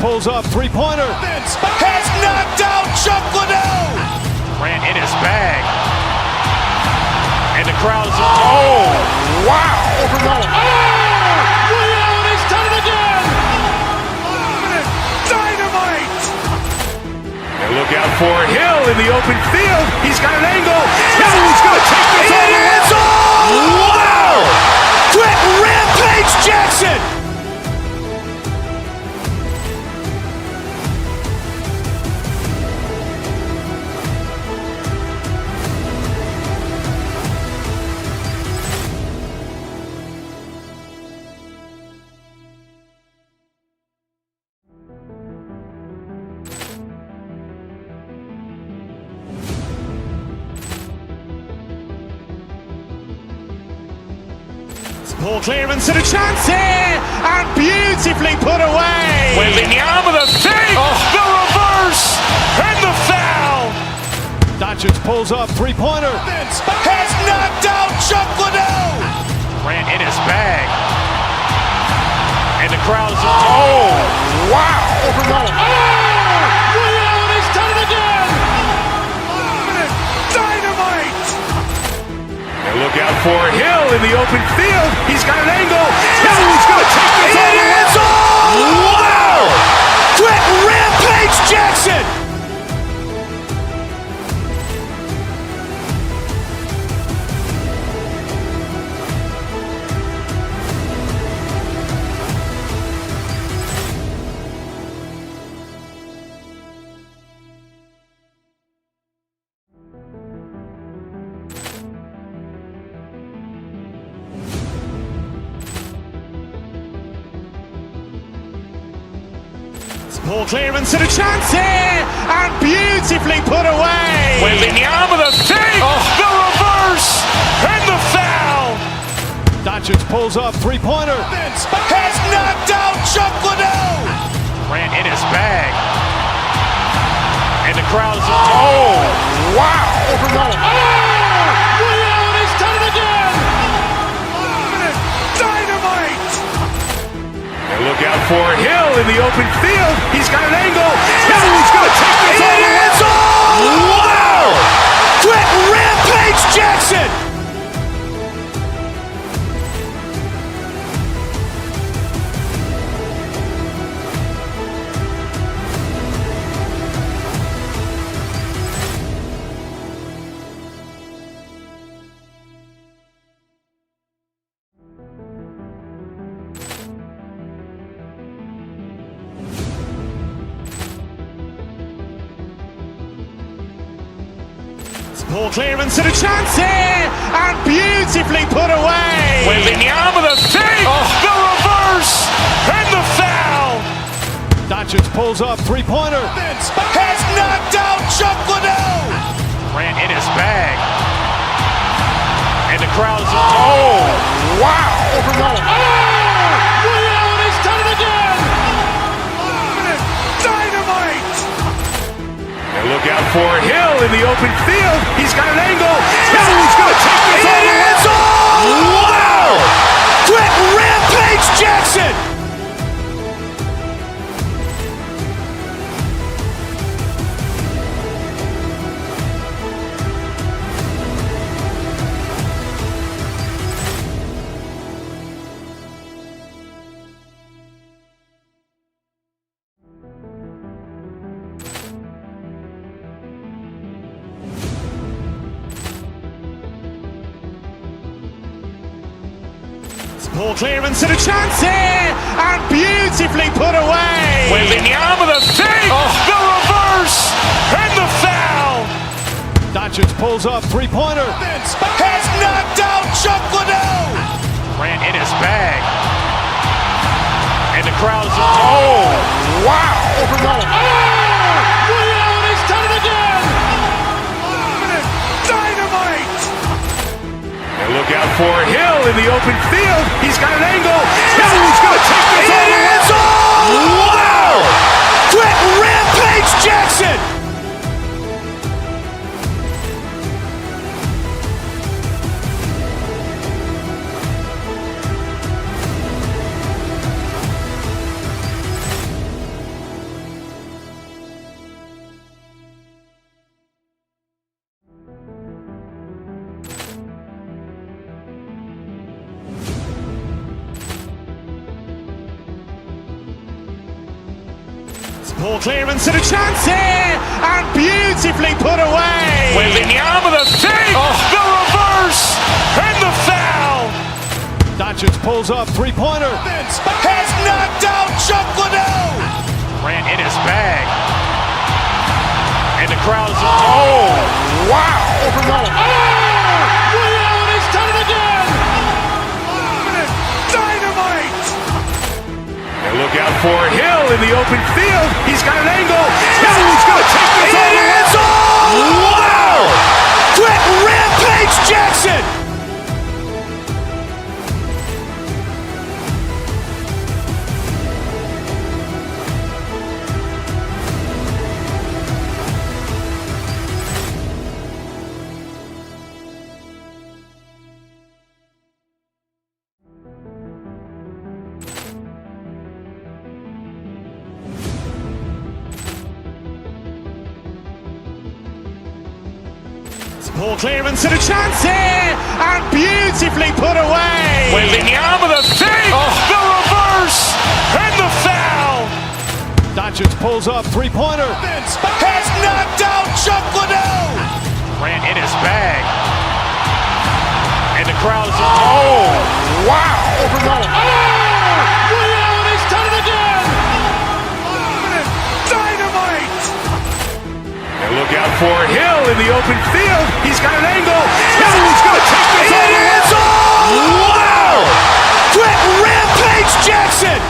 pulls up, three-pointer. Has knocked out Chuck Liddell. Grant in his bag. And the crowd is, oh, wow. Ray Allen has done it again. Dynamite. And look out for Hill in the open field. He's got an angle. Hill's going to take this all the way. It is all. Wow. Quick Rampage Jackson. Ball clearance and a chance here, and beautifully put away. Wembanyama the fake, the reverse, and the foul. Doncic pulls up, three-pointer. Has knocked out Chuck Liddell. Grant in his bag. And the crowd is, oh, wow. Ray Allen has done it again. Dynamite. And look out for Hill in the open field. He's got an angle. Hill's going to take this all the way. It is all. Wow. Quick Rampage Jackson. Ball clearance and a chance here, and beautifully put away. Wembanyama the fake, the reverse, and the foul. Doncic pulls up, three-pointer. Has knocked out Chuck Liddell. Grant in his bag. And the crowd is, oh, wow. Ray Allen has done it again. Dynamite. And look out for Hill in the open field. He's got an angle. Hill's going to take this all the way. It is all. Wow. Quick Rampage Jackson. Ball clearance and a chance here, and beautifully put away. Wembanyama the fake, the reverse, and the foul. Doncic pulls up, three-pointer. Has knocked out Chuck Liddell. Grant in his bag. And the crowd is, oh, wow. Ray Allen has done it again. Dynamite. And look out for Hill in the open field. He's got an angle. Hill's going to take this all the way. It is all. Wow. Quick Rampage Jackson. Ball clearance and a chance here, and beautifully put away. Wembanyama the fake, the reverse, and the foul. Doncic pulls up, three-pointer. Has knocked out Chuck Liddell. Grant in his bag. And the crowd is, oh, wow. Ray Allen has done it again. Dynamite. And look out for Hill in the open field. He's got an angle. Hill's going to take this all the way. It is all. Wow. Quick Rampage Jackson. Ball clearance and a chance here, and beautifully put away. Wembanyama the fake, the reverse, and the foul. Doncic pulls up, three-pointer. Has knocked out Chuck Liddell. Grant in his bag. And the crowd is, oh, wow. Ray Allen has done it again. Dynamite. And look out for Hill in the open field. He's got an angle. Hill's going to take this all the way. It is all. Wow. Quick Rampage Jackson. Ball clearance and a chance here, and beautifully put away. Wembanyama the fake, the reverse, and the foul. Doncic pulls up, three-pointer. Has knocked out Chuck Liddell. Grant in his bag. And the crowd is, oh, wow. Ray Allen has done it again. Dynamite. And look out for Hill in the open field. He's got an angle. Hill's going to take this all the way. It is all. Wow. Quick Rampage Jackson.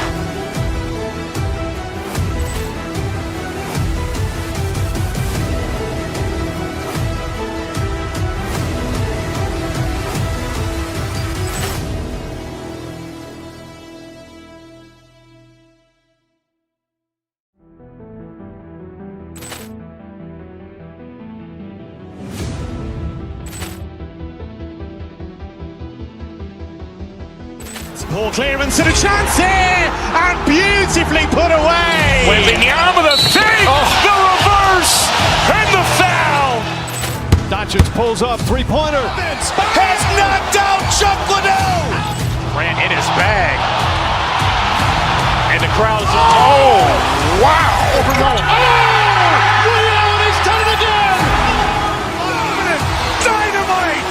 Ball clearance and a chance here, and beautifully put away. Wembanyama the fake, the reverse, and the foul. Doncic pulls up, three-pointer. Has knocked out Chuck Liddell. Grant in his bag. And the crowd is, oh, wow. Ray Allen has done it again. Dynamite.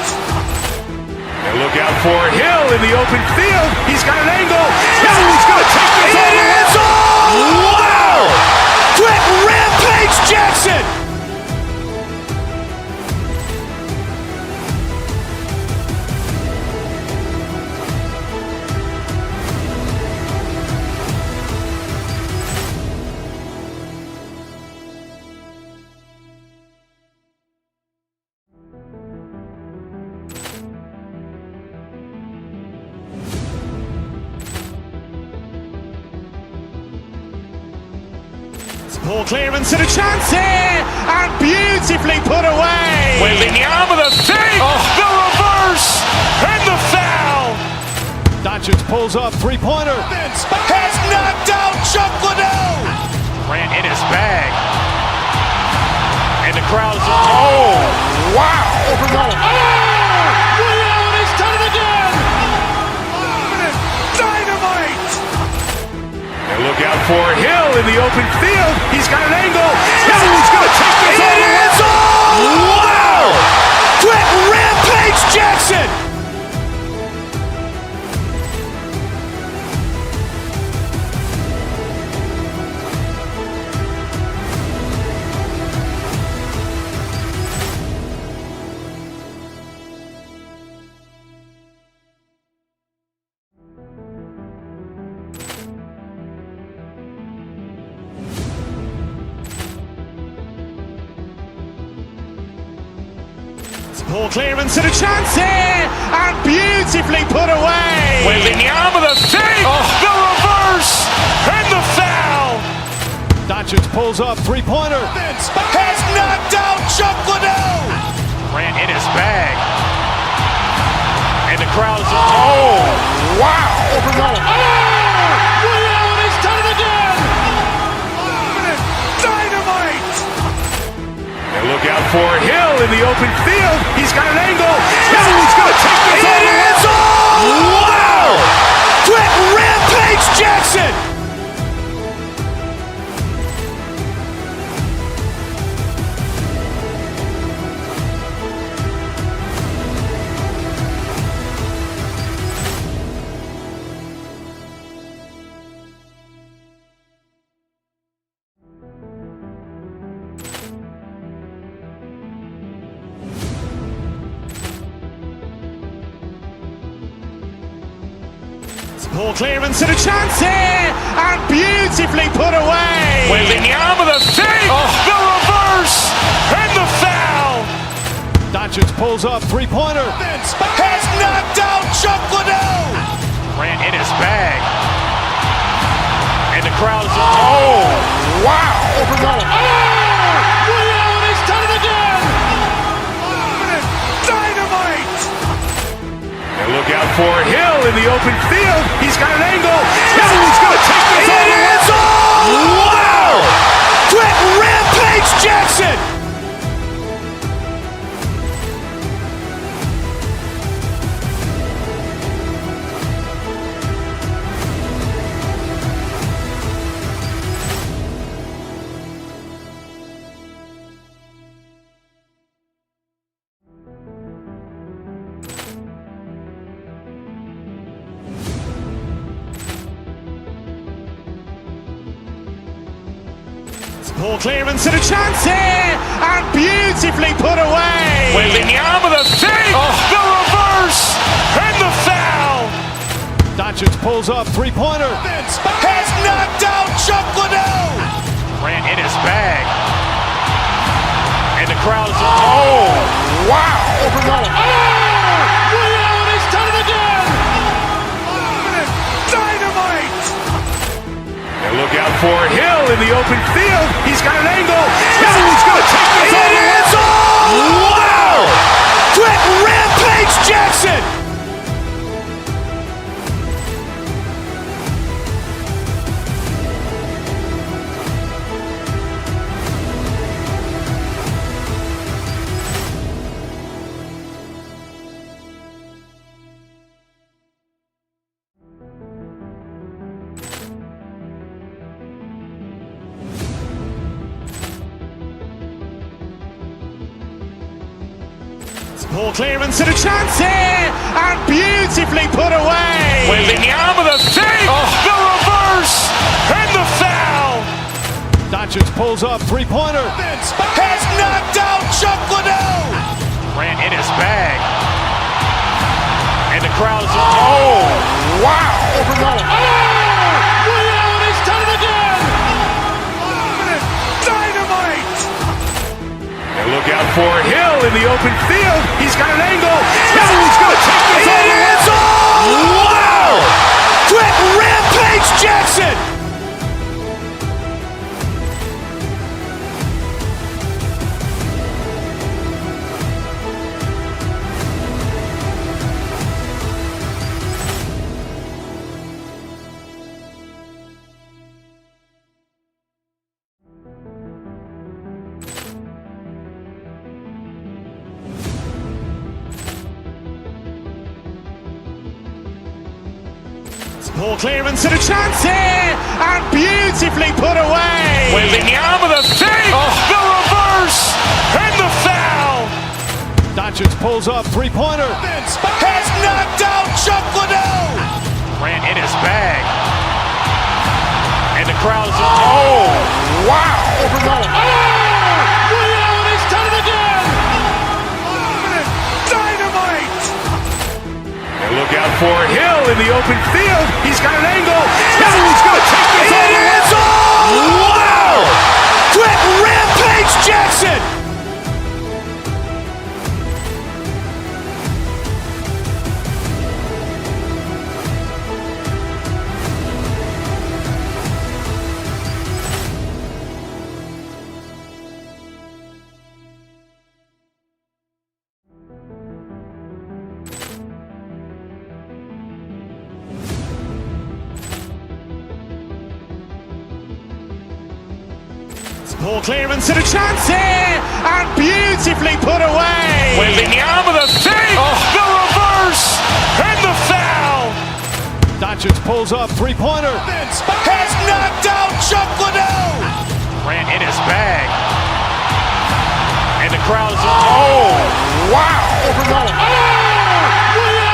And look out for Hill in the open field. He's got an angle. Hill's going to take this all the way. It is all. Wow. Quick Rampage Jackson. Ball clearance and a chance here, and beautifully put away. Wembanyama the fake, the reverse, and the foul. Doncic pulls up, three-pointer. Has knocked out Chuck Liddell. Grant in his bag. And the crowd is, oh, wow. Ray Allen has done it again. Dynamite. And look out for Hill in the open field. He's got an angle. Hill's going to take this all the way. It is all. Wow. Quick Rampage Jackson. Ball clearance and a chance here, and beautifully put away. Wembanyama the fake, the reverse, and the foul. Doncic pulls up, three-pointer. Has knocked out Chuck Liddell. Grant in his bag. And the crowd is, oh, wow. Ray Allen has done it again. Dynamite. And look out for Hill in the open field. He's got an angle. Hill's going to take this all the way. It is all. Wow. Quick Rampage Jackson. Poor clearance and a chance here, and beautifully put away. Wembanyama the fake, the reverse, and the foul. Doncic pulls up, three-pointer. Has knocked out Chuck Liddell. Grant in his bag. And the crowd is... Oh, wow. Liddell, and he's done it again. Dynamite. And look out for Hill in the open field. He's got an angle. He's going to take this all the way. Wow. Quick Rampage Jackson. Poor clearance and a chance here, and beautifully put away. Wembanyama the fake, the reverse, and the foul. Doncic pulls up, three-pointer. Has knocked out Chuck Liddell. Grant in his bag. And the crowd is... Oh, wow. Liddell, and he's done it again. Dynamite. And look out for Hill in the open field. He's got an angle. He's going to take this all the way. Wow. Quick Rampage Jackson. Poor clearance and a chance here, and beautifully put away. Wembanyama the fake, the reverse, and the foul. Doncic pulls up, three-pointer. Has knocked out Chuck Liddell. Grant in his bag. And the crowd is... Oh, wow. Liddell, and he's done it again. Dynamite. And look out for Hill in the open field. He's got an angle. He's going to take this all the way. Wow. Quick Rampage Jackson. Poor clearance and a chance here, and beautifully put away. Wembanyama the fake, the reverse, and the foul. Doncic pulls up, three-pointer. Has knocked out Chuck Liddell. Grant in his bag. And the crowd is... Oh, wow. Liddell, and he's done it again. Dynamite. And look out for Hill in the open field. He's got an angle. He's going to take this all the way. Wow. Quick Rampage Jackson. Poor clearance and a chance here, and beautifully put away. Wembanyama the fake, the reverse, and the foul. Doncic pulls up, three-pointer. Has knocked out Chuck Liddell. Grant in his bag. And the crowd is... Oh, wow. Liddell,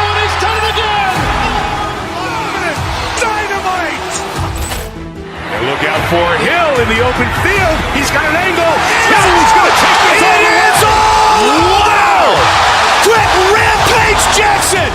and he's done it again. Dynamite. And look out for Hill in the open field. He's got an angle. He's going to take this all the way. Wow. Quick Rampage Jackson.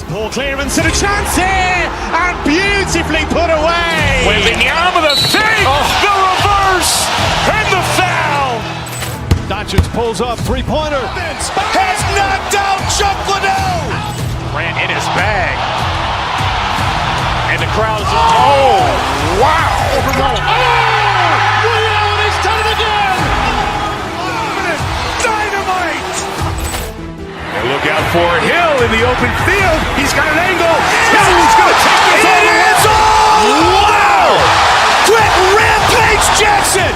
Ball clearance and a chance here, and beautifully put away. Wembanyama the fake, the reverse, and the foul. Doncic pulls up, three-pointer. Has knocked out Chuck Liddell. Ran in his bag. And the crowd is... Oh, wow. Reality's done it again. Dynamite. And look out for Hill in the open field. He's got an angle. He's going to take this all the way. Wow. Quick Rampage Jackson.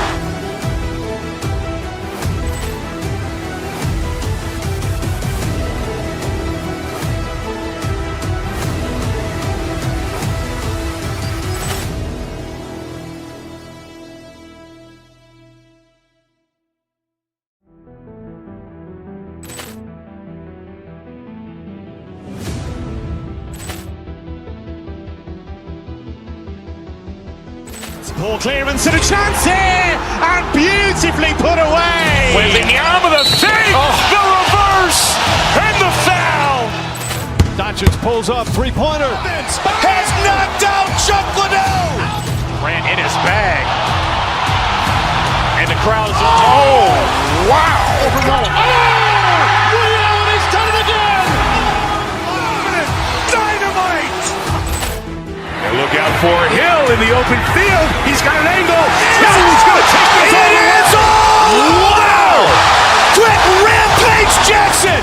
Ball clearance and a chance here, and beautifully put away. Wembanyama the fake, the reverse, and the foul. Doncic pulls up, three-pointer. Has knocked out Chuck Liddell. Ran in his bag. And the crowd is... Oh, wow. Reality's done it again. Dynamite. And look out for Hill in the open field. He's got an angle. He's going to take this all the way. Wow. Quick Rampage Jackson.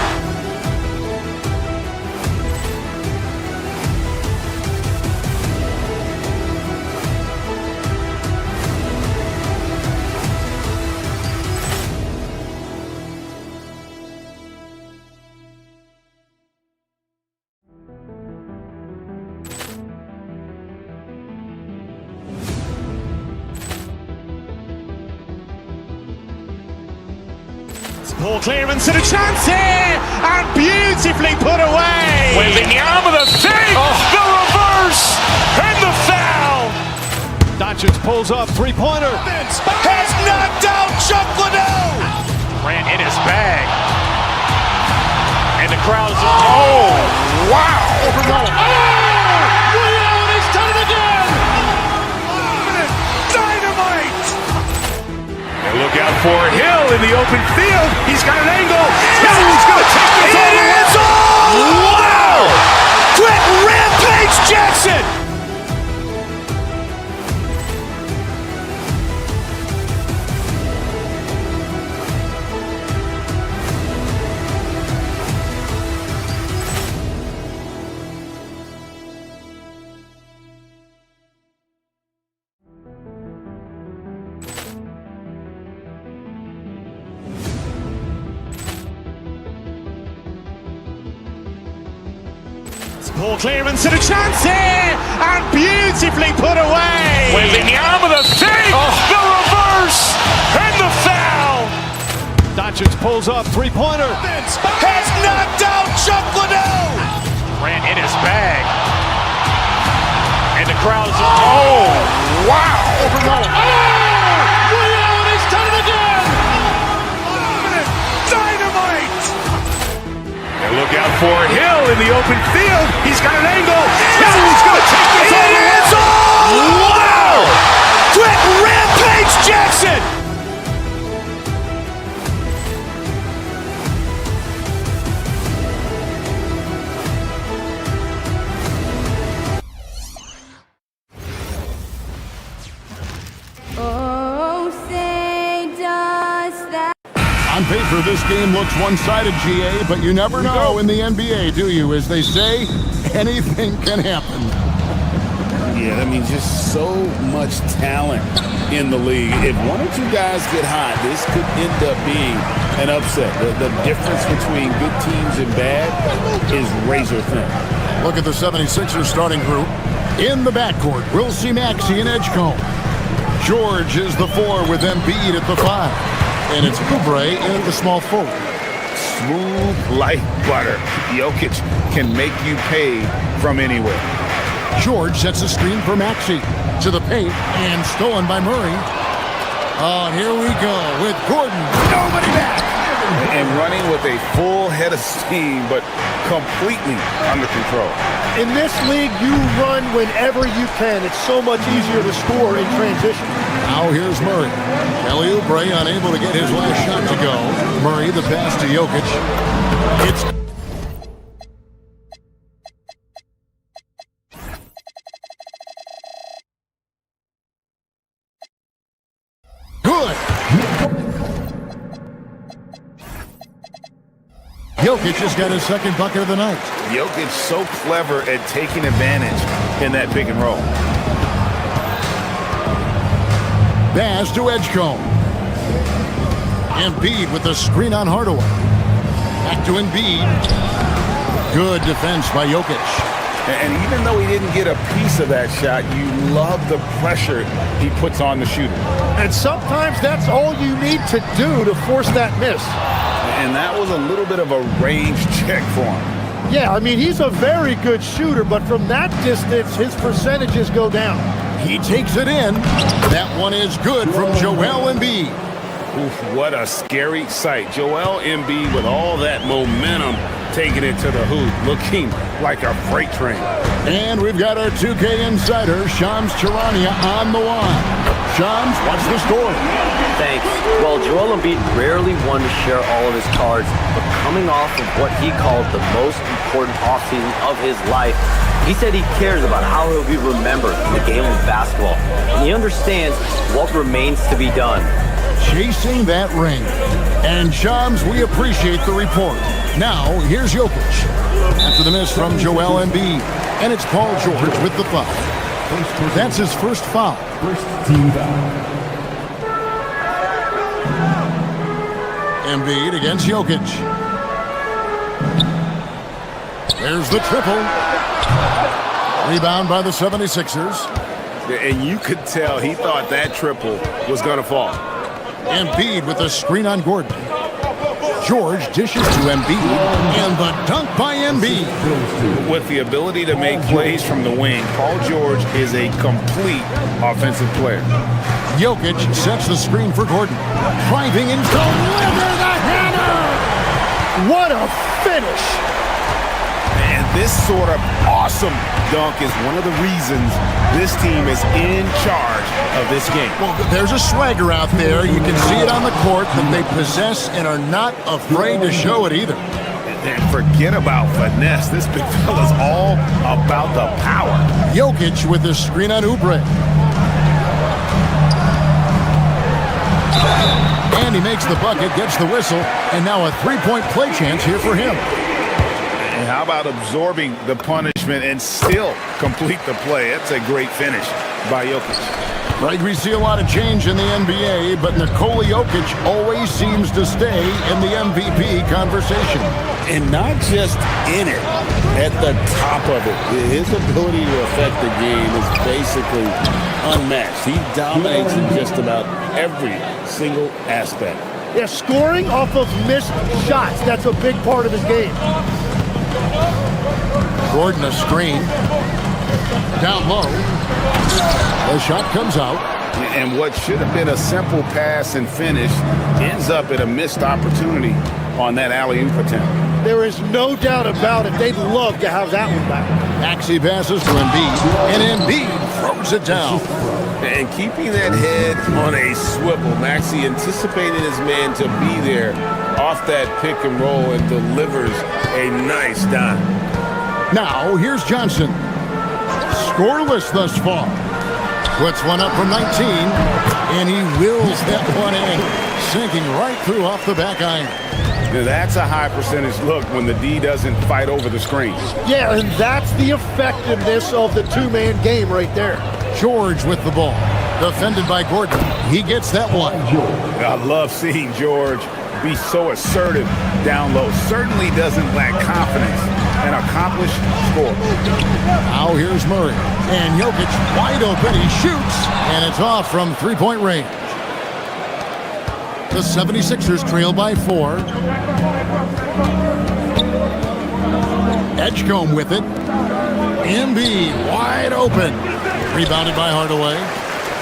Ball clearance and a chance here, and beautifully put away. Wembanyama the fake, the reverse, and the foul. Doncic pulls up, three-pointer. Has knocked out Chuck Liddell. Ran in his bag. And the crowd is... Oh, wow. Reality's done it again. Dynamite. And look out for Hill in the open field. He's got an angle. He's going to take this all the way. Wow. Quick Rampage Jackson. Ball clearance and a chance here, and beautifully put away. Wembanyama the fake, the reverse, and the foul. Doncic pulls up, three-pointer. Has knocked out Chuck Liddell. Ran in his bag. And the crowd is... Oh, wow. Reality's done it again. Dynamite. And look out for Hill in the open field. He's got an angle. He's going to take this all the way. Wow. Quick Rampage Jackson. Oh, say does that. On paper, this game looks one-sided, GA, but you never know in the NBA, do you? As they say, anything can happen. Yeah, I mean, just so much talent in the league. If one or two guys get hot, this could end up being an upset. The difference between good teams and bad is razor thin. Look at the 76ers starting group. In the backcourt, we'll see Maxey and Edgecombe. George is the 4 with Embiid at the 5. And it's Oubre in at the small forward. Smooth like butter. Jokic can make you pay from anywhere. George sets a screen for Maxey. To the paint, and stolen by Murray. Oh, here we go with Gordon. Nobody back. and running with a full head of steam, but completely under control. In this league, you run whenever you can. It's so much easier to score in transition. Now here's Murray. Kelly Oubre unable to get his last shot to go. Murray, the pass to Jokic. It's good. Jokic has got his second bucket of the night. Jokic so clever at taking advantage in that pick and roll. Baz to Edgecombe. Embiid with the screen on Hardaway. Back to Embiid. Good defense by Jokic. And even though he didn't get a piece of that shot, you love the pressure he puts on the shooter. And sometimes that's all you need to do to force that miss. And that was a little bit of a range check for him. Yeah, I mean, he's a very good shooter, but from that distance, his percentages go down. He takes it in. That one is good from Joel Embiid. Oof, what a scary sight. Joel Embiid with all that momentum taking it to the hoop, looking like a freight train. And we've got our 2K insider, Shams Charania, on the line. Shams, what's the score? Thanks. Well, Joel Embiid rarely wanted to share all of his cards, but coming off of what he called the most important offseason of his life, he said he cares about how he'll be remembered in the game of basketball, and he understands what remains to be done. Chasing that ring. And Shams, we appreciate the report. Now, here's Jokic. After the miss from Joel Embiid. And it's Paul George with the foul. That's his first foul. First team foul. Embiid against Jokic. There's the triple. Rebound by the 76ers. And you could tell he thought that triple was going to fall. Embiid with the screen on Gordon. George dishes to Embiid, and the dunk by Embiid. With the ability to make plays from the wing, Paul George is a complete offensive player. Jokic sets the screen for Gordon. Driving and deliver the header! What a finish! And this sort of awesome dunk is one of the reasons this team is in charge of this game. Well, there's a swagger out there. You can see it on the court that they possess and are not afraid to show it either. And forget about finesse. This big fella's all about the power. Jokic with the screen on Oubre. And he makes the bucket, gets the whistle, and now a three-point play chance here for him. And how about absorbing the punishment and still complete the play? That's a great finish by Jokic. Right, we see a lot of change in the NBA, but Nikola Jokic always seems to stay in the MVP conversation. And not just in it, at the top of it. His ability to affect the game is basically unmatched. He dominates in just about every single aspect. Yeah, scoring off of missed shots, that's a big part of his game. Gordon a screen. Down low. The shot comes out. And what should have been a simple pass and finish ends up at a missed opportunity on that alley-oop attempt. There is no doubt about it. They'd love to have that one back. Maxey passes to Embiid, and Embiid throws it down. And keeping that head on a swivel, Maxey anticipated his man to be there off that pick and roll and delivers a nice dime. Now, here's Johnson. Scoreless thus far. Puts one up from 19, and he wills that one in, sinking right through off the back iron. Now that's a high percentage look when the D doesn't fight over the screen. Yeah, and that's the effectiveness of the two-man game right there. George with the ball. Defended by Gordon. He gets that one. I love seeing George be so assertive down low. Certainly doesn't lack confidence. An accomplished scorer. Now here's Murray. And Jokic wide open. He shoots. And it's off from three-point range. The 76ers trail by 4. Edgecombe with it. Embiid wide open. Rebounded by Hardaway.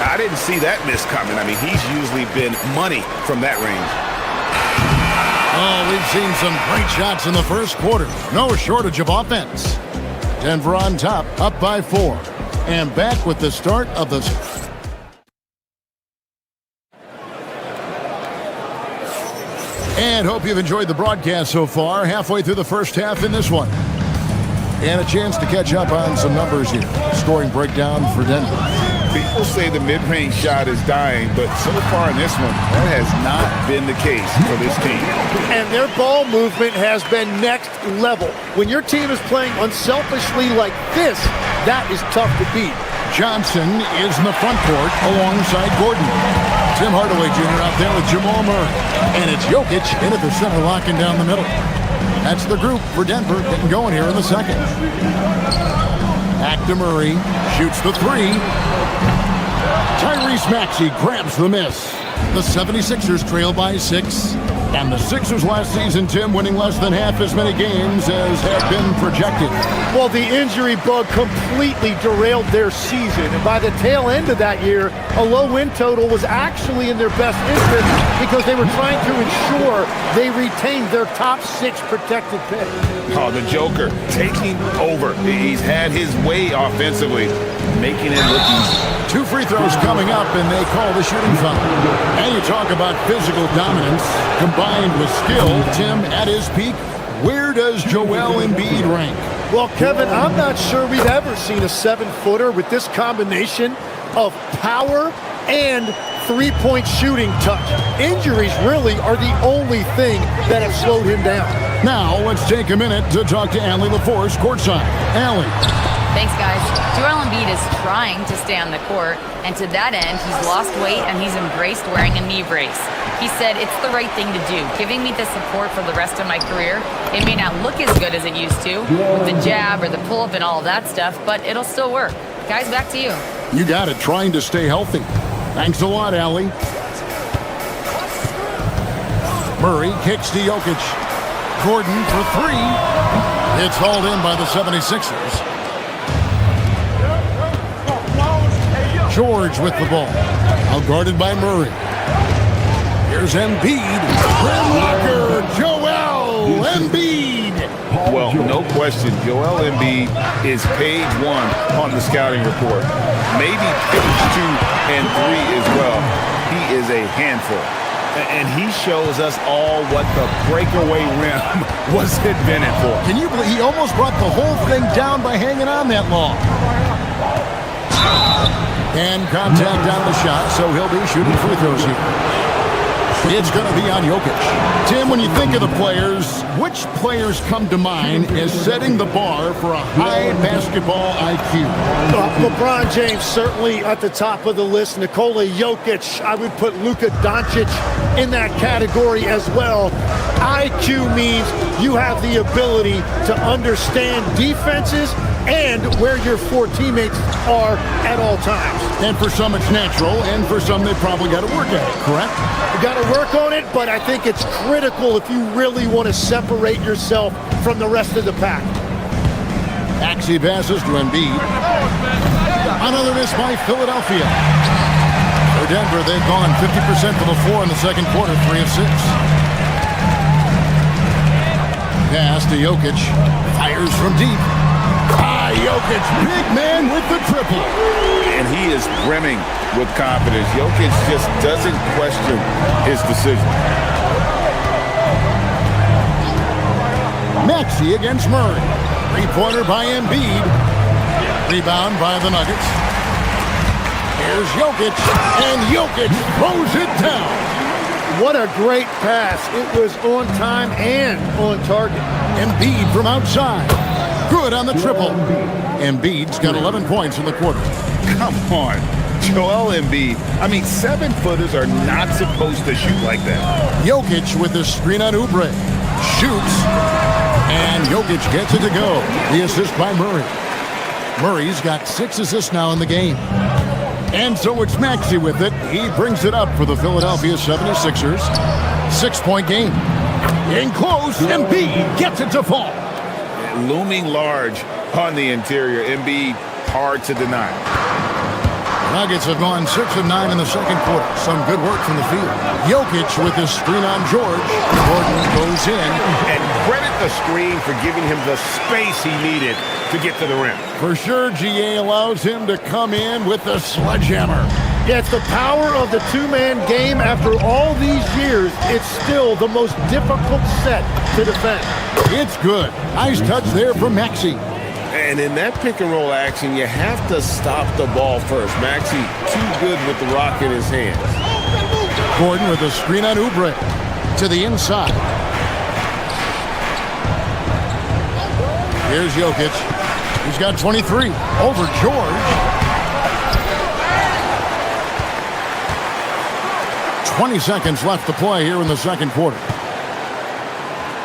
I didn't see that miss coming. I mean, he's usually been money from that range. Oh, we've seen some great shots in the first quarter. No shortage of offense. Denver on top, up by 4. And back with the start of the... And hope you've enjoyed the broadcast so far. Halfway through the first half in this one. And a chance to catch up on some numbers here. Scoring breakdown for Denver. People say the mid-range shot is dying, but so far in this one, that has not been the case for this team. And their ball movement has been next level. When your team is playing unselfishly like this, that is tough to beat. Johnson is in the front court alongside Gordon. Tim Hardaway Jr. out there with Jamal Murray. And it's Jokic in at the center, locking down the middle. That's the group for Denver getting going here in the second. Back to Murray. Shoots the 3. Tyrese Maxey grabs the miss. The 76ers trail by 6. And the Sixers last season, Tim, winning less than half as many games as had been projected. Well, the injury bug completely derailed their season. And by the tail end of that year, a low win total was actually in their best interest because they were trying to ensure they retained their top 6 protected pick. Oh, the Joker taking over. He's had his way offensively, making it look easy. 2 free throws coming up, and they call the shooting foul. And you talk about physical dominance combined with skill. Tim, at his peak, where does Joel Embiid rank? Well, Kevin, I'm not sure we've ever seen a 7-footer with this combination of power and three-point shooting touch. Injuries really are the only thing that have slowed him down. Now, let's take a minute to talk to Allie LaForce courtside. Allie. Thanks, guys. Joel Embiid is trying to stay on the court, and to that end, he's lost weight and he's embraced wearing a knee brace. He said, it's the right thing to do, giving me the support for the rest of my career. It may not look as good as it used to, with the jab or the pull-up and all of that stuff, but it'll still work. Guys, back to you. You got it, trying to stay healthy. Thanks a lot, Allie. Murray kicks to Jokic. Gordon for 3. It's hauled in by the 76ers. George with the ball. Now guarded by Murray. Here's Embiid. Rim locker, Joel Embiid. Well, no question, Joel Embiid is page 1 on the scouting report. Maybe page 2 and 3 as well. He is a handful. And he shows us all what the breakaway rim was invented for. Can you believe he almost brought the whole thing down by hanging on that long? And contact on the shot, so he'll be shooting free throws here. It's going to be on Jokic. Tim, when you think of the players, which players come to mind as setting the bar for a high basketball IQ? LeBron James certainly at the top of the list. Nikola Jokic, I would put Luka Doncic in that category as well. IQ means you have the ability to understand defenses and where your 4 teammates are at all times. And for some it's natural, and for some they probably got to work at it, correct? You got to work on it, but I think it's critical if you really want to separate yourself from the rest of the pack. Maxey passes to Embiid. Another miss by Philadelphia. For Denver, they've gone 50% from the floor in the second quarter, 3 of 6. Pass to Jokic. Fires from deep. Jokic, big man with the triple. And he is brimming with confidence. Jokic just doesn't question his decision. Maxey against Murray. 3-pointer by Embiid. Rebound by the Nuggets. Here's Jokic, and Jokic throws it down. What a great pass. It was on time and on target. Embiid from outside. Good on the triple. Embiid's got 11 points in the quarter. Come on. Joel Embiid. I mean, 7-footers are not supposed to shoot like that. Jokic with the screen on Oubre. Shoots. And Jokic gets it to go. The assist by Murray. Murray's got 6 assists now in the game. And so it's Maxey with it. He brings it up for the Philadelphia 76ers. 6-point game. In close, Embiid gets it to fall. Looming large on the interior. Embiid, hard to deny. Nuggets have gone 6 of 9 in the second quarter. Some good work from the field. Jokic with his screen on George. Gordon goes in. And credit the screen for giving him the space he needed to get to the rim. For sure, GA allows him to come in with the sledgehammer. Yeah, it's the power of the two-man game. After all these years, it's still the most difficult set to defend. It's good. Nice touch there from Maxey. And in that pick-and-roll action, you have to stop the ball first. Maxey too good with the rock in his hands. Gordon with a screen on Oubre. To the inside. Here's Jokic. He's got 23 over George. 20 seconds left to play here in the second quarter.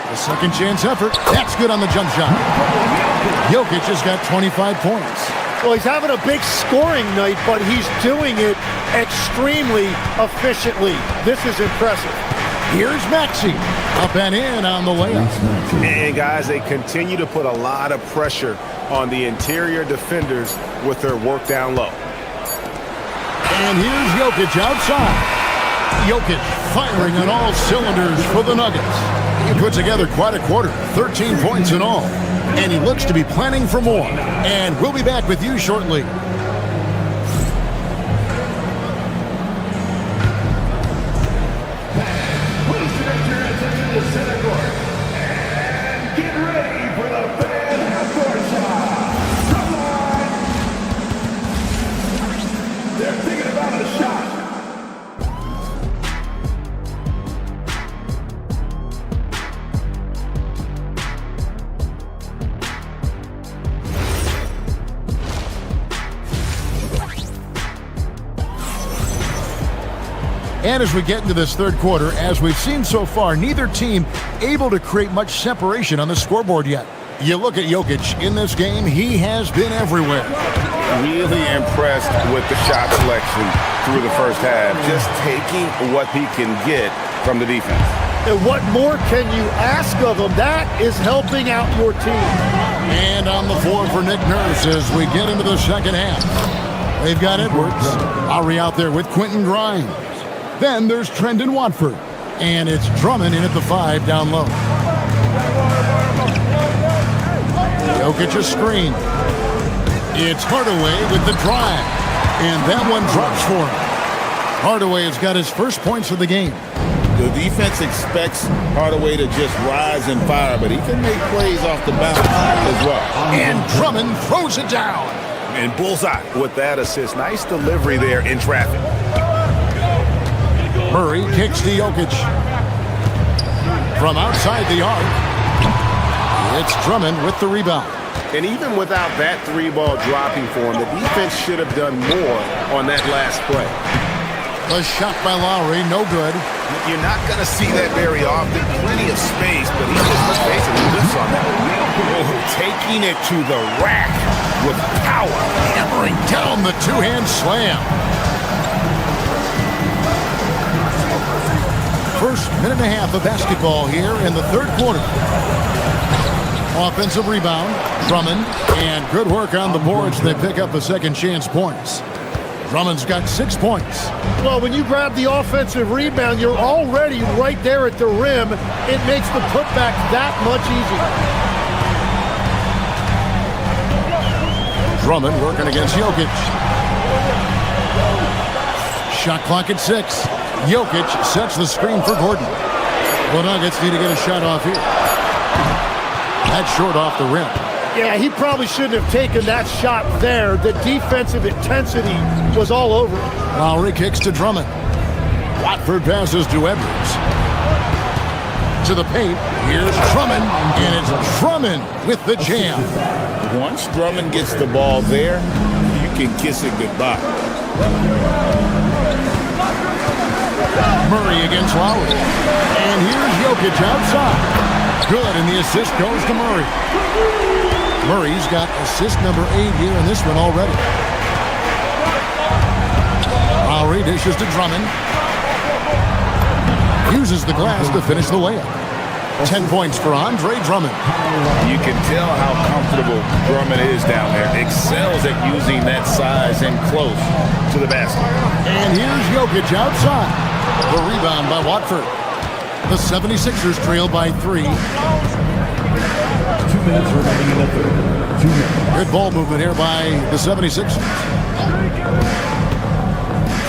The second chance effort. That's good on the jump shot. Jokic has got 25 points. Well, he's having a big scoring night, but he's doing it extremely efficiently. This is impressive. Here's Maxey. Up and in on the layup. And guys, they continue to put a lot of pressure on the interior defenders with their work down low. And here's Jokic outside. Jokic firing on all cylinders for the Nuggets. He put together quite a quarter, 13 points in all. And he looks to be planning for more. And we'll be back with you shortly. And as we get into this third quarter, as we've seen so far, neither team able to create much separation on the scoreboard yet. You look at Jokic in this game, he has been everywhere. Really impressed with the shot selection through the first half. Just taking what he can get from the defense. And what more can you ask of him? That is helping out your team. And on the floor for Nick Nurse as we get into the second half. They've got Edwards. Lowry out there with Quentin Grimes. Then there's Trendon Watford. And it's Drummond in at the 5 down low. Jokic a screen. It's Hardaway with the drive. And that one drops for him. Hardaway has got his first points of the game. The defense expects Hardaway to just rise and fire, but he can make plays off the bounce as well. And Drummond throws it down. And bullseye with that assist. Nice delivery there in traffic. Murray kicks to Jokic. From outside the arc, it's Drummond with the rebound. And even without that three-ball dropping for him, the defense should have done more on that last play. A shot by Lowry, no good. You're not going to see that very often. Plenty of space, but he just basically lifts on that. Oh, taking it to the rack with power. Hammering down the two-hand slam. First minute and a half of basketball here in the third quarter. Offensive rebound, Drummond, and good work on the boards. They pick up the second chance points. Drummond's got 6 points. Well, when you grab the offensive rebound, you're already right there at the rim. It makes the putback that much easier. Drummond working against Jokic. Shot clock at 6. Jokic sets the screen for Gordon. The Nuggets need to get a shot off here. That's short off the rim. Yeah, he probably shouldn't have taken that shot there. The defensive intensity was all over him. Lowry kicks to Drummond. Watford passes to Edwards. To the paint. Here's Drummond. And it's Drummond with the jam. Once Drummond gets the ball there, you can kiss it goodbye. Murray against Lowry. And here's Jokic outside. Good, and the assist goes to Murray. Murray's got assist number 8 here in this one already. Lowry dishes to Drummond. Uses the glass to finish the layup. 10 points for Andre Drummond. You can tell how comfortable Drummond is down there. Excels at using that size and close to the basket. And here's Jokic outside. The rebound by Watford. The 76ers trail by 3. 2 minutes remaining in the third. 2 minutes. Good ball movement here by the 76ers.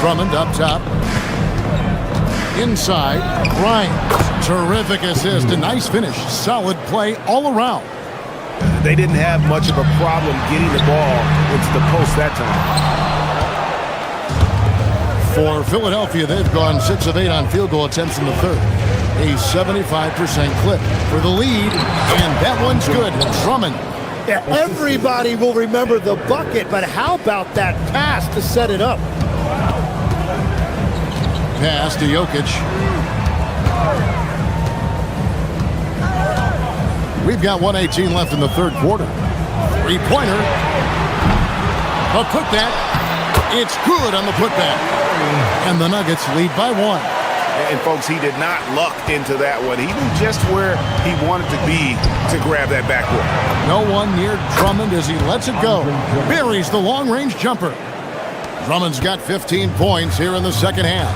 Drummond up top. Inside, Bryant. Terrific assist. A nice finish. Solid play all around. They didn't have much of a problem getting the ball into the post that time. For Philadelphia, they've gone 6 of 8 on field goal attempts in the third. A 75% clip for the lead, and that one's good. Drummond. Yeah, everybody will remember the bucket, but how about that pass to set it up? Pass to Jokic. We've got 1:18 left in the third quarter. Three-pointer. A putback. It's good on the putback. And the Nuggets lead by 1. And folks, he did not luck into that one. He knew just where he wanted to be to grab that backboard. No one near Drummond as he lets it go. Buries the long-range jumper. Drummond's got 15 points here in the second half.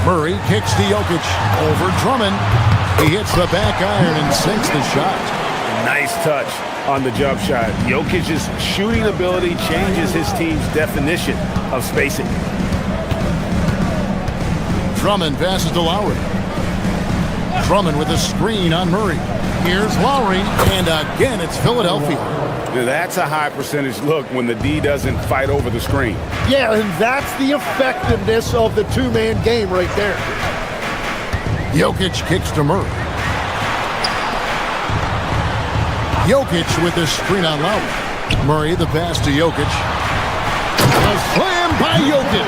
Murray kicks to Jokic. Over Drummond. He hits the back iron and sinks the shot. Nice touch on the jump shot. Jokic's shooting ability changes his team's definition of spacing. Drummond passes to Lowry. Drummond with a screen on Murray. Here's Lowry, and again it's Philadelphia. That's a high percentage look when the D doesn't fight over the screen. Yeah, and that's the effectiveness of the two-man game right there. Jokic kicks to Murray. Jokic with a screen on Lowry. Murray, the pass to Jokic. A slam by Jokic.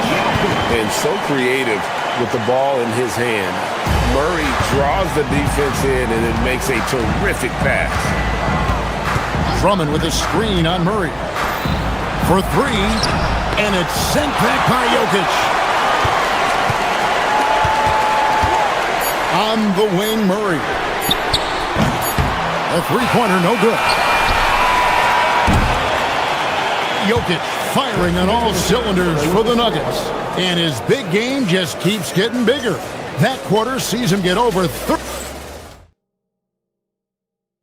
And so creative with the ball in his hand. Murray draws the defense in and then makes a terrific pass. Drummond with a screen on Murray. For 3, and it's sent back by Jokic. On the wing, Murray. A three-pointer, no good. Jokic firing on all cylinders for the Nuggets. And his big game just keeps getting bigger. That quarter sees him get over 30.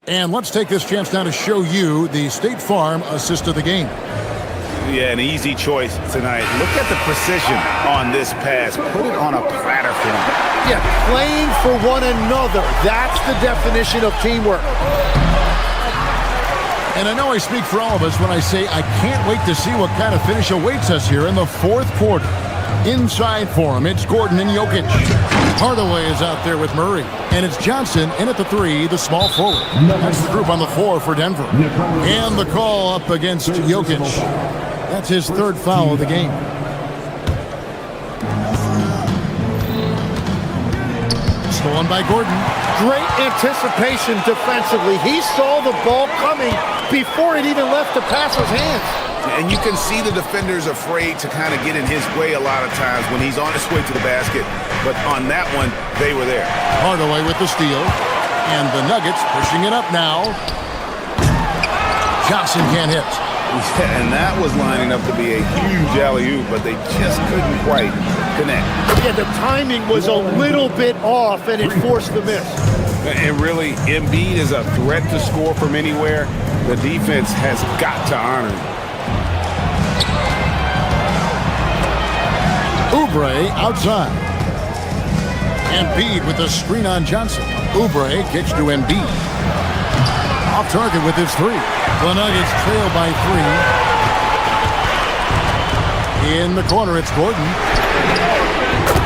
And let's take this chance now to show you the State Farm assist of the game. Yeah, an easy choice tonight. Look at the precision on this pass. Put it on a platter for him. Yeah, playing for one another. That's the definition of teamwork. And I know I speak for all of us when I say I can't wait to see what kind of finish awaits us here in the fourth quarter. Inside for him, it's Gordon and Jokic. Hardaway is out there with Murray. And it's Johnson in at the 3, the small forward. That's the group on the 4 for Denver. And the call up against Jokic. That's his 3rd foul of the game. Stolen by Gordon. Great anticipation defensively. He saw the ball coming before it even left the passer's hands. And you can see the defenders afraid to kind of get in his way a lot of times when he's on his way to the basket. But on that one, they were there. Hardaway with the steal. And the Nuggets pushing it up now. Johnson can't hit. Yeah, and that was lining up to be a huge alley-oop, but they just couldn't quite connect. Yeah, the timing was a little bit off, and it forced the miss. And really, Embiid is a threat to score from anywhere. The defense has got to honor him. Oubre outside. Embiid with the screen on Johnson. Oubre kicks to Embiid. Off target with his 3. The Nuggets trail by 3. In the corner, it's Gordon.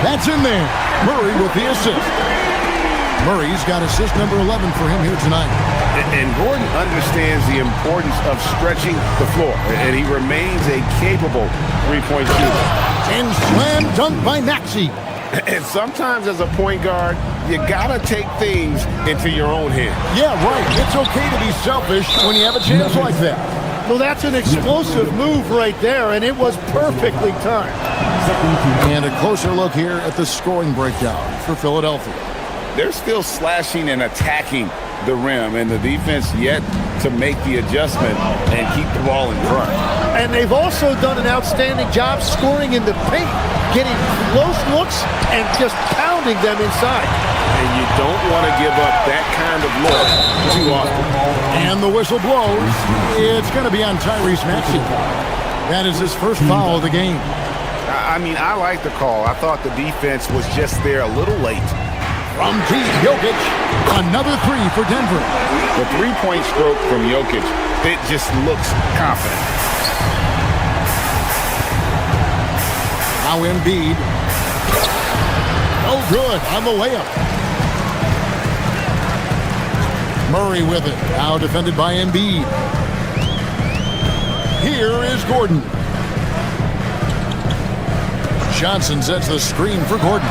That's in there. Murray with the assist. Murray's got assist number 11 for him here tonight. And Gordon understands the importance of stretching the floor. And he remains a capable three-point shooter. And slam dunk by Maxey. And sometimes as a point guard, you gotta take things into your own hands. Yeah, right. It's okay to be selfish when you have a chance like that. Well, that's an explosive move right there, and it was perfectly timed. And a closer look here at the scoring breakdown for Philadelphia. they're still slashing and attacking the rim, and the defense yet to make the adjustment and keep the ball in front. And they've also done an outstanding job scoring in the paint, getting close looks and just pounding them inside. And you don't want to give up that kind of look too often. And the whistle blows. It's going to be on Tyrese Maxey. That is his first foul of the game. I mean, I like the call. I thought the defense was just there a little late. From deep, Jokic, another three for Denver. The three-point stroke from Jokic, it just looks confident. Now Embiid. Oh, good on the layup. Murray with it. Now defended by Embiid. Here is Gordon. Johnson sets the screen for Gordon.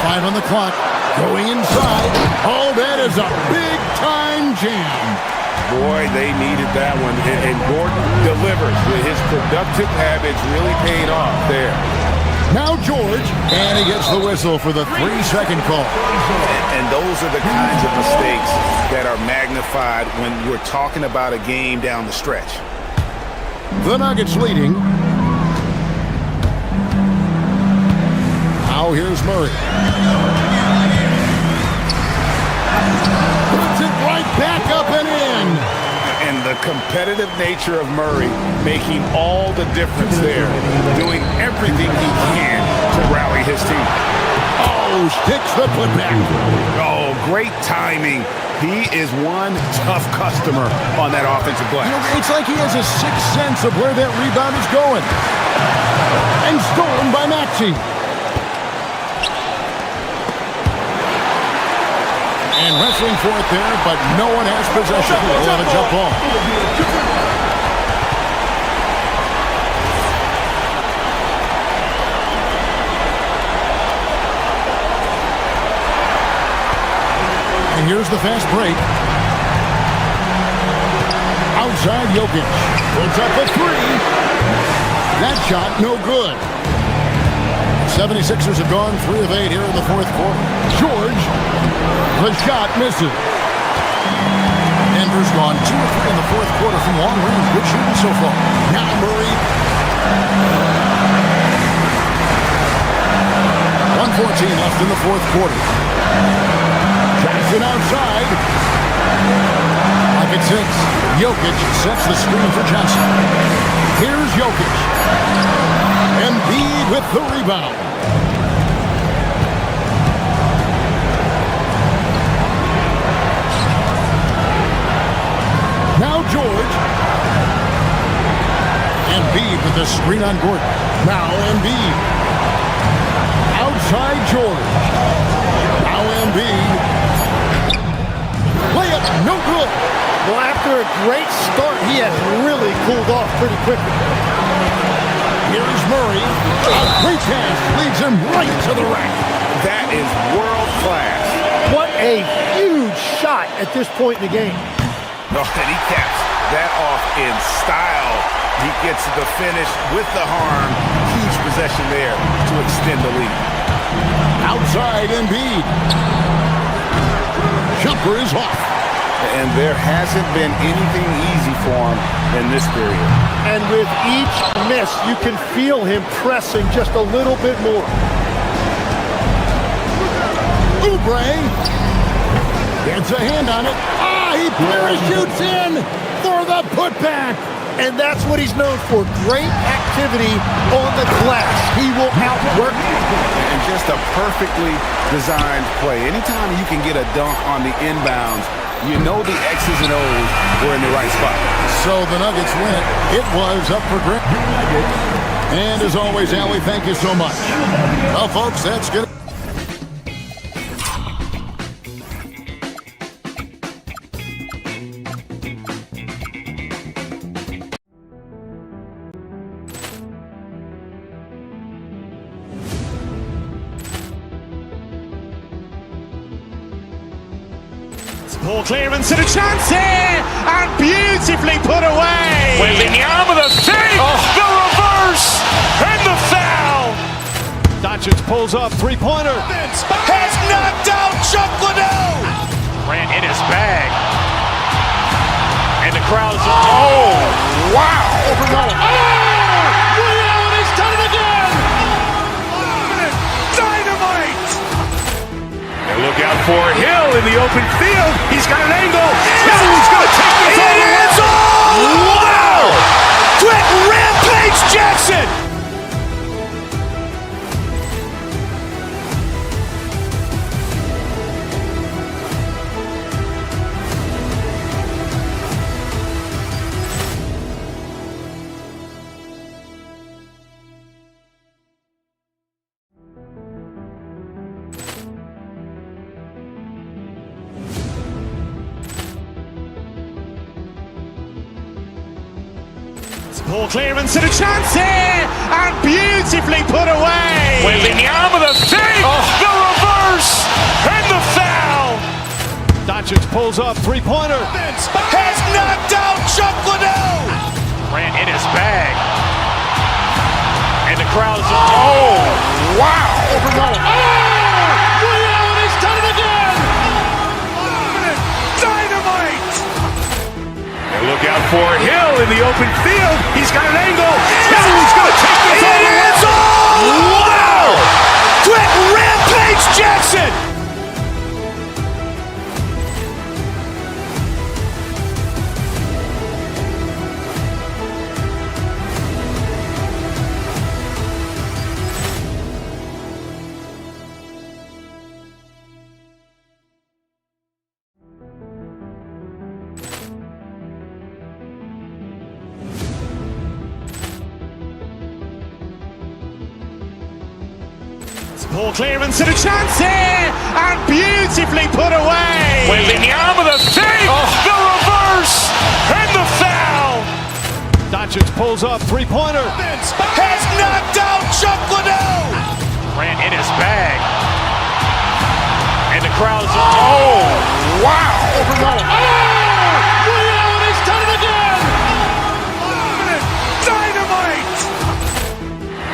5 on the clock. Going inside. Oh, that is a big-time jam. Boy, they needed that one. And Gordon delivers. His productive habits really paid off there. Now George. And he gets the whistle for the 3-second call. And those are the kinds of mistakes that are magnified when we're talking about a game down the stretch. The Nuggets leading. Now here's Murray. Puts it right back up and in. And the competitive nature of Murray making all the difference there, doing everything he can to rally his team. Oh, sticks the putback. Oh, great timing. He is one tough customer on that offensive glass. It's like he has a sixth sense of where that rebound is going. And stolen by Maxey. And wrestling for it there, but no one has possession. We'll have a jump ball. And here's the fast break. Outside Jokic. Puts up a three. That shot no good. 76ers have gone 3 of 8 here in the fourth quarter. George, the shot misses. Denver's gone 2 of 3 in the fourth quarter from long range. Good shooting so far. Now Murray. 1:14 left in the fourth quarter. Jackson outside. Pocket 6. Jokic sets the screen for Johnson. Here's Jokic. Embiid with the rebound. Now George. Embiid with the screen on Gordon. Now Embiid. Outside George. Now Embiid. Layup, no good. Well, after a great start, he has really cooled off pretty quickly. Here's Murray. A great pass leads him right to the rack. That is world class. What a huge shot at this point in the game. Oh, and he caps that off in style. He gets the finish with the harm. Huge possession there to extend the lead. Outside Embiid. Jumper is off. And there hasn't been anything easy for him in this period. And with each miss, you can feel him pressing just a little bit more. Oubre gets a hand on it. He parachutes in for the putback. And that's what he's known for. Great activity on the glass. He will outwork you. And just a perfectly designed play. Anytime you can get a dunk on the inbounds, you know the X's and O's were in the right spot. So the Nuggets win it. It was up for grabs. And as always, Allie, thank you so much. Well, folks, that's good. Poor clearance and a chance here, and beautifully put away. Wembanyama with a save, the reverse, and the foul. Doncic Doncic pulls up, three-pointer. Has knocked out Chuck Liddell. Grant in his bag. And the crowd's oh, wow! Ray Allen has done it again. Dynamite. And look out for Hill in the open field. He's got an angle. Hill's going to take this all the way. It is all. Wow! Quick Rampage Jackson. Poor clearance and a chance here, and beautifully put away. William with a save, the reverse, and the foul. Doncic pulls up, three-pointer. Has knocked out Chuck Liddell. Grant in his bag. And the crowd's oh, wow! Ray Allen has done it again. Dynamite. And look out for Hill in the open field. He's got an angle. Hill's going to take this all the way. It is all. Wow! Quick Rampage Jackson. Poor clearance and a chance here, and beautifully put away. William with a save, the reverse, and the foul. Doncic pulls up, three-pointer. Has knocked out Chuck Liddell. Grant in his bag. And the crowd's oh, wow! Ray Allen has done it again. Dynamite.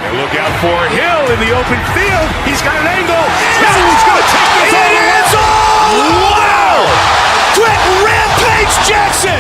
And look out for Hill in the open field. He's got an angle. Hill's going to take this all the way. It is all. Wow! Quick Rampage Jackson.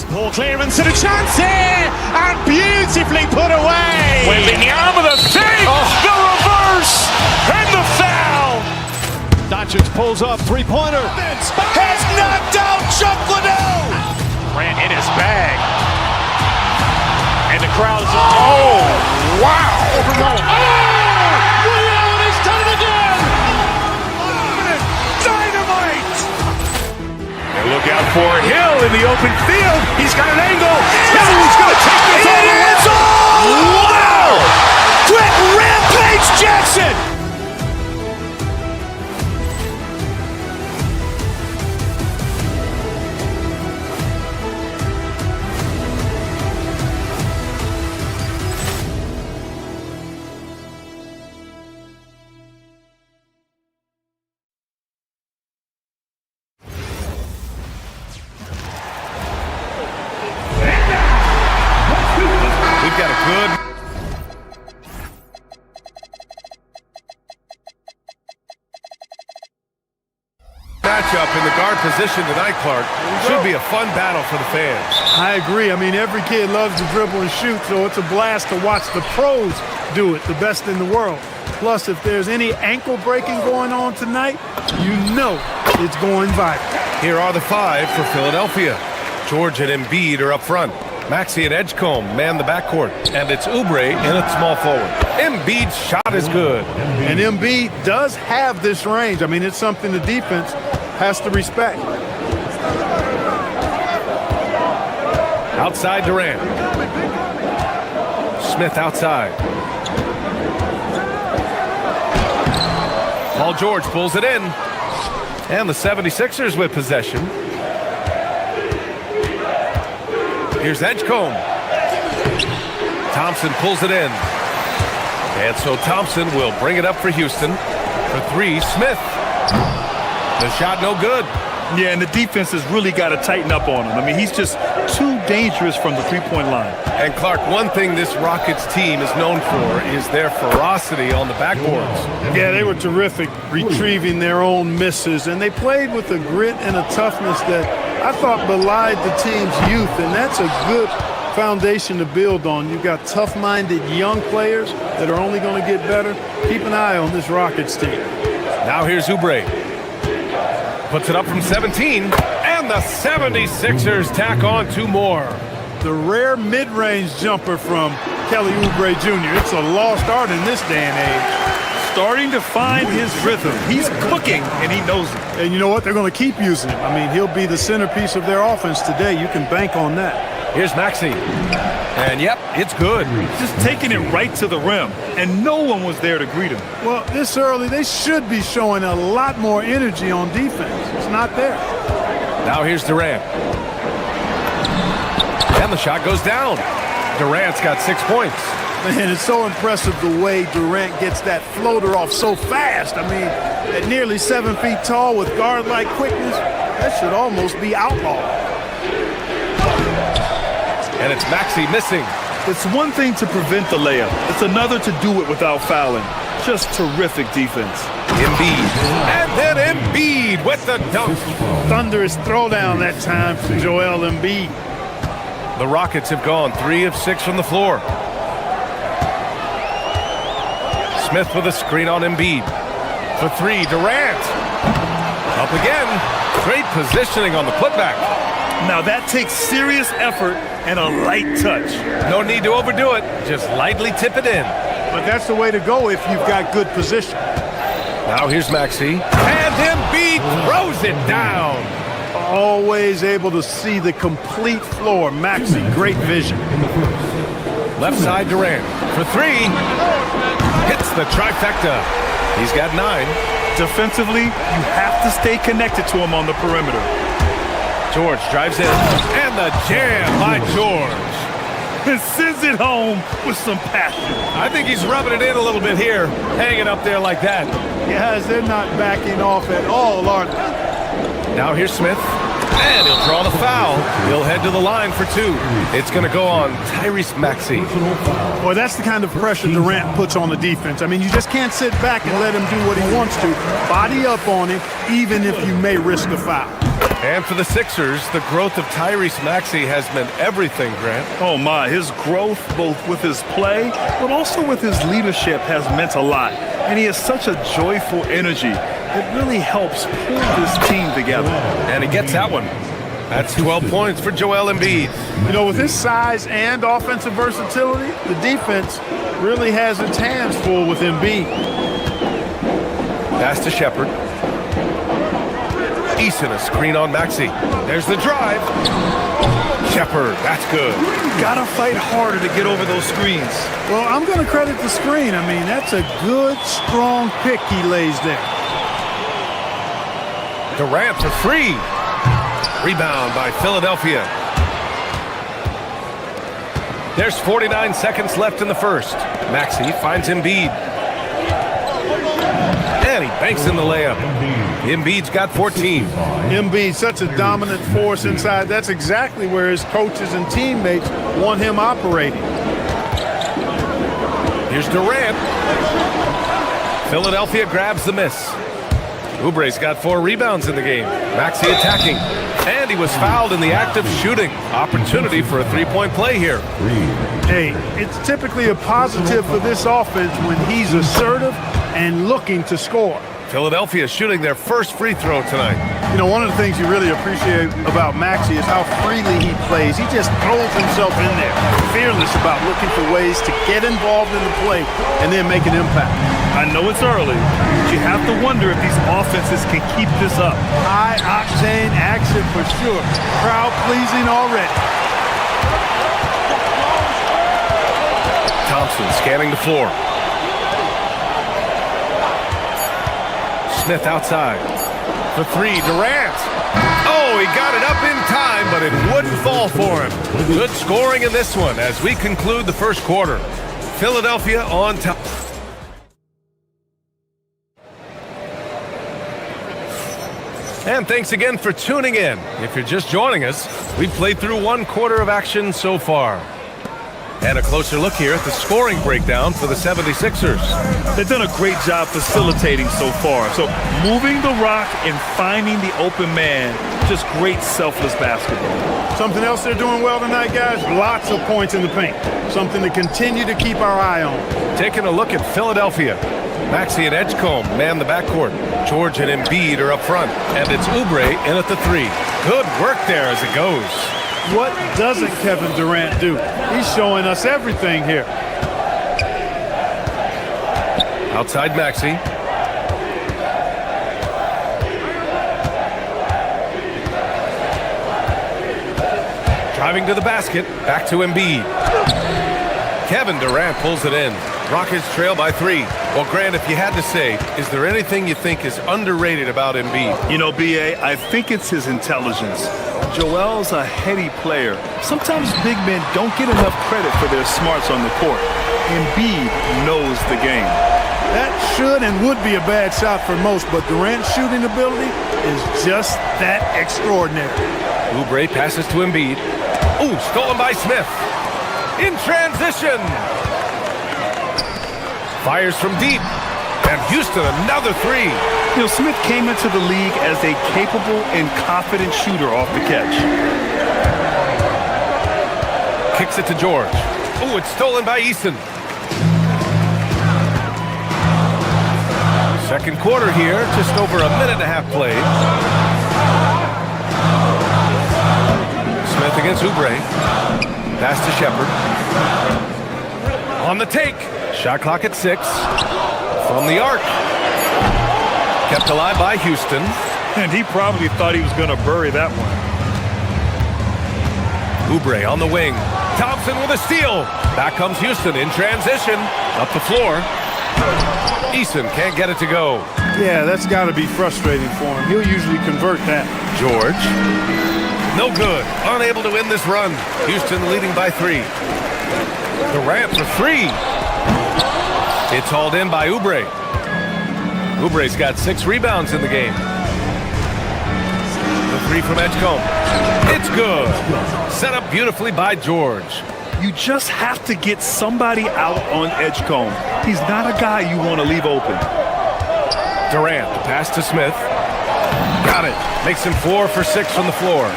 Poor clearance and a chance here, and beautifully put away. William with a save, the reverse, and the foul. Doncic pulls up, three-pointer. Has knocked out Chuck Liddell. Grant in his bag. And the crowd's oh, wow! Ray Allen has done it again. Dynamite. And look out for Hill in the open field. He's got an angle. Hill's going to take this all the way. It is all. Wow! Quick Rampage Jackson. We've got a good matchup in the guard position tonight, Clark. Should be a fun battle for the fans. I agree. I mean, every kid loves to dribble and shoot, so it's a blast to watch the pros do it, the best in the world. Plus, if there's any ankle breaking going on tonight, you know it's going viral. Here are the five for Philadelphia. George and Embiid are up front. Maxey and Edgecombe man the backcourt. And it's Oubre in at small forward. Embiid's shot is good. And Embiid does have this range. I mean, it's something the defense has to respect. Outside Durant. Smith outside. Paul George pulls it in. And the 76ers with possession. Here's Edgecombe. Thompson pulls it in. And so Thompson will bring it up for Houston. For three, Smith. The shot no good. Yeah, and the defense has really got to tighten up on him. I mean, he's just too dangerous from the three-point line. And Clark, one thing this Rockets team is known for is their ferocity on the backboards. Yeah, they were terrific retrieving their own misses, and they played with a grit and a toughness that I thought belied the team's youth, and that's a good foundation to build on. You've got tough-minded young players that are only going to get better. Keep an eye on this Rockets team. Now here's Oubre. Puts it up from 17, and the 76ers tack on two more. The rare mid-range jumper from Kelly Oubre Jr. It's a lost art in this day and age. Starting to find his rhythm. He's cooking, and he knows it. And you know what? They're going to keep using him. I mean, he'll be the centerpiece of their offense today. You can bank on that. Here's Maxey. And, yep, it's good. Just taking it right to the rim, and no one was there to greet him. Well, this early, they should be showing a lot more energy on defense. It's not there. Now here's Durant. And the shot goes down. Durant's got 6 points. Man, it's so impressive the way Durant gets that floater off so fast. I mean, at nearly 7 feet tall with guard-like quickness, that should almost be outlawed. And it's Maxey missing. It's one thing to prevent the layup. It's another to do it without fouling. Just terrific defense. Embiid. And then Embiid with the dunk. Thunderous throwdown that time for Joel Embiid. The Rockets have gone 3 of 6 from the floor. Smith with a screen on Embiid. For three, Durant. Up again. Great positioning on the putback. Now that takes serious effort and a light touch. No need to overdo it. Just lightly tip it in. But that's the way to go if you've got good position. Now here's Maxey. And Embiid throws it down. Always able to see the complete floor. Maxey, great vision. Left side Durant. For three. Hits the trifecta. He's got 9. Defensively, you have to stay connected to him on the perimeter. George drives in, and the jam by George. And sends it home with some passion. I think he's rubbing it in a little bit here, hanging up there like that. Guys, they're not backing off at all, are they? Now here's Smith, and he'll draw the foul. He'll head to the line for 2. It's going to go on Tyrese Maxey. Well, that's the kind of pressure Durant puts on the defense. I mean, you just can't sit back and let him do what he wants to. Body up on him, even if you may risk a foul. And for the Sixers, the growth of Tyrese Maxey has meant everything, Grant. Oh, my. His growth, both with his play, but also with his leadership, has meant a lot. And he has such a joyful energy that really helps pull this team together. And he gets that one. That's 12 points for Joel Embiid. You know, with his size and offensive versatility, the defense really has its hands full with Embiid. Pass to Shepard. Eason, a screen on Maxey. There's the drive. Shepard, that's good. Gotta fight harder to get over those screens. Well, I'm going to credit the screen. I mean, that's a good, strong pick he lays there. Durant for 3. Rebound by Philadelphia. There's 49 seconds left in the first. Maxey finds Embiid. And he banks in the layup. Embiid's got 14. Embiid, such a dominant force inside. That's exactly where his coaches and teammates want him operating. Here's Durant. Philadelphia grabs the miss. Oubre's got 4 rebounds in the game. Maxey attacking. And he was fouled in the act of shooting. Opportunity for a 3-point play here. Hey, it's typically a positive for this offense when he's assertive and looking to score. Philadelphia shooting their first free throw tonight. You know, one of the things you really appreciate about Maxey is how freely he plays. He just throws himself in there, fearless about looking for ways to get involved in the play and then make an impact. I know it's early, but you have to wonder if these offenses can keep this up. High-octane action for sure. Crowd-pleasing already. Thompson scanning the floor. Smith outside. For three, Durant. Oh, he got it up in time, but it wouldn't fall for him. Good scoring in this one as we conclude the first quarter. Philadelphia on top. And thanks again for tuning in. If you're just joining us, we've played through one quarter of action so far. And a closer look here at the scoring breakdown for the 76ers. They've done a great job facilitating so far. So moving the rock and finding the open man, just great selfless basketball. Something else they're doing well tonight, guys, lots of points in the paint. Something to continue to keep our eye on. Taking a look at Philadelphia. Maxey and Edgecombe man the backcourt. George and Embiid are up front. And it's Oubre in at the three. Good work there as it goes. What doesn't Kevin Durant do? He's showing us everything here. Outside Maxey. Driving to the basket. Back to Embiid. Kevin Durant pulls it in. Rockets trail by three. Well, Grant, if you had to say, is there anything you think is underrated about Embiid? You know, B.A., I think it's his intelligence. Joel's a heady player. Sometimes big men don't get enough credit for their smarts on the court. Embiid knows the game. That should and would be a bad shot for most, but Durant's shooting ability is just that extraordinary. Oubre passes to Embiid. Ooh, stolen by Smith. In transition. Fires from deep. And Houston, another three. You know, Smith came into the league as a capable and confident shooter off the catch. Kicks it to George. Ooh, it's stolen by Eason. Second quarter here, just over a minute and a half played. Smith against Oubre. Pass to Shepard. On the take. Shot clock at 6. From the arc. Kept alive by Houston. And he probably thought he was going to bury that one. Oubre on the wing. Thompson with a steal. Back comes Houston in transition. Up the floor. Eason can't get it to go. Yeah, that's got to be frustrating for him. He'll usually convert that. George. No good. Unable to win this run. Houston leading by 3. Durant for 3. It's hauled in by Oubre. Oubre's got 6 rebounds in the game. The 3 from Edgecombe. It's good. Set up beautifully by George. You just have to get somebody out on Edgecombe. He's not a guy you want to leave open. Durant, the pass to Smith. Got it. Makes him 4 for 6 from the floor.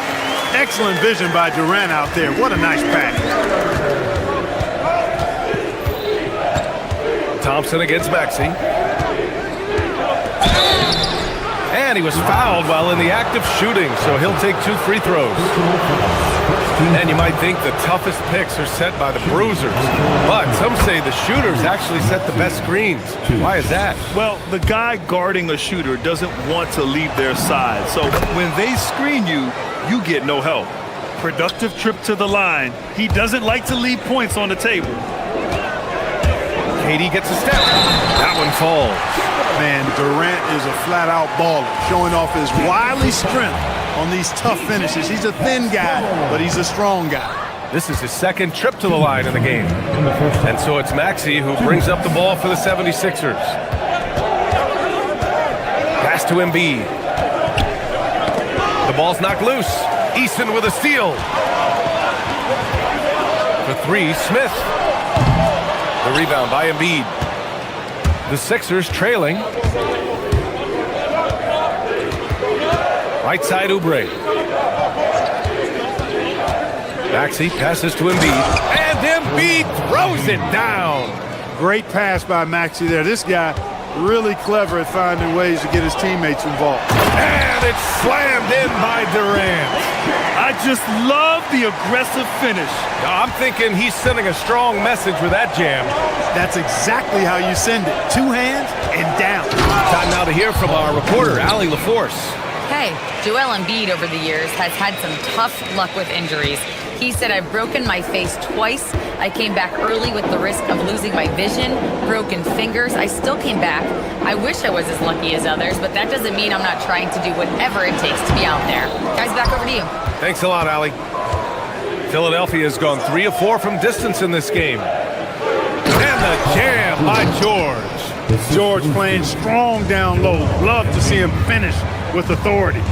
Excellent vision by Durant out there. What a nice pass. Thompson against Maxey. And he was fouled while in the act of shooting, so he'll take 2 free throws. And you might think the toughest picks are set by the bruisers, but some say the shooters actually set the best screens. Why is that? Well, the guy guarding a shooter doesn't want to leave their side, so when they screen you, you get no help. Productive trip to the line. He doesn't like to leave points on the table. KD gets a step. That one falls. Man, Durant is a flat-out baller, showing off his wily strength on these tough finishes. He's a thin guy, but he's a strong guy. This is his second trip to the line in the game. And so it's Maxey who brings up the ball for the 76ers. Pass to Embiid. The ball's knocked loose. Eason with a steal. For 3, Smith. The rebound by Embiid. The Sixers trailing. Right side Oubre. Maxey passes to Embiid. And Embiid throws it down. Great pass by Maxey there. This guy really clever at finding ways to get his teammates involved. And it's slammed in by Durant. I just love the aggressive finish. I'm thinking he's sending a strong message with that jam. That's exactly how you send it. 2 hands and down. Time now to hear from our reporter, Allie LaForce. Hey, Joel Embiid over the years has had some tough luck with injuries. He said, I've broken my face twice. I came back early with the risk of losing my vision, broken fingers. I still came back. I wish I was as lucky as others, but that doesn't mean I'm not trying to do whatever it takes to be out there. Guys, back over to you. Thanks a lot, Allie. Philadelphia has gone 3 of 4 from distance in this game. And the jam by George. George playing strong down low. Love to see him finish with authority.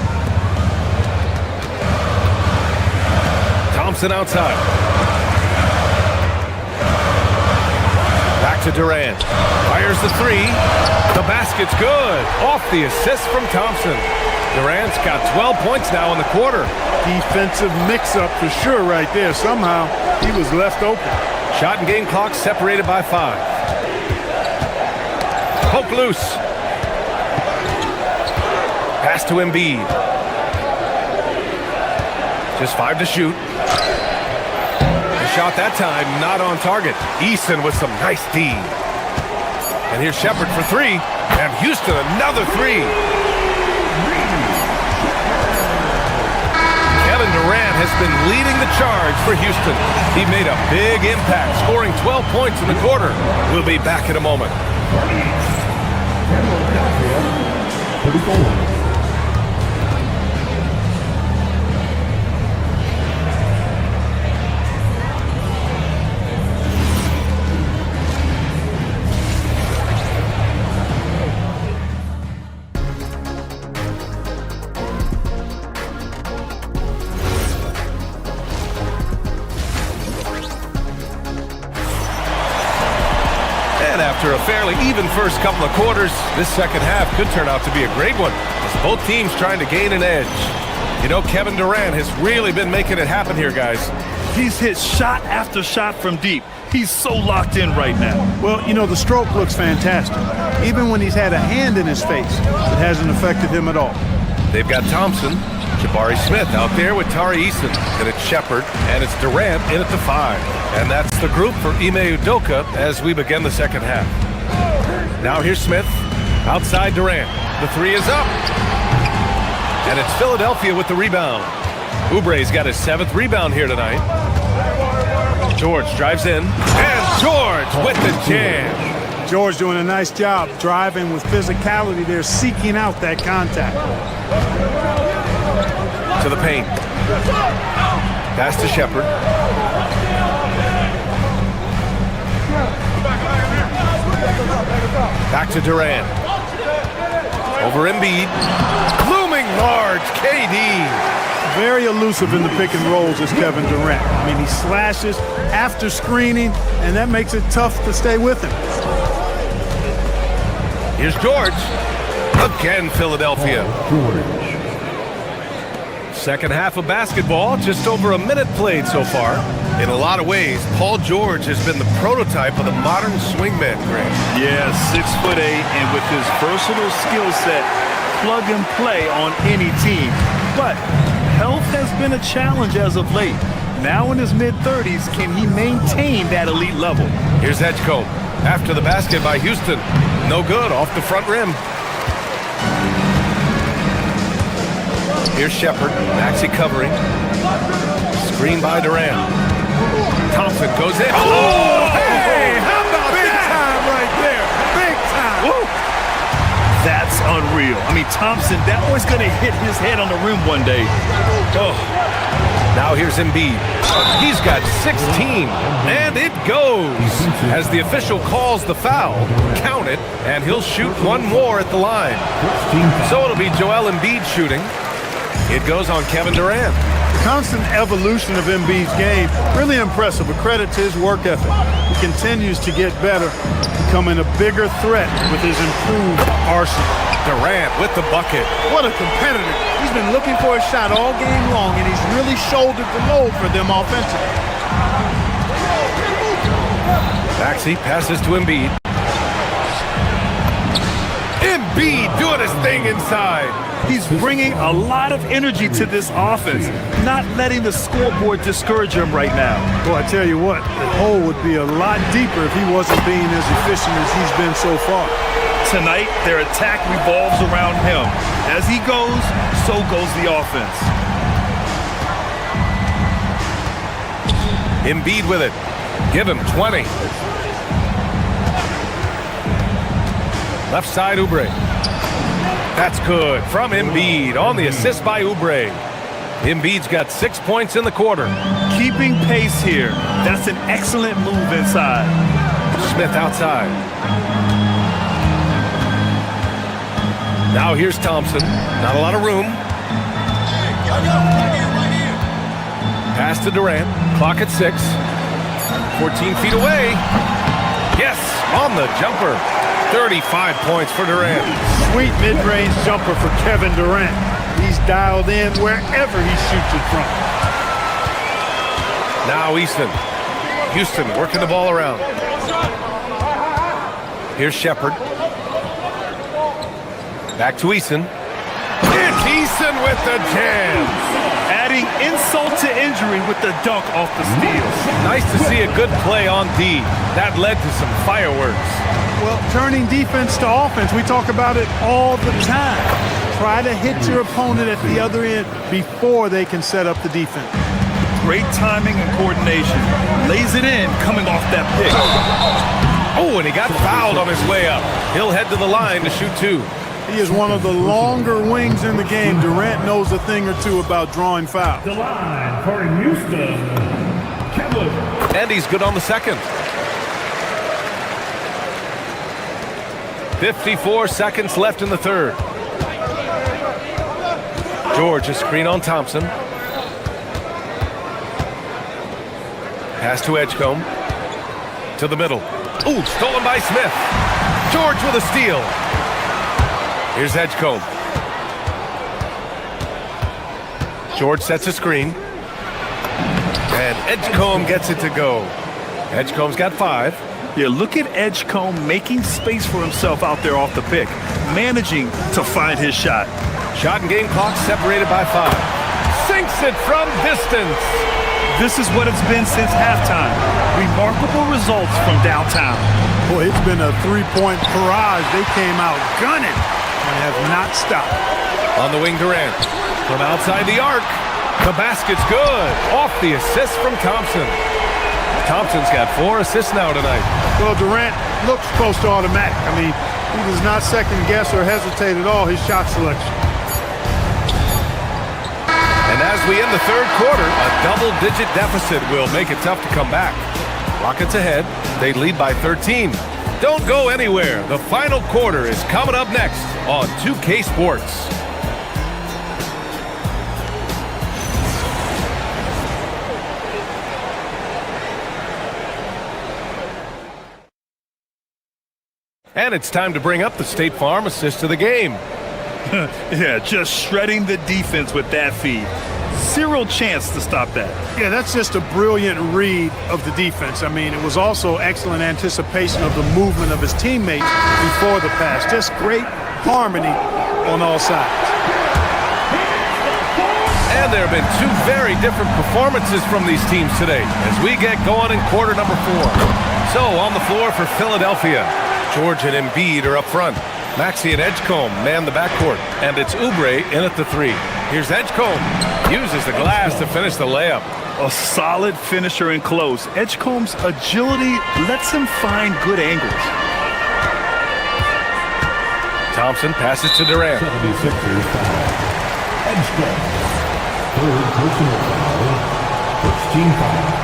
Thompson outside. Back to Durant. Fires the 3. The basket's good. Off the assist from Thompson. Durant's got 12 points now in the quarter. Defensive mix-up for sure right there. Somehow he was left open. Shot and game clock separated by 5. Poke loose. Pass to Embiid. Just 5 to shoot. The shot that time not on target. Eason with some nice D. And here's Shepherd for 3. And Houston another 3. Kevin Durant has been leading the charge for Houston. He made a big impact, scoring 12 points in the quarter. We'll be back in a moment. After a fairly even first couple of quarters, this second half could turn out to be a great one, as both teams trying to gain an edge. You know, Kevin Durant has really been making it happen here, guys. He's hit shot after shot from deep. He's so locked in right now. Well, you know, the stroke looks fantastic. Even when he's had a hand in his face, it hasn't affected him at all. They've got Thompson, Jabari Smith out there with Tari Eason. And it's Shepherd, and it's Durant in at the 5. And that's the group for Ime Udoka as we begin the second half. Now here's Smith, outside Durant. The 3 is up. And it's Philadelphia with the rebound. Oubre's got his 7th rebound here tonight. George drives in, and George with the jam. George doing a nice job driving with physicality there, seeking out that contact. To the paint. Pass to Shepherd. Back to Durant. Over Embiid. Looming large, KD. Very elusive in the pick and rolls is Kevin Durant. I mean, he slashes after screening, and that makes it tough to stay with him. Here's George. Again, Philadelphia. Second half of basketball, just over a minute played so far. In a lot of ways, Paul George has been the prototype of the modern swingman, Greg. Yeah, 6'8", and with his versatile skill set, plug and play on any team. But health has been a challenge as of late. Now in his mid-30s, can he maintain that elite level? Here's Edgecombe. After the basket by Houston. No good, off the front rim. Here's Shepherd, Maxey covering. Screen by Durant. Thompson goes in. Oh, hey, how about big time right there? Big time. Woo. That's unreal. I mean, Thompson, that one's going to hit his head on the rim one day. Oh. Now here's Embiid. He's got 16, and it goes. As the official calls the foul, count it, and he'll shoot one more at the line. So it'll be Joel Embiid shooting. It goes on Kevin Durant. The constant evolution of Embiid's game, really impressive. A credit to his work ethic. He continues to get better, becoming a bigger threat with his improved arsenal. Durant with the bucket. What a competitor. He's been looking for a shot all game long, and he's really shouldered the load for them offensively. Maxey passes to Embiid. Embiid doing his thing inside. He's bringing a lot of energy to this offense, not letting the scoreboard discourage him right now. Well, I tell you what, the hole would be a lot deeper if he wasn't being as efficient as he's been so far. Tonight, their attack revolves around him. As he goes, so goes the offense. Embiid with it. Give him 20. Left side, Oubre. That's good from Embiid on the assist by Oubre. Embiid's got 6 points in the quarter. Keeping pace here. That's an excellent move inside. Smith outside. Now here's Thompson. Not a lot of room. Pass to Durant. Clock at 6. 14 feet away. Yes, on the jumper. 35 points for Durant. Sweet mid-range jumper for Kevin Durant. He's dialed in wherever he shoots it from. Now Easton. Houston working the ball around. Here's Shepherd. Back to Easton. It's Easton with the jam. Adding insult to injury with the dunk off the steal. Nice to see a good play on D. That led to some fireworks. Well, turning defense to offense, we talk about it all the time. Try to hit your opponent at the other end before they can set up the defense. Great timing and coordination. Lays it in coming off that pick. Oh, and he got fouled on his way up. He'll head to the line to shoot 2. He is one of the longer wings in the game. Durant knows a thing or two about drawing fouls. The line for Houston, Kevin. And he's good on the second. 54 seconds left in the third. George, a screen on Thompson. Pass to Edgecombe. To the middle. Ooh, stolen by Smith. George with a steal. Here's Edgecombe. George sets a screen. And Edgecombe gets it to go. Edgecombe's got 5. Yeah, look at Edgecombe making space for himself out there off the pick. Managing to find his shot. Shot and game clock separated by 5. Sinks it from distance. This is what it's been since halftime. Remarkable results from downtown. Boy, it's been a three-point barrage. They came out gunning and have not stopped. On the wing, Durant. From outside the arc. The basket's good. Off the assist from Thompson. Thompson's got 4 assists now tonight. Well, Durant looks close to automatic. I mean, he does not second guess or hesitate at all his shot selection. And as we end the third quarter, a double-digit deficit will make it tough to come back. Rockets ahead. They lead by 13. Don't go anywhere. The final quarter is coming up next on 2K Sports. And it's time to bring up the State Farm assist of the game. Yeah, just shredding the defense with that feed. Zero chance to stop that. Yeah, that's just a brilliant read of the defense. I mean, it was also excellent anticipation of the movement of his teammates before the pass. Just great harmony on all sides. And there have been 2 very different performances from these teams today as we get going in quarter number 4. So on the floor for Philadelphia, George and Embiid are up front. Maxey and Edgecombe man the backcourt, and it's Oubre in at the 3. Here's Edgecombe. Uses the glass to finish the layup. A solid finisher in close. Edgecombe's agility lets him find good angles. Thompson passes to Durant. 76ers foul. Edgecombe. Third personal foul. First team foul.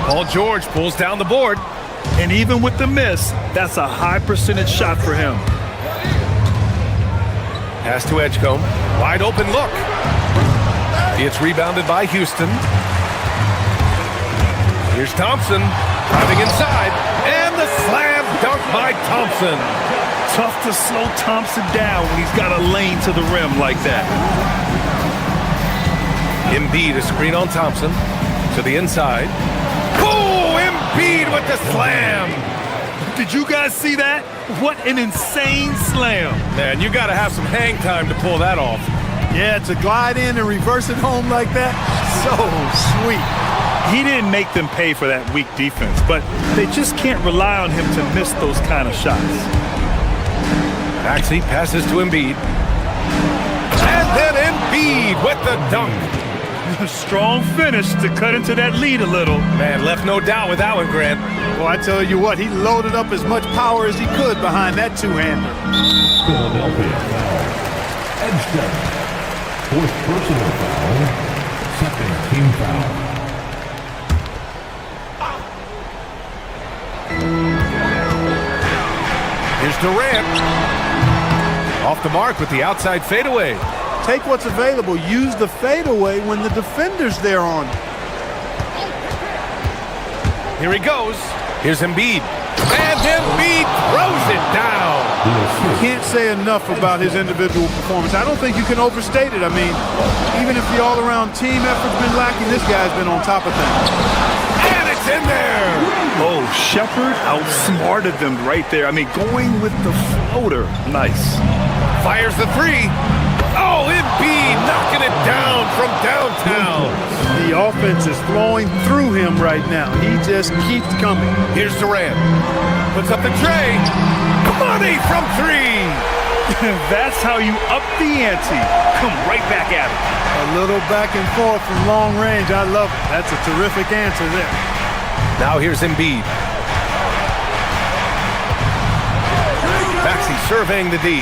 Paul George pulls down the board. And even with the miss, that's a high percentage shot for him. Pass to Edgecombe. Wide open look. It's rebounded by Houston. Here's Thompson. Driving inside. And the slam dunk by Thompson. Tough to slow Thompson down when he's got a lane to the rim like that. Embiid, a screen on Thompson. To the inside. Oh, Embiid with the slam. Did you guys see that? What an insane slam. Man, you got to have some hang time to pull that off. Yeah, to glide in and reverse it home like that, so sweet. He didn't make them pay for that weak defense, but they just can't rely on him to miss those kind of shots. Maxey passes to Embiid. And Embiid with the dunk. Strong finish to cut into that lead a little. Man, left no doubt with that one, Grant. Well, I tell you what, he loaded up as much power as he could behind that two-hander. Philadelphia. NextGen. Fourth personal foul. Second team foul. Here's Durant. Off the mark with the outside fadeaway. Take what's available. Use the fadeaway when the defender's there on. Here he goes. Here's Embiid. And Embiid throws it down. Can't say enough about his individual performance. I don't think you can overstate it. I mean, even if the all-around team effort's been lacking, this guy's been on top of things. And it's in there. Oh, Shepard outsmarted them right there. I mean, going with the floater. Nice. Fires the three. Oh, Embiid knocking it down from downtown. The offense is flowing through him right now. He just keeps coming. Here's Durant. Puts up the tray. Money from three. That's how you up the ante. Come right back at it. A little back and forth from long range. I love it. That's a terrific answer there. Now here's Embiid. Maxey surveying the D.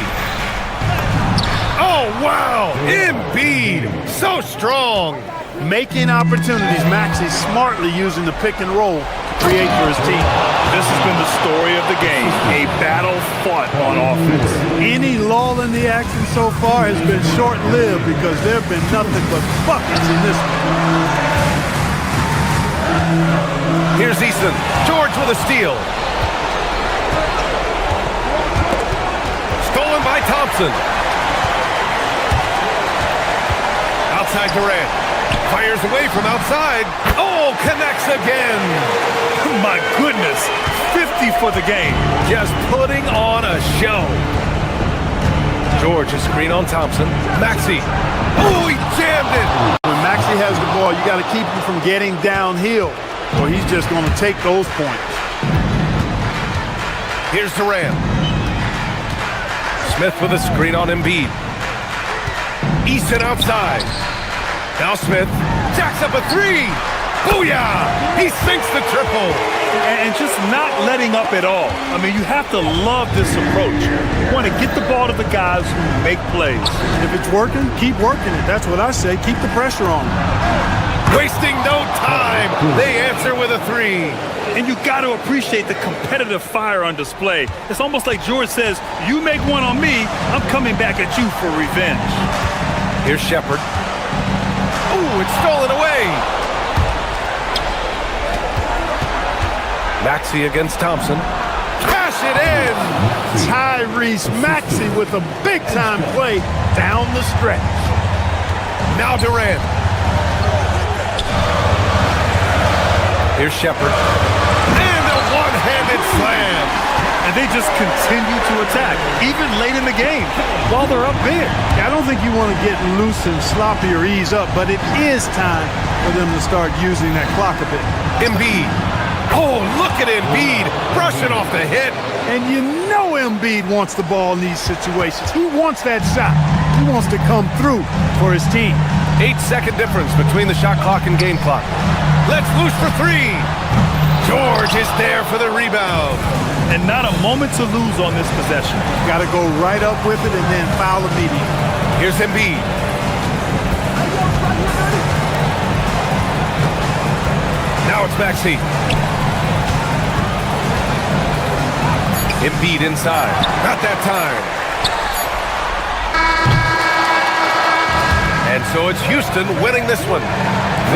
Oh, wow! Embiid, so strong. Making opportunities. Maxey smartly using the pick and roll to create for his team. This has been the story of the game. A battle fought on offense. Any lull in the action so far has been short-lived because there have been nothing but buckets in this one. Here's Easton. George with a steal. Stolen by Thompson. Outside Durant. Fires away from outside. Oh, connects again. My goodness. 50 for the game. Just putting on a show. George, a screen on Thompson. Maxey. Oh, he jammed it. When Maxey has the ball, you got to keep him from getting downhill, or he's just going to take those points. Here's Durant. Smith with a screen on Embiid. Easton outside. Now Smith jacks up a three. Booyah! He sinks the triple. And just not letting up at all. I mean, you have to love this approach. You want to get the ball to the guys who make plays. If it's working, keep working it. That's what I say. Keep the pressure on. Wasting no time. They answer with a three. And you got to appreciate the competitive fire on display. It's almost like George says, you make one on me, I'm coming back at you for revenge. Here's Shepard. Oh, it's stolen away. Maxey against Thompson. Cash it in. Tyrese Maxey with a big-time play down the stretch. Now Durant. Here's Shepard. And a one-handed slam. And they just continue to attack, even late in the game, while they're up big. I don't think you want to get loose and sloppy or ease up, but it is time for them to start using that clock a bit. Embiid. Oh, look at Embiid brushing off the hit. And you know Embiid wants the ball in these situations. He wants that shot. He wants to come through for his team. 8-second difference between the shot clock and game clock. Let's loose for three. George is there for the rebound. And not a moment to lose on this possession. Got to go right up with it and then foul immediately. Here's Embiid. Now it's Maxey. Embiid inside. Not that time. And so it's Houston winning this one.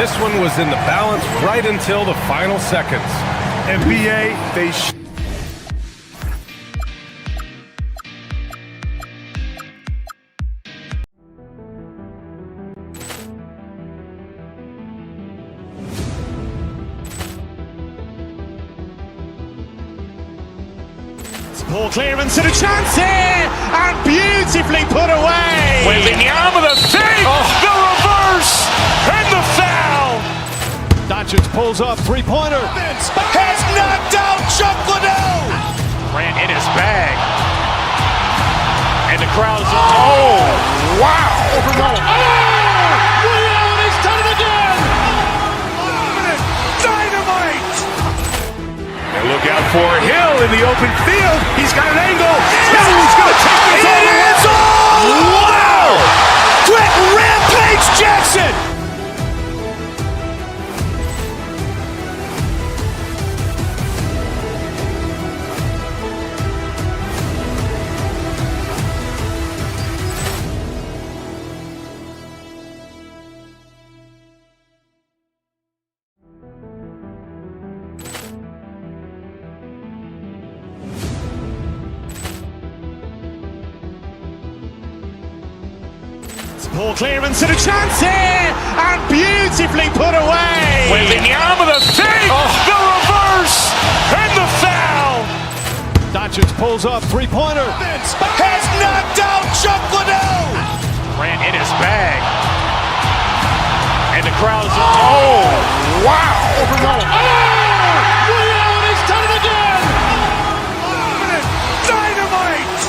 This one was in the balance right until the final seconds. NBA, they Ball clearance and a chance here, and beautifully put away. Wembanyama with a fake, the reverse, and the foul. Doncic pulls up, three-pointer. Has knocked out Chuck Liddell. Ran in his bag. And And the crowd is, oh, wow. Overruled. He's done it again! Dynamite! And look out for Hill in the open field. He's got an angle. He's going to take this all the way. Wow! Quick Rampage Jackson! Poor clearance and a chance here, and beautifully put away. Wembanyama the fake, the reverse, and the foul. Doncic pulls up, three-pointer. Has knocked out Chuck Liddell. Ran in his bag, and the crowd is, oh, wow. Overruled. He's done it again! Dynamite!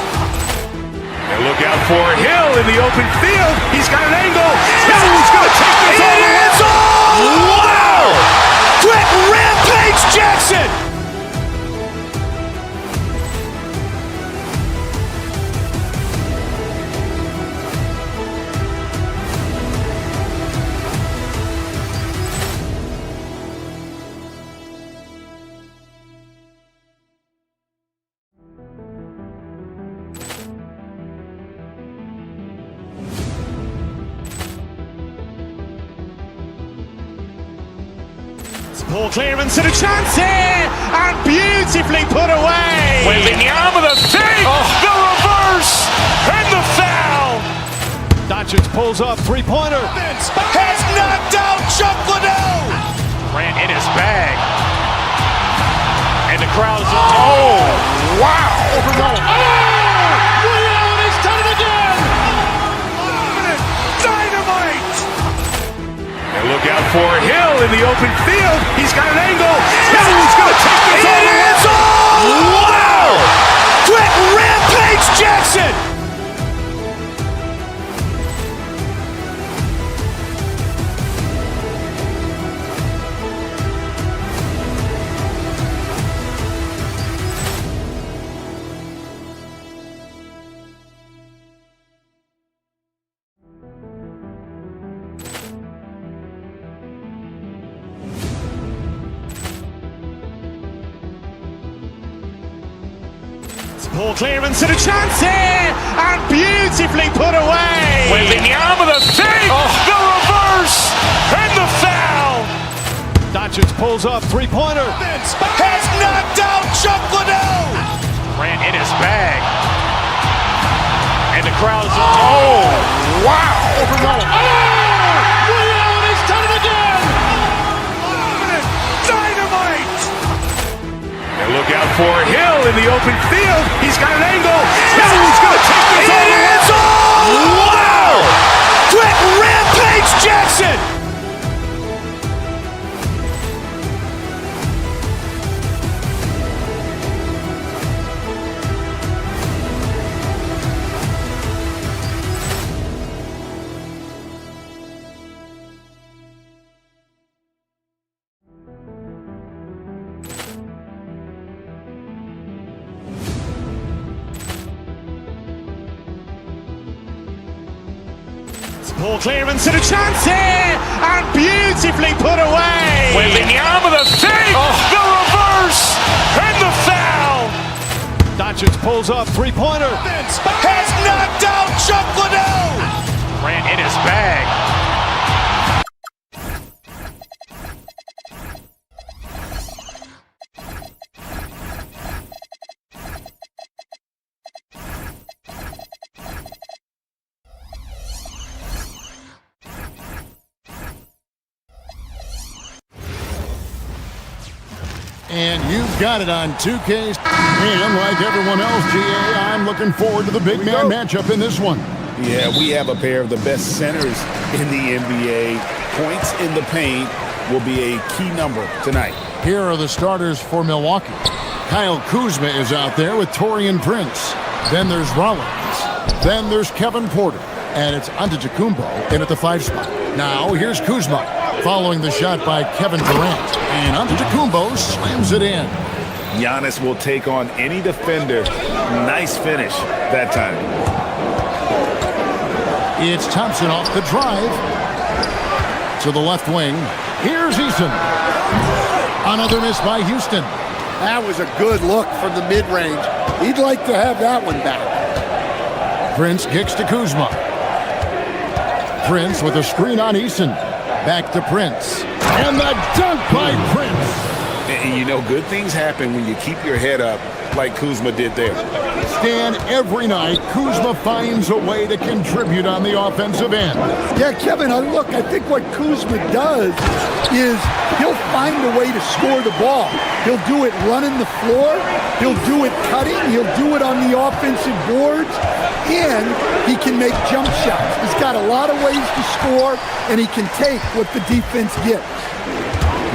And look out for Hill in the open field. He's got an angle. He's going to take this all the way. Wow! Quick Rampage Jackson! Poor clearance and a chance here, and beautifully put away. Wembanyama the fake, the reverse, and the foul. Doncic pulls up, three-pointer. Has knocked out Chuck Liddell. Ran in his bag, and the crowd is, oh, wow. Overruled. He's done it again! Dynamite! And look out for Hill in the open field. He's got an angle. He's going to take this all the way. Wow! Quick Rampage Jackson! Poor clearance and a chance here, and beautifully put away. Wembanyama the fake, the reverse, and the foul. Doncic pulls up, three-pointer. Has knocked out Chuck Liddell. Ran in his bag, and the crowd is, oh, wow. Overruled. He's done it again! Dynamite! And look out for Hill in the open field. He's got an angle. He's going to take this all the way. Wow! Quick Rampage Jackson! Poor clearance and a chance here, and beautifully put away. Wembanyama the fake, the reverse, and the foul. Doncic pulls up, three-pointer. Has knocked out Chuck Liddell. Ran in his bag. And you've got it on 2K. And like everyone else, GA, I'm looking forward to the big man matchup in this one. Yeah, we have a pair of the best centers in the NBA. Points in the paint will be a key number tonight. Here are the starters for Milwaukee. Kyle Kuzma is out there with Taurean Prince. Then there's Rollins. Then there's Kevin Porter, and it's Antetokounmpo in at the 5 spot. Now here's Kuzma, following the shot by Kevin Durant, and Antetokounmpo slams it in. Giannis will take on any defender. Nice finish that time. It's Thompson off the drive. To the left wing. Here's Eason. Another miss by Houston. That was a good look from the mid-range. He'd like to have that one back. Prince kicks to Kuzma. Prince with a screen on Eason. Back to Prince. And the dunk by Prince. And you know, good things happen when you keep your head up like Kuzma did there. Stan, every night, Kuzma finds a way to contribute on the offensive end. Yeah, Kevin, I think what Kuzma does is he'll find a way to score the ball. He'll do it running the floor. He'll do it cutting. He'll do it on the offensive boards. And he can make jump shots. He's got a lot of ways to score, and he can take what the defense gets.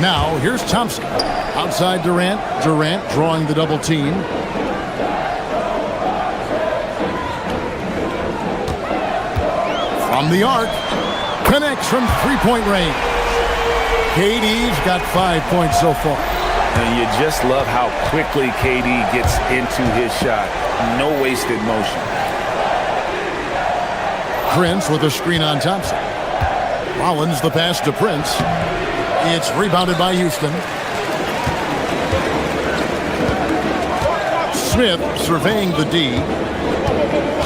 Now, here's Thompson. Outside Durant. Durant drawing the double team. From the arc. Connects from three-point range. KD's got 5 points so far. And you just love how quickly KD gets into his shot. No wasted motion. Prince with a screen on Thompson. Rollins the pass to Prince. It's rebounded by Houston. Smith surveying the D.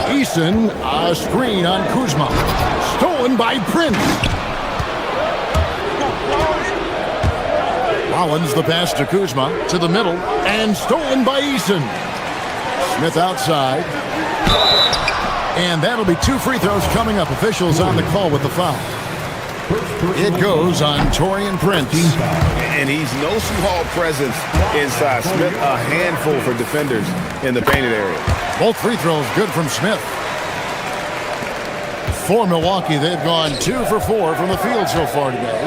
Eason, a screen on Kuzma. Stolen by Prince. Rollins the pass to Kuzma to the middle and stolen by Eason. Smith outside. And that'll be 2 free throws coming up. Officials on the call with the foul. It goes on Taurean Prince. And he's no small presence inside. Smith, a handful for defenders in the painted area. Both free throws good from Smith. For Milwaukee, they've gone 2 for 4 from the field so far today.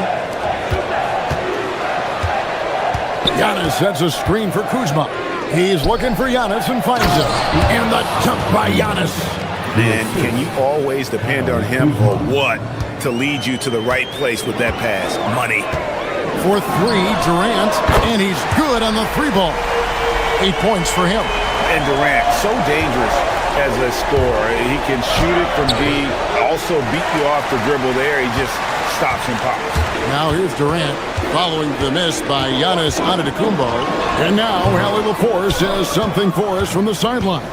Giannis sets a screen for Kuzma. He's looking for Giannis and finds him. And the jump by Giannis. And can you always depend on him or what to lead you to the right place with that pass? Money. For 3, Durant, and he's good on the 3-ball. 8 points for him. And Durant, so dangerous as a scorer. He can shoot it from D, also beat you off the dribble there. He just stops and pops. Now here's Durant following the miss by Giannis Antetokounmpo. And now Hallie Laporte says something for us from the sideline.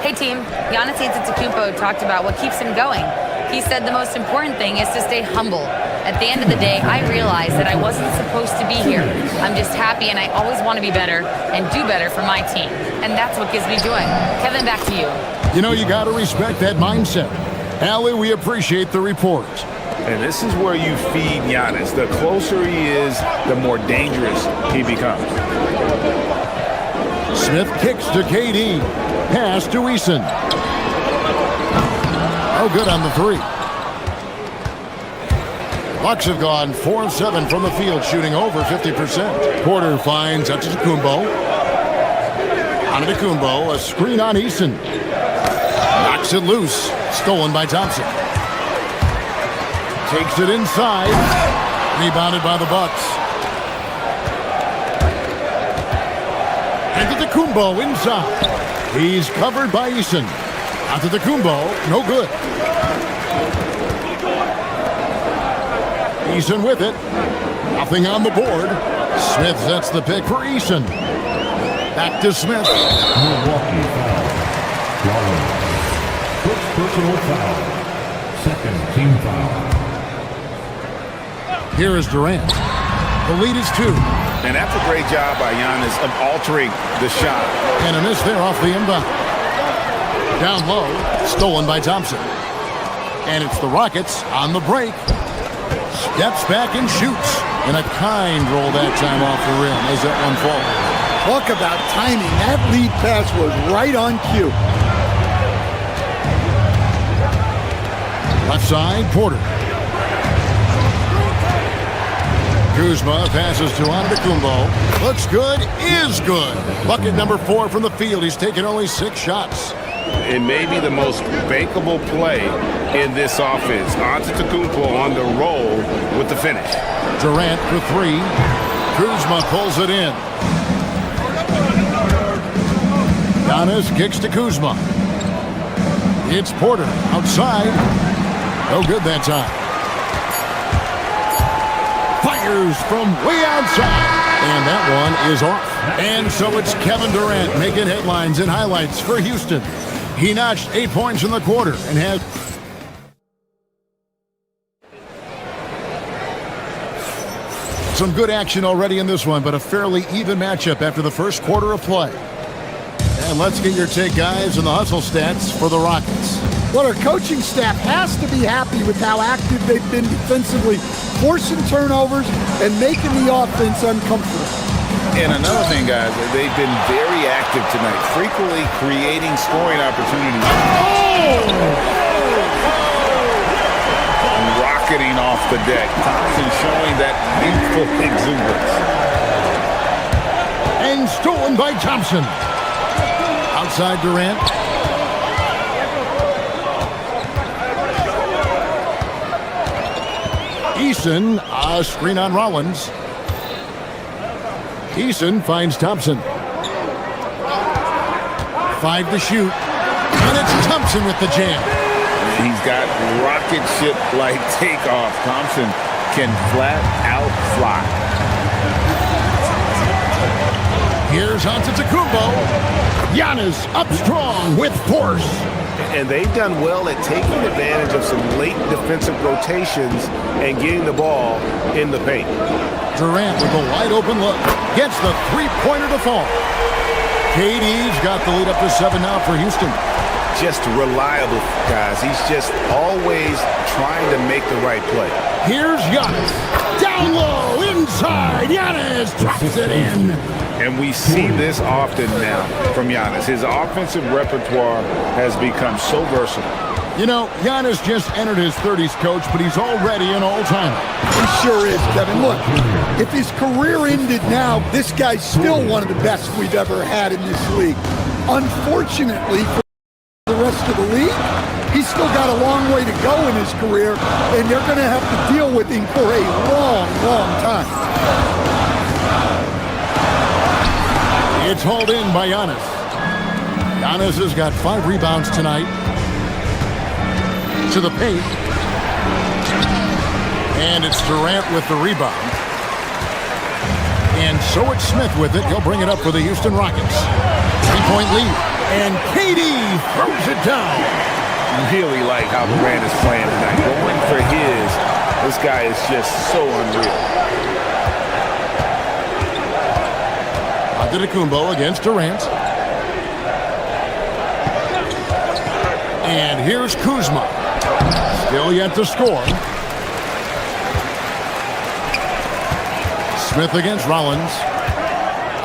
Hey team, Giannis Antetokounmpo talked about what keeps him going. He said the most important thing is to stay humble. At the end of the day, I realized that I wasn't supposed to be here. I'm just happy and I always want to be better and do better for my team. And that's what gives me joy. Kevin, back to you. You know, you got to respect that mindset. Hallie, we appreciate the report. And this is where you feed Giannis. The closer he is, the more dangerous he becomes. Smith kicks to KD. Pass to Eason. Oh, good on the 3. Bucks have gone 4 of 7 from the field, shooting over 50%. Porter finds Antetokounmpo. Antetokounmpo, a screen on Eason. Knocks it loose. Stolen by Thompson. Takes it inside. Rebounded by the Bucks. Antetokounmpo inside. He's covered by Eason. Antetokounmpo, no good. Eason with it. Nothing on the board. Smith sets the pick for Eason. Back to Smith. Milwaukee foul. First personal foul. Second team foul. Here is Durant. The lead is 2. And that's a great job by Giannis of altering the shot. And a miss there off the inbound. Down low, stolen by Thompson. And it's the Rockets on the break. Steps back and shoots. And a kind roll that time off the rim as that one falls. Talk about timing. That lead pass was right on cue. Left side, Porter. Kuzma passes to Antetokounmpo. Looks good, is good. Bucket number 4 from the field. He's taken only 6 shots. It may be the most bankable play in this offense. Antetokounmpo on the roll with the finish. Durant for three. Kuzma pulls it in. Giannis kicks to Kuzma. It's Porter outside. No good that time. Fires from way outside. And that one is off. And so it's Kevin Durant making headlines and highlights for Houston. He notched 8 points in the quarter and has... some good action already in this one, but a fairly even matchup after the first quarter of play. And let's get your take, guys, on the hustle stats for the Rockets. Well, our coaching staff has to be happy with how active they've been defensively, forcing turnovers and making the offense uncomfortable. And another thing, guys, they've been very active tonight, frequently creating scoring opportunities. Rocketing off the deck. Thompson showing that youthful exuberance. And stolen by Thompson. Outside Durant. Eason, a screen on Rollins. Eason finds Thompson. 5 to shoot. And it's Thompson with the jam. He's got rocket ship-like takeoff. Thompson can flat out fly. Here's Antetokounmpo. Giannis up strong with force. And they've done well at taking advantage of some late defensive rotations and getting the ball in the paint. Durant with a wide open look. Gets the three-pointer to fall. KD's got the lead up to 7 now for Houston. Just reliable, guys. He's just always trying to make the right play. Here's Giannis. Down low, inside. Giannis drops it in. And we see this often now from Giannis. His offensive repertoire has become so versatile. You know, Giannis just entered his 30s, Coach, but he's already an all-timer. He sure is, Kevin. Look, if his career ended now, this guy's still one of the best we've ever had in this league. Unfortunately for the rest of the league, he's still got a long way to go in his career, and they're going to have to deal with him for a long, long time. It's hauled in by Giannis. Giannis has got 5 rebounds tonight. To the paint. And it's Durant with the rebound. And so it's Smith with it. He'll bring it up for the Houston Rockets. 3-point lead. And KD throws it down. Really like how Durant is playing tonight. Going for his. This guy is just so unreal. Antetokounmpo against Durant. And here's Kuzma. Still yet to score. Smith against Rollins.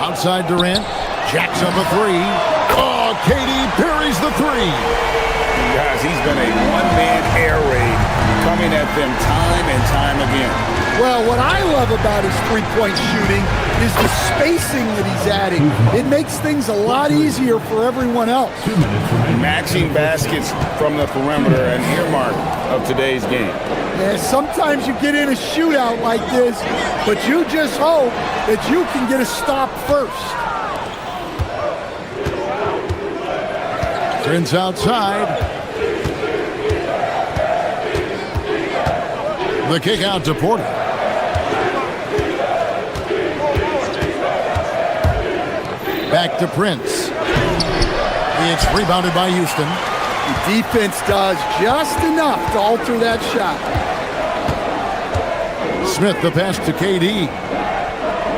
Outside Durant. Jacks up a 3. Oh, KD parries the 3. Guys, he's been a one-man air raid coming at them time and time again. Well, what I love about his three-point shooting is the spacing that he's adding. It makes things a lot easier for everyone else. Matching baskets from the perimeter, an earmark of today's game. Yeah, sometimes you get in a shootout like this, but you just hope that you can get a stop first. Prince outside. The kick out to Porter. Back to Prince. It's rebounded by Houston. The defense does just enough to alter that shot. Smith the pass to KD.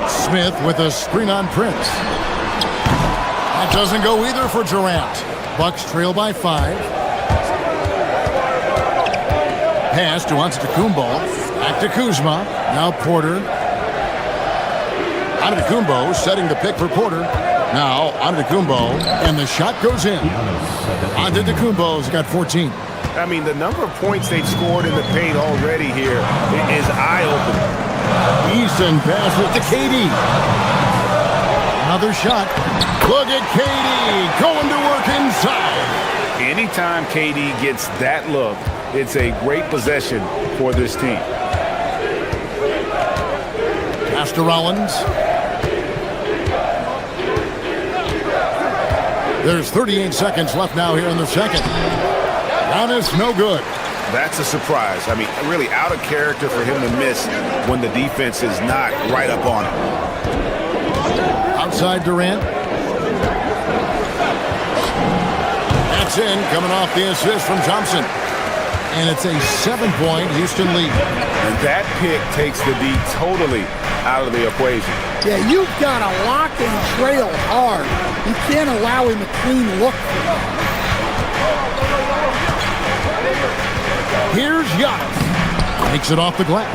Smith with a screen on Prince. That doesn't go either for Durant. Bucks trail by 5. Pass to Antetokounmpo. Back to Kuzma. Now Porter. Antetokounmpo setting the pick for Porter. Now Antetokounmpo, and the shot goes in. Antetokounmpo's got 14. I mean, the number of points they've scored in the paint already here is eye-opening. Eason passes to KD. Another shot. Look at KD going to work inside. Anytime KD gets that look, it's a great possession for this team. Pass to Rollins. There's 38 seconds left now here in the second. Giannis, no good. That's a surprise. I mean, really out of character for him to miss when the defense is not right up on him. Outside Durant. That's in, coming off the assist from Thompson. And it's a 7-point Houston lead. And that pick takes the D totally out of the equation. Yeah, you've got to lock and trail hard. You can't allow him a clean look. Here's Giannis. Takes it off the glass.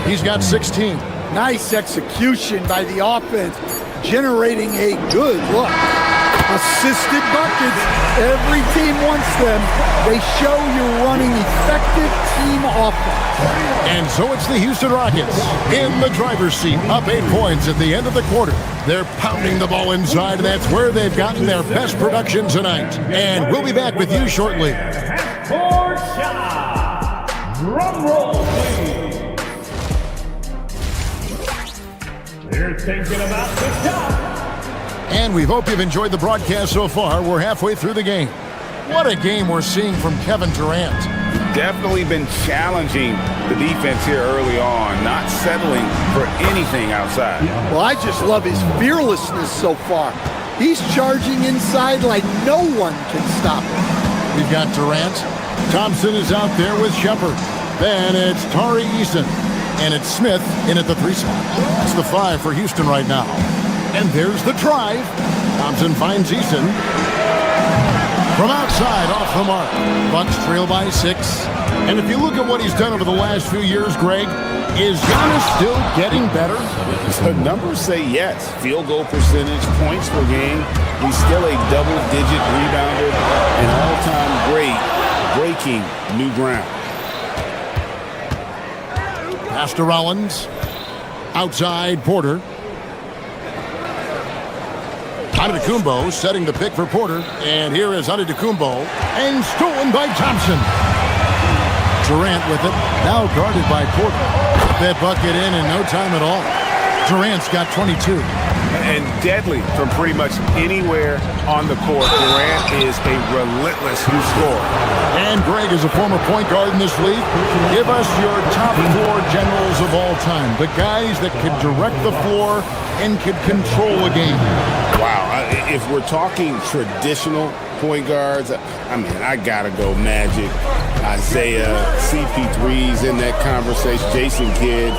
He's got 16. Nice execution by the offense, generating a good look. Assisted buckets. Every team wants them. They show you're running effective team offense. And so it's the Houston Rockets in the driver's seat, up 8 points at the end of the quarter. They're pounding the ball inside, and that's where they've gotten their best production tonight. And we'll be back with you shortly. Drum roll, please. They're thinking about the shot. And we hope you've enjoyed the broadcast so far. We're halfway through the game. What a game we're seeing from Kevin Durant. Definitely been challenging the defense here early on, not settling for anything outside. Well, I just love his fearlessness so far. He's charging inside like no one can stop him. We've got Durant. Thompson is out there with Shepard. Then it's Tari Eason. And it's Smith in at the 3 spot. That's the 5 for Houston right now. And there's the drive. Thompson finds Eason. From outside, off the mark. Bucks trail by 6. And if you look at what he's done over the last few years, Greg, is Giannis still getting better? The numbers say yes. Field goal percentage, points per game. He's still a double-digit rebounder, an all-time great, breaking new ground. Pass to Rollins. Outside, Porter. Antetokounmpo setting the pick for Porter. And here is Antetokounmpo. And stolen by Thompson. Durant with it. Now guarded by Porter. That bucket in no time at all. Durant's got 22. And deadly from pretty much anywhere on the court. Durant is a relentless scorer. And Greg is a former point guard in this league. Give us your top 4 generals of all time. The guys that could direct the floor and could control a game. Wow. If we're talking traditional point guards, I mean, I got to go Magic, Isaiah, CP3's in that conversation, Jason Kidd.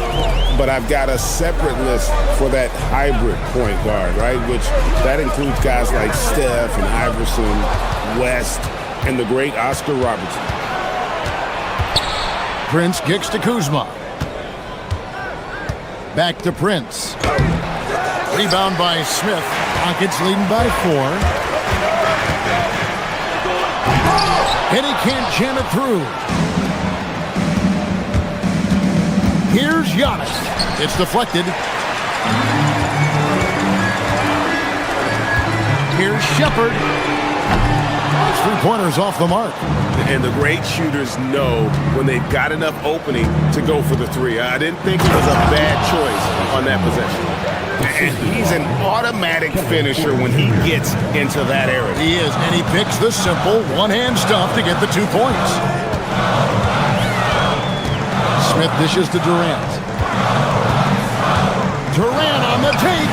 But I've got a separate list for that hybrid point guard, right? Which that includes guys like Steph and Iverson, West, and the great Oscar Robertson. Prince kicks to Kuzma. Back to Prince. Rebound by Smith. Rockets leading by 4. And he can't jam it through. Here's Giannis. It's deflected. Here's Shepard. It's 3-pointers off the mark. And the great shooters know when they've got enough opening to go for the 3. I didn't think it was a bad choice on that possession. And he's an automatic finisher when he gets into that area. He is, and he picks the simple one-hand stuff to get the 2 points. Smith dishes to Durant. Durant on the take.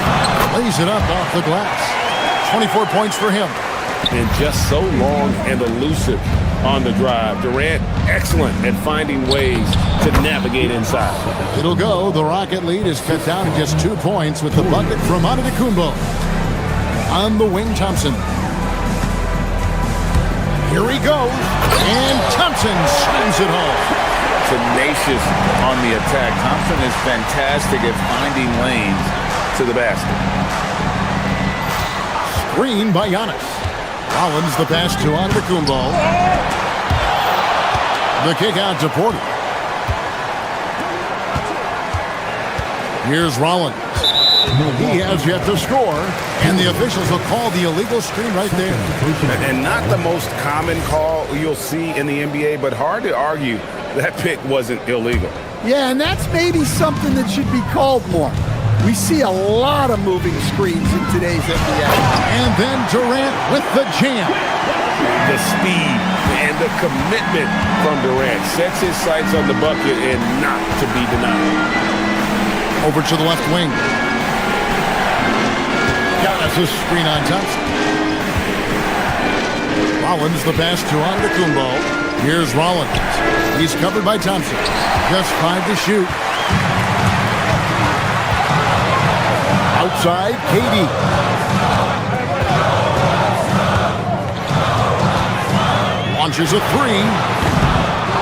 Lays it up off the glass. 24 points for him. And just so long and elusive on the drive. Durant, excellent at finding ways to navigate inside. It'll go. The Rocket lead is cut down to just 2 points with the bucket from Antetokounmpo. On the wing, Thompson. Here he goes. And Thompson slams it home. Tenacious on the attack. Thompson is fantastic at finding lanes to the basket. Screen by Giannis. Rollins the pass to Antetokounmpo. The kick out to Porter. Here's Rollins. He has yet to score, and the officials will call the illegal screen right there. And not the most common call you'll see in the NBA, but hard to argue that pick wasn't illegal. Yeah, and that's maybe something that should be called more. We see a lot of moving screens in today's NBA. And then Durant with the jam. The speed and the commitment from Durant sets his sights on the bucket and not to be denied. Over to the left wing. Giannis a screen on Thompson. Rollins the pass to Antetokounmpo. Here's Rollins. He's covered by Thompson. Just 5 to shoot. Outside, KD. Launches a 3.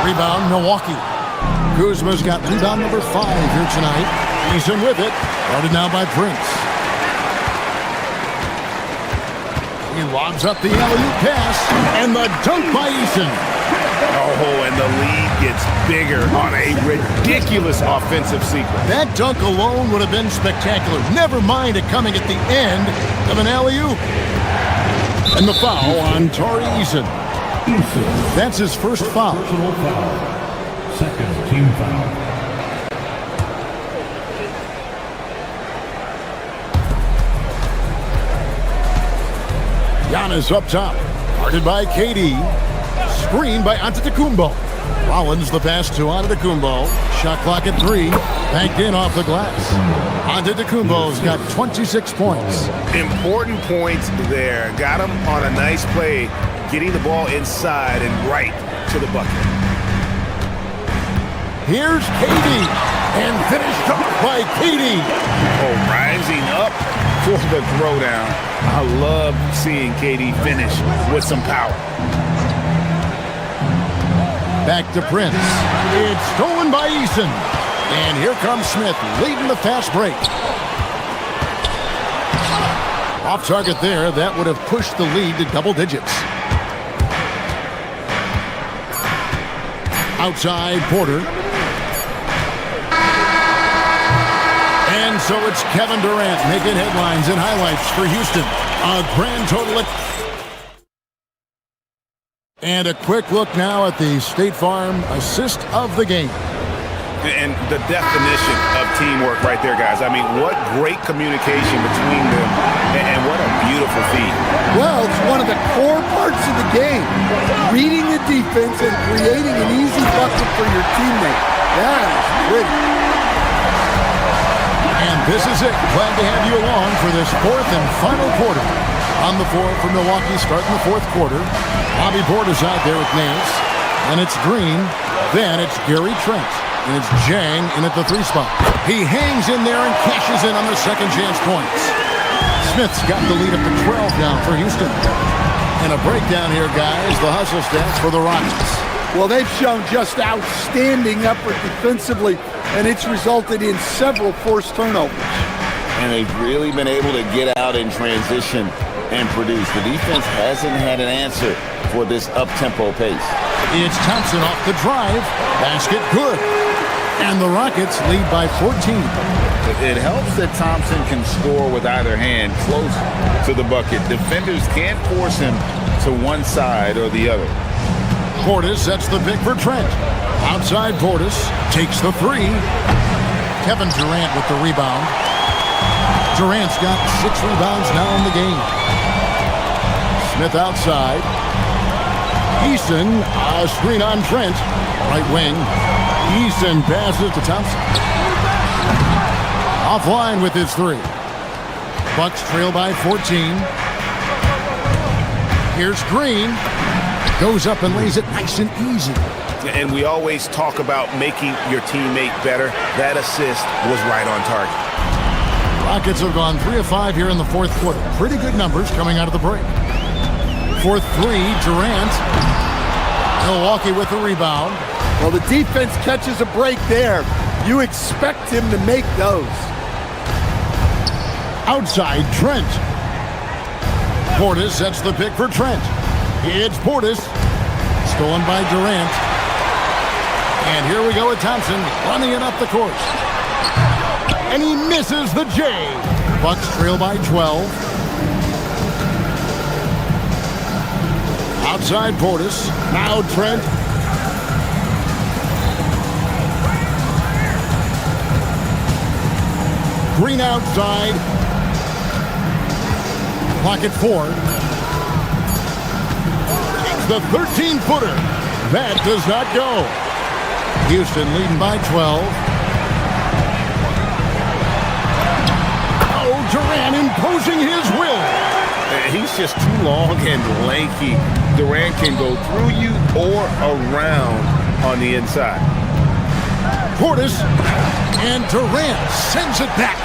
Rebound, Milwaukee. Kuzma's got rebound number 5 here tonight. Eason with it. Guarded now by Prince. He lobs up the alley-oop pass. And the dunk by Eason. Oh, and the lead gets bigger on a ridiculous offensive sequence. That dunk alone would have been spectacular. Never mind it coming at the end of an alley-oop. And the foul on Tari Eason. That's his first foul. Second team foul. Giannis up top. Guarded by KD. Screen by Antetokounmpo. Rollins the pass to Antetokounmpo. Shot clock at 3. Banked in off the glass. Antetokounmpo's got 26 points. Important points there. Got him on a nice play, getting the ball inside and right to the bucket. Here's KD. And finished up by KD. Oh, rising up for the throwdown. I love seeing KD finish with some power. Back to Prince. It's stolen by Eason. And here comes Smith leading the fast break. Off target there. That would have pushed the lead to double digits. Outside, Porter. And so it's Kevin Durant making headlines and highlights for Houston. A grand total of... And a quick look now at the State Farm assist of the game. And the definition of teamwork right there, guys. I mean, what great communication between them, and what a beautiful feat. Well, it's one of the core parts of the game. Reading the defense and creating an easy bucket for your teammate. That is pretty. And this is it. Glad to have you along for this fourth and final quarter. On the floor for Milwaukee, starting the fourth quarter. Bobby Porter's out there with Nance. And it's Green. Then it's Gary Trent. And it's Jang in at the 3 spot. He hangs in there and cashes in on the second chance points. Smith's got the lead up to 12 now for Houston. And a breakdown here, guys. The hustle stats for the Rockets. Well, they've shown just outstanding effort defensively, and it's resulted in several forced turnovers. And they've really been able to get out in transition and produce. The defense hasn't had an answer for this up-tempo pace. It's Thompson off the drive. Basket good. And the Rockets lead by 14. It helps that Thompson can score with either hand close to the bucket. Defenders can't force him to one side or the other. Portis sets the pick for Trent. Outside Portis takes the 3. Kevin Durant with the rebound. Durant's got 6 rebounds now in the game. Smith outside. Eason, a screen on Trent. Right wing. Eason passes to Thompson. Offline with his 3. Bucks trail by 14. Here's Green. Goes up and lays it nice and easy. And we always talk about making your teammate better. That assist was right on target. Rockets have gone 3 of 5 here in the fourth quarter. Pretty good numbers coming out of the break. For 3, Durant. Milwaukee with the rebound. Well, the defense catches a break there. You expect him to make those. Outside, Trent. Portis sets the pick for Trent. It's Portis. Stolen by Durant. And here we go with Thompson running it up the court. And he misses the J. Bucks trail by 12. Outside Portis. Now Trent. Green outside. Clock at 4. Takes the 13-footer. That does not go. Houston leading by 12. Oh, Durant imposing his will. He's just too long and lanky. Durant can go through you or around on the inside. Portis and Durant sends it back.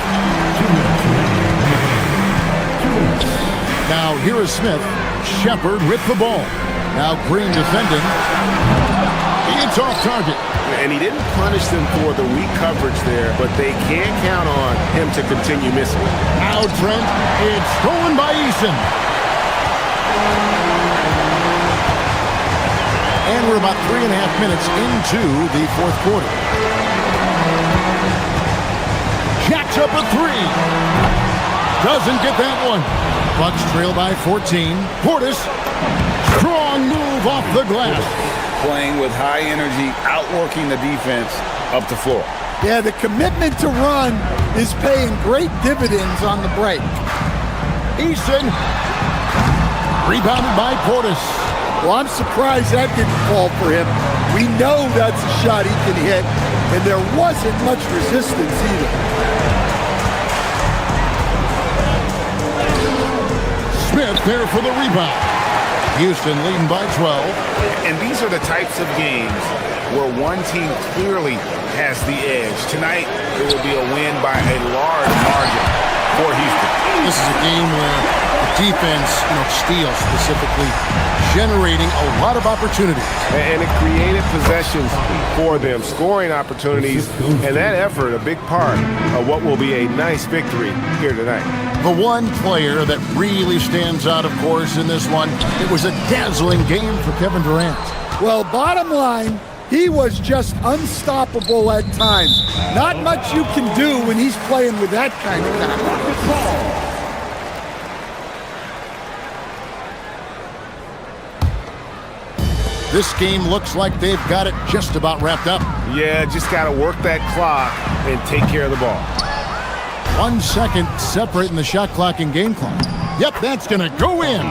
Now here is Smith. Shepard with the ball. Now Green defending. It's off target. And he didn't punish them for the weak coverage there, but they can't count on him to continue missing. Now Trent. It's stolen by Eason. And we're about 3.5 minutes into the fourth quarter. Jacks up a 3. Doesn't get that one. Bucks trail by 14. Portis. Strong move off the glass. Playing with high energy, outworking the defense up the floor. Yeah, the commitment to run is paying great dividends on the break. Eason. Rebounded by Portis. Well, I'm surprised that didn't fall for him. We know that's a shot he can hit, and there wasn't much resistance either. Smith there for the rebound. Houston leading by 12. And these are the types of games where one team clearly has the edge. Tonight, it will be a win by a large margin for Houston. This is a game where the defense, steals specifically, generating a lot of opportunities. And it created possessions for them, scoring opportunities, and that effort, a big part of what will be a nice victory here tonight. The one player that really stands out, of course, in this one, it was a dazzling game for Kevin Durant. Well, bottom line, he was just unstoppable at times. Not much you can do when he's playing with that kind of confidence. This game looks like they've got it just about wrapped up. Yeah, just got to work that clock and take care of the ball. 1 second separating the shot clock and game clock. Yep, that's going to go in.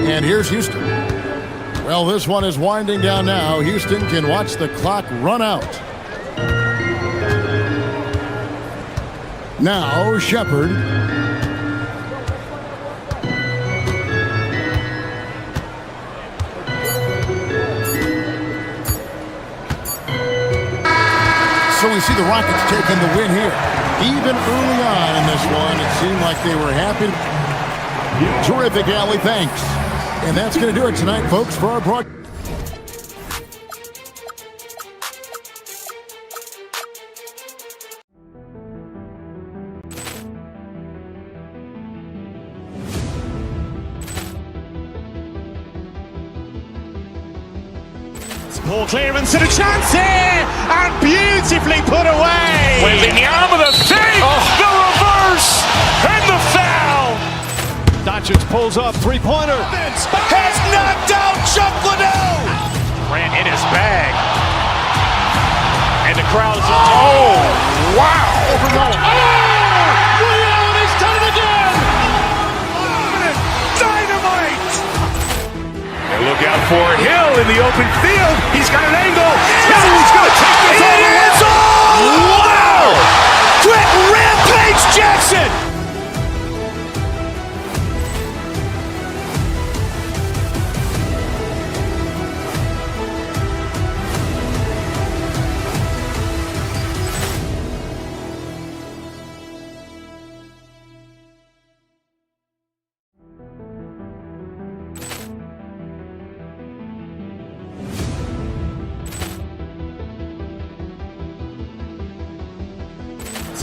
And here's Houston. Well, this one is winding down now. Houston can watch the clock run out. Now, Shepard. So we see the Rockets taking the win here. Even early on in this one, it seemed like they were happy. Terrific, Allie. Thanks. And that's going to do it tonight, folks, for our broadcast. Ball clearance and a chance here, and beautifully put away. Wembanyama the fake, the reverse, and the foul. Doncic pulls up, three-pointer. Has knocked out Chuck Liddell. Ran in his bag. And the crowd is... Oh, wow. He's done it again. Dynamite. And look out for Hill in the open field. He's got an angle. Hill's going to take this all the way. Wow. Quick rampage Jackson.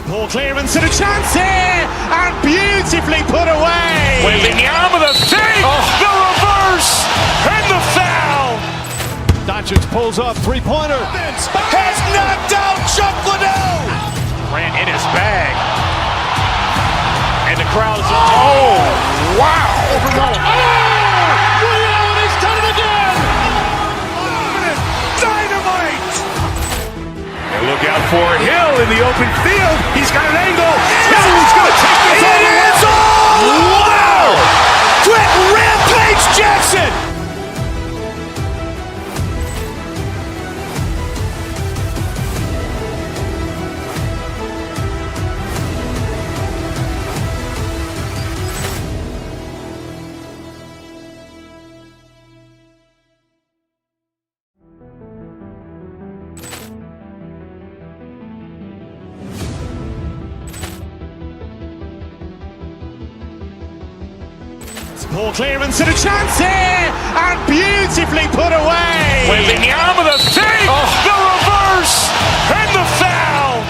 Ball clearance and a chance here, and beautifully put away. Wembanyama the fake, the reverse, and the foul. Doncic pulls up, three-pointer. Has knocked out Chuck Liddell. Ran in his bag. crowd is, oh, wow. Overruled. Ray Allen has done it again. Dynamite. And look out for Hill in the open field. He's got an angle. Hill's going to take this all the way. Wow! Quick Rampage Jackson. Ball clearance and a chance here, and beautifully put away. Wembanyama the fake, the reverse, and the foul.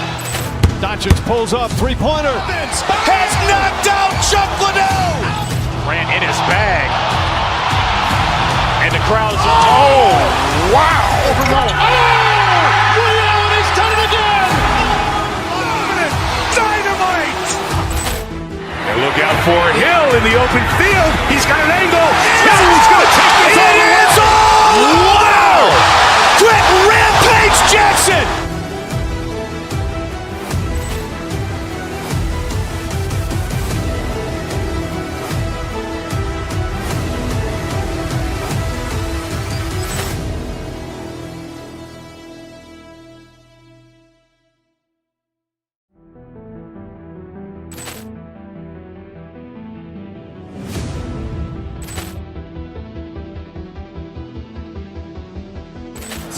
Doncic pulls up, three-pointer. Has knocked out Chuck Liddell. Ran in his bag. And the crowd is, oh, wow. Overruled. Ray Allen has done it again. Dynamite. And look out for Hill in the open field. He's got an angle. Hill's going to take this all the way. Wow! Quick Rampage Jackson.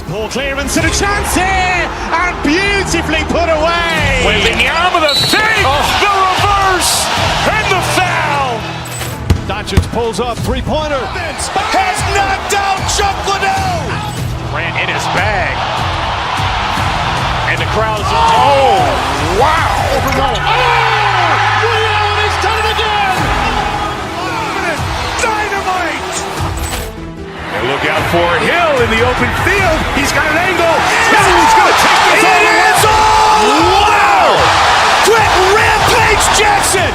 Ball clearance and a chance here, and beautifully put away. Wembanyama the fake, the reverse, and the foul. Doncic pulls up, three-pointer. Has knocked out Chuck Liddell. Ran in his bag. And the crowd is, oh, wow. Overruled. Ray Allen has done it again. Dynamite. And look out for Hill in the open field. He's got an angle. Hill's going to take this all the way. Wow! Quick Rampage Jackson.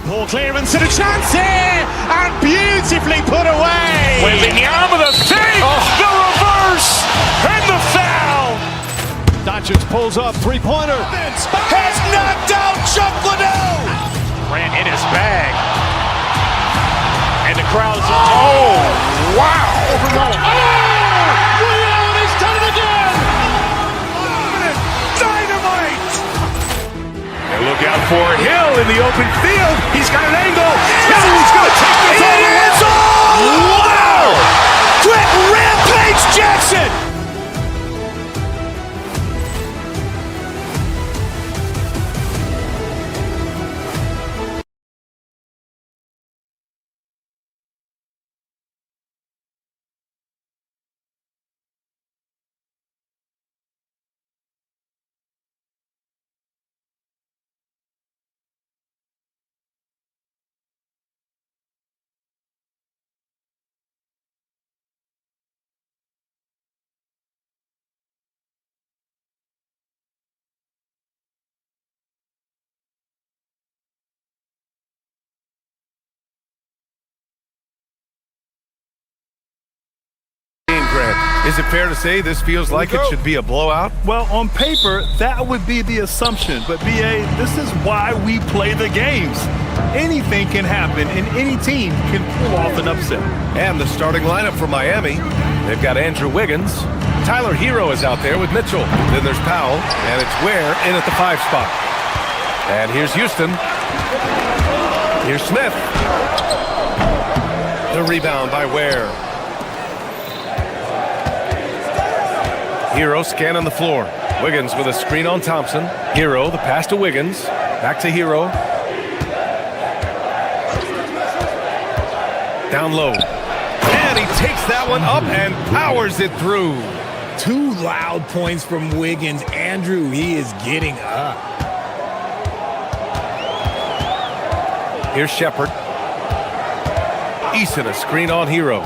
Ball clearance and a chance here, and beautifully put away. Wembanyama the fake, the reverse, and the foul. Doncic pulls up, three-pointer. Has knocked out Chuck Liddell. Ran in his bag. And the crowd is, oh, wow. Overruled. Ray Allen has done it again. Dynamite. And look out for Hill in the open field. He's got an angle. Hill's going to take this all the way. Wow! Quick Rampage Jackson. Is it fair to say this feels like it should be a blowout? Well, on paper, that would be the assumption. But, B.A., this is why we play the games. Anything can happen, and any team can pull off an upset. And the starting lineup for Miami, they've got Andrew Wiggins. Tyler Hero is out there with Mitchell. Then there's Powell, and it's Ware in at the 5 spot. And here's Houston. Here's Smith. The rebound by Ware. Hero scanning the floor. Wiggins with a screen on Thompson. Hero, the pass to Wiggins. Back to Hero. Down low. And he takes that one up and powers it through. 2 loud points from Wiggins. Andrew, he is getting up. Here's Shepard. Eason, a screen on Hero.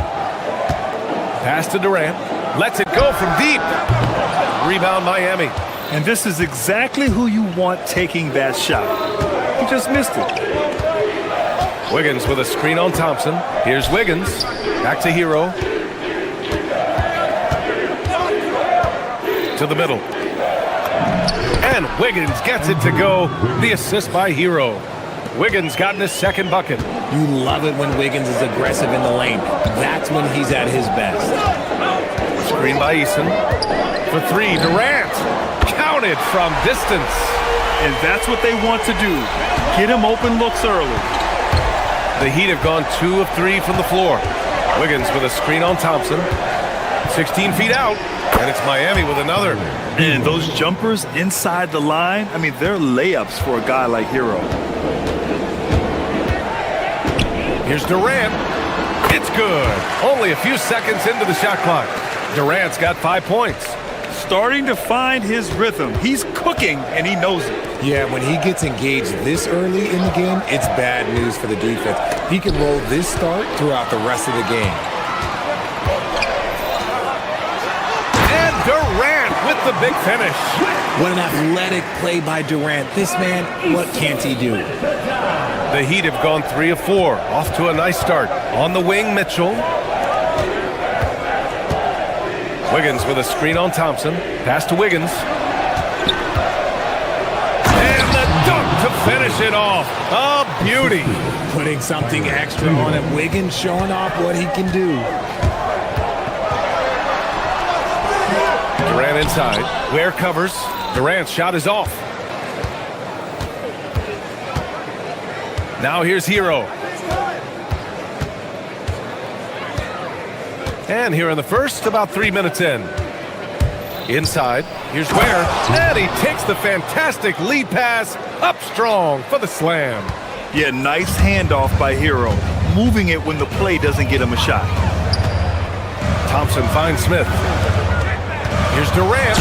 Pass to Durant. Lets it go from deep. Rebound Miami. And this is exactly who you want taking that shot. He just missed it. Wiggins with a screen on Thompson. Here's Wiggins. Back to Hero. To the middle. And Wiggins gets it to go. The assist by Hero. Wiggins gotten his second bucket. You love it when Wiggins is aggressive in the lane. That's when he's at his best. Screen by Eason. For 3, Durant. Counted from distance. And that's what they want to do. Get him open looks early. The Heat have gone 2 of 3 from the floor. Wiggins with a screen on Thompson. 16 feet out. And it's Miami with another. And those jumpers inside the line, I mean, they're layups for a guy like Hero. Here's Durant. It's good. Only a few seconds into the shot clock. Durant's got 5 points. Starting to find his rhythm. He's cooking, and he knows it. Yeah, when he gets engaged this early in the game, it's bad news for the defense. He can roll this start throughout the rest of the game. And Durant with the big finish. What an athletic play by Durant. This man, what can't he do? The Heat have gone 3 of 4. Off to a nice start. On the wing, Mitchell. Wiggins with a screen on Thompson. Pass to Wiggins. And the dunk to finish it off. A beauty. Putting something extra on it. Wiggins showing off what he can do. Durant inside. Ware covers. Durant's shot is off. Now here's Hero. And here in the first, about 3 minutes in. Inside, here's Ware. And he takes the fantastic lead pass up strong for the slam. Yeah, nice handoff by Hero. Moving it when the play doesn't get him a shot. Thompson finds Smith. Here's Durant.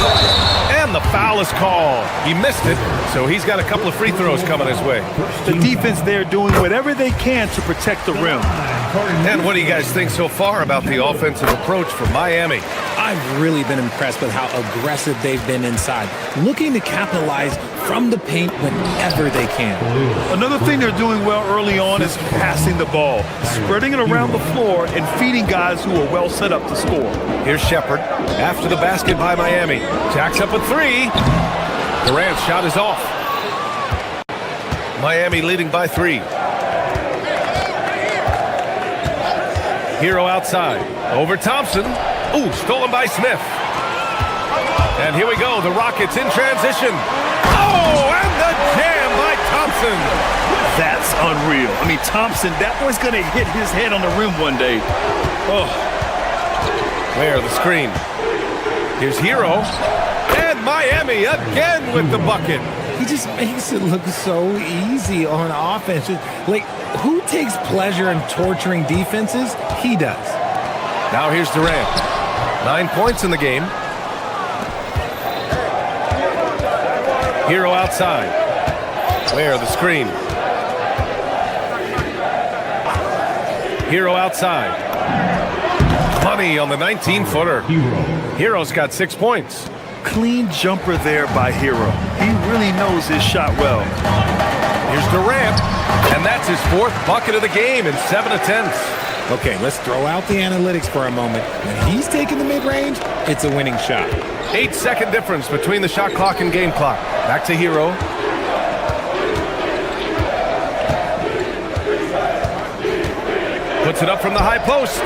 And the foul is called. He missed it, so he's got a couple of free throws coming his way. The defense there doing whatever they can to protect the rim. And what do you guys think so far about the offensive approach for Miami? I've really been impressed with how aggressive they've been inside, looking to capitalize from the paint whenever they can. Another thing they're doing well early on is passing the ball, spreading it around the floor and feeding guys who are well set up to score. Here's Shepard after the basket by Miami. Jacks up a 3. Durant's shot is off. Miami leading by 3. Hero outside. Over Thompson. Ooh, stolen by Smith. And here we go. The Rockets in transition. Oh, and the jam by Thompson. That's unreal. I mean, Thompson, that boy's going to hit his head on the rim one day. Oh. Where the screen. Here's Hero. And Miami again with the bucket. He just makes it look so easy on offense. Like, who takes pleasure in torturing defenses? He does. Now here's Durant. 9 points in the game. Hero outside. Where the screen. Hero outside. Money on the 19-footer. Hero's got 6 points. Clean jumper there by Hero. He really knows his shot well. Here's Durant, and that's his 4th bucket of the game in 7 attempts. Okay, let's throw out the analytics for a moment. When he's taking the mid-range, it's a winning shot. 8-second difference between the shot clock and game clock. Back to Hero. Puts it up from the high post.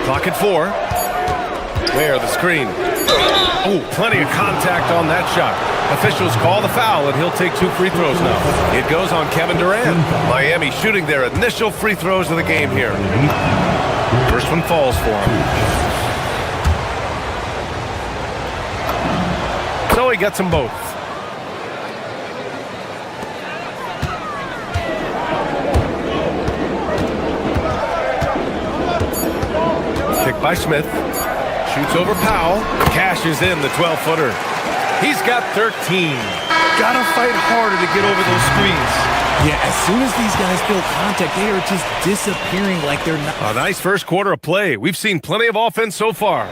Clock at 4. Where the screen. Oh, plenty of contact on that shot. Officials call the foul, and he'll take 2 free throws now. It goes on Kevin Durant. Miami shooting their initial free throws of the game here. First one falls for him. So he gets them both. pick by Smith. Shoots over Powell. Cashes in the 12-footer. He's got 13. Gotta fight harder to get over those screens. Yeah, as soon as these guys feel contact, they are just disappearing like they're not. A nice first quarter of play. We've seen plenty of offense so far.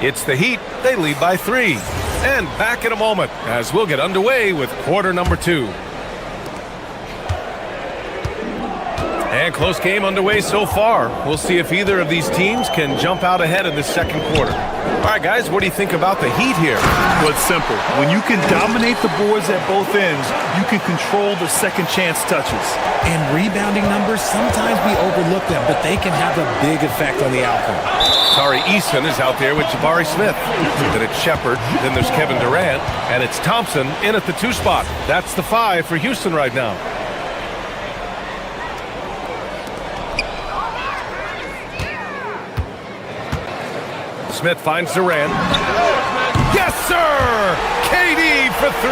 It's the Heat. They lead by 3. And back in a moment as we'll get underway with quarter number 2. And close game underway so far. We'll see if either of these teams can jump out ahead in this second quarter. All right, guys, what do you think about the Heat here? Well, it's simple. When you can dominate the boards at both ends, you can control the second chance touches. And rebounding numbers, sometimes we overlook them, but they can have a big effect on the outcome. Tari Eason is out there with Jabari Smith. Then it's Shepard, then there's Kevin Durant, and it's Thompson in at the 2 spot. That's the 5 for Houston right now. Smith finds Durant. Yes, sir! KD for 3.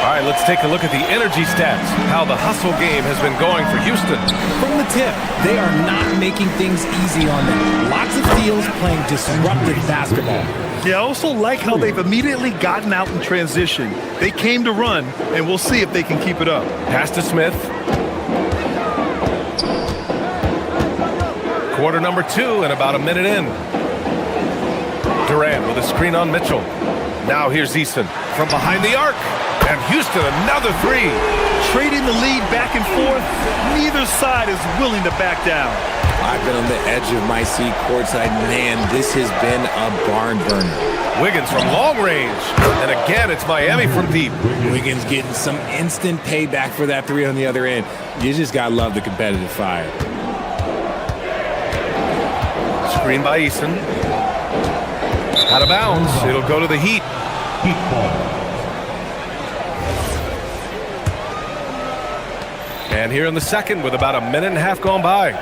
All right, let's take a look at the energy stats, how the hustle game has been going for Houston. From the tip, they are not making things easy on them. Lots of steals, playing disruptive basketball. Yeah, I also like how they've immediately gotten out in transition. They came to run, and we'll see if they can keep it up. Pass to Smith. Quarter number 2 and about a minute in. Durant with a screen on Mitchell. Now here's Eason from behind the arc. And Houston, another 3. Trading the lead back and forth, neither side is willing to back down. I've been on the edge of my seat courtside. Man, this has been a barn burner. Wiggins from long range. And again, it's Miami from deep. Wiggins getting some instant payback for that 3 on the other end. You just got to love the competitive fire. Screen by Eason. Out of bounds. It'll go to the Heat. Heat ball. And here in the second with about a minute and a half gone by.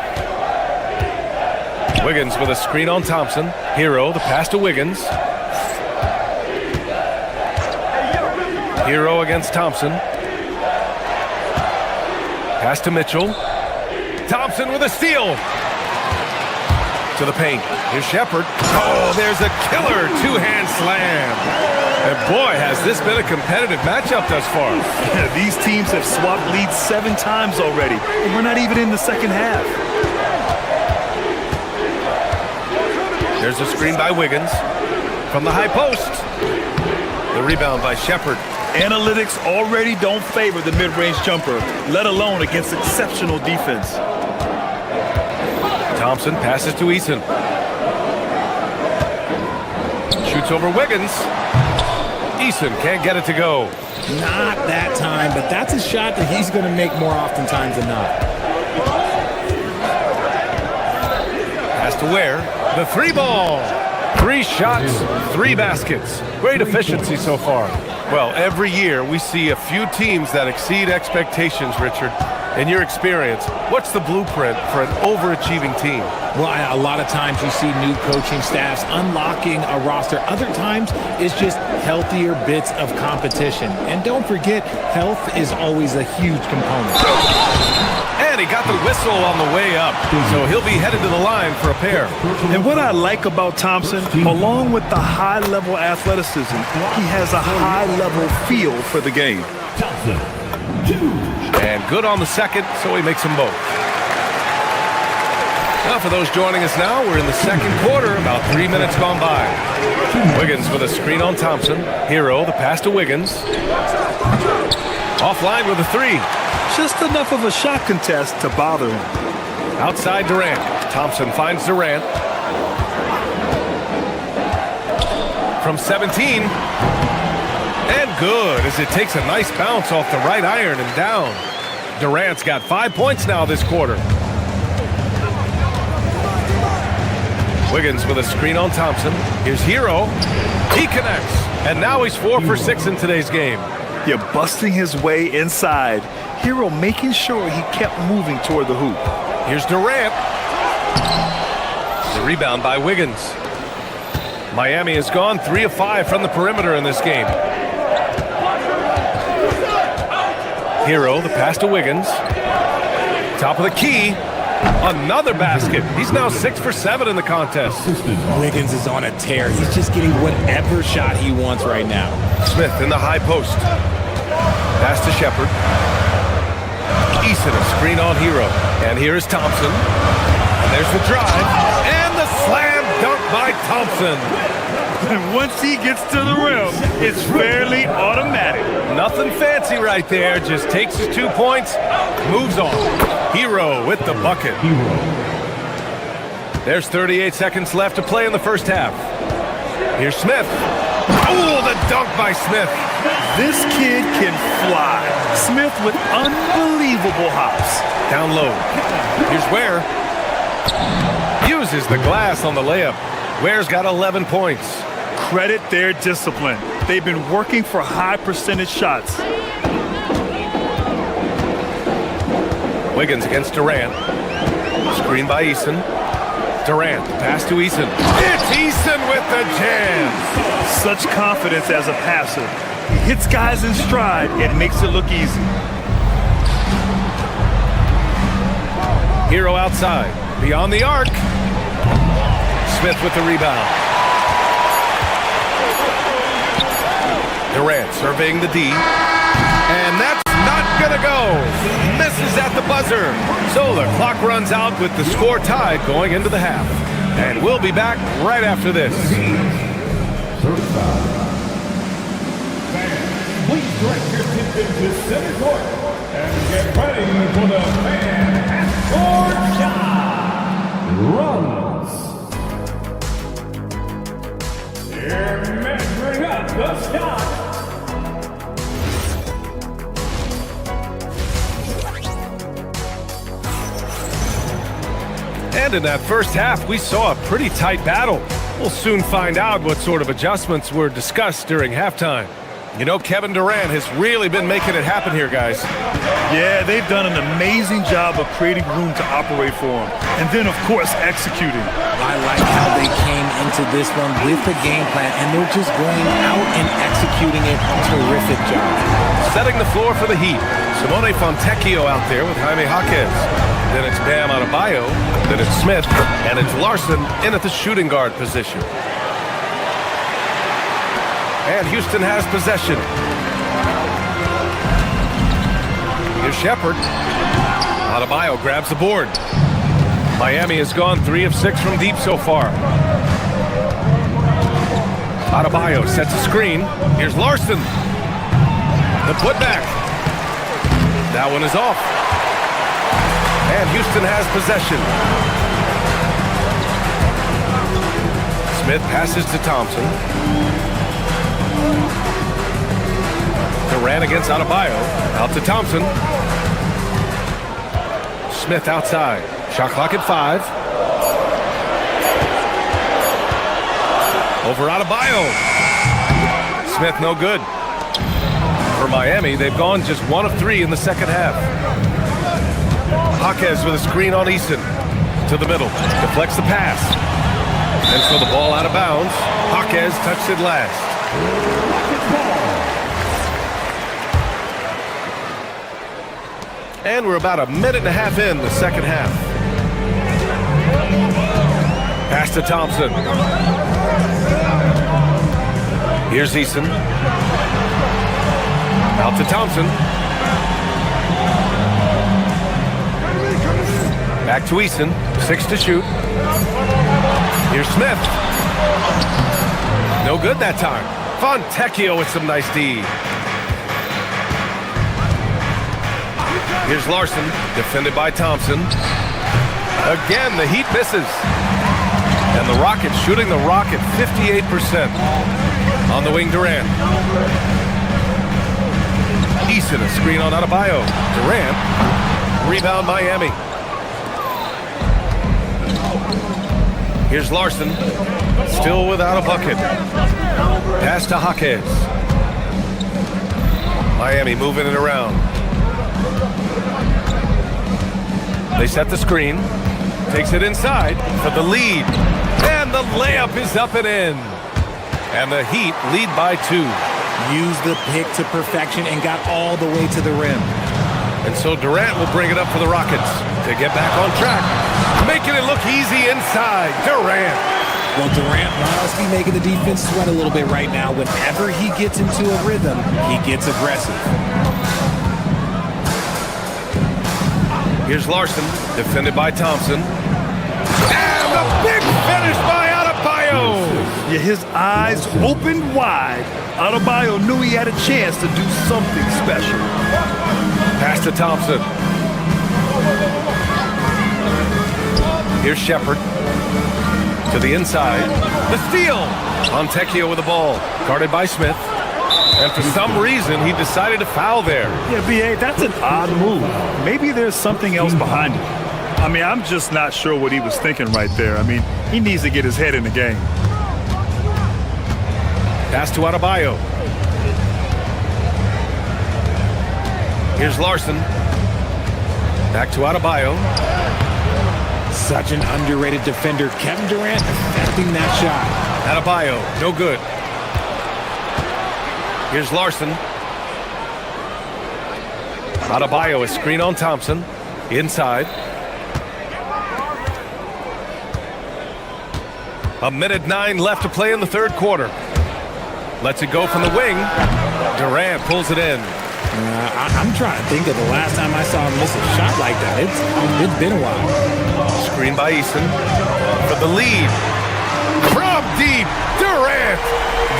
Wiggins with a screen on Thompson. Hero, the pass to Wiggins. Hero against Thompson. Pass to Mitchell. Thompson with a steal. To the paint. Here's Shepard. Oh, there's a killer 2-hand slam. And boy, has this been a competitive matchup thus far. These teams have swapped leads 7 times already, and we're not even in the second half. There's a screen by Wiggins from the high post. The rebound by Shepard. Analytics already don't favor the mid-range jumper, let alone against exceptional defense. Thompson passes to Eason. Shoots over Wiggins. Eason can't get it to go. Not that time, but that's a shot that he's going to make more oftentimes than not. Pass to Ware. The 3 ball. 3 shots, 3 baskets. Great efficiency so far. Well, every year we see a few teams that exceed expectations, Richard. In your experience, what's the blueprint for an overachieving team? Well, a lot of times you see new coaching staffs unlocking a roster. Other times it's just healthier bits of competition. And don't forget, health is always a huge component. And he got the whistle on the way up, so he'll be headed to the line for a pair. And what I like about Thompson, along with the high-level athleticism, he has a high-level feel for the game. Thompson. And good on the second, so he makes them both. Now for those joining us now, we're in the second quarter, about 3 minutes gone by. Wiggins with a screen on Thompson. Hero, the pass to Wiggins. Offline with a 3. Just enough of a shot contest to bother him. Outside Durant. Thompson finds Durant. From 17. And good, as it takes a nice bounce off the right iron and down. Durant's got 5 points now this quarter. Wiggins with a screen on Thompson. Here's Hero. He connects. And now he's 4 for 6 in today's game. You're busting his way inside. Hero making sure he kept moving toward the hoop. Here's Durant. The rebound by Wiggins. Miami has gone 3 of 5 from the perimeter in this game. Hero, the pass to Wiggins. Top of the key. Another basket. He's now 6 for 7 in the contest. Wiggins is on a tear. He's just getting whatever shot he wants right now. Smith in the high post. Pass to Shepard. Eason, a screen on Hero. And here is Thompson. And there's the drive. And the slam dunk by Thompson. And once he gets to the rim, it's fairly automatic. Nothing fancy right there. Just takes his 2 points, moves on. Hero with the bucket. There's 38 seconds left to play in the first half. Here's Smith. Oh, the dunk by Smith. This kid can fly. Smith with unbelievable hops. Down low. Here's Ware. Uses the glass on the layup. Ware's got 11 points. Credit their discipline. They've been working for high percentage shots. Wiggins against Durant. Screen by Eason. Durant, pass to Eason. It's Eason with the jam. Such confidence as a passer. He hits guys in stride. It makes it look easy. Hero outside. Beyond the arc. Smith with the rebound. Durant surveying the D. And that's not gonna go. Misses at the buzzer. So the clock runs out with the score tied going into the half. And we'll be back right after this. Please direct your attention to center court and get ready for the fan half-court shot. Runs. They're measuring up the shot. And in that first half, we saw a pretty tight battle. We'll soon find out what sort of adjustments were discussed during halftime. You know, Kevin Durant has really been making it happen here, guys. Yeah, they've done an amazing job of creating room to operate for him. And then, of course, executing. I like how they came into this one with the game plan, and they're just going out and executing it. Terrific job. Setting the floor for the Heat. Simone Fontecchio out there with Jaime Jaquez. Then it's Bam Adebayo. Then it's Smith. And it's Larson in at the shooting guard position. And Houston has possession. Here's Shepard. Adebayo grabs the board. Miami has gone 3 of 6 from deep so far. Adebayo sets a screen. Here's Larson. The putback. That one is off. And Houston has possession. Smith passes to Thompson. Durant against Adebayo. Out to Thompson. Smith outside. Shot clock at 5. Over Adebayo. Smith no good. For Miami, they've gone just 1 of 3 in the second half. Jaquez with a screen on Eason. To the middle. Deflects the pass. And so the ball out of bounds. Jaquez touched it last. And we're about a minute and a half in the second half. Pass to Thompson. Here's Eason. Out to Thompson. Back to Eason. 6 to shoot. Here's Smith. No good that time. Fontecchio with some nice D. Here's Larson, defended by Thompson. Again, the Heat misses. And the Rockets shooting the rock at 58%. On the wing, Durant. Eason, a screen on Adebayo. Durant. Rebound, Miami. Here's Larson. Still without a bucket. Pass to Jaquez. Miami moving it around. They set the screen. Takes it inside for the lead. And the layup is up and in. And the Heat lead by 2. Used the pick to perfection and got all the way to the rim. And so Durant will bring it up for the Rockets to get back on track. Making it look easy inside. Durant. Well, Durant must be making the defense sweat a little bit right now. Whenever he gets into a rhythm, he gets aggressive. Here's Larson, defended by Thompson. And the big finish by Adebayo. Yeah, his eyes opened wide. Adebayo knew he had a chance to do something special. Pass to Thompson. Here's Shepard. To the inside. The steal. Montecchio with the ball. Guarded by Smith. And for some reason, he decided to foul there. Yeah, B.A., that's an odd move. Maybe there's something else behind it. I mean, I'm just not sure what he was thinking right there. I mean, he needs to get his head in the game. Pass to Adebayo. Here's Larson. Back to Adebayo. Such an underrated defender. Kevin Durant affecting that shot. Adebayo, no good. Here's Larson. Adebayo, a screen on Thompson. Inside. A minute 9 left to play in the third quarter. Lets it go from the wing. Durant pulls it in. I'm trying to think of the last time I saw him miss a shot like that. It's been a while. Screen by Eason for the lead. From deep, Durant.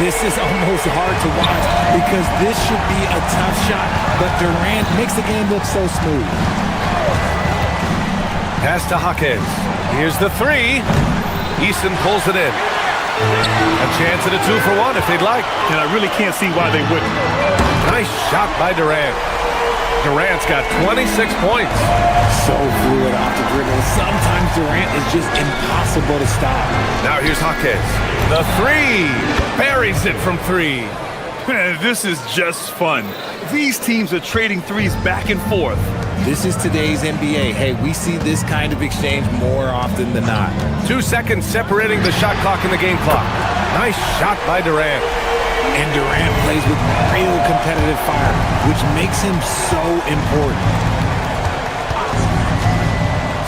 This is almost hard to watch because this should be a tough shot, but Durant makes the game look so smooth. Pass to Hawkins. Here's the three. Eason pulls it in. A chance at a 2-for-1 if they'd like. And I really can't see why they wouldn't. Nice shot by Durant. Durant's got 26 points. So fluid off the dribble. Sometimes Durant is just impossible to stop. Now here's Hawkins. The three. Buries it from three. Man, this is just fun. These teams are trading threes back and forth. This is today's NBA. Hey, we see this kind of exchange more often than not. 2 seconds separating the shot clock and the game clock. Nice shot by Durant. And Durant plays with real competitive fire, which makes him so important.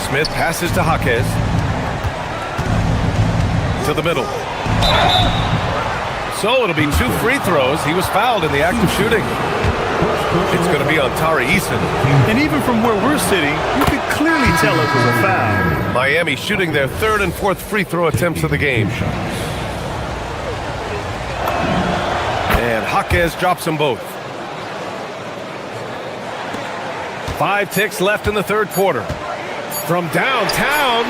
Smith passes to Hawkins. To the middle. So it'll be 2 free throws. He was fouled in the act of shooting. It's going to be on Tari Eason. And even from where we're sitting, you could clearly tell it was a foul. Miami shooting their 3rd and 4th free throw attempts of the game. And Hawkins drops them both. 5 ticks left in the third quarter. From downtown.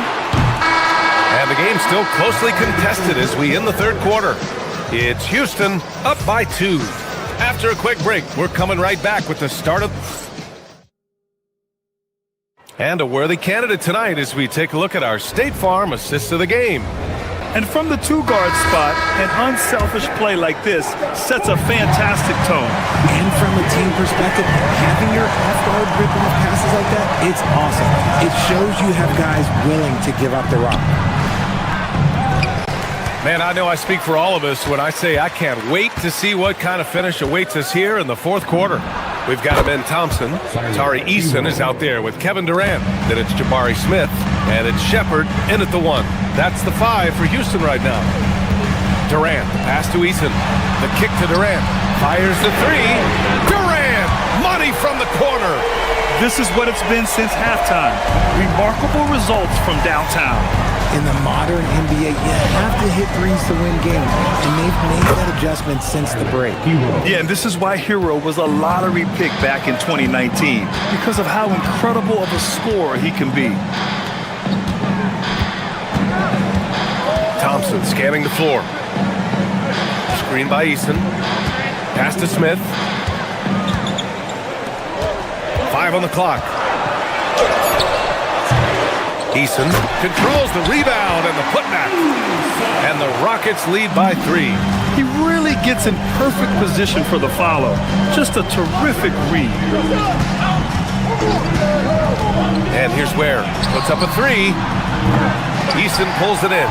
And the game's still closely contested as we end the third quarter. It's Houston up by 2. After a quick break, we're coming right back with the start of... And a worthy candidate tonight as we take a look at our State Farm assist of the game. And from the 2-guard spot, an unselfish play like this sets a fantastic tone. And from a team perspective, having your off-guard ripping off passes like that, it's awesome. It shows you have guys willing to give up the rock. Man, I know I speak for all of us when I say I can't wait to see what kind of finish awaits us here in the fourth quarter. We've got him in Thompson. Tari Eason is out there with Kevin Durant. Then it's Jabari Smith. And it's Shepard in at the 1. That's the 5 for Houston right now. Durant, pass to Eason. The kick to Durant. Fires the 3. Durant! Money from the corner. This is what it's been since halftime. Remarkable results from downtown. In the modern NBA, you have to hit threes to win games, and they've made that adjustment since the break. Yeah, and this is why Hero was a lottery pick back in 2019, because of how incredible of a scorer he can be. Thompson scanning the floor. Screen by Eason. Pass to Smith. 5 on the clock. Eason controls the rebound and the putback. And the Rockets lead by 3. He really gets in perfect position for the follow. Just a terrific read. And here's Ware. Puts up a 3. Eason pulls it in.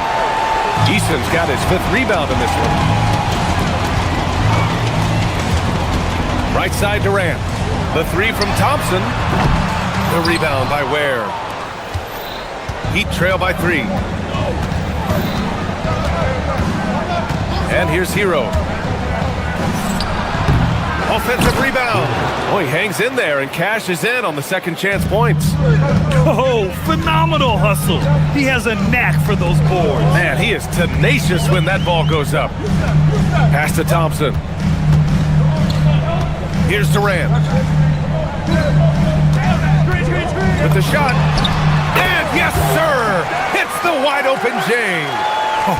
Eason's got his 5th rebound in this one. Right side Durant. The three from Thompson. The rebound by Ware. Heat trail by 3. And here's Hero. Offensive rebound. Oh, he hangs in there and cashes in on the second chance points. Oh, phenomenal hustle. He has a knack for those boards. Man, he is tenacious when that ball goes up. Pass to Thompson. Here's Durant. With the shot. And yes, sir! Hits the wide open James.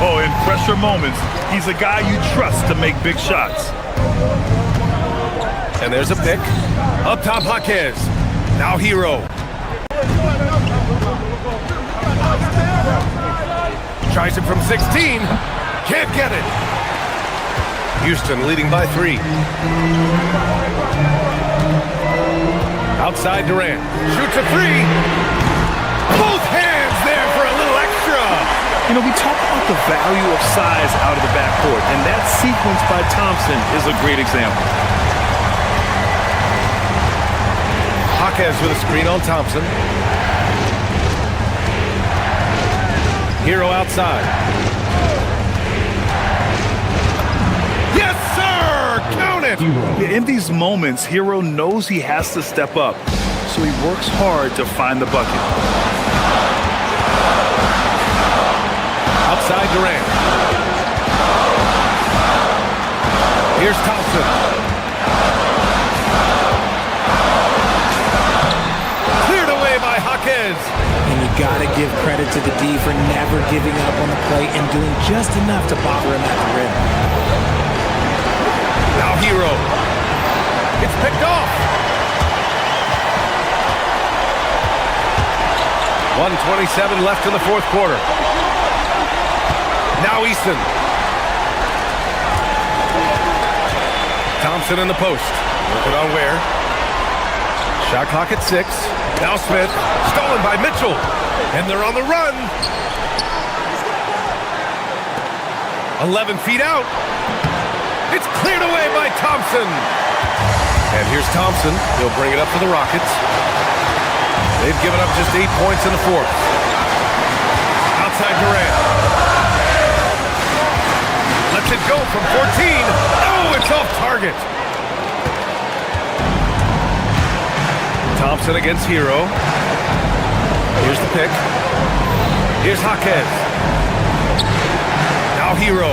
Oh, in pressure moments, he's a guy you trust to make big shots. And there's a pick. Up top, Jaquez. Now Hero. Tries it from 16. Can't get it. Houston leading by 3. Outside Durant. Shoots a 3. Both hands there for a little extra. You know, we talk about the value of size out of the backcourt, and that sequence by Thompson is a great example. Jaquez with a screen on Thompson. Hero outside. Yes, sir! Count it! In these moments, Hero knows he has to step up, so he works hard to find the bucket. Outside Durant. Here's Thompson. And you gotta give credit to the D for never giving up on the play and doing just enough to bother him at the rim. Now Hero. It's picked off. 1:27 left in the fourth quarter. Now Easton. Thompson in the post. Working on Ware. Shot clock at 6. Now Smith, stolen by Mitchell, and they're on the run. 11 feet out. It's cleared away by Thompson. And here's Thompson. He'll bring it up for the Rockets. They've given up just 8 points in the fourth. Outside Durant. Lets it go from 14. Oh, it's off target. Thompson against Hero. Here's the pick. Here's Jaquez. Now Hero.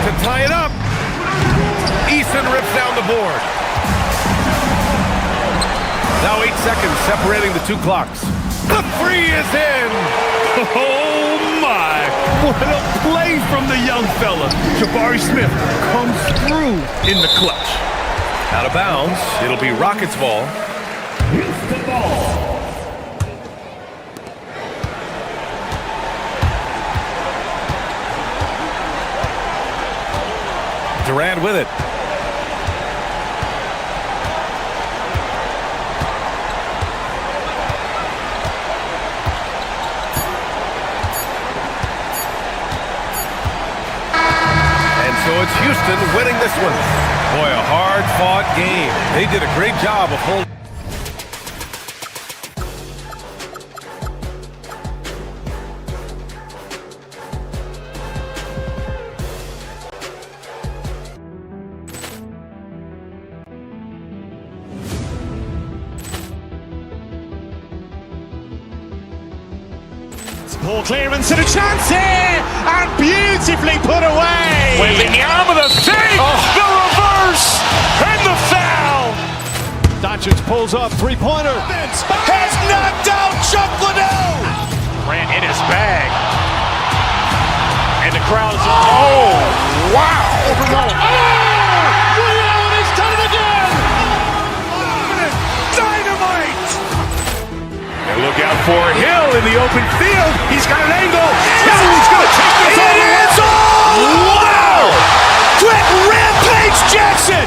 To tie it up. Easton rips down the board. Now 8 seconds separating the 2 clocks. The 3 is in. Oh my! What a play from the young fella. Jabari Smith comes through in the clutch. Out of bounds. It'll be Rockets ball. Houston ball. Durant with it. And so it's Houston winning this one. Boy, a hard-fought game. They did a great job of holding. Ball clearance and a chance here, and beautifully put away. Wembanyama the fake, the reverse, and the foul. Doncic pulls up, three-pointer. Has knocked out Chuck Liddell. Ran in his bag. And the crowd is... Oh, wow. Allen has done it again. Dynamite. And look out for Hill in the open field. He's got an angle. He's going to take this all the way. Wow! Quick Rampage Jackson.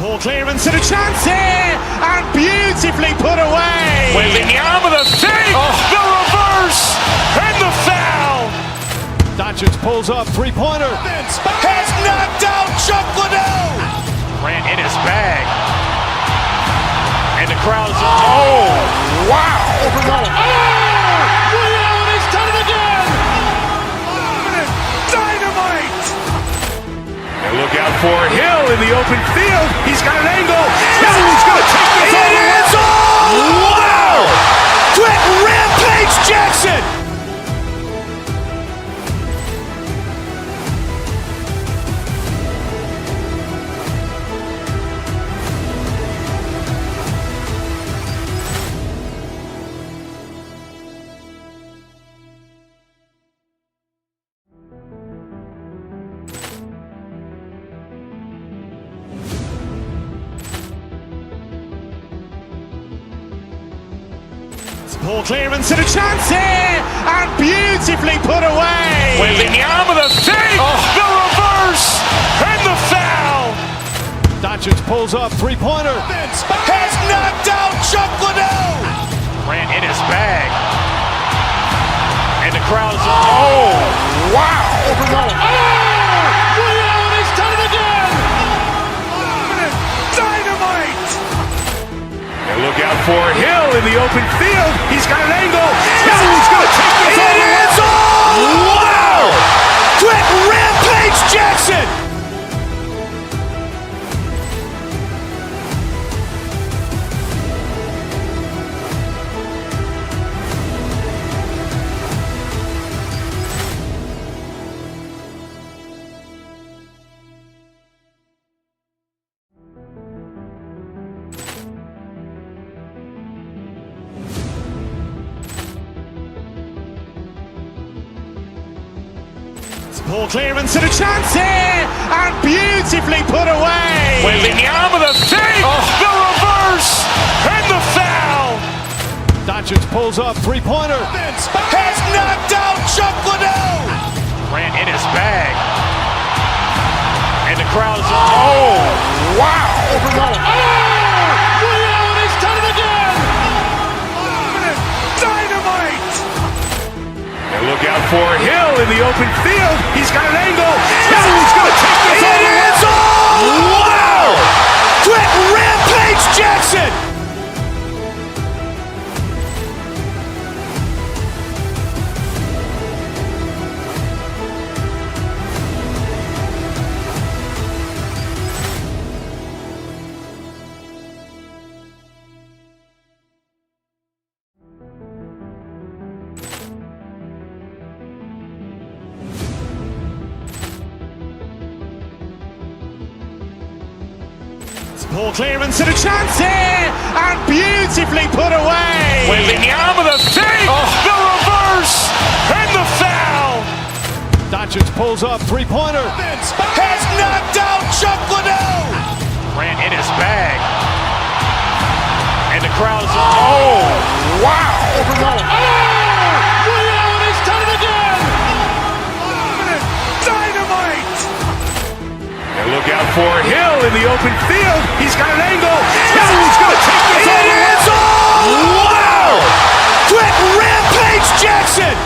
Ball clearance and a chance here, and beautifully put away. Wembanyama the fake, the reverse, and the foul. Doncic pulls up, three-pointer. Has knocked out Chuck Liddell. Grant in his bag. And the crowd's wow. Liddell has done it again. Dynamite. And look out for Hill in the open field. He's got an angle. Hill's going to take this all the way. Wow. Quick rampage Jackson. Ball clearance and a chance here, and beautifully put away. Wembanyama the fake, the reverse, and the foul. Doncic pulls up, three-pointer. Has knocked out Chuck Liddell. Grant in his bag. And the crowd's wow. Liddell has done it again. Dynamite. And look out for Hill in the open field. He's got an angle. Hill's going to take this all the way. Wow! Quick rampage Jackson. Ball clearance and a chance here, and beautifully put away. Wembanyama the fake, the reverse, and the foul. Doncic pulls up, three-pointer. Has knocked out Chuck Liddell. Grant in his bag. And the crowd's wow. Liddell has done it again. Dynamite. And look out for Hill in the open field. He's got an angle. Hill's going to take this all the way. Wow! Quick rampage Jackson. Ball clearance and a chance here, and beautifully put away. Wembanyama the fake, the reverse, and the foul. Doncic pulls up, three-pointer. Has knocked out Chuck Liddell. Grant in his bag. And the crowd's wow. Liddell has done it again. Dynamite. And look out for Hill in the open field. He's got an angle. Hill's going to take this all the way. Wow! Quick rampage Jackson.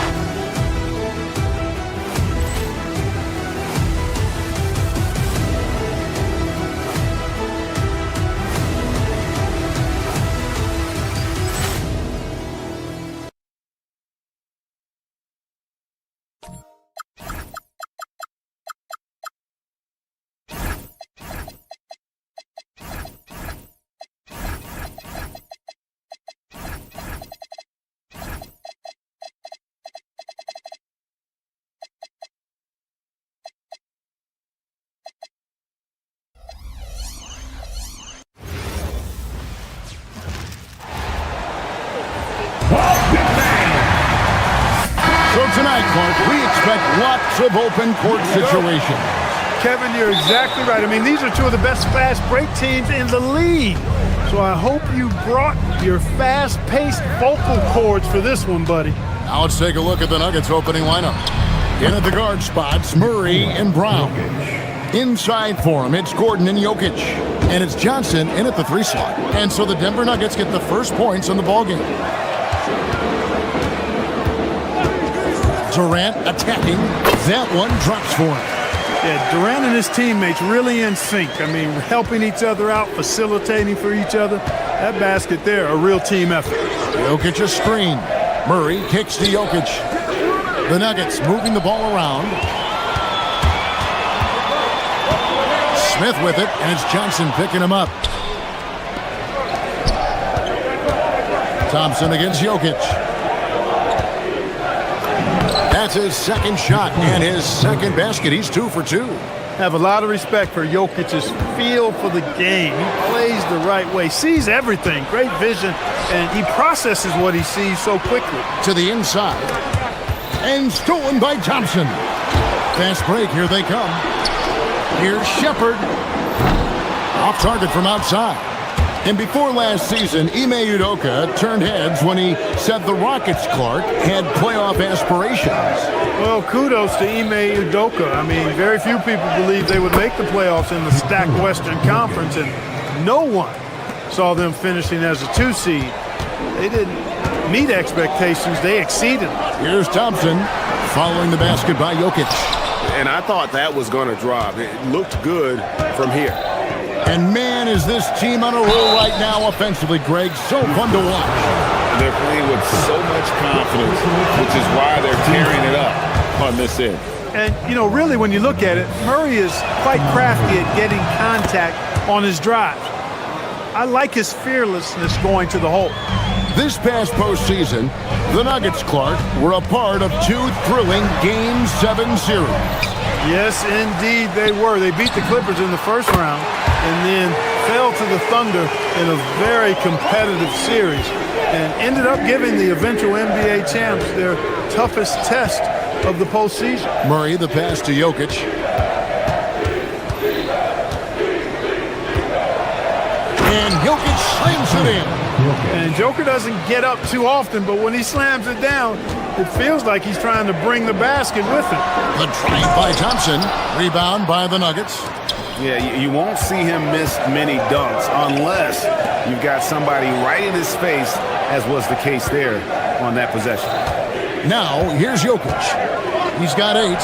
So tonight, Clark, we expect lots of open court situations. Kevin, you're exactly right. I mean, these are two of the best fast break teams in the league. So I hope you brought your fast-paced vocal cords for this one, buddy. Now let's take a look at the Nuggets opening lineup. In at the guard spots, Murray and Brown. Inside for him, it's Gordon and Jokic. And it's Johnson in at the 3 slot. And so the Denver Nuggets get the first points in the ballgame. Durant attacking. That one drops for him. Yeah, Durant and his teammates really in sync. I mean, helping each other out, facilitating for each other. That basket there, a real team effort. Jokic a screen. Murray kicks to Jokic. The Nuggets moving the ball around. Smith with it, and it's Johnson picking him up. Thompson against Jokic. That's his second shot and his second basket. He's 2 for 2. Have a lot of respect for Jokic's feel for the game. He plays the right way, sees everything, great vision, and he processes what he sees so quickly. To the inside, and stolen by Thompson. Fast break, here they come. Here's Shepherd. Off target from outside. And before last season, Ime Udoka turned heads when he said the Rockets, Clark, had playoff aspirations. Well, kudos to Ime Udoka. I mean, very few people believed they would make the playoffs in the stacked Western Conference, and no one saw them finishing as a 2 seed. They didn't meet expectations. They exceeded them. Here's Thompson following the basket by Jokic. And I thought that was going to drop. It looked good from here. And man, is this team on a roll right now offensively, Greg. So fun to watch. They're playing with so much confidence, which is why they're tearing it up on this end. And, you know, really when you look at it, Murray is quite crafty at getting contact on his drive. I like his fearlessness going to the hole. This past postseason, the Nuggets, Clark, were a part of 2 thrilling Game 7 series. Yes, indeed they were. They beat the Clippers in the first round and then fell to the Thunder in a very competitive series and ended up giving the eventual NBA champs their toughest test of the postseason. Murray, the pass to Jokic. And Jokic slams it in. And Joker doesn't get up too often, but when he slams it down, it feels like he's trying to bring the basket with him. The drive by Thompson. Rebound by the Nuggets. Yeah, you won't see him miss many dunks unless you've got somebody right in his face, as was the case there on that possession. Now, here's Jokic. He's got 8.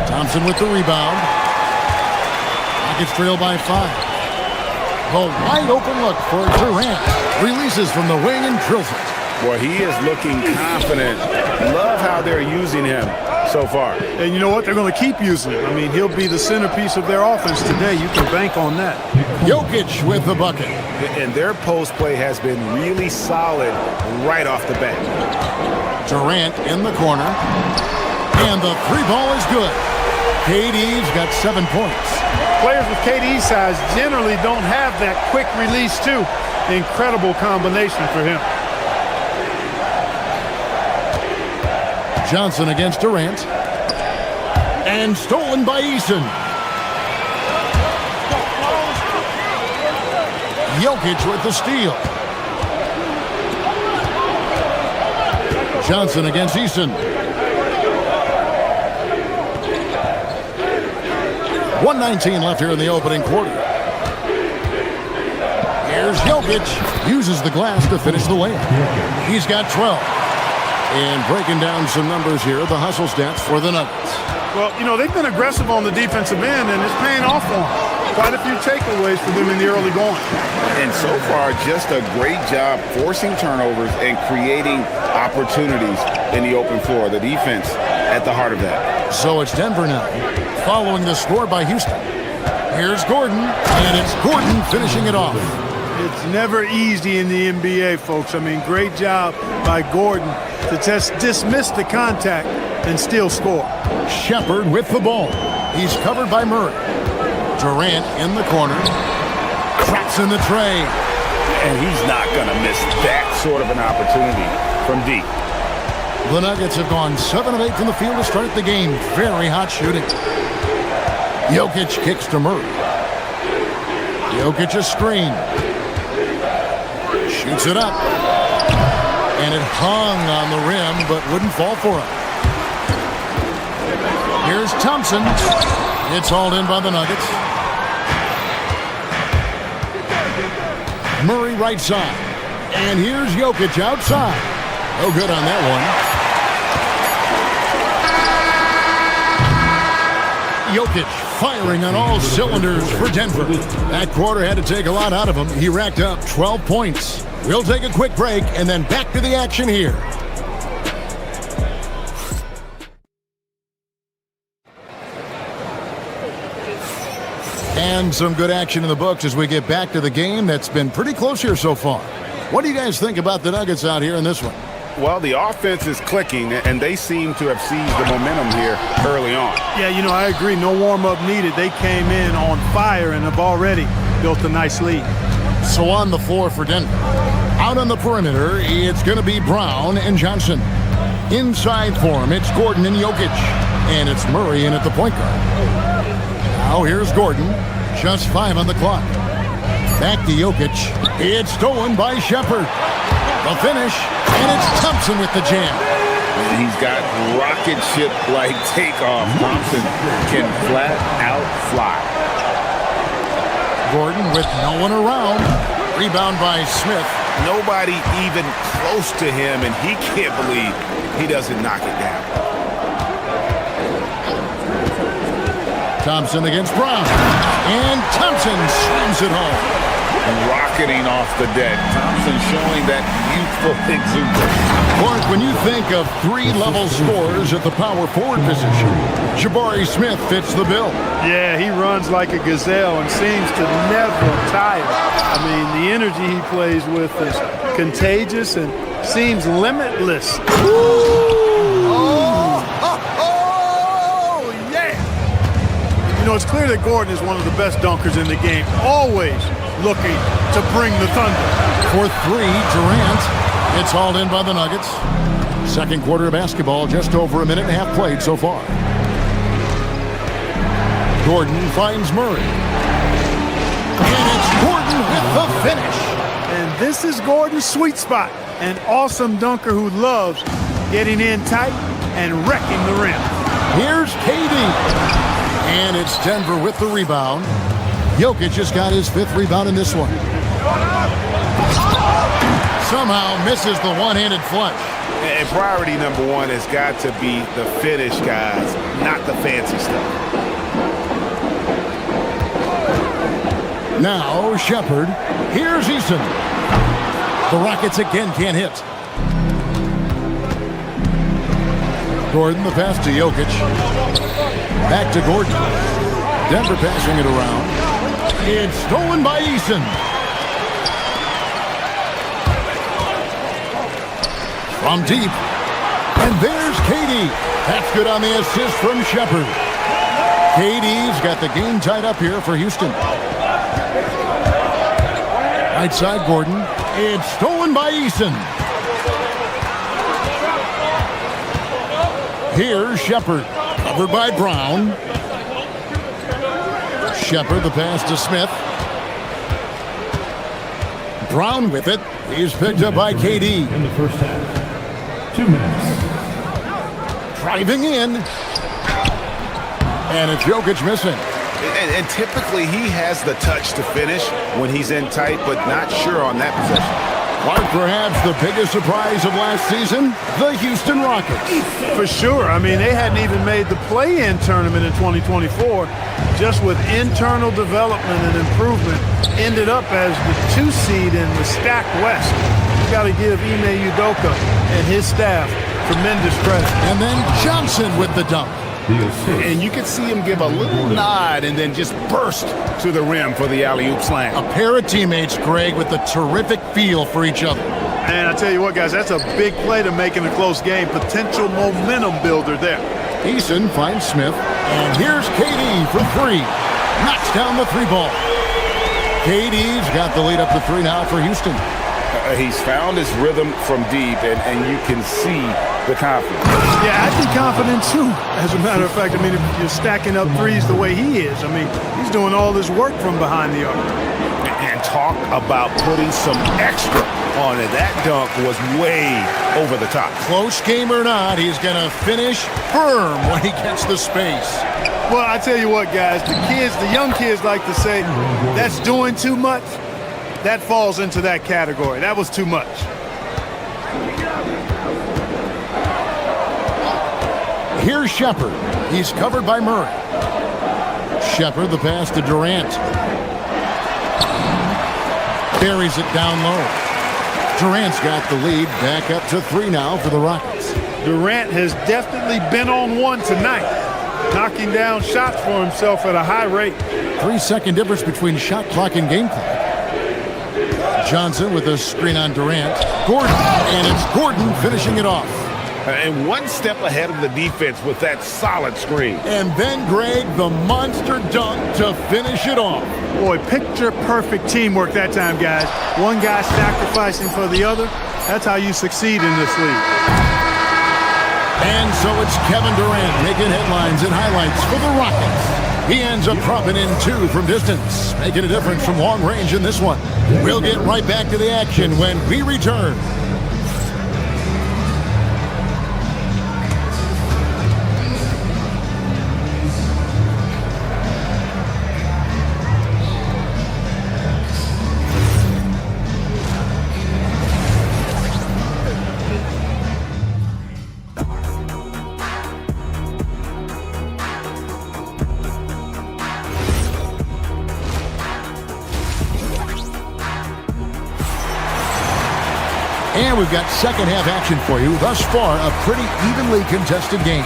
Thompson with the rebound. Nuggets trail by 5. The wide open look for Durant. Releases from the wing and drills it. Boy, he is looking confident. Love how they're using him so far. And you know what? They're going to keep using him. I mean, he'll be the centerpiece of their offense today. You can bank on that. Jokic with the bucket. And their post play has been really solid right off the bat. Durant in the corner. And the 3 ball is good. KD's got 7 points. Players with KD size generally don't have that quick release, too. Incredible combination for him. Johnson against Durant. And stolen by Eason. Jokic with the steal. Johnson against Eason. 1:19 left here in the opening quarter. Here's Jokic. Uses the glass to finish the layup. He's got 12. And breaking down some numbers here, the hustle stats for the Nuggets. Well, you know, they've been aggressive on the defensive end, and it's paying off for them. Quite a few takeaways for them in the early going. And so far, just a great job forcing turnovers and creating opportunities in the open floor. The defense at the heart of that. So it's Denver now, following the score by Houston. Here's Gordon, and it's Gordon finishing it off. It's never easy in the NBA, folks. I mean, great job by Gordon to just dismiss the contact and still score. Shepherd with the ball. He's covered by Murray. Durant in the corner. Traps in the tray. And he's not going to miss that sort of an opportunity from deep. The Nuggets have gone 7 of 8 from the field to start the game. Very hot shooting. Jokic kicks to Murray. Jokic a screen. Shoots it up. And it hung on the rim, but wouldn't fall for him. Here's Thompson. It's hauled in by the Nuggets. Murray right side. And here's Jokic outside. No good on that one. Jokic firing on all cylinders for Denver. That quarter had to take a lot out of him. He racked up 12 points. We'll take a quick break and then back to the action here. And some good action in the books as we get back to the game that's been pretty close here so far. What do you guys think about the Nuggets out here in this one? Well, the offense is clicking, and they seem to have seized the momentum here early on. Yeah, I agree. No warm-up needed. They came in on fire and have already built a nice lead. So on the floor for Denver. Out on the perimeter, it's going to be Brown and Johnson. Inside for him, it's Gordon and Jokic. And it's Murray in at the point guard. Now here's Gordon. Just 5 on the clock. Back to Jokic. It's stolen by Shepherd. The finish, and it's Thompson with the jam. And he's got rocket ship-like takeoff. Thompson can flat out fly. Gordon with no one around. Rebound by Smith. Nobody even close to him, and he can't believe he doesn't knock it down. Thompson against Brown. And Thompson slams it home. Rocketing off the deck. Thompson showing that youthful exuberance. Mark, when you think of 3-level scorers at the power forward position, Jabari Smith fits the bill. Yeah, he runs like a gazelle and seems to never tire. I mean, the energy he plays with is contagious and seems limitless. It's clear that Gordon is one of the best dunkers in the game, always looking to bring the thunder. For 3, Durant. It's hauled in by the Nuggets. Second quarter of basketball, just over a minute and a half played so far. Gordon finds Murray. And it's Gordon with the finish. And this is Gordon's sweet spot. An awesome dunker who loves getting in tight and wrecking the rim. Here's KD. And it's Denver with the rebound. Jokic just got his 5th rebound in this one. Somehow misses the one-handed flush. And priority number 1 has got to be the finish, guys, not the fancy stuff. Now Shepherd. Here's Eason. The Rockets again can't hit. Gordon, the pass to Jokic. Back to Gordon. Denver passing it around. It's stolen by Eason. From deep. And there's KD. That's good on the assist from Shepherd. KD's got the game tied up here for Houston. Right side, Gordon. It's stolen by Eason. Here's Shepherd. Covered by Brown. Shepherd, the pass to Smith. Brown with it. He's picked up by KD. In the first half. 2 minutes. Driving in. And it's Jokic missing. And typically he has the touch to finish when he's in tight, but not sure on that possession. Clark, perhaps the biggest surprise of last season, the Houston Rockets. For sure. I mean, they hadn't even made the play-in tournament in 2024. Just with internal development and improvement, ended up as the 2 seed in the stacked West. You got to give Ime Udoka and his staff tremendous credit. And then Johnson with the dunk. And you could see him give a little nod and then just burst to the rim for the alley-oop slam. A pair of teammates, Greg, with a terrific feel for each other. And I tell you what, guys, that's a big play to make in a close game. Potential momentum builder there. Eason finds Smith. And here's KD for 3. Knocks down the 3 ball. KD's got the lead up to 3 now for Houston. He's found his rhythm from deep, and you can see the confidence. Yeah, I'd be confident too. As a matter of fact, I mean, if you're stacking up threes the way he is, I mean, he's doing all this work from behind the arc. And talk about putting some extra on it. That dunk was way over the top. Close game or not, he's going to finish firm when he gets the space. Well, I tell you what, guys, the young kids like to say, that's doing too much. That falls into that category. That was too much. Here's Shepard. He's covered by Murray. Shepard, the pass to Durant. Buries it down low. Durant's got the lead. Back up to 3 now for the Rockets. Durant has definitely been on one tonight, knocking down shots for himself at a high rate. 3-second difference between shot clock and game clock. Johnson with a screen on Durant. Gordon, and it's Gordon finishing it off. And one step ahead of the defense with that solid screen. And then, Greg, the monster dunk to finish it off. Boy, picture-perfect teamwork that time, guys. One guy sacrificing for the other. That's how you succeed in this league. And so it's Kevin Durant making headlines and highlights for the Rockets. He ends up dropping in 2 from distance, making a difference from long range in this one. We'll get right back to the action when we return. And we've got second half action for you. Thus far, a pretty evenly contested game.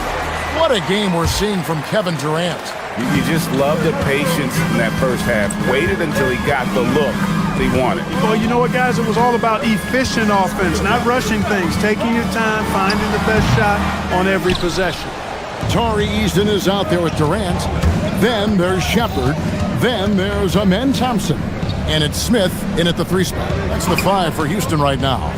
What a game we're seeing from Kevin Durant. You just love the patience in that first half. Waited until he got the look he wanted. Well, you know what, guys? It was all about efficient offense, not rushing things, taking your time, finding the best shot on every possession. Tari Easton is out there with Durant. Then there's Shepard. Then there's Amen Thompson. And it's Smith in at the 3 spot. That's the 5 for Houston right now.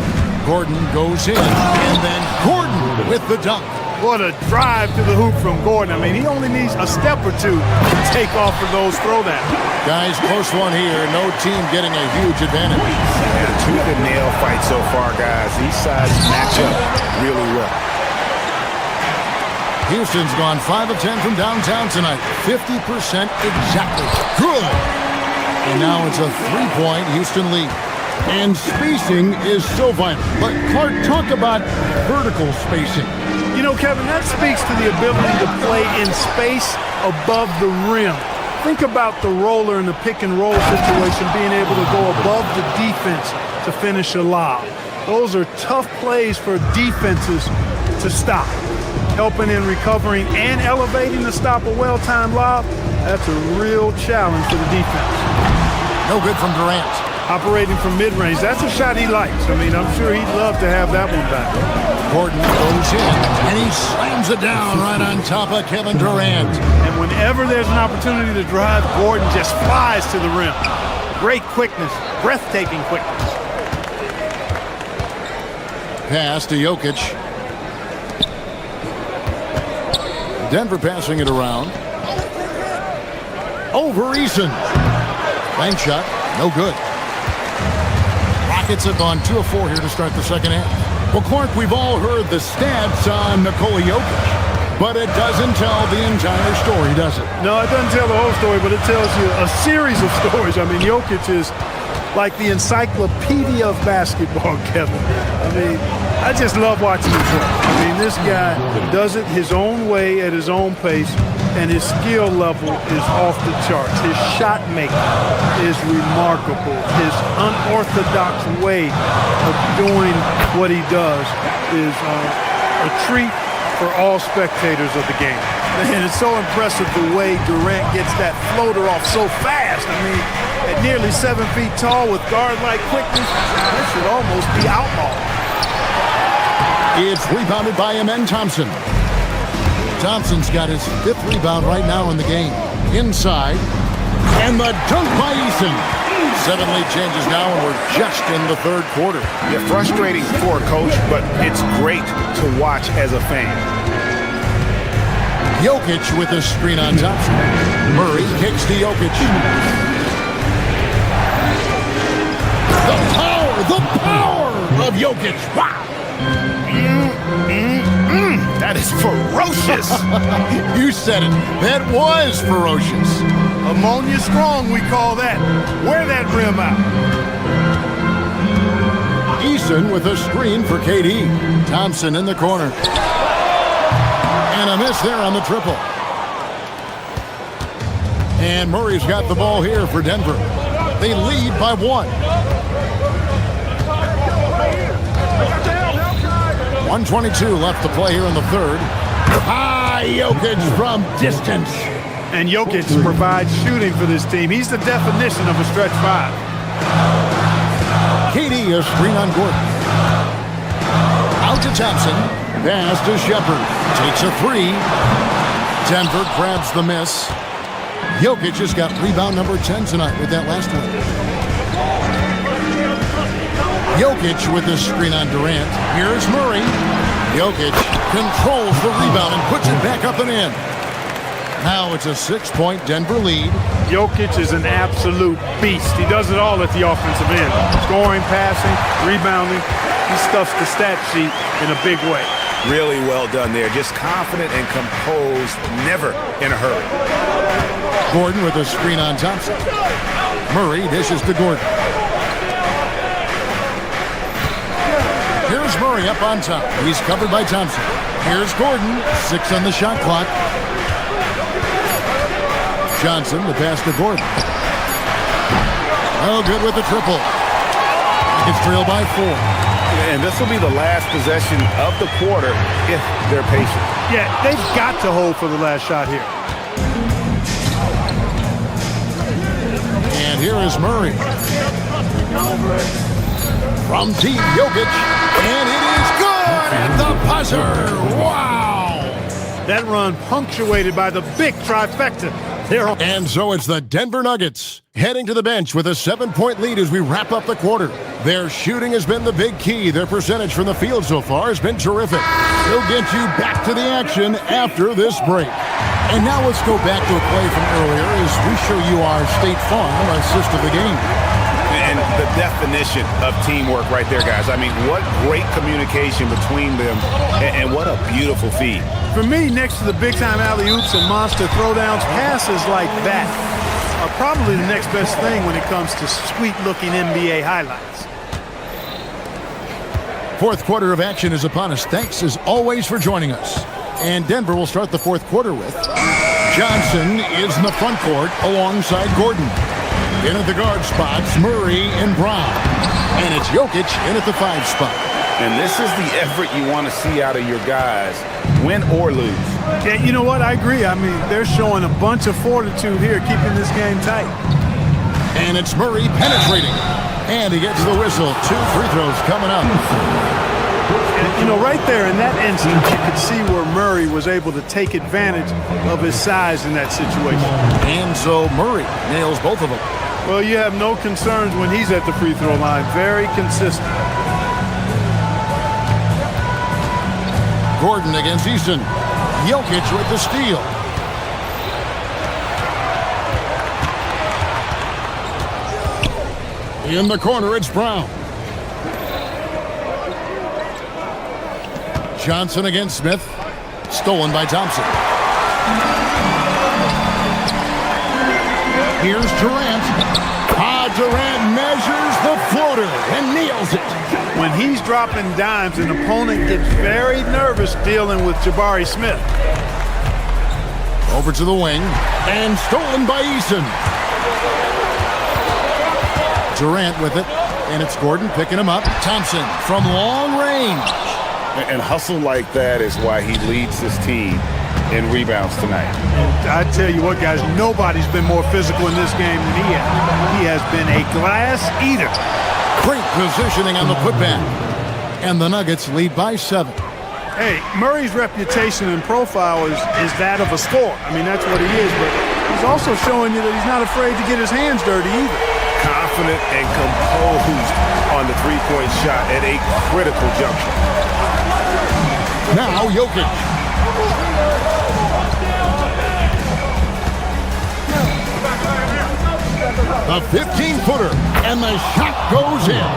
Gordon goes in, and then Gordon with the dunk. What a drive to the hoop from Gordon. I mean, he only needs a step or 2 to take off of those throwdowns. Guys, close one here. No team getting a huge advantage. Yeah, tooth and nail fight so far, guys. These sides match up really well. Houston's gone 5 of 10 from downtown tonight. 50% exactly. Good. And now it's a 3-point Houston lead. And spacing is so vital. But Clark, talk about vertical spacing. You know, Kevin, that speaks to the ability to play in space above the rim. Think about the roller in the pick and roll situation, being able to go above the defense to finish a lob. Those are tough plays for defenses to stop. Helping in recovering and elevating to stop a well-timed lob, that's a real challenge for the defense. No good from Durant. Operating from mid-range, that's a shot he likes. I mean, I'm sure he'd love to have that one back. Gordon goes in, and he slams it down right on top of Kevin Durant. And whenever there's an opportunity to drive, Gordon just flies to the rim. Great quickness, breathtaking quickness. Pass to Jokic. Denver passing it around. Over Eason. Bank shot, no good. Rockets have gone 2 of 4 here to start the second half. Well, Clark, we've all heard the stats on Nikola Jokic, but it doesn't tell the entire story, does it? No, it doesn't tell the whole story, but it tells you a series of stories. I mean, Jokic is like the encyclopedia of basketball, Kevin. I mean, I just love watching him play. I mean, this guy does it his own way at his own pace, and his skill level is off the charts. His shot making is remarkable. His unorthodox way of doing what he does is a treat for all spectators of the game. And it's so impressive the way Durant gets that floater off so fast. I mean, at nearly 7 feet tall with guard-like quickness, this should almost be outlawed. It's rebounded by Amen Thompson. Thompson's got his 5th rebound right now in the game. Inside. And the dunk by Eason. 7 lead changes now, and we're just in the 3rd quarter. Yeah, frustrating for a coach, but it's great to watch as a fan. Jokic with a screen on Thompson. Murray kicks to Jokic. The power of Jokic. Wow. That is ferocious. You said it. That was ferocious. Ammonia strong, we call that. Wear that rim out. Eason with a screen for KD. Thompson in the corner. And a miss there on the triple. And Murray's got the ball here for Denver. They lead by 1. 1:22 left to play here in the third. Jokic from distance. And Jokic provides shooting for this team. He's the definition of a stretch 5. KD a screen on Gordon. Out to Thompson. Pass to Shepard. Takes a 3. Denver grabs the miss. Jokic has got rebound number 10 tonight with that last one. Jokic with the screen on Durant. Here's Murray. Jokic controls the rebound and puts it back up and in. Now it's a 6-point Denver lead. Jokic is an absolute beast. He does it all at the offensive end. Scoring, passing, rebounding. He stuffs the stat sheet in a big way. Really well done there. Just confident and composed, never in a hurry. Gordon with a screen on Thompson. Murray dishes to Gordon. Here's Murray up on top. He's covered by Thompson. Here's Gordon. 6 on the shot clock. Johnson, the pass to Gordon. Oh, good with the triple. It's trailed by 4. And this will be the last possession of the quarter if they're patient. Yeah, they've got to hold for the last shot here. And here is Murray. From deep, Jokic. And it is good at the buzzer. Wow! That run punctuated by the big trifecta. And so it's the Denver Nuggets heading to the bench with a 7-point lead as we wrap up the quarter. Their shooting has been the big key. Their percentage from the field so far has been terrific. We'll get you back to the action after this break. And now let's go back to a play from earlier as we show you our State Farm assist of the game. And the definition of teamwork right there, guys. I mean, what great communication between them, and what a beautiful feed. For me, next to the big-time alley-oops and monster throwdowns, passes like that are probably the next best thing when it comes to sweet-looking NBA highlights. Fourth quarter of action is upon us. Thanks, as always, for joining us. And Denver will start the fourth quarter with Johnson is in the front court alongside Gordon. In at the guard spots, Murray and Brown. And it's Jokic in at the 5 spot. And this is the effort you want to see out of your guys, win or lose. Yeah, you know what? I agree. I mean, they're showing a bunch of fortitude here, keeping this game tight. And it's Murray penetrating. And he gets the whistle. 2 free throws coming up. And, you know, right there in that instance, you could see where Murray was able to take advantage of his size in that situation. And so Murray nails both of them. Well, you have no concerns when he's at the free throw line. Very consistent. Gordon against Eason. Jokic with the steal. In the corner, it's Brown. Johnson against Smith. Stolen by Thompson. Here's Durant. Durant measures the floater and nails it. When he's dropping dimes, an opponent gets very nervous dealing with Jabari Smith. Over to the wing. And stolen by Eason. Durant with it. And it's Gordon picking him up. Thompson from long range. And hustle like that is why he leads his team in rebounds tonight. I tell you what, guys, nobody's been more physical in this game than he has. He has been a glass eater. Great positioning on the putback. And the Nuggets lead by 7. Hey, Murray's reputation and profile is that of a scorer. I mean, that's what he is, but he's also showing you that he's not afraid to get his hands dirty either. Confident and composed on the three-point shot at a critical juncture. Now Jokic. The 15-footer, and the shot goes in.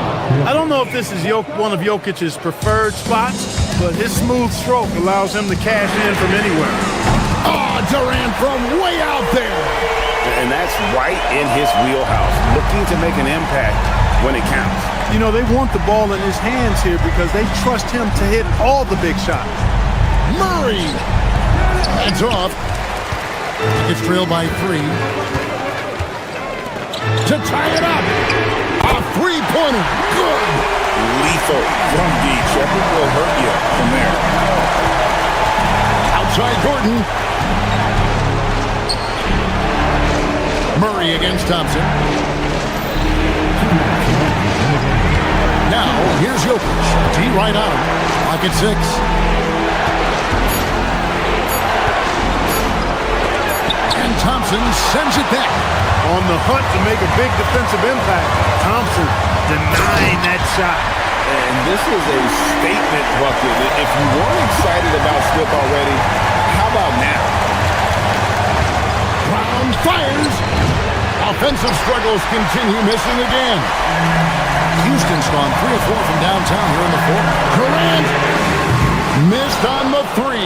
I don't know if this is one of Jokic's preferred spots, but his smooth stroke allows him to cash in from anywhere. Oh, Durant from way out there. And that's right in his wheelhouse, looking to make an impact when it counts. You know, they want the ball in his hands here because they trust him to hit all the big shots. Murray. It's off. It's trailed by 3. To tie it up. A three-pointer. Good. Lethal from deep. Shepard will hurt you from there. Outside Gordon. Murray against Thompson. Now, here's Jokic. T right on him. Pocket 6. And Thompson sends it back. On the hunt to make a big defensive impact. Thompson denying that shot. And this is a statement bucket. If you weren't excited about Slip already, how about now? Brown fires. Offensive struggles continue, missing again. Houston's gone 3 of 4 from downtown here in the fourth. Durant missed on the 3.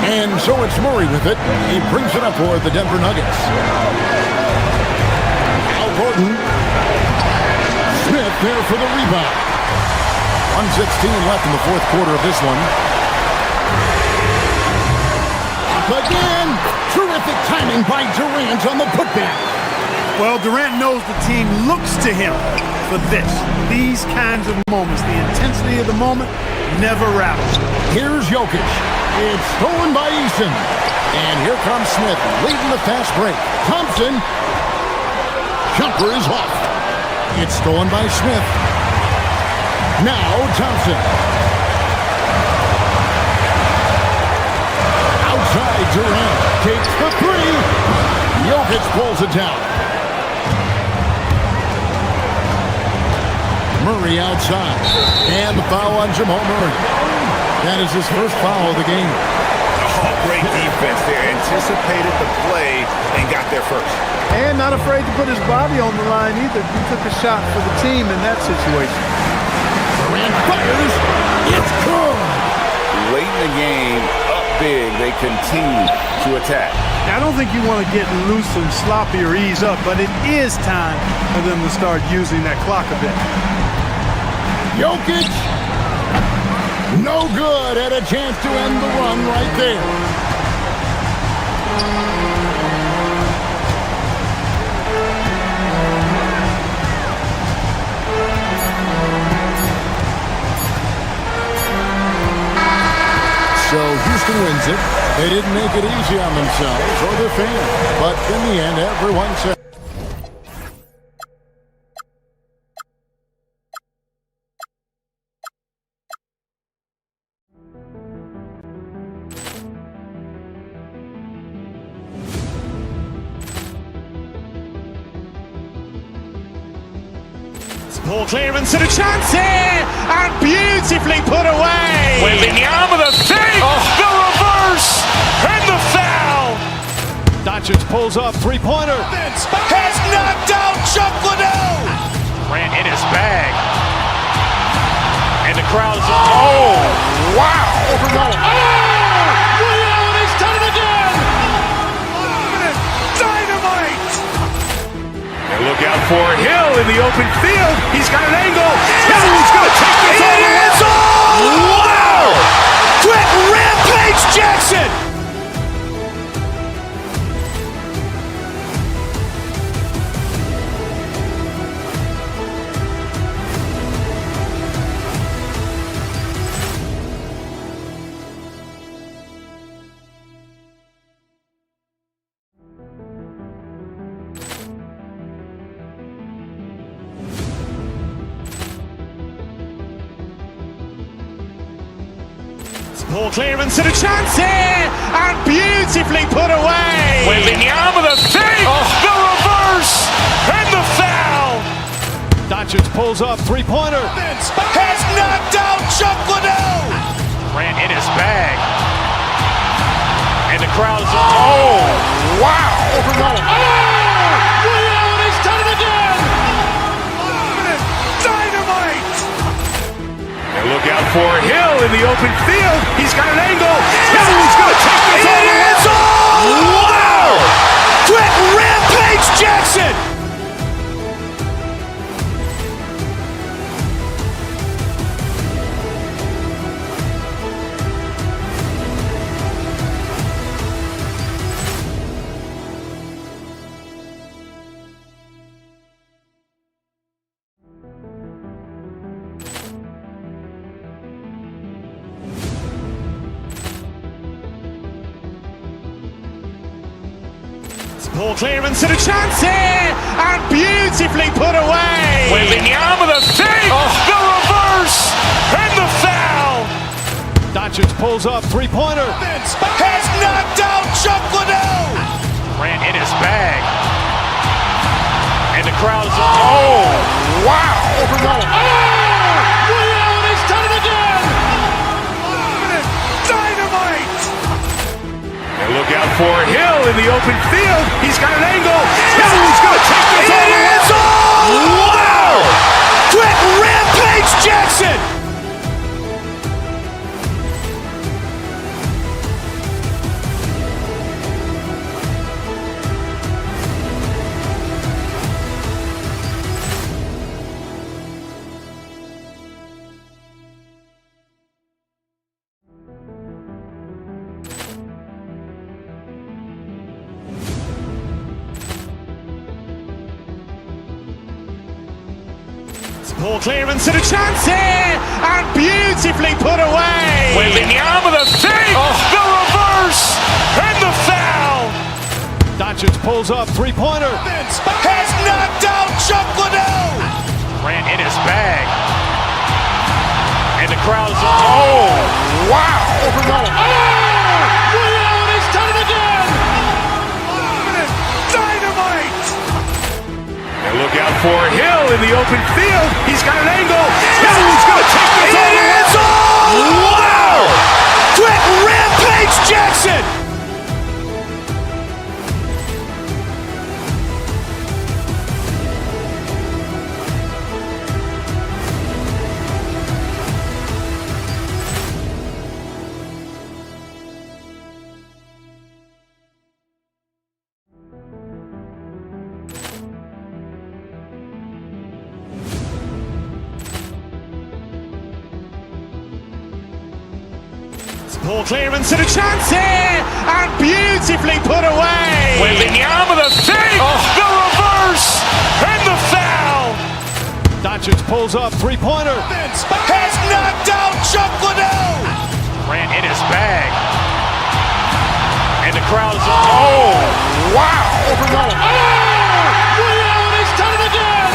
And so it's Murray with it. He brings it up for the Denver Nuggets. Al Gordon. Smith there for the rebound. 1:16 left in the fourth quarter of this one. Up again. Terrific timing by Durant on the putback. Well, Durant knows the team looks to him for this. These kinds of moments, the intensity of the moment, never rattles. Here's Jokic. It's stolen by Eason. And here comes Smith, leading the fast break. Thompson. Jumper is off. It's stolen by Smith. Now Thompson. Outside Durant. Takes the 3. Jokic pulls it down. Murray outside. And the foul on Jamal Murray. That is his first foul of the game. Oh, great defense there. Anticipated the play and got there first. And not afraid to put his body on the line either. He took a shot for the team in that situation. Durant fires. It's good. Late in the game, up big, they continue to attack. Now, I don't think you want to get loose and sloppy or ease up, but it is time for them to start using that clock a bit. Jokic. No good. Had a chance to end the run right there. So Houston wins it. They didn't make it easy on themselves or their fans. But in the end, everyone said... Ball clearance and a chance here, and beautifully put away. Wembanyama the fake, the reverse, and the foul. Doncic pulls up, three-pointer. Has knocked out Chuck Liddell. Ran in his bag, and the crowd is wow! Liddell has done it again. Dynamite. Look out for Hill in the open field. He's got an angle. He's going to take this all the way. Wow! Quick rampage Jackson. Ball clearance and a chance here, and beautifully put away. Wembanyama the fake, the reverse, and the foul. Doncic pulls up, three-pointer. Has knocked out Chuck Liddell. Ran in his bag, and the crowd is wow! for Hill in the open field. He's got an angle. Hill is going to take this all the way. Wow! Quick rampage Jackson! Ball clearance and a chance here, and beautifully put away. Wembanyama with a save, the reverse, and the foul. Doncic pulls up, three-pointer. Has knocked out Chuck Liddell. Ran in his bag, and the crowd is wow! Overrun. Liddell has done it again. Dynamite. And look out for Hill in the open field. He's got an angle. Hill's going to take this all the way. Wow! Quick rampage Jackson! Ball clearance and a chance here, and beautifully put away. Wembanyama with a save, the reverse, and the foul. Doncic pulls up, three-pointer. Has knocked out Chuck Liddell. Ran in his bag, and the crowd is wow! Overrun. Liddell has done it again. Dynamite. And look out for Hill in the open field. He's got an angle. Hill's going to take this all the way. Wow! Quick rampage Jackson! Ball clearance and a chance here, and beautifully put away. Wembanyama with a save, the reverse, and the foul. Doncic pulls up, three-pointer. Has knocked out Chuck Liddell. Ran in his bag, and the crowd is wow! Overrun. Liddell has done it again.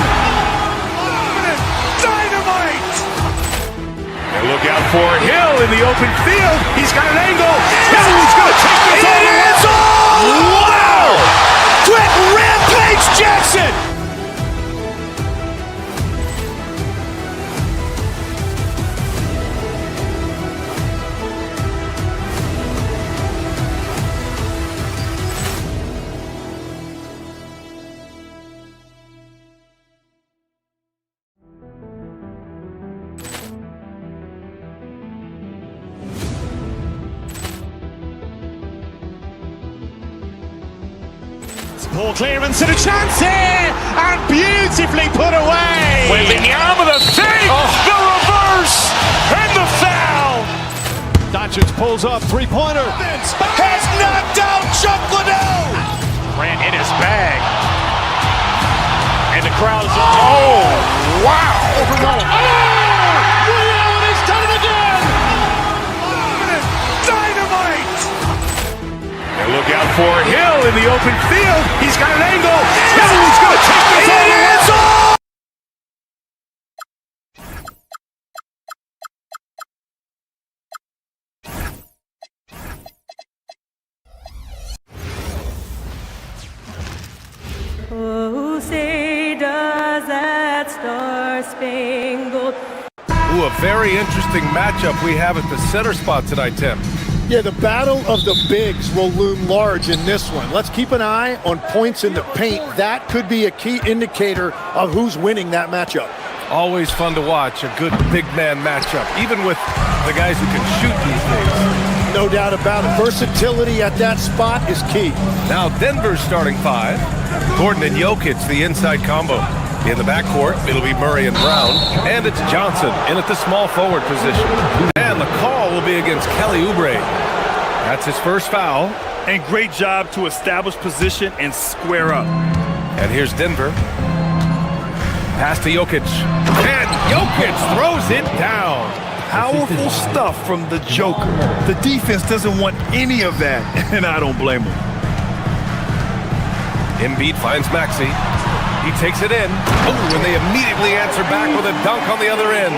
Dynamite. And look out for Hill in the open field. He's got an angle. Hill's going to take this all the way. Wow! Quick rampage Jackson! Ball clearance and a chance here, and beautifully put away. Wembanyama with a save, the reverse, and the foul. Doncic pulls up, three-pointer. Has knocked out Chuck Liddell. Ran in his bag, and the crowd is wow! Overrun. Liddell has done it again. Dynamite. And look out for Hill in the open field. He's got an angle. Hill's going to take this all the way. Oh, say does that star-spangled... Ooh, a very interesting matchup we have at the center spot tonight, Tim. Yeah, the battle of the bigs will loom large in this one. Let's keep an eye on points in the paint. That could be a key indicator of who's winning that matchup. Always fun to watch a good big man matchup, even with the guys who can shoot these days. No doubt about it. Versatility at that spot is key. Now Denver's starting 5. Gordon and Jokic, the inside combo. In the backcourt, it'll be Murray and Brown. And it's Johnson in at the small forward position. And the call will be against Kelly Oubre. That's his first foul. And great job to establish position and square up. And here's Denver. Pass to Jokic. And Jokic throws it down. Powerful stuff from the Joker. The defense doesn't want any of that, and I don't blame him. Embiid finds Maxey. He takes it in. Oh, and they immediately answer back with a dunk on the other end.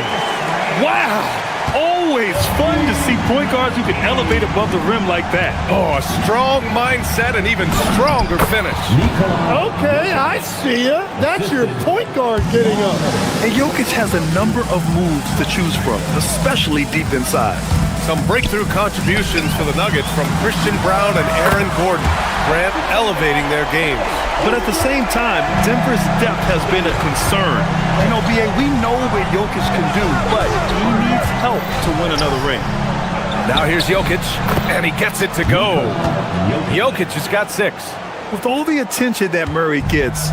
Wow! Always fun to see point guards who can elevate above the rim like that. Oh, a strong mindset and even stronger finish. Okay, I see ya. That's your point guard getting up. And Jokic has a number of moves to choose from, especially deep inside. Some breakthrough contributions for the Nuggets from Christian Brown and Aaron Gordon. Grant elevating their games. But at the same time, Denver's depth has been a concern. You know, B.A., we know what Jokic can do, but he needs help to win another ring. Now here's Jokic, and he gets it to go. Jokic has got 6. With all the attention that Murray gets,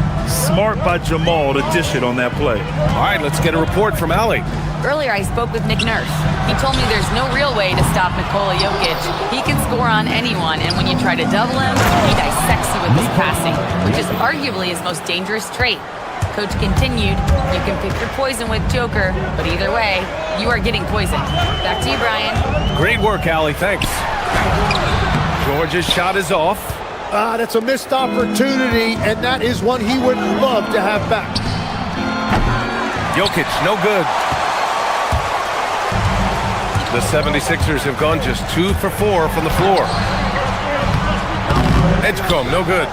smart by Jamal to dish it on that play. All right, let's get a report from Allie. Earlier, I spoke with Nick Nurse. He told me there's no real way to stop Nikola Jokic. He can score on anyone, and when you try to double him, he dissects you with his passing, which is arguably his most dangerous trait. Coach continued, you can pick your poison with Joker, but either way, you are getting poisoned. Back to you, Brian. Great work, Allie. Thanks. George's shot is off. That's a missed opportunity, and that is one he would love to have back. Jokic, no good. The 76ers have gone just 2 for 4 from the floor. Edgecombe, no good.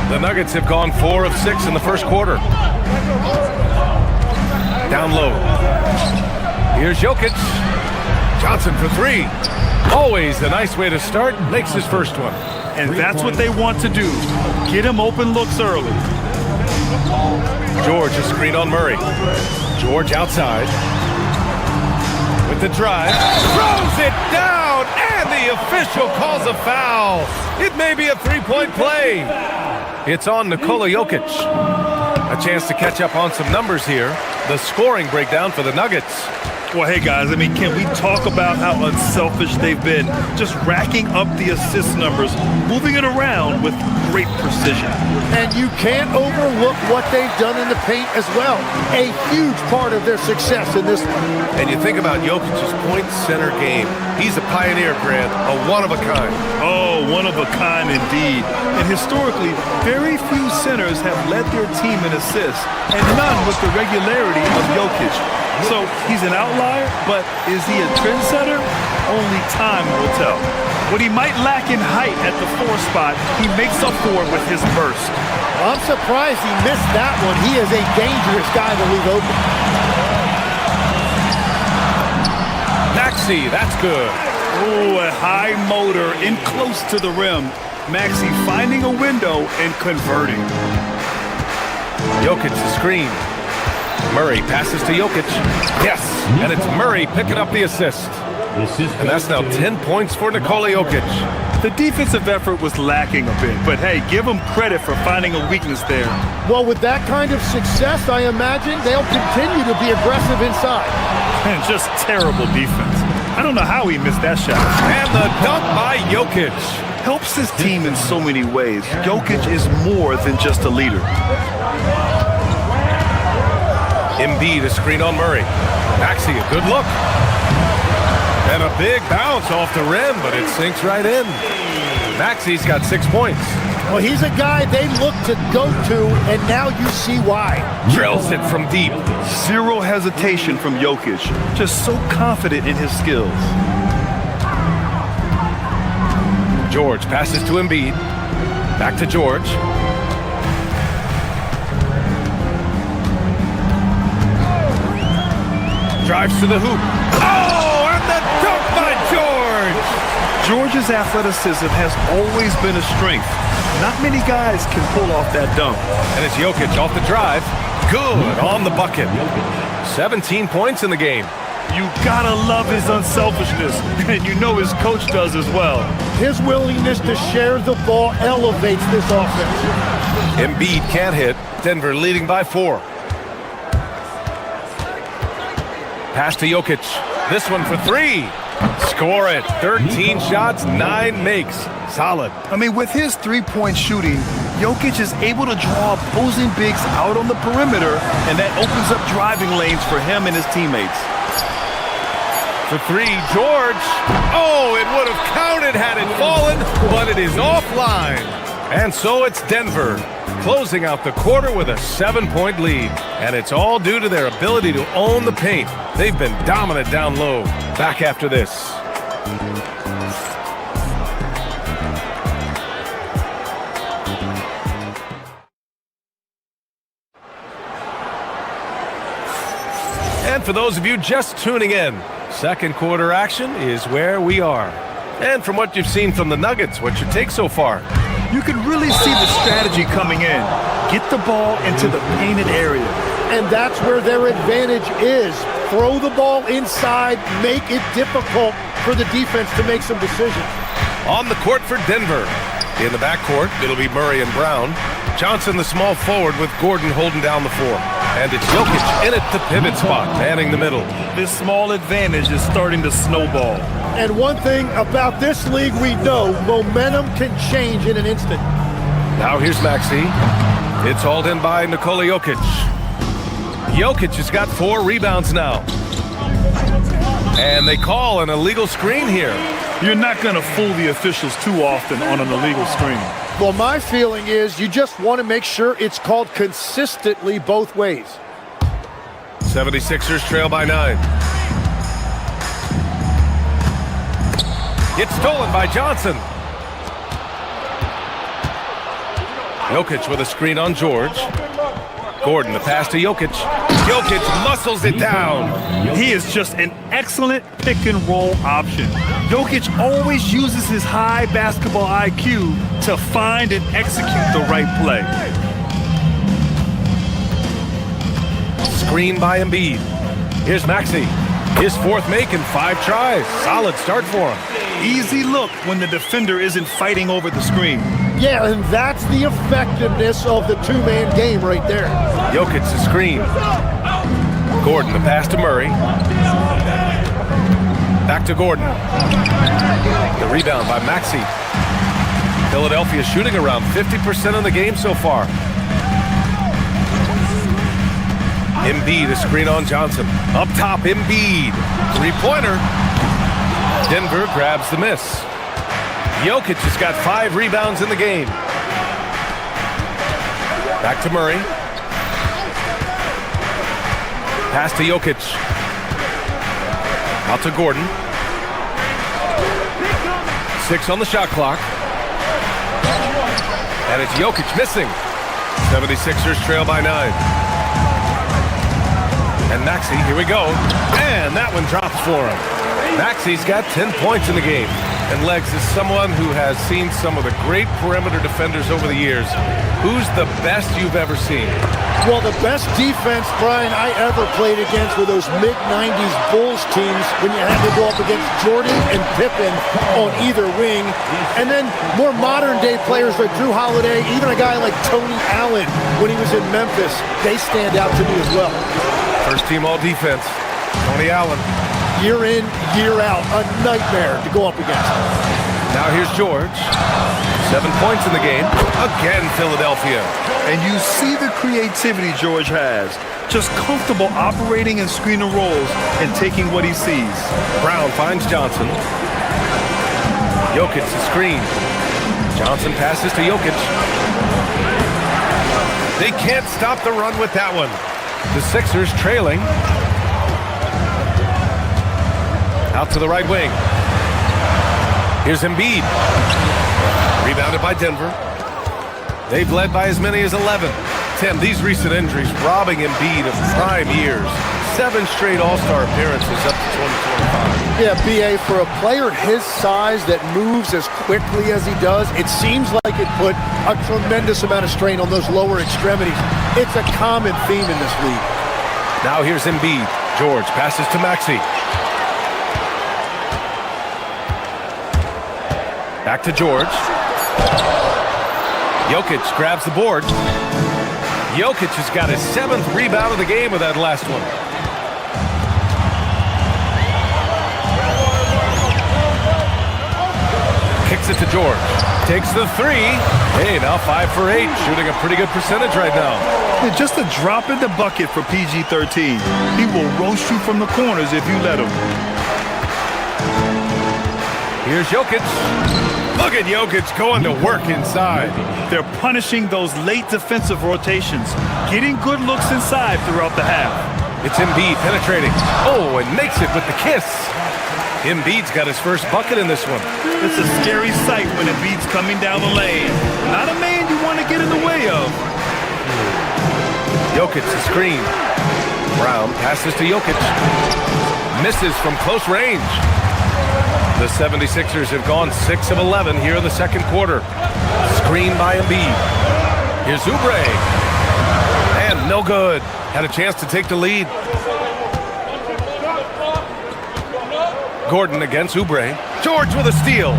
The Nuggets have gone 4 of 6 in the first quarter. Down low. Here's Jokic. Johnson for 3. Always a nice way to start. Makes his first one. And that's what they want to do. Get him open looks early. George, a screen on Murray. George outside. With the drive. Throws it down. And the official calls a foul. It may be a 3-point play. It's on Nikola Jokic. A chance to catch up on some numbers here. The scoring breakdown for the Nuggets. Well, hey, guys, I mean, can we talk about how unselfish they've been? Just racking up the assist numbers, moving it around with great precision. And you can't overlook what they've done in the paint as well. A huge part of their success in this one. And you think about Jokic's point center game. He's a pioneer, Grant, a one-of-a-kind. Oh, one-of-a-kind indeed. And historically, very few centers have led their team in assists, and none with the regularity of Jokic. So he's an outlier, but is he a trendsetter? Only time will tell. What he might lack in height at the 4 spot, he makes up for it with his burst. I'm surprised he missed that one. He is a dangerous guy to leave open. Maxey, that's good. Oh, a high motor in close to the rim. Maxey finding a window and converting. Jokic the screen. Murray passes to Jokic. Yes, and it's Murray picking up the assist. And that's now 10 points for Nikola Jokic. The defensive effort was lacking a bit, but hey, give him credit for finding a weakness there. Well, with that kind of success, I imagine they'll continue to be aggressive inside. And just terrible defense. I don't know how he missed that shot. And the dunk by Jokic. Helps his team in so many ways. Jokic is more than just a leader. Embiid, a screen on Murray. Maxey, a good look. And a big bounce off the rim, but it sinks right in. Maxey's got 6 points. Well, he's a guy they look to go to, and now you see why. Drills it from deep. Zero hesitation from Jokic. Just so confident in his skills. George passes to Embiid. Back to George. Drives to the hoop. Oh, and the dunk by George! George's athleticism has always been a strength. Not many guys can pull off that dunk. And it's Jokic off the drive. good on the bucket. 17 points in the game. You gotta love his unselfishness, and you know his coach does as well. His willingness to share the ball elevates this offense. Embiid can't hit. Denver leading by 4. Pass to Jokic. This one for 3. Score it. 13 shots, 9 makes. Solid. I mean, with his three-point shooting, Jokic is able to draw opposing bigs out on the perimeter, and that opens up driving lanes for him and his teammates. For 3, George. Oh, it would have counted had it fallen, but it is offline. And so it's Denver closing out the quarter with a 7-point lead. And it's all due to their ability to own the paint. They've been dominant down low. Back after this. And for those of you just tuning in, second quarter action is where we are. And from what you've seen from the Nuggets, what's your take so far? You can really see the strategy coming in. Get the ball into the painted area. And that's where their advantage is. Throw the ball inside, make it difficult for the defense to make some decisions. On the court for Denver. In the backcourt, it'll be Murray and Brown. Johnson, the small forward, with Gordon holding down the 4. And it's Jokic in at the pivot spot, manning the middle. This small advantage is starting to snowball. And one thing about this league we know, momentum can change in an instant. Now here's Maxey. It's hauled in by Nikola Jokic. Jokic has got 4 rebounds now. And they call an illegal screen here. You're not going to fool the officials too often on an illegal screen. Well, my feeling is you just want to make sure it's called consistently both ways. 76ers trail by 9. It's stolen by Johnson. Jokic with a screen on George. Gordon, the pass to Jokic. Jokic muscles it down. He is just an excellent pick-and-roll option. Jokic always uses his high basketball IQ to find and execute the right play. Screen by Embiid. Here's Maxey. His 4th make in 5 tries. Solid start for him. Easy look when the defender isn't fighting over the screen. Yeah, and that's the effectiveness of the two-man game right there. Jokic the screen. Gordon the pass to Murray. Back to Gordon. The rebound by Maxey. Philadelphia shooting around 50% in the game so far. Embiid a screen on Johnson. Up top, Embiid. 3-pointer. Denver grabs the miss. Jokic has got 5 rebounds in the game. Back to Murray. Pass to Jokic. Out to Gordon. 6 on the shot clock. And it's Jokic missing. 76ers trail by 9. And Maxey, here we go. And that one drops for him. Maxey's got 10 points in the game. And Legs is someone who has seen some of the great perimeter defenders over the years. Who's the best you've ever seen? Well, the best defense, Brian, I ever played against were those mid-90s Bulls teams when you had to go up against Jordan and Pippen on either wing. And then more modern-day players like Drew Holiday, even a guy like Tony Allen when he was in Memphis, they stand out to me as well. First team all-defense, Tony Allen. Year in, year out, a nightmare to go up against. Now here's George. 7 points in the game. Again, Philadelphia. And you see the creativity George has. Just comfortable operating in screen and rolls and taking what he sees. Brown finds Johnson. Jokic the screen. Johnson passes to Jokic. They can't stop the run with that one. The Sixers trailing. Out to the right wing. Here's Embiid. Rebounded by Denver. They've led by as many as 11. Tim, these recent injuries robbing Embiid of prime years. 7 straight All-Star appearances up to 20-25. Yeah, B.A., for a player his size that moves as quickly as he does, it seems like it put a tremendous amount of strain on those lower extremities. It's a common theme in this league. Now here's Embiid. George passes to Maxey. Back to George. Jokic grabs the board. Jokic has got his 7th rebound of the game with that last one. Kicks it to George. Takes the 3. Hey, now 5 for 8. Shooting a pretty good percentage right now. Yeah, just a drop in the bucket for PG-13. He will roast you from the corners if you let him. Here's Jokic. Look at Jokic going to work inside. They're punishing those late defensive rotations, getting good looks inside throughout the half. It's Embiid penetrating. Oh, and makes it with the kiss. Embiid's got his first bucket in this one. It's a scary sight when Embiid's coming down the lane. Not a man you want to get in the way of. Jokic, the screen. Brown passes to Jokic. Misses from close range. The 76ers have gone 6 of 11 here in the second quarter. Screen by Embiid. Here's Oubre. And no good. Had a chance to take the lead. Gordon against Oubre. George with a steal.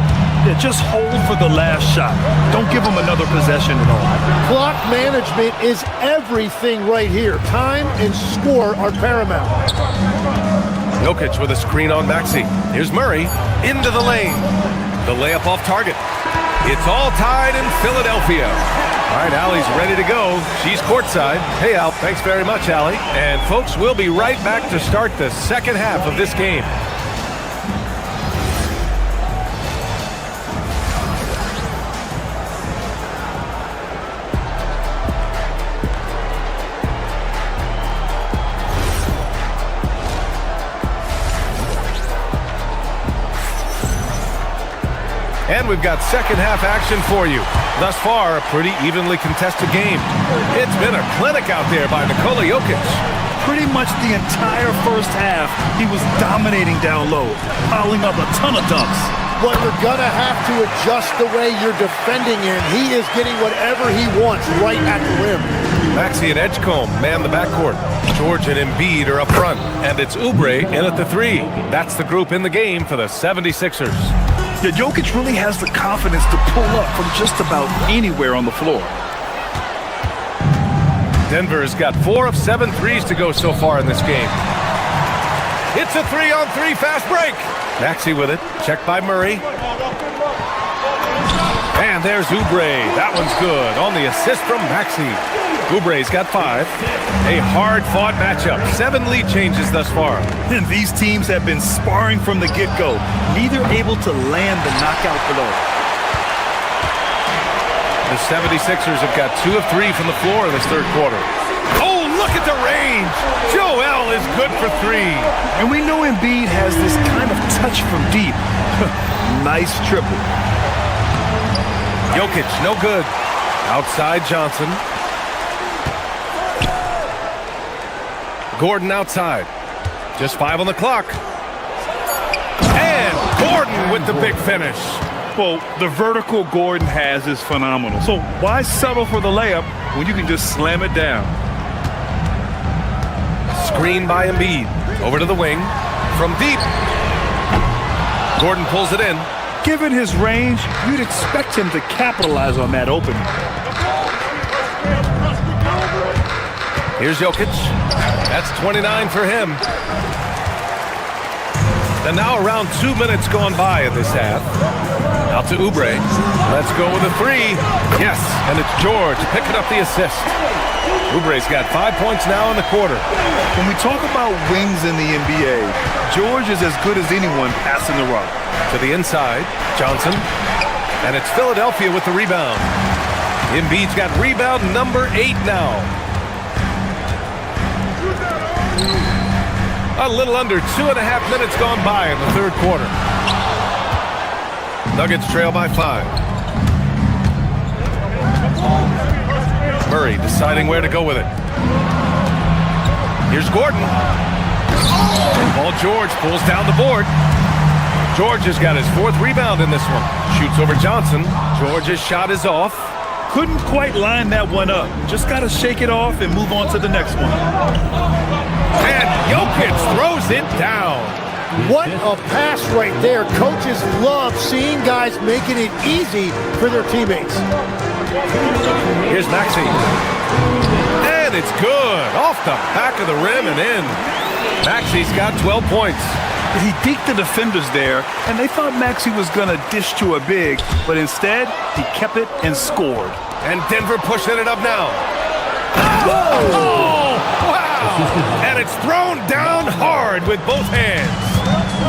Yeah, just hold for the last shot. Don't give him another possession at all. Clock management is everything right here. Time and score are paramount. Jokic with a screen on Maxey. Here's Murray into the lane. The layup off target. It's all tied in Philadelphia. All right, Allie's ready to go. She's courtside. Hey, Al, thanks very much, Allie. And folks, we'll be right back to start the second half of this game. And we've got second half action for you. Thus far, a pretty evenly contested game. It's been a clinic out there by Nikola Jokic. Pretty much the entire first half, he was dominating down low, piling up a ton of dunks. Well, you're going to have to adjust the way you're defending him. He is getting whatever he wants right at the rim. Maxey and Edgecombe man the backcourt. George and Embiid are up front. And it's Oubre in at the 3. That's the group in the game for the 76ers. Yeah, Jokic really has the confidence to pull up from just about anywhere on the floor. Denver's got 4 of 7 threes to go so far in this game. It's a 3-on-3 fast break. Maxey with it. Checked by Murray. And there's Oubre. That one's good on the assist from Maxey. Oubre's got 5. A hard-fought matchup. 7 lead changes thus far. And these teams have been sparring from the get-go. Neither able to land the knockout blow. The 76ers have got 2 of 3 from the floor in this third quarter. Oh, look at the range! Joel is good for 3. And we know Embiid has this kind of touch from deep. Nice triple. Jokic, no good. Outside Johnson. Gordon outside. Just 5 on the clock. And Gordon with the big finish. Well, the vertical Gordon has is phenomenal. So why settle for the layup when you can just slam it down? Screen by Embiid. Over to the wing. From deep. Gordon pulls it in. Given his range, you'd expect him to capitalize on that opening. Here's Jokic. That's 29 for him. And now around 2 minutes gone by in this half. Out to Oubre. Let's go with a 3. Yes, and it's George picking up the assist. Oubre's got 5 points now in the quarter. When we talk about wings in the NBA, George is as good as anyone passing the rock. To the inside, Johnson. And it's Philadelphia with the rebound. Embiid's got rebound number 8 now. A little under 2.5 minutes gone by in the third quarter. Nuggets trail by 5. Murray deciding where to go with it. Here's Gordon. Paul George pulls down the board. George has got his 4th rebound in this one. Shoots over Johnson. George's shot is off. Couldn't quite line that one up. Just got to shake it off and move on to the next one. And Jokic throws it down. What a pass right there. Coaches love seeing guys making it easy for their teammates. Here's Maxey. And it's good. Off the back of the rim and in. Maxey's got 12 points. He deked the defenders there, and they thought Maxey was going to dish to a big, but instead, he kept it and scored. And Denver pushing it up now. Oh, wow! And it's thrown down hard with both hands.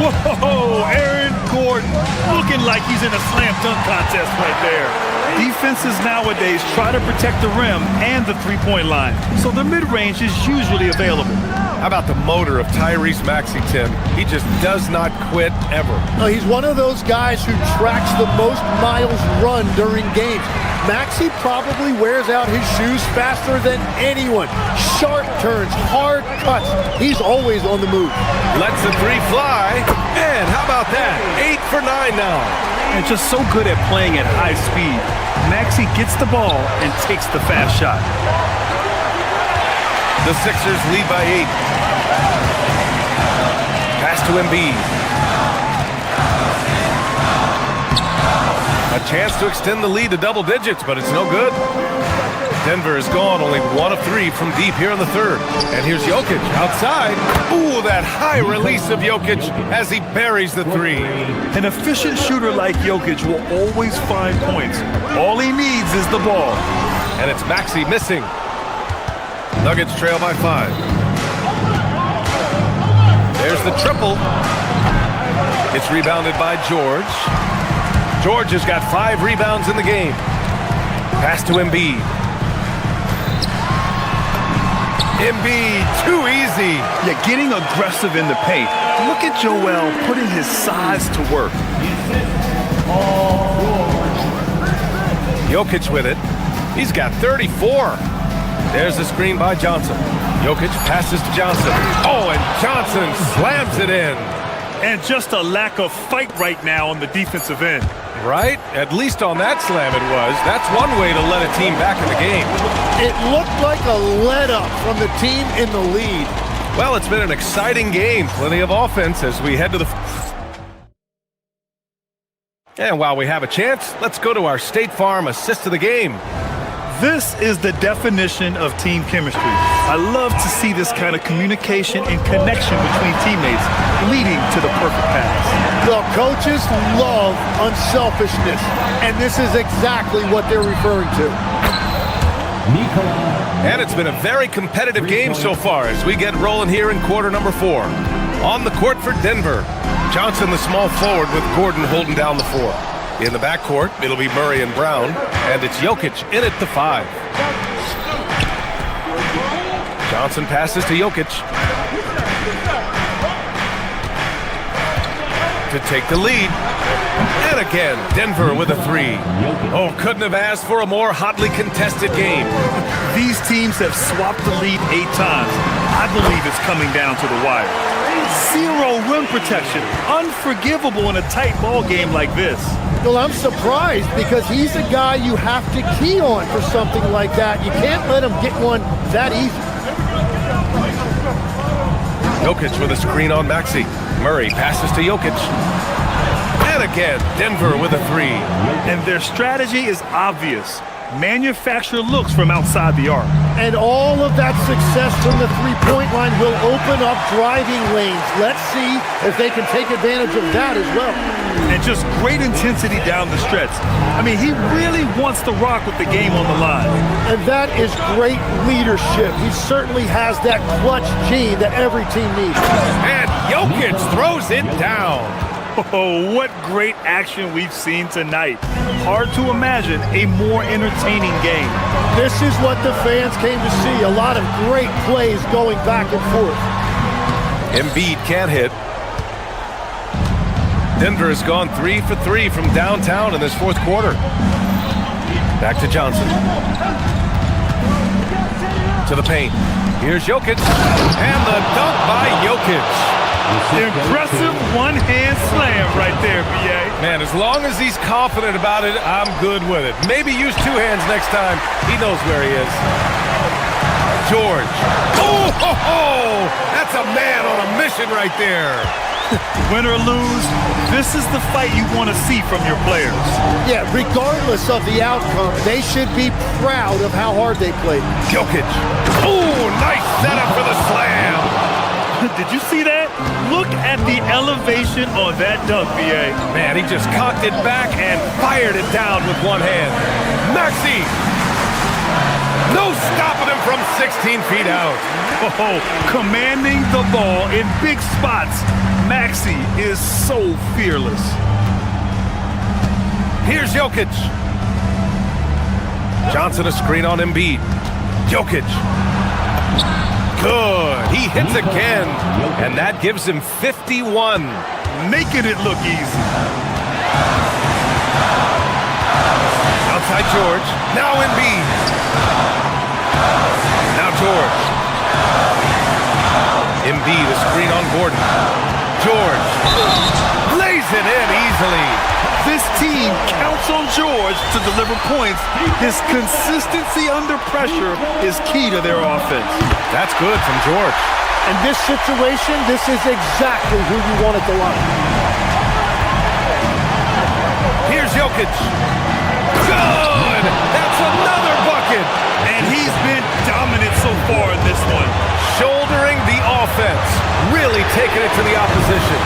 Whoa, Aaron Gordon looking like he's in a slam dunk contest right there. Defenses nowadays try to protect the rim and the three-point line, so the mid-range is usually available. How about the motor of Tyrese Maxey, Tim? He just does not quit ever. He's one of those guys who tracks the most miles run during games. Maxey probably wears out his shoes faster than anyone. Sharp turns, hard cuts. He's always on the move. Lets the three fly. And how about that? 8 for 9 now. And just so good at playing at high speed. Maxey gets the ball and takes the fast shot. The Sixers lead by 8. Pass to Embiid. A chance to extend the lead to double digits, but it's no good. Denver has gone only 1 of 3 from deep here in the third. And here's Jokic outside. Ooh, that high release of Jokic as he buries the three. An efficient shooter like Jokic will always find points. All he needs is the ball. And it's Maxey missing. Nuggets trail by 5. There's the triple. It's rebounded by George. George has got 5 rebounds in the game. Pass to Embiid. Embiid, too easy. Yeah, getting aggressive in the paint. Look at Joel putting his size to work. Jokic with it. He's got 34. There's the screen by Johnson. Jokic passes to Johnson. Oh, and Johnson slams it in. And just a lack of fight right now on the defensive end. Right? At least on that slam it was. That's one way to let a team back in the game. It looked like a let-up from the team in the lead. Well, it's been an exciting game. Plenty of offense as we head to the... And while we have a chance, let's go to our State Farm assist of the game. This is the definition of team chemistry. I love to see this kind of communication and connection between teammates leading to the perfect pass. The coaches love unselfishness, and this is exactly what they're referring to. And it's been a very competitive game so far as we get rolling here in quarter number 4. On the court for Denver, Johnson the small forward with Gordon holding down the 4. In the backcourt, it'll be Murray and Brown, and it's Jokic in at the 5. Johnson passes to Jokic to take the lead. And again, Denver with a 3. Oh, couldn't have asked for a more hotly contested game. These teams have swapped the lead 8 times. I believe it's coming down to the wire. 0 rim protection. Unforgivable in a tight ball game like this. Well, I'm surprised because he's a guy you have to key on for something like that. You can't let him get one that easy. Jokic with a screen on Maxey. Murray passes to Jokic. And again, Denver with a 3. And their strategy is obvious. Manufacture looks from outside the arc. And all of that success from the three-point line will open up driving lanes. Let's see if they can take advantage of that as well. And just great intensity down the stretch. I mean, he really wants to rock with the game on the line. And that is great leadership. He certainly has that clutch gene that every team needs. And Jokic throws it down. Oh, what great action we've seen tonight. Hard to imagine a more entertaining game. This is what the fans came to see. A lot of great plays going back and forth. Embiid can't hit. Denver has gone 3 for 3 from downtown in this 4th quarter. Back to Johnson. To the paint. Here's Jokic. And the dunk by Jokic. Impressive one-hand slam right there, B.A. Man, as long as he's confident about it, I'm good with it. Maybe use two hands next time. He knows where he is. George. Oh, ho, ho! That's a man on a mission right there. Win or lose, this is the fight you want to see from your players. Yeah, regardless of the outcome, they should be proud of how hard they played. Jokic. Oh, nice setup for the slam. Did you see that? Look at the elevation on that dunk, B.A. Man, he just cocked it back and fired it down with one hand. Maxey! No stopping him from 16 feet out. Oh, commanding the ball in big spots. Maxey is so fearless. Here's Jokic. Johnson a screen on Embiid. Jokic. Good. He hits again. And that gives him 51. Making it look easy. Outside George. Now Embiid. Now George. Embiid a screen on Gordon. George. Lays it in easily. This team counts on George to deliver points. His consistency under pressure is key to their offense. That's good from George. In this situation, this is exactly who you want at the line. Here's Jokic. Good! That's another bucket! And he's been dominant so far in this one. Shouldering the offense. Really taking it to the opposition.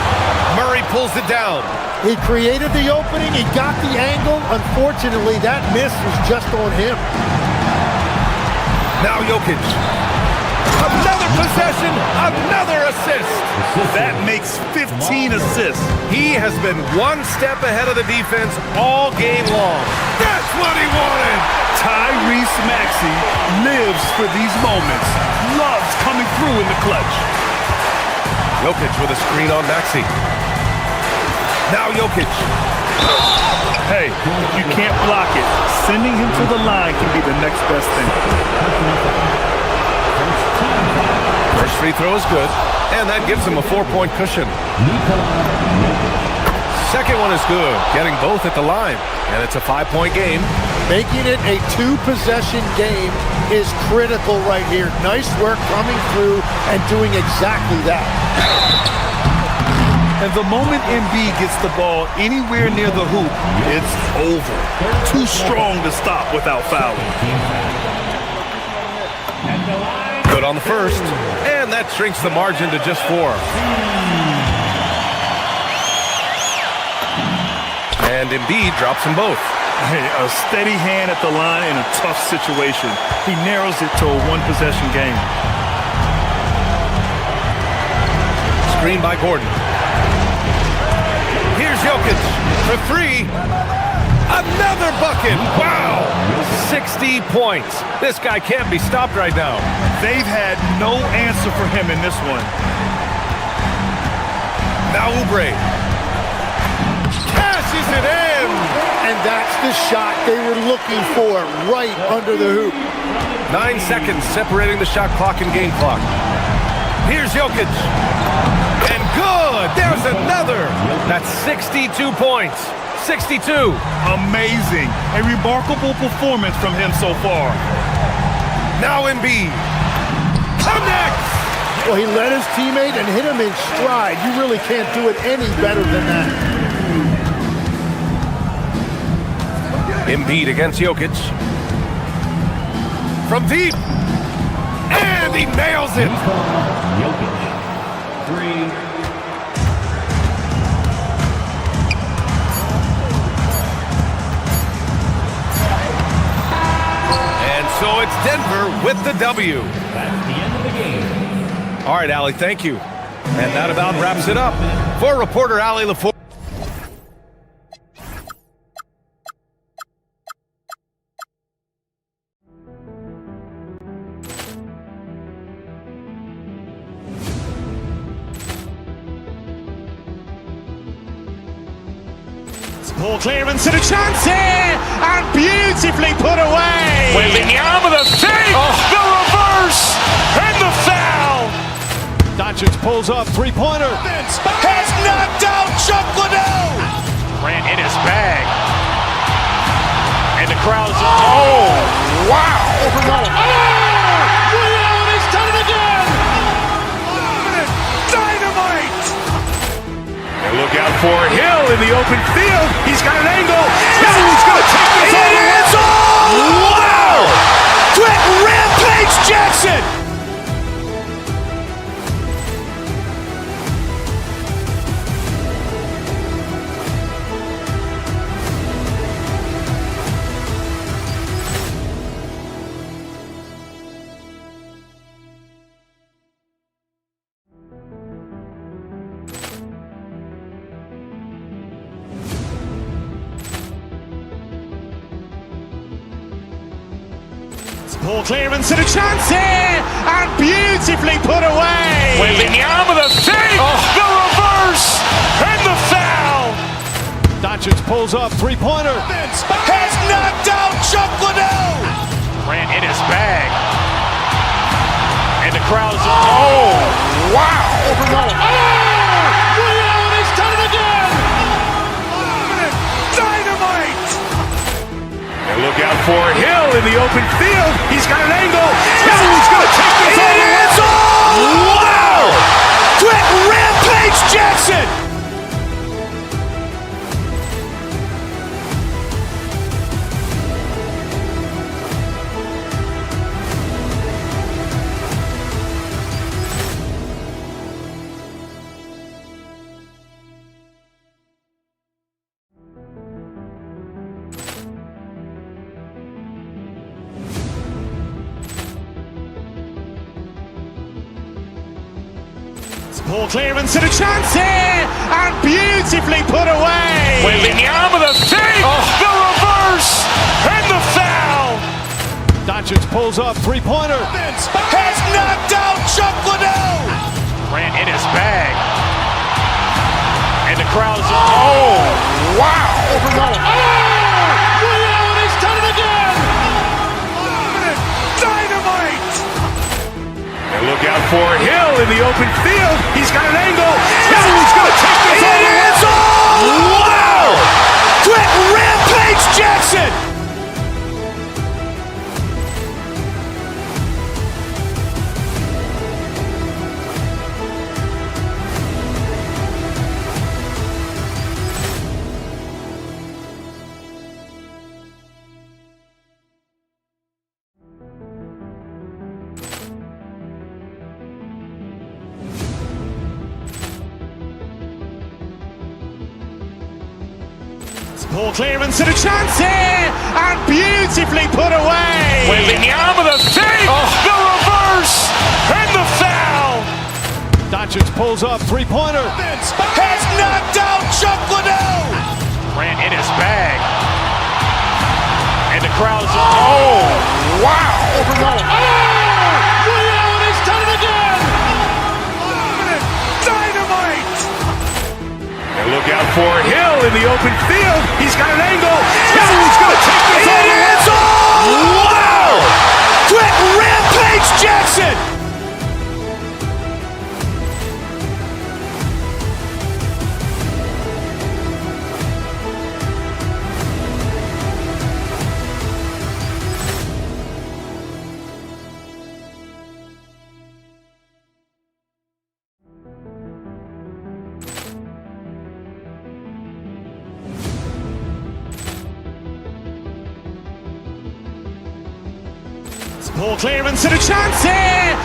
Murray pulls it down. He created the opening. He got the angle. Unfortunately, that miss was just on him. Now Jokic. Another possession, another assist. That makes 15 assists. He has been one step ahead of the defense all game long. That's what he wanted. Tyrese Maxey lives for these moments. Loves coming through in the clutch. Jokic with a screen on Maxey. Now Jokic. Hey, if you can't block it, sending him to the line can be the next best thing. First free throw is good, and that gives him a 4-point cushion. Second one is good, getting both at the line, and it's a 5-point game. Making it a 2-possession game is critical right here. Nice work coming through and doing exactly that. And the moment Embiid gets the ball anywhere near the hoop, it's over. Too strong to stop without fouling. Good on the first, and that shrinks the margin to just 4. And Embiid drops them both. Hey, a steady hand at the line in a tough situation. He narrows it to a 1-possession game. Screen by Gordon. Here's Jokic for 3. Another bucket. Wow. 60 points. This guy can't be stopped right now. They've had no answer for him in this one. Now Oubre. Cashes it in. And that's the shot they were looking for, right under the hoop. 9 seconds separating the shot clock and game clock. Here's Jokic. And good. There's another. That's 62 points. 62. Amazing. A remarkable performance from him so far. Now Embiid. Connects. Well, he led his teammate and hit him in stride. You really can't do it any better than that. Embiid against Jokic. From deep. And he nails it. Jokic. 3. So it's Denver with the W. That's the end of the game. All right, Allie, thank you. And that about wraps it up. For reporter Allie LaForge. Ball clearance and a chance here, and beautifully put away. Waving the arm of the fake, the reverse, and the foul. Doncic pulls up, three-pointer. Has knocked out Chuck Liddell. Grant in his bag. And the crowd's... Oh, wow. Ray Allen has done it again. Dynamite. And look out for Hill in the open field. He's got an angle. Hill's going to take this all the way. Wow. Quick Rampage Jackson. Ball clearance and a chance here, and beautifully put away. With the arm of the fake, the reverse, and the foul. Doncic pulls up, three-pointer. Has knocked out Chuck Liddell. Grant in his bag. And the crowd's... Oh, wow. Ray Allen has done it again. Dynamite. And look out for Hill in the open field. He's got an angle. Hill's going to take this all the way. Wow! Quick Rampage Jackson. Ball clearance and a chance here, and beautifully put away. With the arm of the fake, the reverse, and the foul. Doncic pulls up, three-pointer. Has knocked out Chuck Liddell. Grant in his bag. And the crowd's... Oh, wow. Ray Allen has done it again. Dynamite. And look out for Hill in the open field. He's got an angle. Hill's going to take this all the way. Wow! Quick Rampage Jackson. Ball clearance and a chance here, and beautifully put away. With the arm of the fake, the reverse, and the foul. Doncic pulls up, three-pointer. Has knocked out Chuck Liddell. Grant in his bag. And the crowd's... Oh, wow. Ray Allen has done it again. Dynamite. And look out for Hill in the open field. He's got an angle. Hill's going to take this all the way. Wow! Quick Rampage Jackson. Ball clearance and a chance here.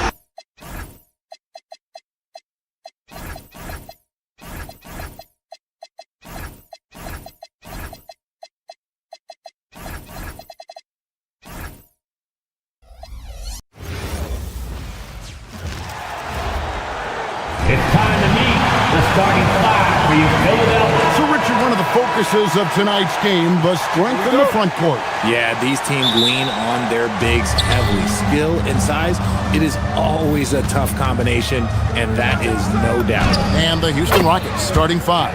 It's time to meet the starting five for you Philadelphia. So, Richard, one of the focuses of tonight's game was strength in the front court. Yeah, these teams lean on their bigs heavily. Skill and size, it is always a tough combination, and that is no doubt. And the Houston Rockets starting five.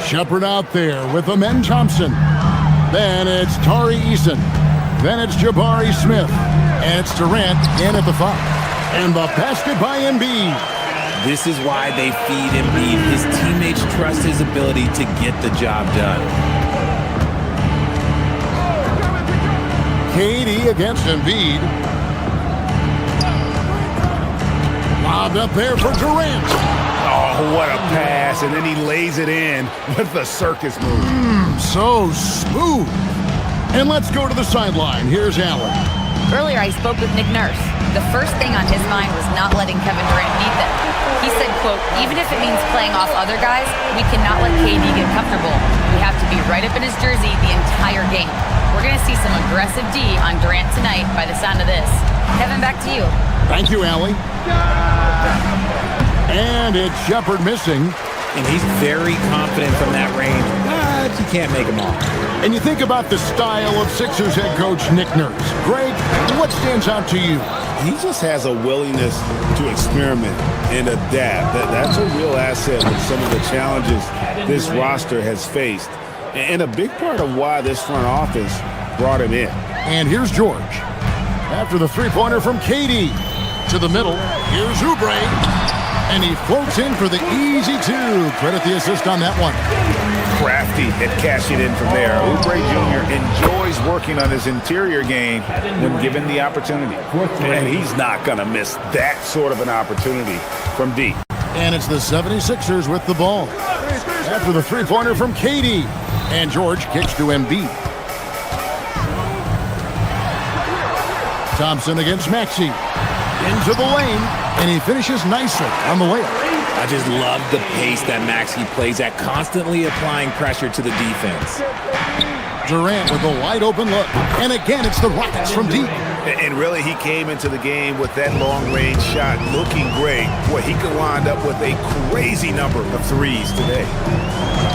Shepard out there with Amen Thompson. Then it's Tari Eason. Then it's Jabari Smith. And it's Durant in at the 5. And the basket by Embiid. This is why they feed Embiid. His teammates trust his ability to get the job done. KD against Embiid. Lobbed up there for Durant. Oh, what a pass. And then he lays it in with the circus move. So smooth. And let's go to the sideline. Here's Allen. Earlier, I spoke with Nick Nurse. The first thing on his mind was not letting Kevin Durant beat them. He said, quote, even if it means playing off other guys, we cannot let KD get comfortable. We have to be right up in his jersey the entire game. We're going to see some aggressive D on Durant tonight by the sound of this. Kevin, back to you. Thank you, Allie. And it's Shepard missing. And he's very confident from that range, but you can't make him all. And you think about the style of Sixers head coach Nick Nurse. Greg, what stands out to you? He just has a willingness to experiment and adapt. That's a real asset with some of the challenges this roster has faced. And a big part of why this front office brought him in. And here's George. After the three-pointer from KD. To the middle, here's Oubre. And he floats in for the easy two. Credit the assist on that one. Crafty at cashing in from there. Oubre Jr. enjoys working on his interior game when given the opportunity. And he's not going to miss that sort of an opportunity from deep. And it's the 76ers with the ball. After the three-pointer from KD. And George kicks to Embiid. Thompson against Maxey. Into the lane, and he finishes nicely on the layup. I just love the pace that Maxey plays at, constantly applying pressure to the defense. Durant with a wide-open look. And again, it's the Rockets from deep. And really, he came into the game with that long-range shot looking great. Boy, he could wind up with a crazy number of threes today.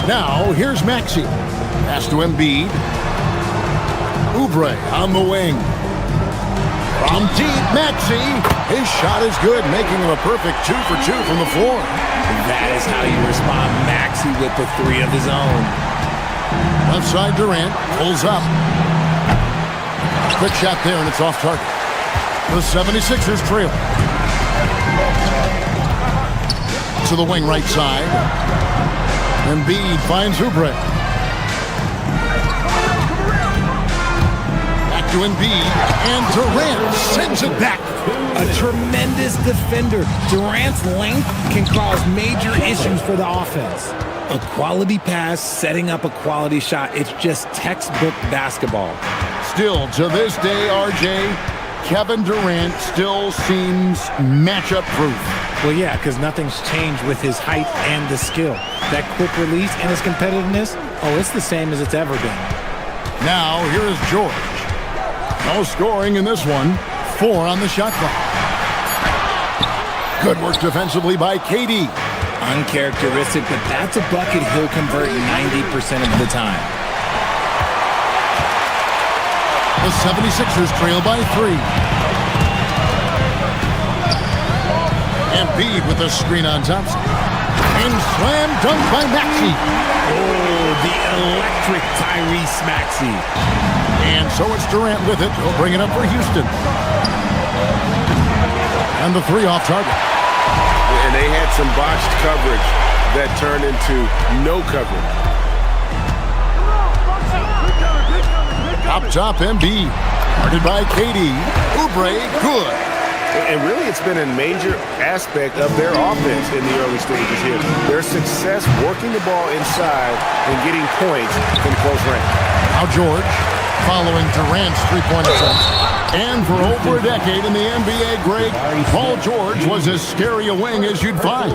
Now, here's Maxey. Pass to Embiid. Oubre on the wing. From deep, Maxey. His shot is good, making him a perfect 2 for 2 from the floor. That is how you respond. Maxey with the three of his own. Left side, Durant pulls up. Quick shot there, and it's off target. The 76ers trail. To the wing right side. Embiid finds Oubre. Back to Embiid, and Durant sends it back. A tremendous defender. Durant's length can cause major issues for the offense. A quality pass, setting up a quality shot. It's just textbook basketball. Still, to this day, RJ, Kevin Durant still seems matchup proof. Well, yeah, because nothing's changed with his height and the skill. That quick release and his competitiveness, oh, it's the same as it's ever been. Now, here is George. No scoring in this one. 4 on the shot clock. Good work defensively by KD. Uncharacteristic, but that's a bucket he'll convert 90% of the time. The 76ers trail by 3. Embiid with a screen on Thompson. And slam dunk by Maxey. Oh, the electric Tyrese Maxey. And so it's Durant with it. He'll bring it up for Houston. And the 3 off target. And they had some botched coverage that turned into no coverage. Up top, Embiid. Guarded by KD. Oubre, good. And really, it's been a major aspect of their offense in the early stages here. Their success working the ball inside and getting points from close range. Now George, following Durant's three-point attempt. And for over a decade in the NBA, Greg, Paul George was as scary a wing as you'd find.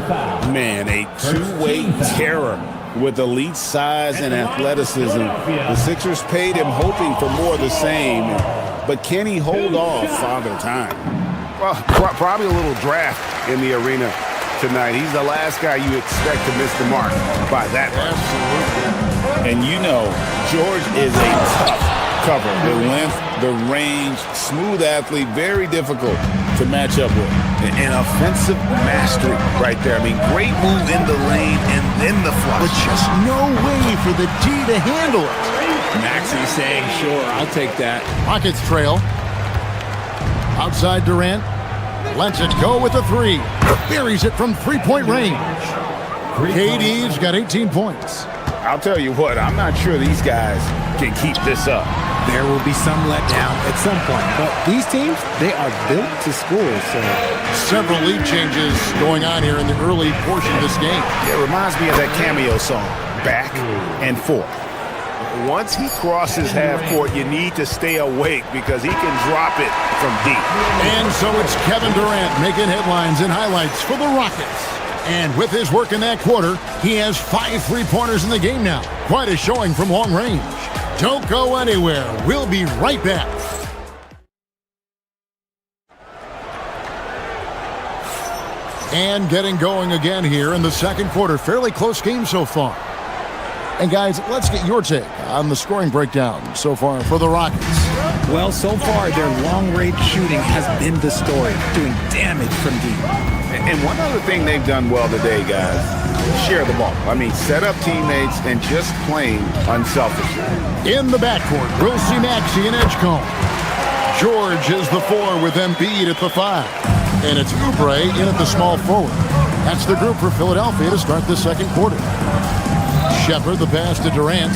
Man, a two-way terror with elite size and athleticism. The Sixers paid him hoping for more of the same. But can he hold off Father Time? Well, probably a little draft in the arena tonight. He's the last guy you expect to miss the mark by that much. And you know, George is a tough cover. The length, the range, smooth athlete, very difficult to match up with. An offensive mastery right there. I mean, great move in the lane and then the flush. But just no way for the D to handle it. Maxey saying, sure, I'll take that. Rockets trail. Outside Durant. Lets it go with a three. Buries it from three-point range. KD's got 18 points. I'll tell you what, I'm not sure these guys can keep this up. There will be some letdown at some point, but these teams, they are built to score. So several lead changes going on here in the early portion of this game. It reminds me of that cameo song, Back and Forth. Once he crosses half court, you need to stay awake because he can drop it from deep. And so it's Kevin Durant making headlines and highlights for the Rockets. And with his work in that quarter, he has 5 3-pointers in the game now. Quite a showing from long range. Don't go anywhere. We'll be right back. And getting going again here in the second quarter. Fairly close game so far. And guys, let's get your take on the scoring breakdown so far for the Rockets. Well, so far, their long-range shooting has been the story, doing damage from deep. And one other thing they've done well today, guys, share the ball. I mean, set up teammates and just playing unselfishly. In the backcourt, we'll see Maxey and Edgecombe. George is the 4 with Embiid at the 5. And it's Oubre in at the small forward. That's the group for Philadelphia to start the second quarter. Shepard, the pass to Durant.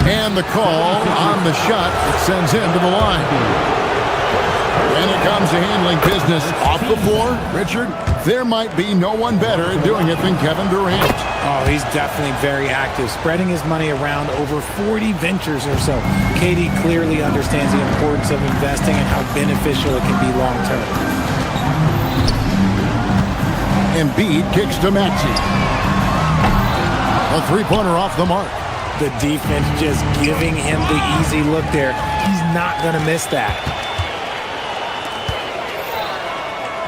And the call on the shot that sends him to the line. And it comes to handling business off the floor. Richard, there might be no one better at doing it than Kevin Durant. Oh, he's definitely very active, spreading his money around over 40 ventures or so. KD clearly understands the importance of investing and how beneficial it can be long term. Embiid kicks to Maxey. A 3-pointer off the mark. The defense just giving him the easy look there. He's not going to miss that.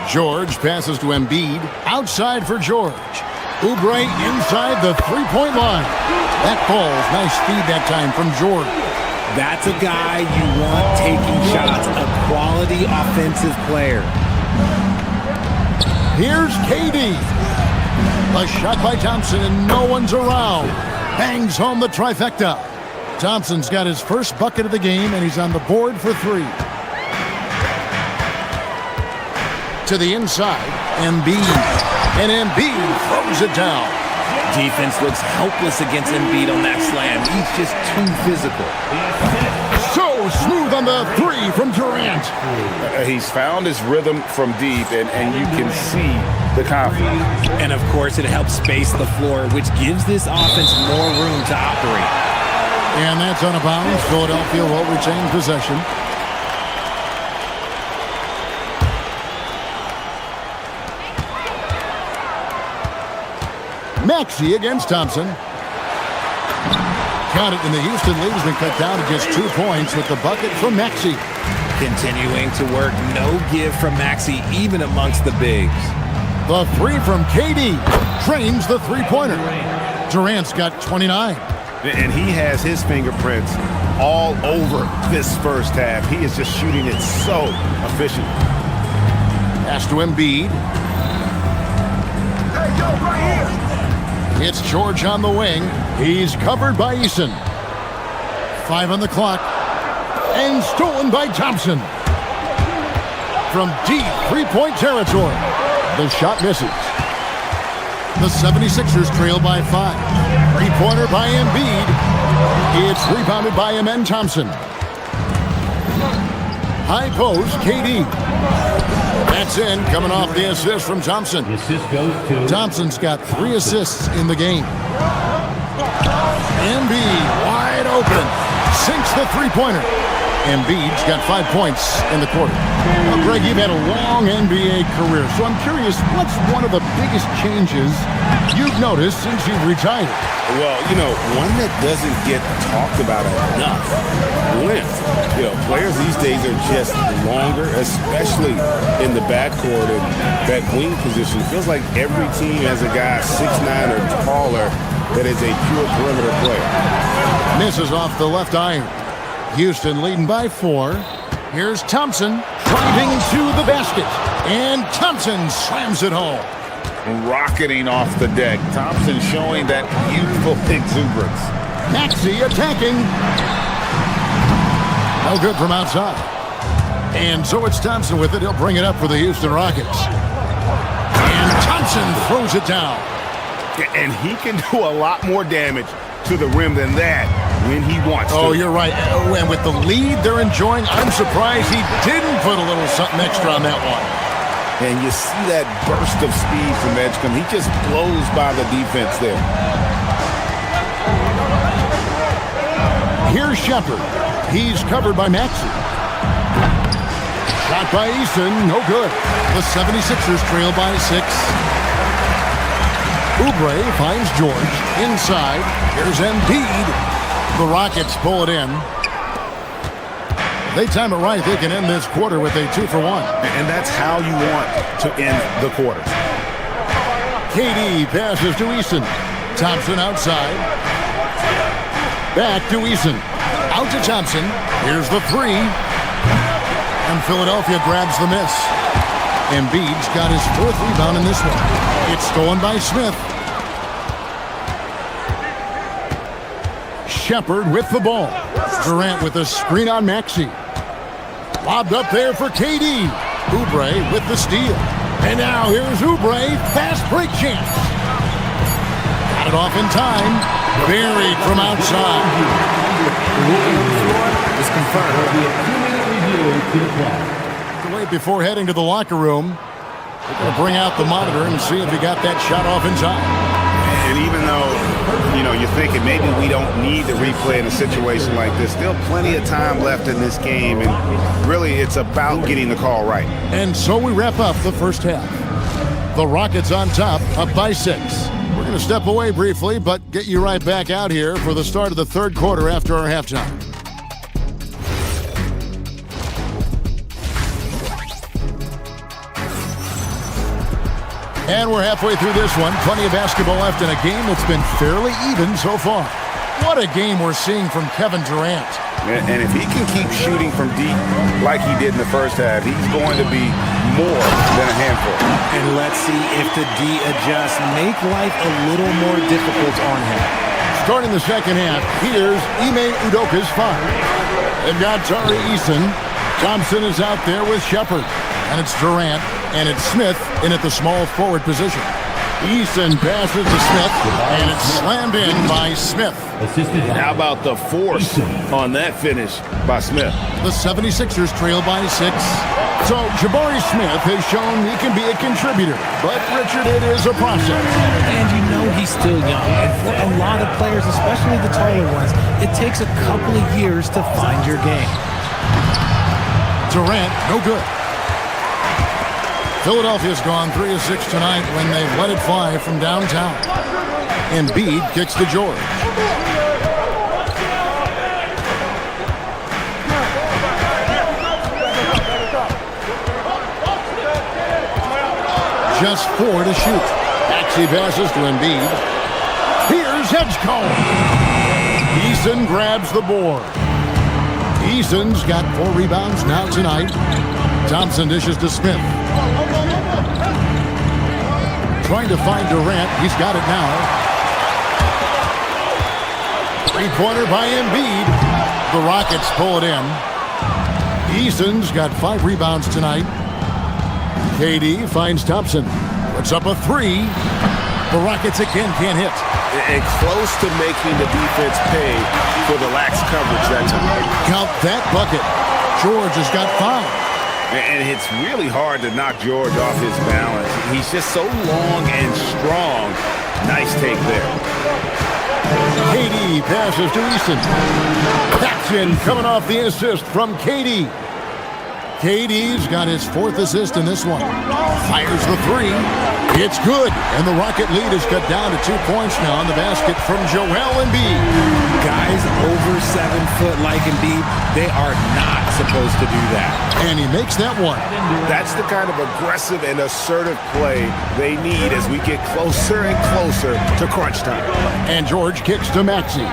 George passes to Embiid. Outside for George. Oubre inside the 3-point line. That falls. Nice feed that time from George. That's a guy you want taking shots. A quality offensive player. Here's KD. A shot by Thompson and no one's around. Bangs home the trifecta. Thompson's got his first bucket of the game and he's on the board for 3. To the inside, Embiid. And Embiid throws it down. Defense looks helpless against Embiid on that slam. He's just too physical. So smooth on the 3 from Durant. He's found his rhythm from deep, and you can see the confidence. And of course, it helps space the floor, which gives this offense more room to operate. And that's out of bounds. Philadelphia will retain possession. Maxey against Thompson. Count it, and the Houston lead has been cut down to just 2 points with the bucket from Maxey. Continuing to work, no give from Maxey, even amongst the bigs. The 3 from KD trains the 3-pointer. Durant's got 29. And he has his fingerprints all over this first half. He is just shooting it so efficiently. Pass to Embiid. Hey, yo, right here. It's George on the wing. He's covered by Eason. 5 on the clock. And stolen by Thompson. From deep 3-point territory. The shot misses. The 76ers trail by 5. 3-pointer by Embiid. It's rebounded by Amen Thompson. High post, KD. That's in, coming off the assist from Thompson. The assist goes to... Thompson's got 3 assists in the game. Embiid wide open. Sinks the 3-pointer. Embiid's got 5 points in the quarter. Well, Greg, you've had a long NBA career, so I'm curious, what's one of the biggest changes you've noticed since you've retired? Well, you know, one that doesn't get talked about enough. Length. You know, players these days are just longer, especially in the backcourt and that wing position. It feels like every team has a guy 6'9" or taller that is a pure perimeter player. Misses off the left iron. Houston leading by 4. Here's Thompson driving to the basket. And Thompson slams it home. Rocketing off the deck. Thompson showing that youthful exuberance. Maxey attacking. No good from outside. And so it's Thompson with it. He'll bring it up for the Houston Rockets. And Thompson throws it down. And he can do a lot more damage to the rim than that when he wants to. Oh, you're right. And with the lead they're enjoying, I'm surprised he didn't put a little something extra on that one. And you see that burst of speed from Edgecombe. He just blows by the defense there. Here's Shepard. He's covered by Maxey. Shot by Eason, no good. The 76ers trail by 6. Oubre finds George inside. Here's Embiid. The Rockets pull it in. They time it right. They can end this quarter with a 2-for-1. And that's how you want to end the quarter. KD passes to Eason. Thompson outside. Back to Eason. Out to Thompson. Here's the 3. And Philadelphia grabs the miss. Embiid's got his 4th rebound in this one. It's stolen by Smith. Shepard with the ball. Durant with a screen on Maxey. Lobbed up there for KD. Oubre with the steal. And now here's Oubre. Fast break chance. Got it off in time. Buried from outside. Is confirmed. Wait, before heading to the locker room, we're going to bring out the monitor and see if he got that shot off in time. And even though, you're thinking maybe we don't need to replay in a situation like this, still plenty of time left in this game, and really it's about getting the call right. And so we wrap up the first half. The Rockets on top, up by 6. We're going to step away briefly, but get you right back out here for the start of the third quarter after our halftime. And we're halfway through this one. Plenty of basketball left in a game that's been fairly even so far. What a game we're seeing from Kevin Durant. And if he can keep shooting from deep like he did in the first half, he's going to be more than a handful. And let's see if the D adjusts, make life a little more difficult on him. Starting the second half, here's Ime Udoka's 5. They've got Tari Eason. Thompson is out there with Shepard. And it's Durant, and it's Smith in at the small forward position. Eason passes to Smith, and it's slammed in by Smith. How about the force on that finish by Smith? The 76ers trail by 6. So Jabari Smith has shown he can be a contributor, but Richard, it is a process. And he's still young, and for a lot of players, especially the taller ones, it takes a couple of years to find your game. Durant, no good. Philadelphia's gone 3 of 6 tonight when they've let it fly from downtown. Embiid kicks to George. Just 4 to shoot. Maxey passes to Embiid. Here's Edgecombe. Eason grabs the board. Eason's got 4 rebounds now tonight. Thompson dishes to Smith. Trying to find Durant. He's got it now. 3-pointer by Embiid. The Rockets pull it in. Eason's got 5 rebounds tonight. KD finds Thompson. Puts up a 3. The Rockets again can't hit. And close to making the defense pay for the lax coverage that time. Count that bucket. George has got 5. And it's really hard to knock George off his balance. He's just so long and strong. Nice take there. KD passes to Eason. Jackson coming off the assist from KD. KD's got his 4th assist in this one. Fires the 3. It's good. And the Rocket lead is cut down to 2 points now on the basket from Joel Embiid. Guys over 7 foot like Embiid, they are not supposed to do that. And he makes that one. That's the kind of aggressive and assertive play they need as we get closer and closer to crunch time. And George kicks to Maxey.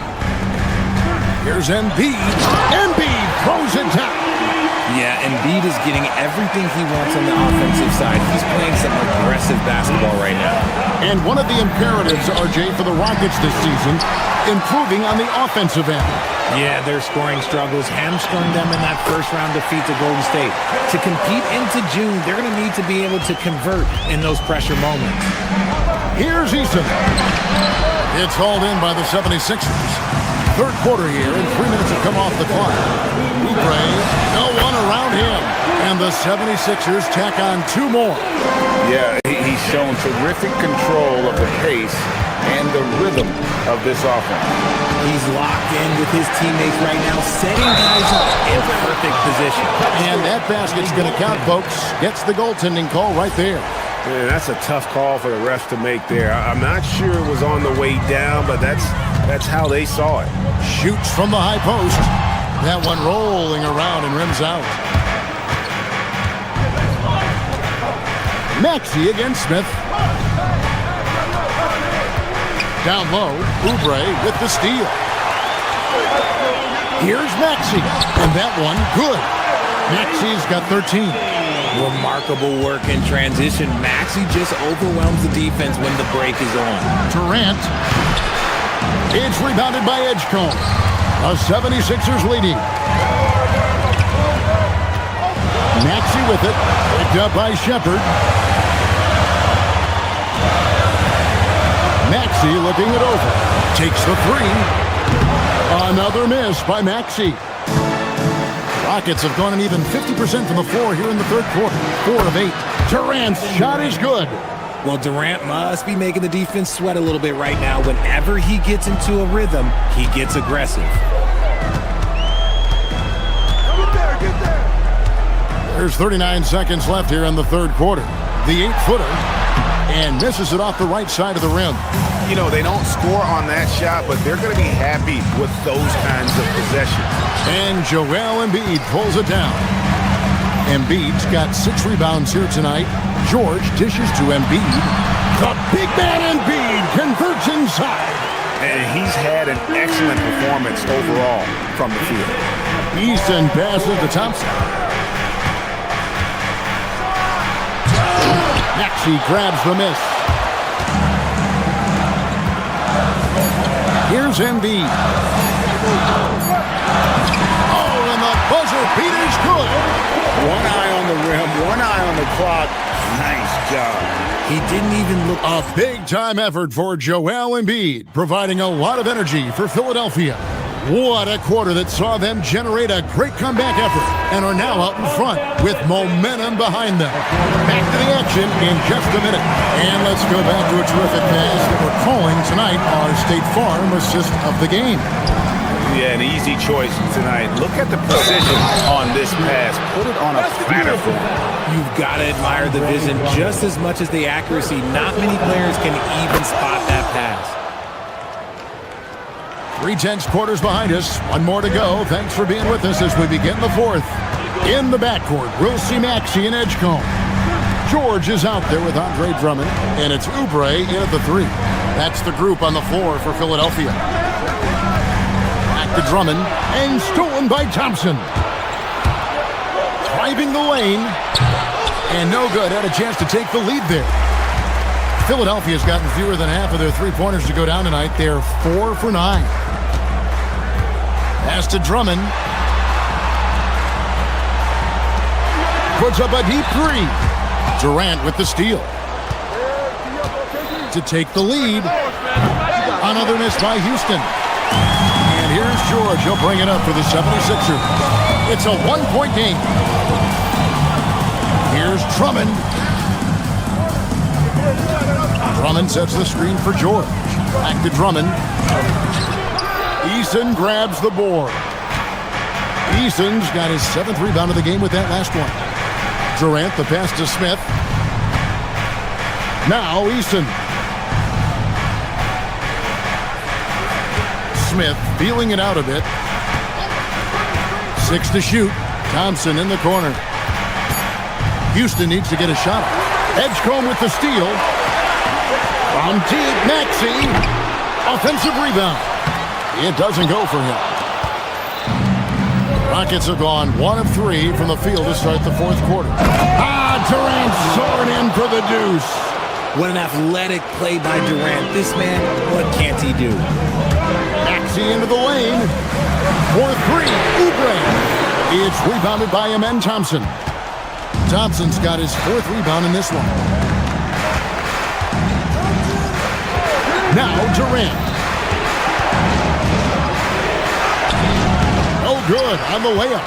Here's Embiid. Embiid throws it down. Yeah, Embiid is getting everything he wants on the offensive side. He's playing some aggressive basketball right now. And one of the imperatives, RJ, for the Rockets this season, improving on the offensive end. Yeah, their scoring struggles hamstrung them in that first-round defeat to Golden State. To compete into June, they're going to need to be able to convert in those pressure moments. Here's Eason. It's hauled in by the 76ers. Third quarter here, and 3 minutes have come off the clock. Oubre, no one around him. And the 76ers tack on 2 more. Yeah, he's shown terrific control of the pace and the rhythm of this offense. He's locked in with his teammates right now, setting guys up in perfect position. And that basket's going to count, folks. Gets the goaltending call right there. Man, that's a tough call for the refs to make there. I'm not sure it was on the way down, but that's how they saw it. Shoots from the high post. That one rolling around and rims out. Maxey against Smith. Down low, Oubre with the steal. Here's Maxey, and that one good. Maxey's got 13. Remarkable work in transition. Maxey just overwhelms the defense when the break is on. Durant. It's rebounded by Edgecombe. The 76ers leading. Maxey with it. Picked up by Shepard. Maxey looking it over. Takes the 3. Another miss by Maxey. Rockets have gone an even 50% from the floor here in the third quarter. 4 of 8. Durant's shot is good. Well, Durant must be making the defense sweat a little bit right now. Whenever he gets into a rhythm, he gets aggressive. There's 39 seconds left here in the third quarter. The 8-footer, and misses it off the right side of the rim. You know, they don't score on that shot, but they're going to be happy with those kinds of possessions. And Joel Embiid pulls it down. Embiid's got 6 rebounds here tonight. George dishes to Embiid. The big man Embiid converts inside. And he's had an excellent performance overall from the field. Easton passes to Thompson. Maxey grabs the miss. Here's Embiid. Oh, and the buzzer beater's good. One eye on the rim, one eye on the clock. Nice job. He didn't even look. A big-time effort for Joel Embiid, providing a lot of energy for Philadelphia. What a quarter that saw them generate a great comeback effort and are now out in front with momentum behind them. Back to the action in just a minute. And let's go back to a terrific pass that we're calling tonight our State Farm assist of the game. Yeah, an easy choice tonight. Look at the precision on this pass. Put it on a platter for him. You've got to admire the vision just as much as the accuracy. Not many players can even spot that pass. 3/10 quarters behind us. One more to go. Thanks for being with us as we begin the fourth. In the backcourt, we'll see Maxey and Edgecombe. George is out there with Andre Drummond, and it's Oubre in at the 3. That's the group on the floor for Philadelphia. Back to Drummond, and stolen by Thompson. Driving the lane, and no good. Had a chance to take the lead there. Philadelphia's gotten fewer than half of their three-pointers to go down tonight. They're 4 for 9. Pass to Drummond. Puts up a deep 3. Durant with the steal. To take the lead. Another miss by Houston. And here's George. He'll bring it up for the 76ers. It's a one-point game. Here's Drummond. Drummond sets the screen for George. Back to Drummond. Eason grabs the board. Eason's got his 7th rebound of the game with that last one. Durant, the pass to Smith. Now Eason. Smith feeling it out a bit. 6 to shoot. Thompson in the corner. Houston needs to get a shot. Edgecombe with the steal. From deep, Maxey. Offensive rebound. It doesn't go for him. Rockets have gone 1 of 3 from the field to start the fourth quarter. Durant soaring in for the deuce. What an athletic play by Durant. This man, what can't he do? Maxey Maxey into the lane. For three, Oubre. It's rebounded by Amen Thompson. Thompson's got his fourth rebound in this one. Now Durant. Oh, good on the layup.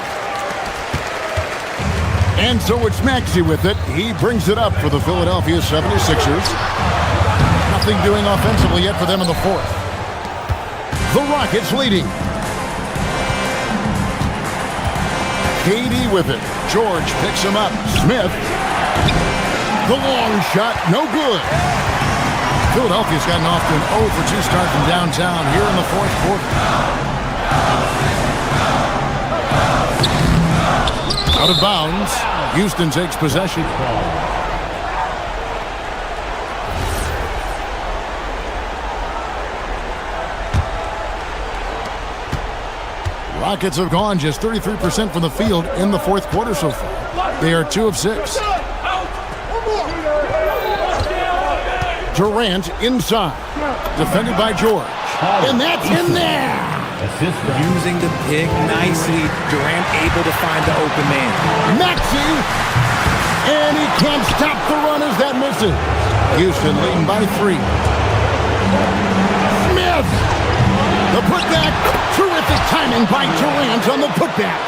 And so it's Maxey with it. He brings it up for the Philadelphia 76ers. Nothing doing offensively yet for them in the fourth. The Rockets leading. KD with it. George picks him up. Smith. The long shot, no good. Philadelphia's gotten off to an 0 for 2 start from downtown here in the fourth quarter. Out of bounds. Houston takes possession. Rockets have gone just 33% from the field in the fourth quarter so far. They are 2 of 6. Durant inside. Defended by George. And that's in there. Using the pick nicely. Durant able to find the open man. Maxey. And he can't stop the run as that misses. Houston leading by 3. Smith. The putback. Terrific timing by Durant on the putback.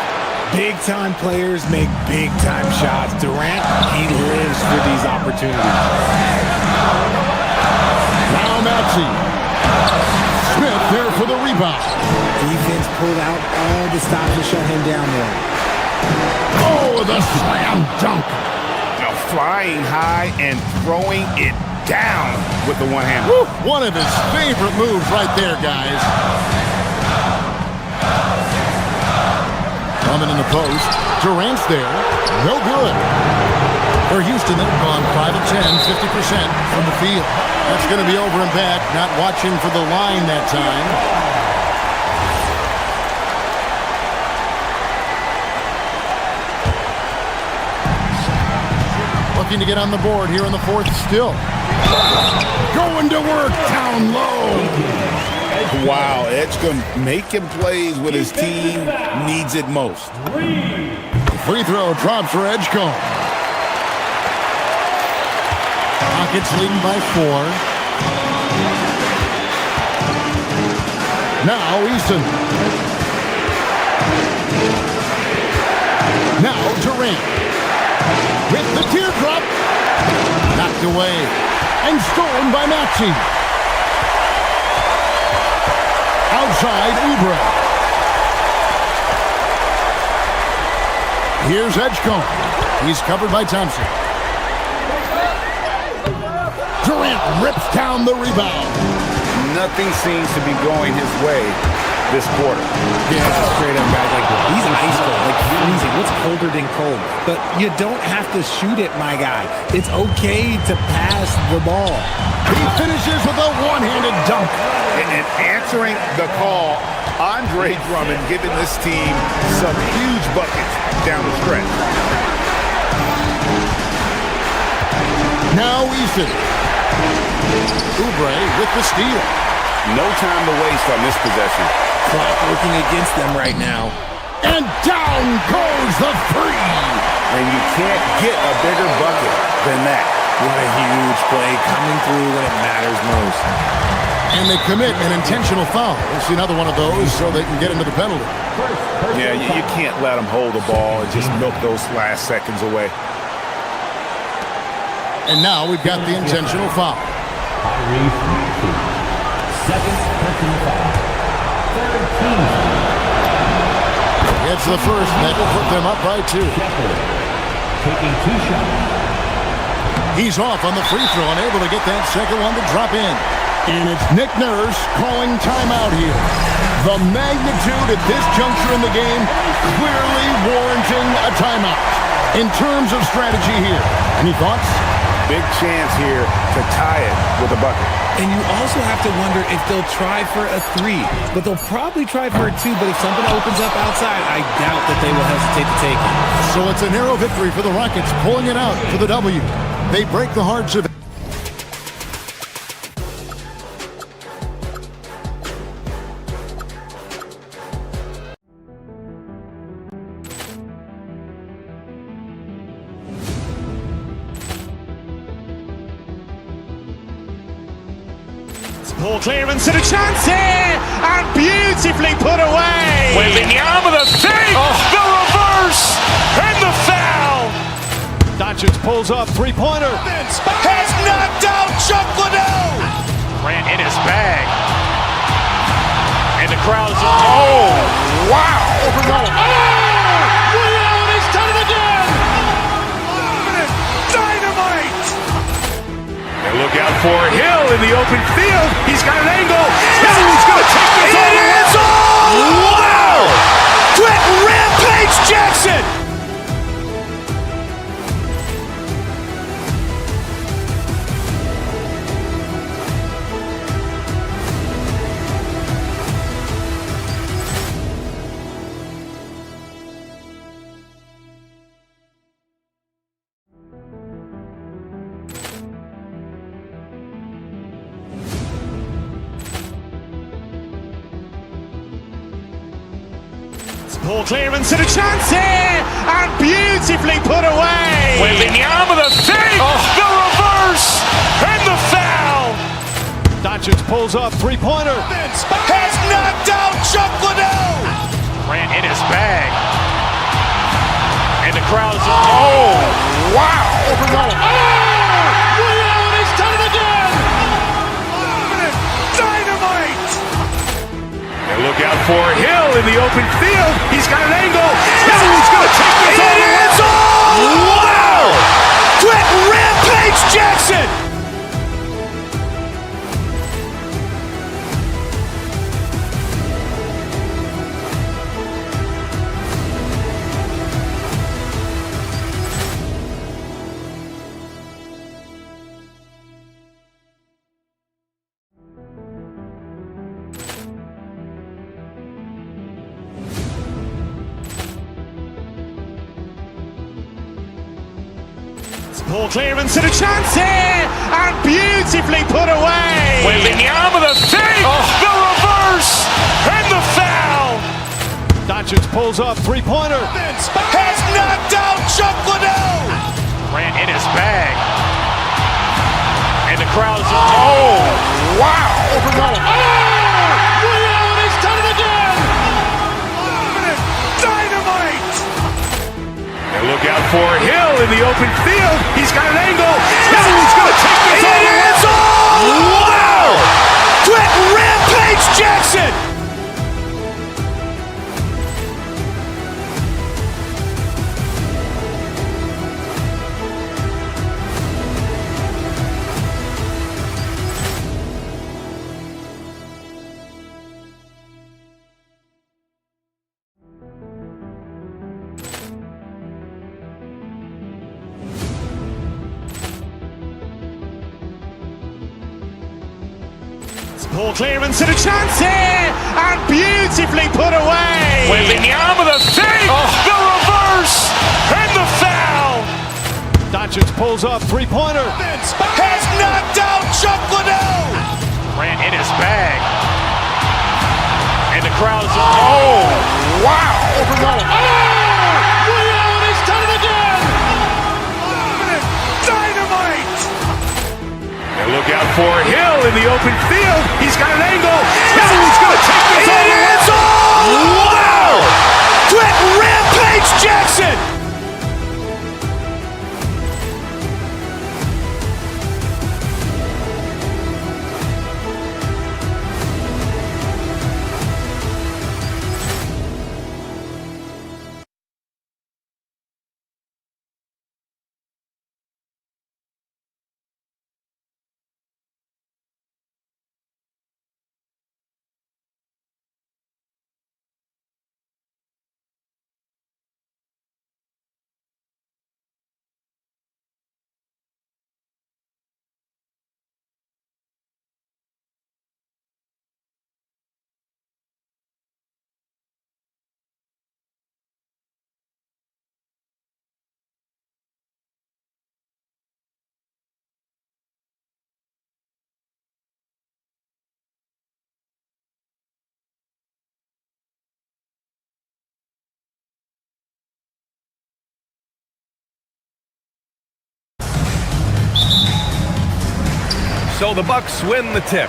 Big-time players make big-time shots. Durant, he lives for these opportunities. Now Maxey. Smith there for the rebound. Defense pulled out all the stops to shut him down there. Oh, the slam dunk. Now flying high and throwing it down with the one hand. One of his favorite moves right there, guys. Coming in the post. Durant's there. No good. For Houston, they've gone 5 of 10, 50% from the field. That's going to be over and back. Not watching for the line that time. Looking to get on the board here in the fourth still. Going to work down low. Wow, Edgecombe making plays when his team needs it most. Free throw drops for Edgecombe. Rockets leading by 4. Now Easton. Now Durant. With the teardrop. Knocked away. And stolen by Maxey. Outside Oubre. Here's Edgecombe. He's covered by Thompson. Durant rips down the rebound. Nothing seems to be going his way this quarter. Yeah, straight up, guys. Like, he's ice cold, like freezing. What's colder than cold? But you don't have to shoot it, my guy. It's okay to pass the ball. He finishes with a one-handed dunk. And answering the call, Andre Drummond giving this team some huge buckets down the stretch. Now Easton. Oubre with the steal. No time to waste on this possession. Clock working against them right now. And down goes the 3. And you can't get a bigger bucket than that. What a huge play coming through when it matters most. And they commit an intentional foul. We'll see another one of those so they can get into the penalty. Yeah, you can't let them hold the ball and just milk those last seconds away. And now we've got the intentional foul. Second personal foul. Third team. It's the first, and that will put them up by 2. Taking 2 shots. He's off on the free throw, unable to get that second one to drop in. And it's Nick Nurse calling timeout here. The magnitude at this juncture in the game clearly warranting a timeout. In terms of strategy here, any thoughts? Big chance here to tie it with a bucket. And you also have to wonder if they'll try for a 3. But they'll probably try for a 2. But if something opens up outside, I doubt that they will hesitate to take it. So it's a narrow victory for the Rockets, pulling it out for the W. They break the hearts of Ball clearance and a chance here, and beautifully put away. Wembanyama the fake, the reverse, and the foul. Doncic pulls up, three-pointer. Has knocked out Chuck Liddell. Grant in his bag. And the crowd's wow! Liddell, he's done it again! Dynamite! And look out for Hill in the open field. He's got an angle. Hill's going to take this all the way. Wow! Quick rampage Jackson! Ball clearance and a chance here, and beautifully put away. Wembanyama the fake, the reverse, and the foul. Doncic pulls up, three-pointer. Has knocked out Chuck Liddell. Grant in his bag. And the crowd's wow! Liddell, he's done it again. Dynamite! And look out for Hill in the open field. He's got an angle. Hill's going to take this all the way. Wow! Quick rampage Jackson! Ball clearance and a chance here, and beautifully put away. Wembanyama the fake, the reverse, and the foul. Doncic pulls up, three-pointer. Has knocked out Chuck Liddell. Grant in his bag. And the crowd's wow! Liddell, he's done it again. Dynamite! And look out for Hill in the open field. He's got an angle. Hill's going to take this all the way. Wow! Quick rampage Jackson! Ball clearance and a chance here, and beautifully put away. Wembanyama the fake, the reverse, and the foul. Doncic pulls up, three-pointer. Has knocked out Chuck Liddell. Grant in his bag. And the crowd's wow! Liddell, he's done it again. Dynamite! And look out for Hill in the open field. He's got an angle. Hill's going to take this all the way. Wow! Quick rampage Jackson! So the Bucks win the tip.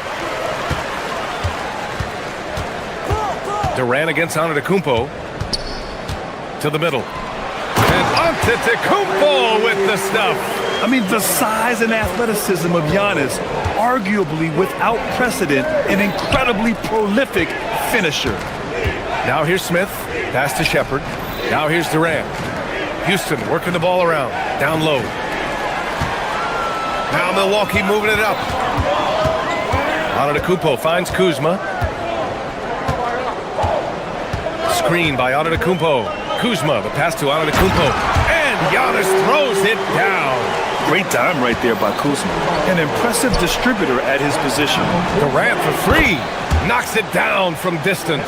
Durant against Antetokounmpo. To the middle. And Antetokounmpo with the stuff. I mean, the size and athleticism of Giannis, arguably without precedent, an incredibly prolific finisher. Now here's Smith. Pass to Shepard. Now here's Durant. Houston working the ball around. Down low. Now Milwaukee moving it up. Antetokounmpo finds Kuzma. Screen by Antetokounmpo. Kuzma, the pass to Antetokounmpo. And Giannis throws it down. Great time right there by Kuzma. An impressive distributor at his position. Durant for three. Knocks it down from distance.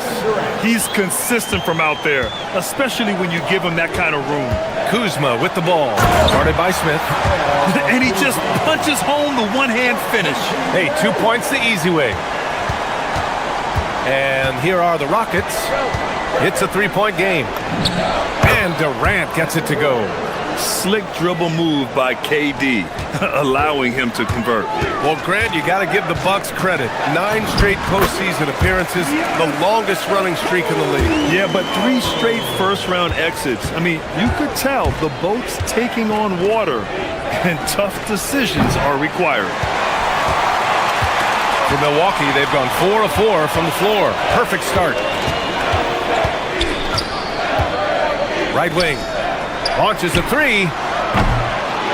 He's consistent from out there, especially when you give him that kind of room. Kuzma with the ball. Guarded by Smith. And he just punches home the one-hand finish. Hey, 2 points the easy way. And here are the Rockets. It's a three-point game. And Durant gets it to go. Slick dribble move by KD, allowing him to convert. Well, Grant, you got to give the Bucks credit. 9 straight postseason appearances, the longest running streak in the league. Yeah, but 3 straight first-round exits. I mean, you could tell the boat's taking on water, and tough decisions are required. For Milwaukee, they've gone 4 of 4 from the floor. Perfect start. Right wing. Launches a three.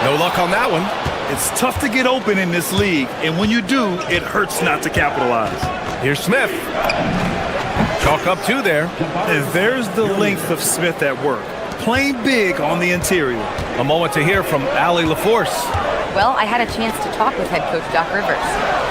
No luck on that one. It's tough to get open in this league, and when you do, it hurts not to capitalize. Here's Smith. Chalk up 2 there. And there's the length of Smith at work. Playing big on the interior. A moment to hear from Allie LaForce. Well, I had a chance to talk with head coach Doc Rivers.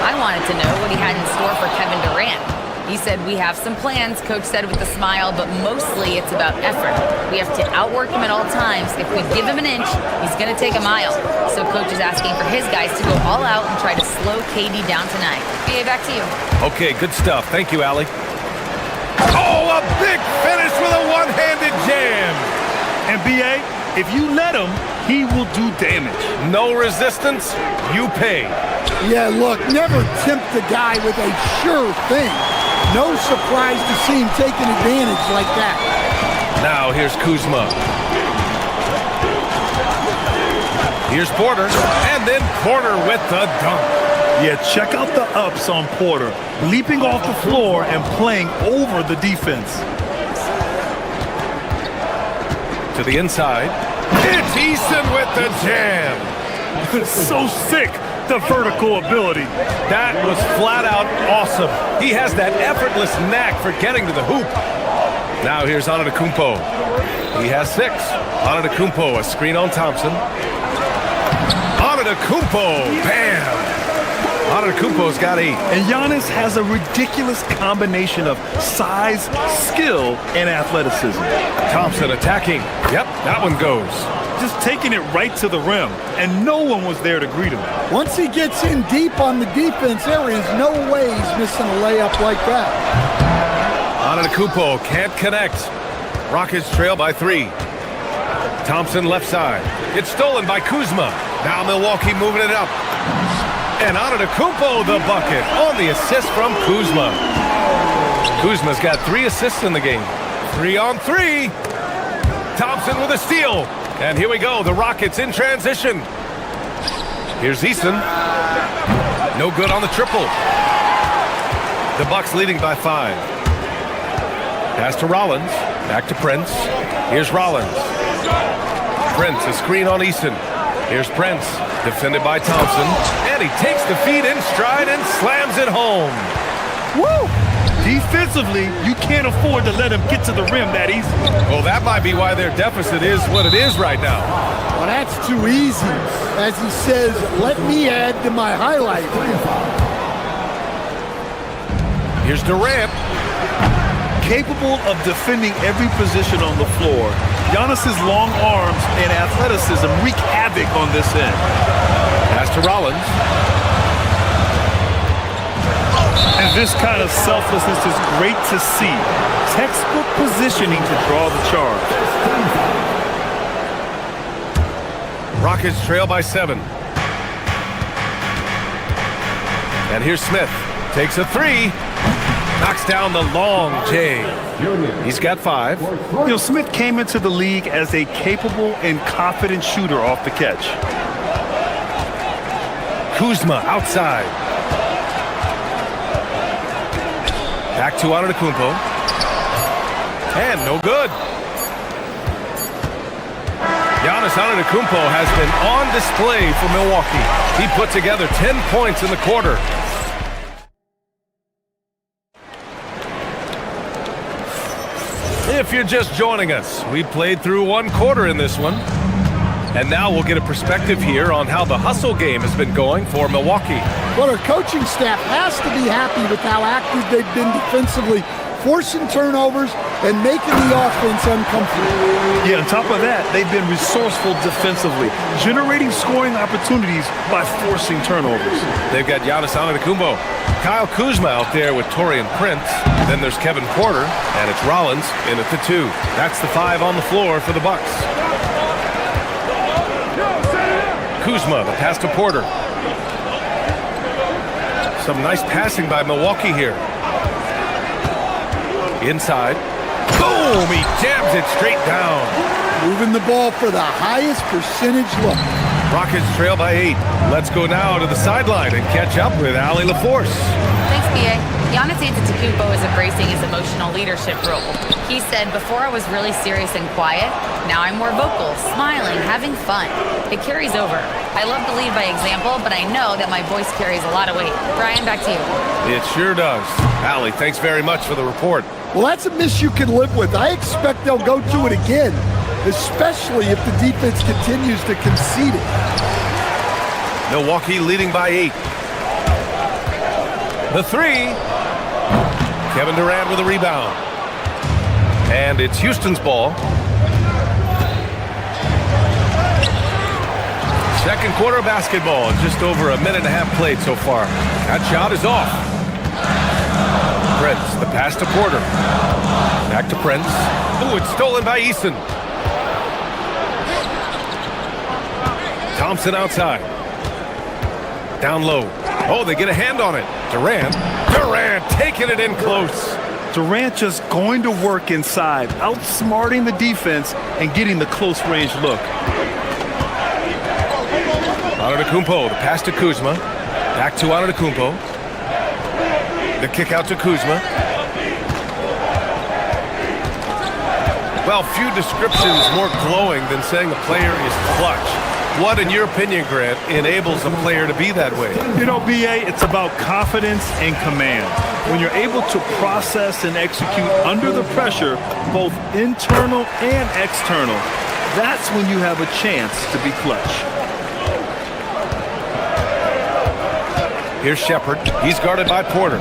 I wanted to know what he had in store for Kevin Durant. He said, we have some plans, Coach said with a smile, but mostly it's about effort. We have to outwork him at all times. If we give him an inch, he's going to take a mile. So Coach is asking for his guys to go all out and try to slow KD down tonight. BA, back to you. Okay, good stuff. Thank you, Allie. Oh, a big finish with a one-handed jam. And BA, if you let him, he will do damage. No resistance, you pay. Yeah, look, never tempt the guy with a sure thing. No surprise to see him taking advantage like that. Now here's Kuzma. Here's Porter, and then Porter with the dunk. Yeah, check out the ups on Porter. Leaping off the floor and playing over the defense. To the inside. It's Easton with the jam. So sick. The vertical ability. That was flat out awesome. He has that effortless knack for getting to the hoop. Now here's Antetokounmpo. He has 6. Antetokounmpo, a screen on Thompson. Antetokounmpo, bam! Antetokounmpo's got 8. And Giannis has a ridiculous combination of size, skill, and athleticism. Thompson attacking. Yep, that one goes. Just taking it right to the rim, and no one was there to greet him. Once he gets in deep on the defense, there is no way he's missing a layup like that. Antetokounmpo can't connect. Rockets trail by 3. Thompson left side. It's stolen by Kuzma. Now Milwaukee moving it up. And Antetokounmpo the bucket on the assist from Kuzma. Kuzma's got 3 assists in the game. 3 on 3. Thompson with a steal. And here we go, the Rockets in transition. Here's Easton. No good on the triple. The Bucks leading by 5. Pass to Rollins. Back to Prince. Here's Rollins. Prince, a screen on Easton. Here's Prince, defended by Thompson. And he takes the feed in stride and slams it home. Woo! Defensively, you can't afford to let him get to the rim that easy. Well, that might be why their deficit is what it is right now. Well, that's too easy. As he says, let me add to my highlight reel. Here's Durant. Capable of defending every position on the floor, Giannis's long arms and athleticism wreak havoc on this end. Pass to Rollins. And this kind of selflessness is great to see. Textbook positioning to draw the charge. Rockets trail by 7. And here's Smith. Takes a 3. Knocks down the long J. He's got 5. You know, Smith came into the league as a capable and confident shooter off the catch. Kuzma outside. Back to Antetokounmpo. And no good. Giannis Antetokounmpo has been on display for Milwaukee. He put together 10 points in the quarter. If you're just joining us, we played through 1 quarter in this one. And now we'll get a perspective here on how the hustle game has been going for Milwaukee. Well, our coaching staff has to be happy with how active they've been defensively, forcing turnovers and making the offense uncomfortable. Yeah, on top of that, they've been resourceful defensively, generating scoring opportunities by forcing turnovers. They've got Giannis Antetokounmpo, Kyle Kuzma out there with Taurean Prince. Then there's Kevin Porter, and it's Rollins in at the 2. That's the 5 on the floor for the Bucks. Kuzma, the pass to Porter. Some nice passing by Milwaukee here. Inside. Boom! He jams it straight down. Moving the ball for the highest percentage look. Rockets trail by 8. Let's go now to the sideline and catch up with Allie LaForce. Thanks, B.A. Giannis Antetokounmpo is embracing his emotional leadership role. He said, before I was really serious and quiet, now I'm more vocal, smiling, having fun. It carries over. I love to lead by example, but I know that my voice carries a lot of weight. Brian, back to you. It sure does. Allie, thanks very much for the report. Well, that's a miss you can live with. I expect they'll go to it again, especially if the defense continues to concede it. Milwaukee leading by 8. The 3. Kevin Durant with a rebound. And it's Houston's ball. Second quarter basketball. Just over a minute and a half played so far. That shot is off. Prince, the pass to Porter. Back to Prince. Ooh, it's stolen by Eason. Thompson outside. Down low. Oh, they get a hand on it. Durant taking it in close. Durant just going to work inside, outsmarting the defense and getting the close range look. Antetokounmpo, the pass to Kuzma. Back to Antetokounmpo. The kick out to Kuzma. Well, few descriptions more glowing than saying a player is clutch. What, in your opinion, Grant, enables a player to be that way? You know, B.A., it's about confidence and command. When you're able to process and execute under the pressure, both internal and external, that's when you have a chance to be clutch. Here's Shepard. He's guarded by Porter.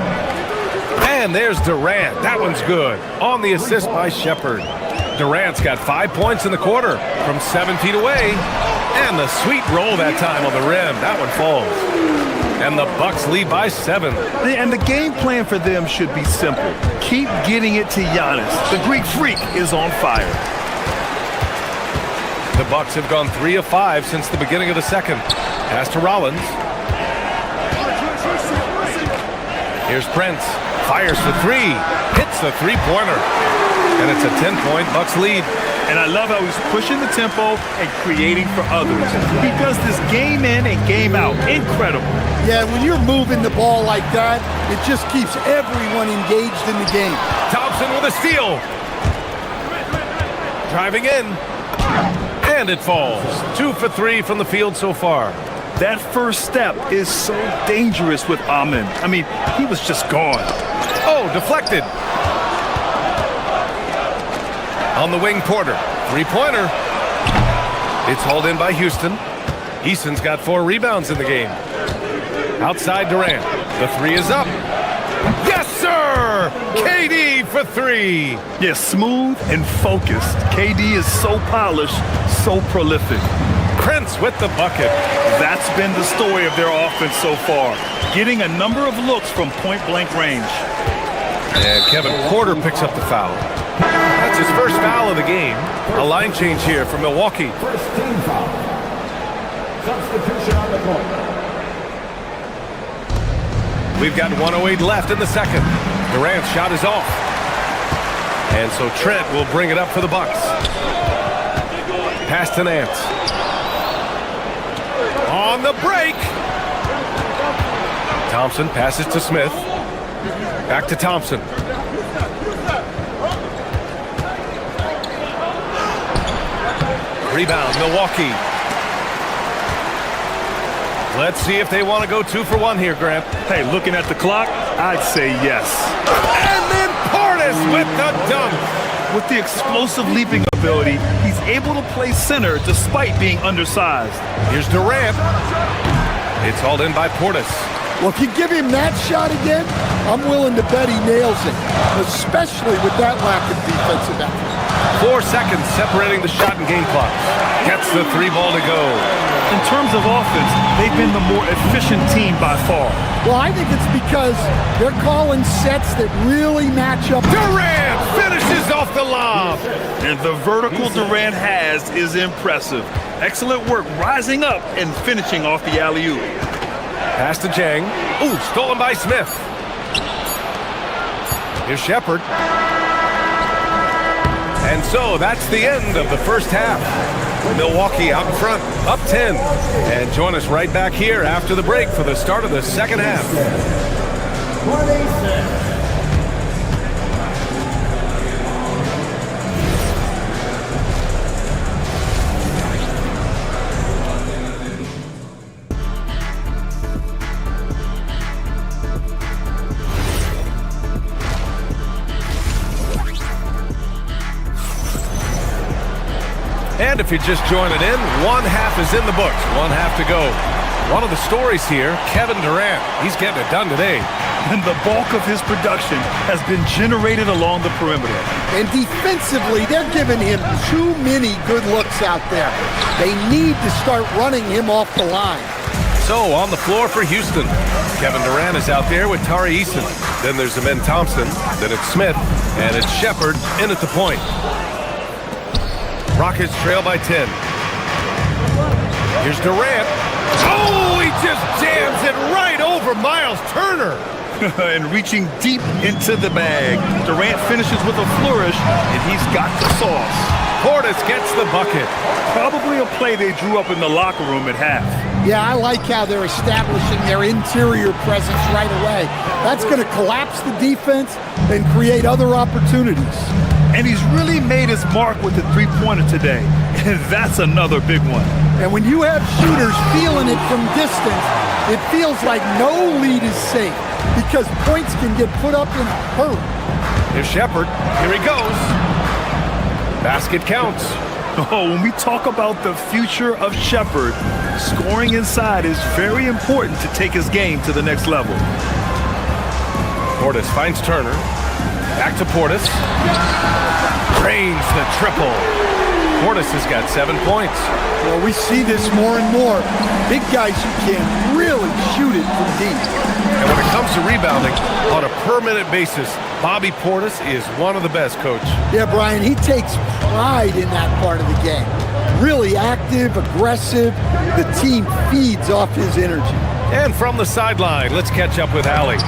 And there's Durant. That one's good. On the assist by Shepard. Durant's got 5 points in the quarter from 7 feet away. And the sweet roll that time on the rim. That one falls. And the Bucks lead by 7. And the game plan for them should be simple. Keep getting it to Giannis. The Greek Freak is on fire. The Bucks have gone 3 of 5 since the beginning of the second. Pass to Rollins. Here's Prince. Fires for 3. Hits the three-pointer. And it's a 10-point Bucks lead. And I love how he's pushing the tempo and creating for others. He does this game in and game out. Incredible. Yeah, when you're moving the ball like that, it just keeps everyone engaged in the game. Thompson with a steal. Driving in. And it falls. 2 for 3 from the field so far. That first step is so dangerous with Amin. I mean, he was just gone. Oh, deflected. On the wing, Porter. Three-pointer. It's hauled in by Houston. Eason's got 4 rebounds in the game. Outside Durant. The 3 is up. Yes, sir! KD for 3. Yeah, smooth and focused. KD is so polished, so prolific. Prince with the bucket. That's been the story of their offense so far. Getting a number of looks from point-blank range. And Kevin Porter picks up the foul. That's his first foul of the game. A line change here for Milwaukee. First team foul. Substitution on the court. We've got 1:08 left in the second. Durant's shot is off. And so Trent will bring it up for the Bucks. Pass to Nance. On the break. Thompson passes to Smith. Back to Thompson. Rebound, Milwaukee. Let's see if they want to go 2 for 1 here, Grant. Hey, looking at the clock, I'd say yes. And then Portis with the dunk. With the explosive leaping ability, he's able to play center despite being undersized. Here's Durant. It's hauled in by Portis. Well, if you give him that shot again, I'm willing to bet he nails it, especially with that lack of defensive effort. 4 seconds separating the shot and game clock. Gets the 3 ball to go. In terms of offense, they've been the more efficient team by far. Well, I think it's because they're calling sets that really match up. Durant finishes off the lob. And the vertical Durant has is impressive. Excellent work rising up and finishing off the alley-oop. Pass to Jang. Ooh, stolen by Smith. Here's Shepard. And so that's the end of the first half. Milwaukee out in front, up 10. And join us right back here after the break for the start of the second half. And if you're just joining in, 1 half is in the books, 1 half to go. One of the stories here, Kevin Durant, he's getting it done today. And the bulk of his production has been generated along the perimeter. And defensively, they're giving him too many good looks out there. They need to start running him off the line. So on the floor for Houston, Kevin Durant is out there with Tari Eason. Then there's Amen Thompson, then it's Smith, and it's Shepard in at the point. Rockets trail by 10. Here's Durant. Oh, he just jams it right over Miles Turner. And reaching deep into the bag. Durant finishes with a flourish, and he's got the sauce. Portis gets the bucket. Probably a play they drew up in the locker room at half. Yeah, I like how they're establishing their interior presence right away. That's going to collapse the defense and create other opportunities. And he's really made his mark with the three-pointer today. And that's another big one. And when you have shooters feeling it from distance, it feels like no lead is safe because points can get put up in a hurry. Here's Shepard. Here he goes. Basket counts. Oh, when we talk about the future of Shepard, scoring inside is very important to take his game to the next level. Portis finds Turner. Back to Portis. Drains the triple. Portis has got 7 points. Well, we see this more and more. Big guys who can really shoot it from deep. And when it comes to rebounding, on a per-minute basis, Bobby Portis is one of the best, Coach. Yeah, Brian, he takes pride in that part of the game. Really active, aggressive. The team feeds off his energy. And from the sideline, let's catch up with Allie.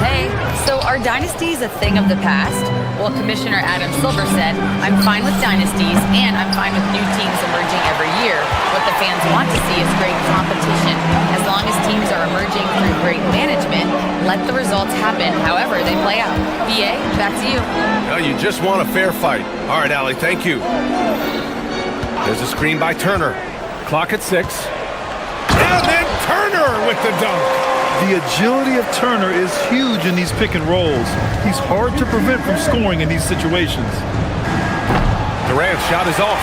Hey, so are dynasties a thing of the past? Well, Commissioner Adam Silver said, I'm fine with dynasties and I'm fine with new teams emerging every year. What the fans want to see is great competition. As long as teams are emerging through great management, let the results happen however they play out. BA, back to you. No, you just want a fair fight. All right, Allie, thank you. There's a screen by Turner. Clock at 6. And then Turner with the dunk. The agility of Turner is huge in these pick and rolls. He's hard to prevent from scoring in these situations. Durant's shot is off.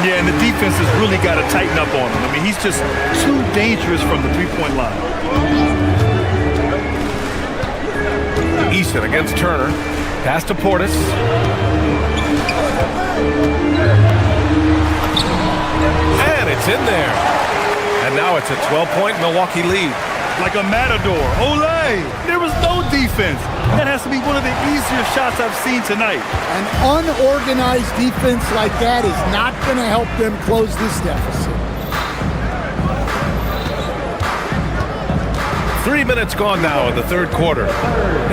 Yeah, and the defense has really got to tighten up on him. I mean, he's just too dangerous from the three-point line. Eason against Turner. Pass to Portis. And it's in there. And now it's a 12-point Milwaukee lead. Like a matador. Olé! There was no defense. That has to be one of the easier shots I've seen tonight. An unorganized defense like that is not going to help them close this deficit. 3 minutes gone now in the third quarter.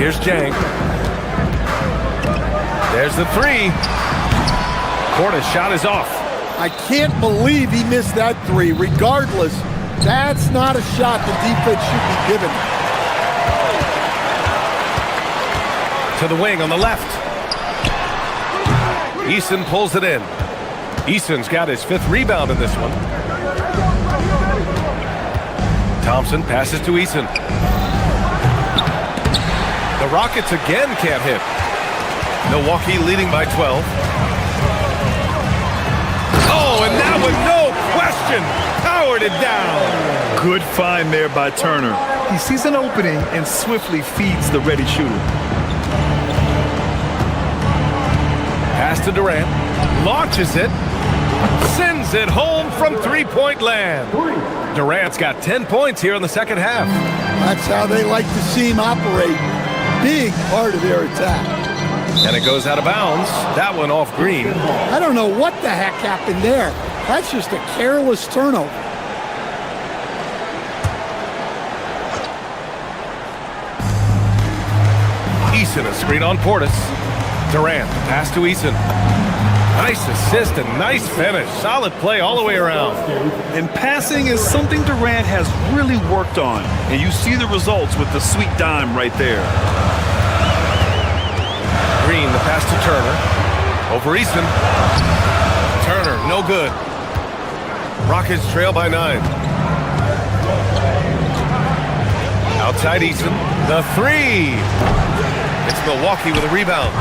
Here's Jang. There's the three. Portis' shot is off. I can't believe he missed that three. Regardless, that's not a shot the defense should be given. To the wing on the left. Eason pulls it in. Eason's got his 5th rebound in this one. Thompson passes to Eason. The Rockets again can't hit. Milwaukee leading by 12. Oh, and that one, no question, powered it down. Good find there by Turner. He sees an opening and swiftly feeds the ready shooter. Pass to Durant. Launches it. Sends it home from three-point land. Durant's got 10 points here in the second half. That's how they like to see him operate. Big part of their attack. And it goes out of bounds. That one off Green. I don't know what the heck happened there. That's just a careless turnover. Eason, a screen on Portis. Durant, pass to Eason. Nice assist and nice finish. Solid play all the way around. And passing is something Durant has really worked on. And you see the results with the sweet dime right there. Green, the pass to Turner. Over Eason. Turner, no good. Rockets trail by 9. Outside Eason. The three. It's Milwaukee with a rebound.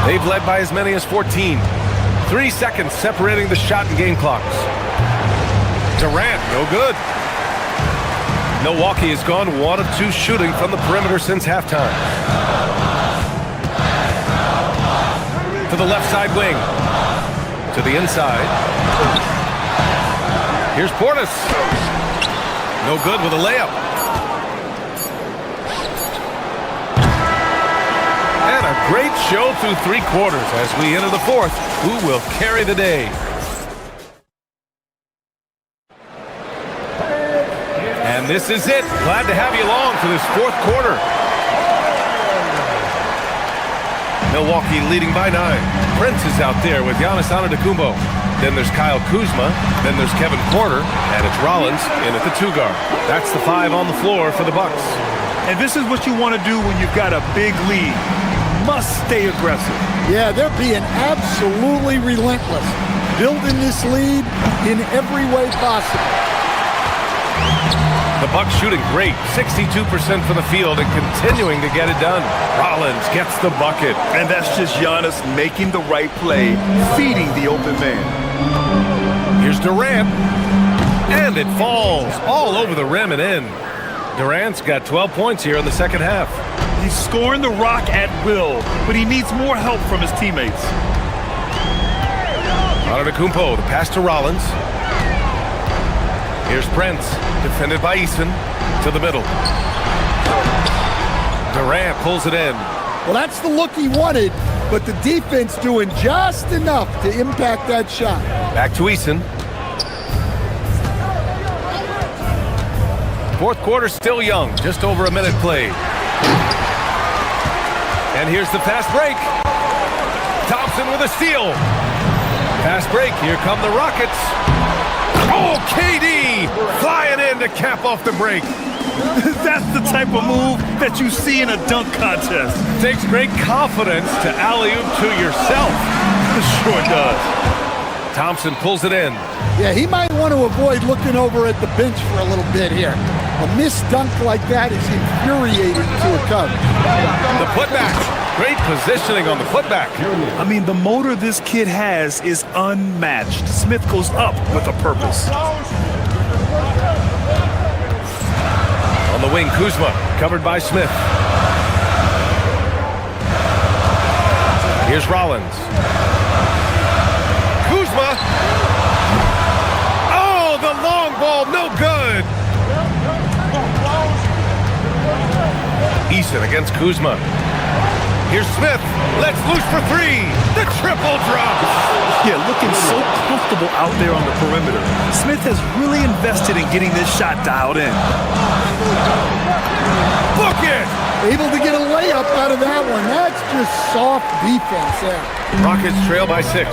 They've led by as many as 14. 3 seconds separating the shot and game clocks. Durant, no good. Milwaukee has gone 1 of 2 shooting from the perimeter since halftime. To the left side wing. To the inside. Here's Portis. No good with a layup. And a great show through 3 quarters as we enter the 4th. Who will carry the day? And this is it. Glad to have you along for this 4th quarter. Milwaukee leading by 9. Prince is out there with Giannis Antetokounmpo. Then there's Kyle Kuzma. Then there's Kevin Porter. And it's Rollins in at the 2 guard. That's the 5 on the floor for the Bucks. And this is what you want to do when you've got a big lead. Must stay aggressive. Yeah, they're being absolutely relentless. Building this lead in every way possible. The Bucks shooting great, 62% from the field and continuing to get it done. Rollins gets the bucket. And that's just Giannis making the right play, feeding the open man. Here's Durant. And it falls all over the rim and in. Durant's got 12 points here in the second half. He's scoring the rock at will, but he needs more help from his teammates. Antetokounmpo, the pass to Rollins. Here's Prince, defended by Eason, to the middle. Durant pulls it in. Well, that's the look he wanted, but the defense doing just enough to impact that shot. Back to Eason. 4th quarter still young, just over a minute played. And here's the fast break. Thompson with a steal. Fast break, here come the Rockets. Oh, KD flying in to cap off the break. That's the type of move that you see in a dunk contest. Takes great confidence to alley-oop to yourself. Sure does. Thompson pulls it in. Yeah, he might want to avoid looking over at the bench for a little bit here. A missed dunk like that is infuriating to a coach. The putback. Great positioning on the putback. I mean, the motor this kid has is unmatched. Smith goes up with a purpose. On the wing, Kuzma, covered by Smith. Here's Rollins. Kuzma. Oh, the long ball, no good. Eason against Kuzma. Here's Smith. Let's loose for three. The triple drop. Yeah, looking so comfortable out there on the perimeter. Smith has really invested in getting this shot dialed in. Book it. Able to get a layup out of that one. That's just soft defense there. Rockets trail by 6.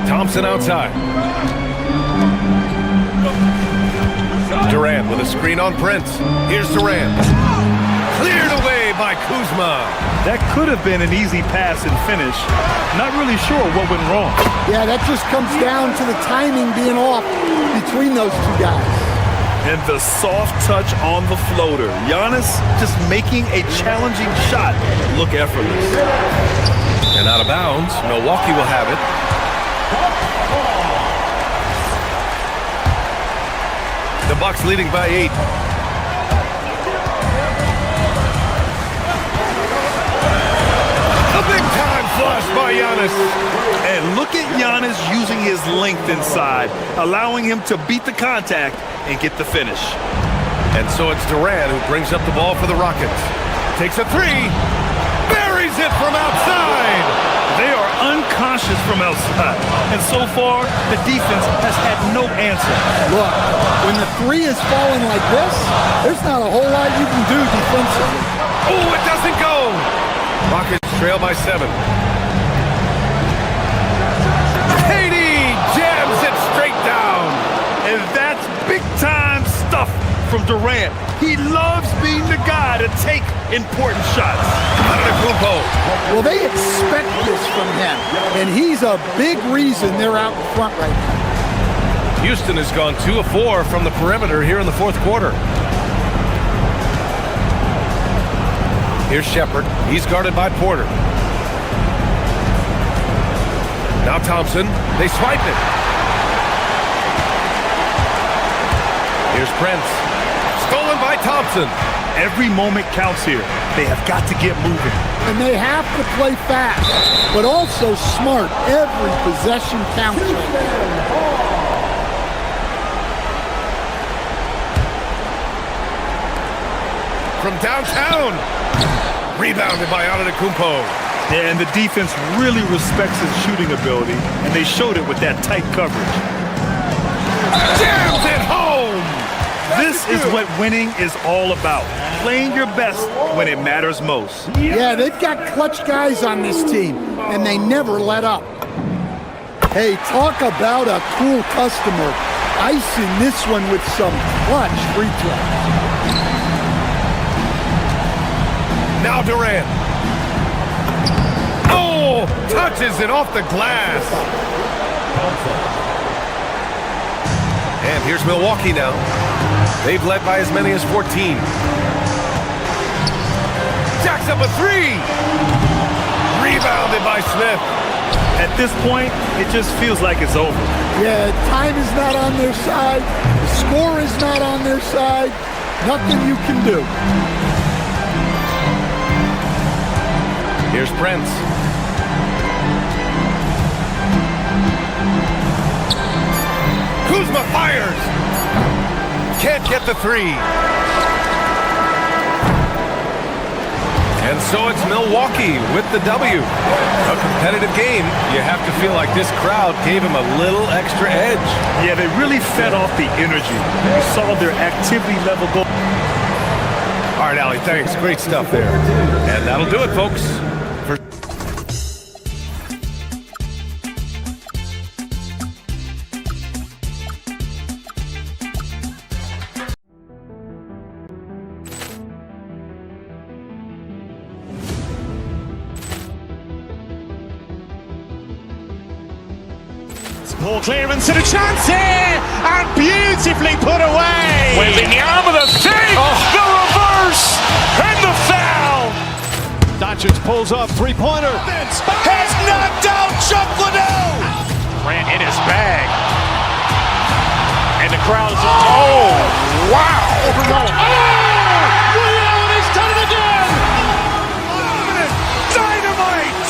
Thompson outside. Durant with a screen on Prince. Here's Durant. Cleared away by Kuzma. That could have been an easy pass and finish. Not really sure what went wrong. Yeah, that just comes down to the timing being off between those two guys. And the soft touch on the floater. Giannis just making a challenging shot look effortless. And out of bounds, Milwaukee will have it. The Bucks leading by 8. A big-time flush by Giannis. And look at Giannis using his length inside, allowing him to beat the contact and get the finish. And so it's Durant who brings up the ball for the Rockets. Takes a three. Buries it from outside. They are unconscious from outside. And so far, the defense has had no answer. Look, when the three is falling like this, there's not a whole lot you can do defensively. Oh, it doesn't go. Rockets trail by 7. Katie jams it straight down. And that's big-time stuff from Durant. He loves being the guy to take important shots. Well, they expect this from him, and he's a big reason they're out in front right now. Houston has gone 2 of 4 from the perimeter here in the fourth quarter. Here's Shepard. He's guarded by Porter. Now Thompson. They swipe it. Here's Prince. Stolen by Thompson. Every moment counts here. They have got to get moving. And they have to play fast, but also smart. Every possession counts. From downtown. Rebounded by Antetokounmpo. Yeah, and the defense really respects his shooting ability, and they showed it with that tight coverage. Jams it home! This is what winning is all about. Playing your best when it matters most. Yeah, they've got clutch guys on this team, and they never let up. Hey, talk about a cool customer. Icing this one with some clutch free throws. Now Durant. Oh, touches it off the glass. And here's Milwaukee now. They've led by as many as 14. Jacks up a three. Rebounded by Smith. At this point, it just feels like it's over. Yeah, time is not on their side. The score is not on their side. Nothing you can do. Here's Prince. Kuzma fires. Can't get the three. And so it's Milwaukee with the W. A competitive game. You have to feel like this crowd gave him a little extra edge. Yeah, they really fed off the energy. You saw their activity level go. All right, Allie, thanks. Great stuff there. And that'll do it, folks. Ball clearance and a chance here, and beautifully put away. With the arm of the fake, the reverse, and the foul. Doncic pulls up, three-pointer. Has knocked out Chuck Liddell. Ran in his bag. And the crowd is, oh, wow. Liddell has done it again. Dynamite.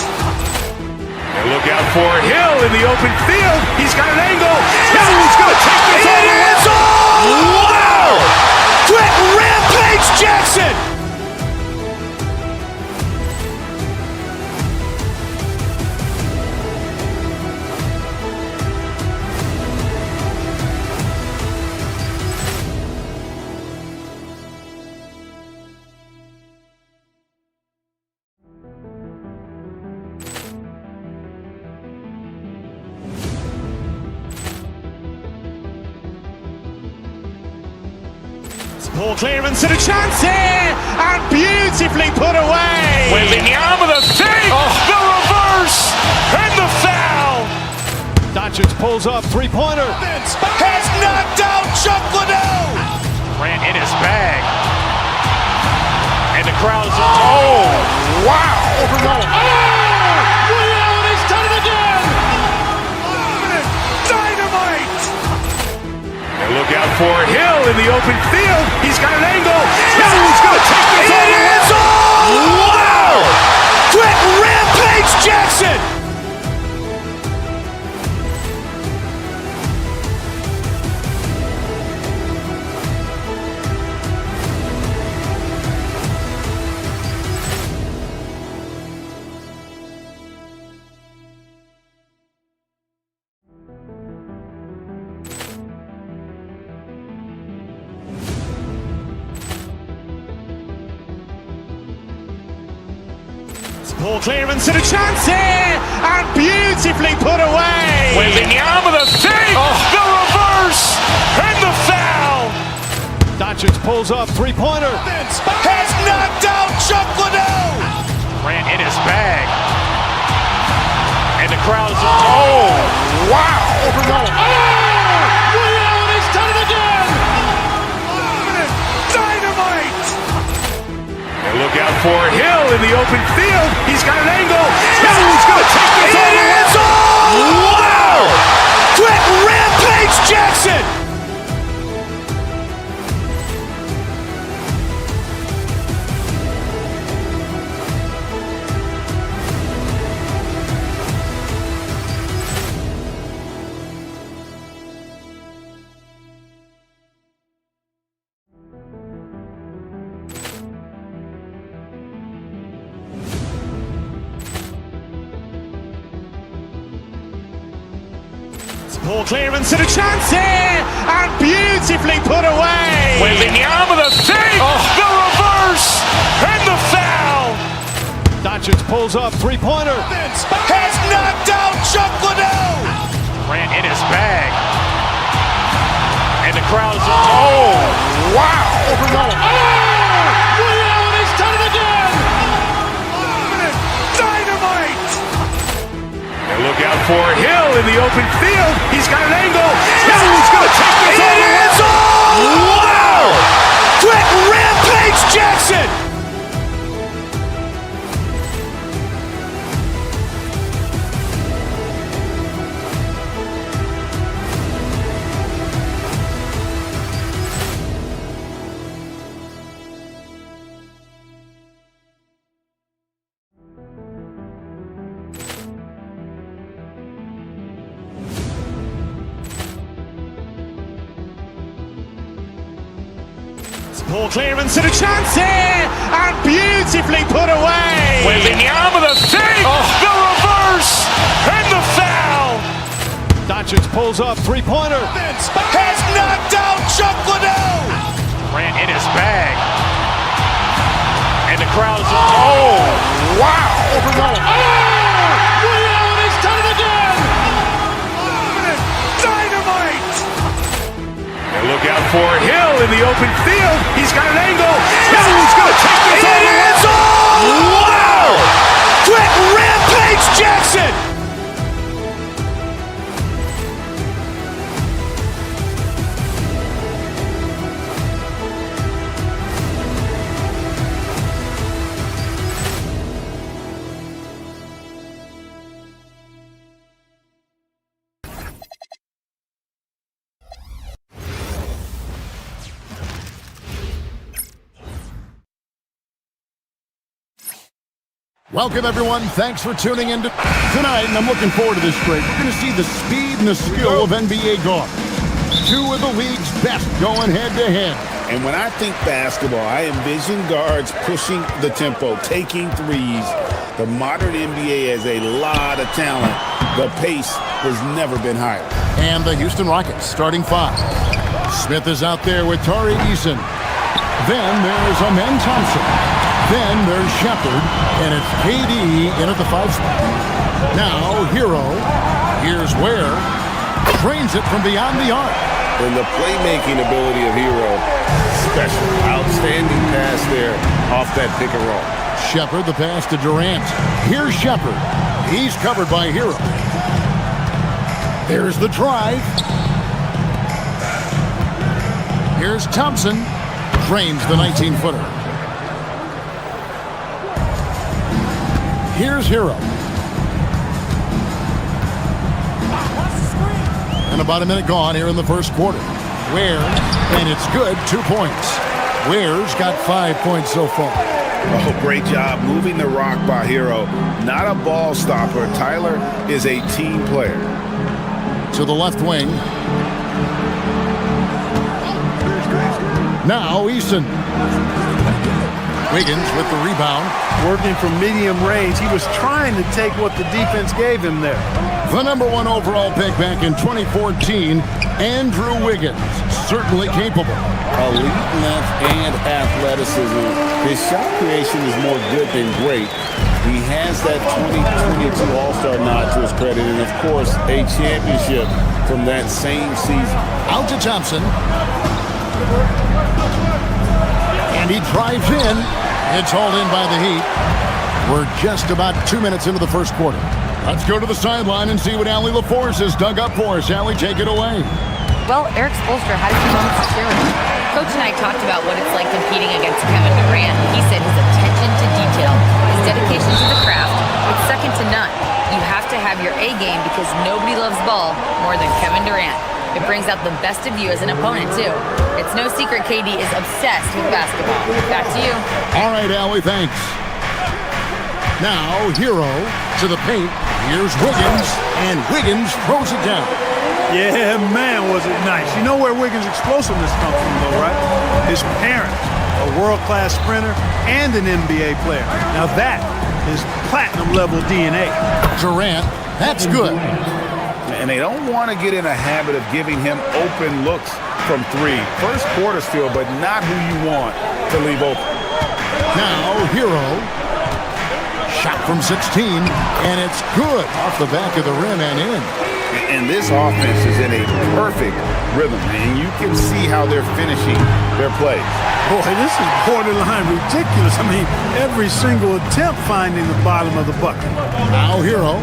Look out for Hill in the open field. He's got an angle. He's going to take this all the way. Wow! Quick rampage Jackson. Ball clearance and a chance here, and beautifully put away. Wembanyama with a save, the reverse, and the foul. Doncic pulls up, three-pointer. Has knocked out Chuck Liddell. Grant in his bag. And the crowd's wow. Liddell, he's done it again. Dynamite. And look out for Hill in the open field. He's got an angle. Hill's going to take this all the way. Wow. Quick rampage Jackson. Ball clearance and a chance here, and beautifully put away. Wembanyama with a save, the reverse, and the foul. Doncic pulls up, three-pointer. Has knocked out Chuck Liddell. Grant in his bag. And the crowd's wow. Liddell, he's done it again. Dynamite. And look out for Hill in the open field. He's got an angle. Hill's going to take this all the way. Wow. Quick rampage Jackson. Ball clearance and a chance here, and beautifully put away. Wembanyama with a save, the reverse, and the foul. Doncic pulls up, three-pointer. Has knocked out Chuck Liddell. Grant in his bag. And the crowd's wow. Liddell, he's done it again. Dynamite. And look out for Hill in the open field. He's got an angle. Hill's going to take this all the way. Wow. Quick rampage Jackson. Ball clearance and a chance here, and beautifully put away. Wembanyama with a save, the reverse, and the foul. Doncic pulls up, three-pointer. Has knocked out Chuck Liddell. Grant in his bag. And the crowd's wow. Liddell, he's done it again. Dynamite. And look out for Hill in the open field. He's got an angle. Hill's going to take this all the way. Wow. Quick rampage Jackson. Welcome, everyone. Thanks for tuning in tonight, and I'm looking forward to this break. We're going to see the speed and the skill of NBA guards. Two of the league's best going head-to-head. And when I think basketball, I envision guards pushing the tempo, taking threes. The modern NBA has a lot of talent. The pace has never been higher. And the Houston Rockets starting five. Smith is out there with Tari Eason. Then there's Amen Thompson. Then there's Shepard, and it's KD in at the 5 spot. Now, Hero, here's Ware, drains it from beyond the arc. And the playmaking ability of Hero, special. Outstanding pass there off that pick and roll. Shepard, the pass to Durant. Here's Shepard. He's covered by Hero. There's the drive. Here's Thompson. Drains the 19-footer. Here's Hero. And about a minute gone here in the first quarter. Ware, and it's good, 2 points. Ware's got 5 points so far. Oh, great job moving the rock by Hero. Not a ball stopper. Tyler is a team player. To the left wing. Now Eason. Wiggins with the rebound. Working from medium range. He was trying to take what the defense gave him there. The #1 overall pick back in 2014, Andrew Wiggins. Certainly capable. Elite length and athleticism. His shot creation is more good than great. He has that 2022 All-Star nod to his credit, and of course, a championship from that same season. Out to Thompson. And he drives in. It's hauled in by the Heat. We're just about 2 minutes into the first quarter. Let's go to the sideline and see what Allie LaForce has dug up for us. Allie, take it away. Well, Eric Spoelstra had a few moments of cheering. Coach and I talked about what it's like competing against Kevin Durant. He said his attention to detail, his dedication to the craft, it's second to none. You have to have your A game because nobody loves ball more than Kevin Durant. It brings out the best of you as an opponent, too. It's no secret KD is obsessed with basketball. Back to you. All right, Allie, thanks. Now, Hero to the paint. Here's Wiggins, and Wiggins throws it down. Yeah, man, was it nice. You know where Wiggins' explosiveness comes from, though, right? His parents, a world-class sprinter and an NBA player. Now that is platinum-level DNA. Durant, that's good. And they don't want to get in a habit of giving him open looks from three. First quarter still, but not who you want to leave open. Now, Hero. Shot from 16, and it's good off the back of the rim and in. And this offense is in a perfect rhythm, and you can see how they're finishing their plays. Boy, this is borderline ridiculous. I mean, every single attempt finding the bottom of the bucket. Now Hero,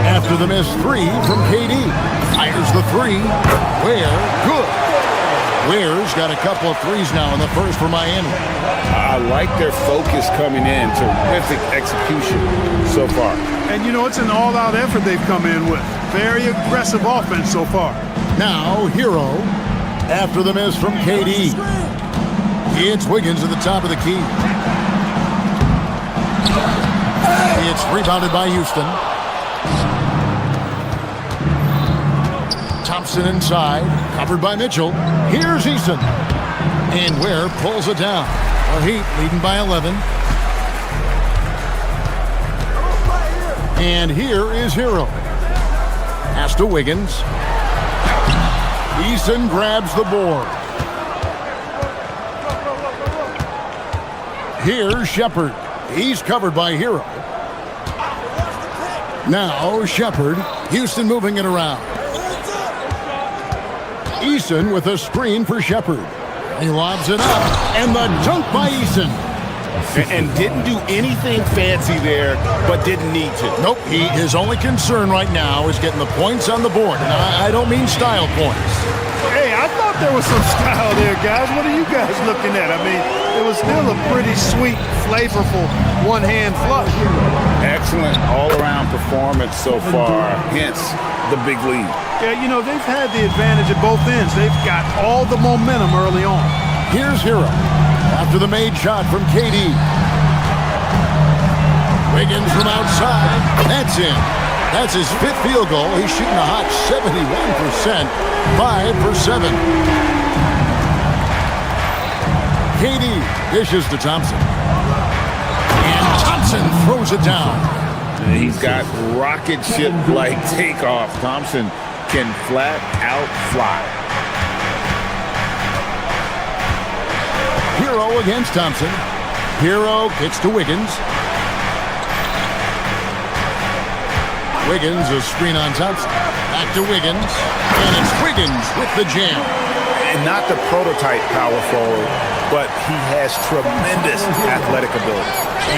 after the missed three from KD, fires the three. Ware, good. Ware's got a couple of threes now in the first for Miami. I like their focus coming in. Terrific execution so far. And, you know, it's an all-out effort they've come in with. Very aggressive offense so far. Now, Hero, after the miss from KD. It's Wiggins at the top of the key. It's rebounded by Houston. Thompson inside, covered by Mitchell. Here's Eason. And Ware pulls it down. The Heat leading by 11. And here is Hero. Pass to Wiggins. Eason grabs the board. Here's Shepard. He's covered by Hero. Now Shepard. Houston moving it around. Eason with a screen for Shepard. He lobs it up, and the dunk by Eason. And didn't do anything fancy there, but didn't need to. Nope, his only concern right now is getting the points on the board. And I don't mean style points. Hey, I thought there was some style there, guys. What are you guys looking at? I mean, it was still a pretty sweet, flavorful one-hand flush. Excellent all-around performance so far, hence the big lead. Yeah, you know, they've had the advantage at both ends. They've got all the momentum early on. Here's Hero after the made shot from KD. Wiggins from outside. That's in. That's his fifth field goal. He's shooting a hot 71%. 5 for 7. KD dishes to Thompson. And Thompson throws it down. He's got rocket ship-like takeoff. Thompson can flat out fly. Hero against Thompson. Hero kicks to Wiggins. Wiggins, a screen on Thompson. Back to Wiggins. And it's Wiggins with the jam. And not the prototype power forward, but he has tremendous athletic ability.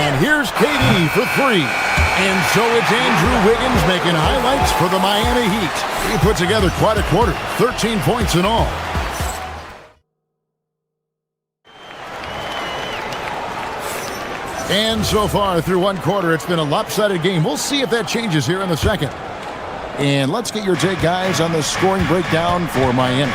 And here's KD for three. And so it's Andrew Wiggins making highlights for the Miami Heat. He put together quite a quarter, 13 points in all. And so far through one quarter, it's been a lopsided game. We'll see if that changes here in the second. And let's get your take, guys, on the scoring breakdown for Miami.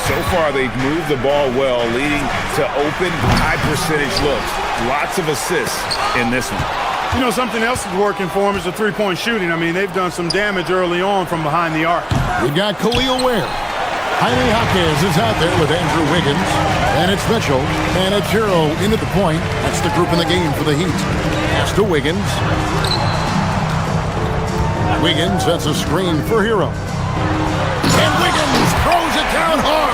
So far, they've moved the ball well, leading to open, high-percentage looks. Lots of assists in this one. You know, something else is working for them is the three-point shooting. I mean, they've done some damage early on from behind the arc. We've got Khalil Ware. Jaime Jaquez is out there with Andrew Wiggins. And it's Mitchell. And it's Hero into the point. That's the group in the game for the Heat. Pass to Wiggins. Wiggins, that's a screen for Hero. And Wiggins throws it down hard.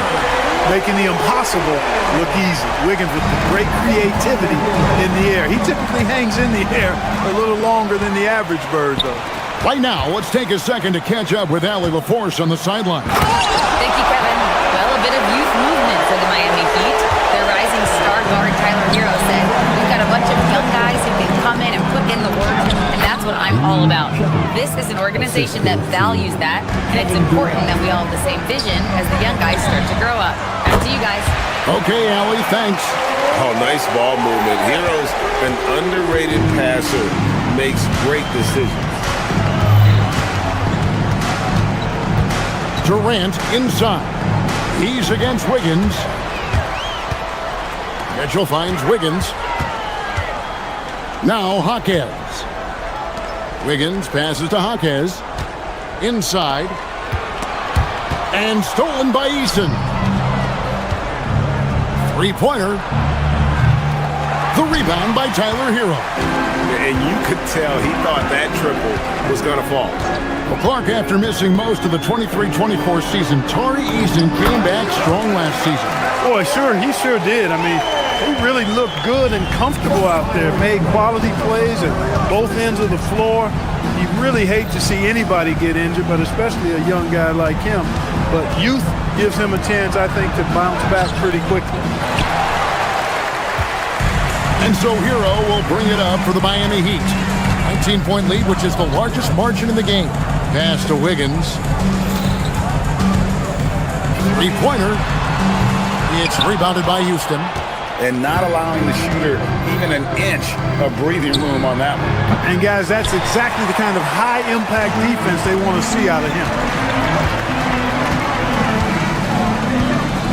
Making the impossible look easy. Wiggins with great creativity in the air. He typically hangs in the air a little longer than the average bird, though. Right now, let's take a second to catch up with Allie LaForce on the sideline. Thank you, Kevin. Well, a bit of youth movement for the Miami Heat. Their rising star guard, Tyler Hero, said, "We've got a bunch of young guys who can come in and put in the work, and that's what I'm all about." This is an organization that values that, and it's important that we all have the same vision as the young guys start to grow up. Back to you guys. Okay, Allie, thanks. Oh, nice ball movement. Hero's an underrated passer, makes great decisions. Durant inside. He's against Wiggins. Mitchell finds Wiggins. Now Jaquez. Wiggins passes to Jaquez. Inside. And stolen by Eason. Three-pointer. The rebound by Tyler Hero. And you could tell he thought that triple was going to fall. Well, Clark, after missing most of the 23-24 season, Tari Eason came back strong last season. Boy, he sure did. I mean, he really looked good and comfortable out there. Made quality plays at both ends of the floor. You really hate to see anybody get injured, but especially a young guy like him. But youth gives him a chance, I think, to bounce back pretty quickly. And so Hero will bring it up for the Miami Heat. 19-point lead, which is the largest margin in the game. Pass to Wiggins. Three-pointer. It's rebounded by Houston. And not allowing the shooter even an inch of breathing room on that one. And, guys, that's exactly the kind of high-impact defense they want to see out of him.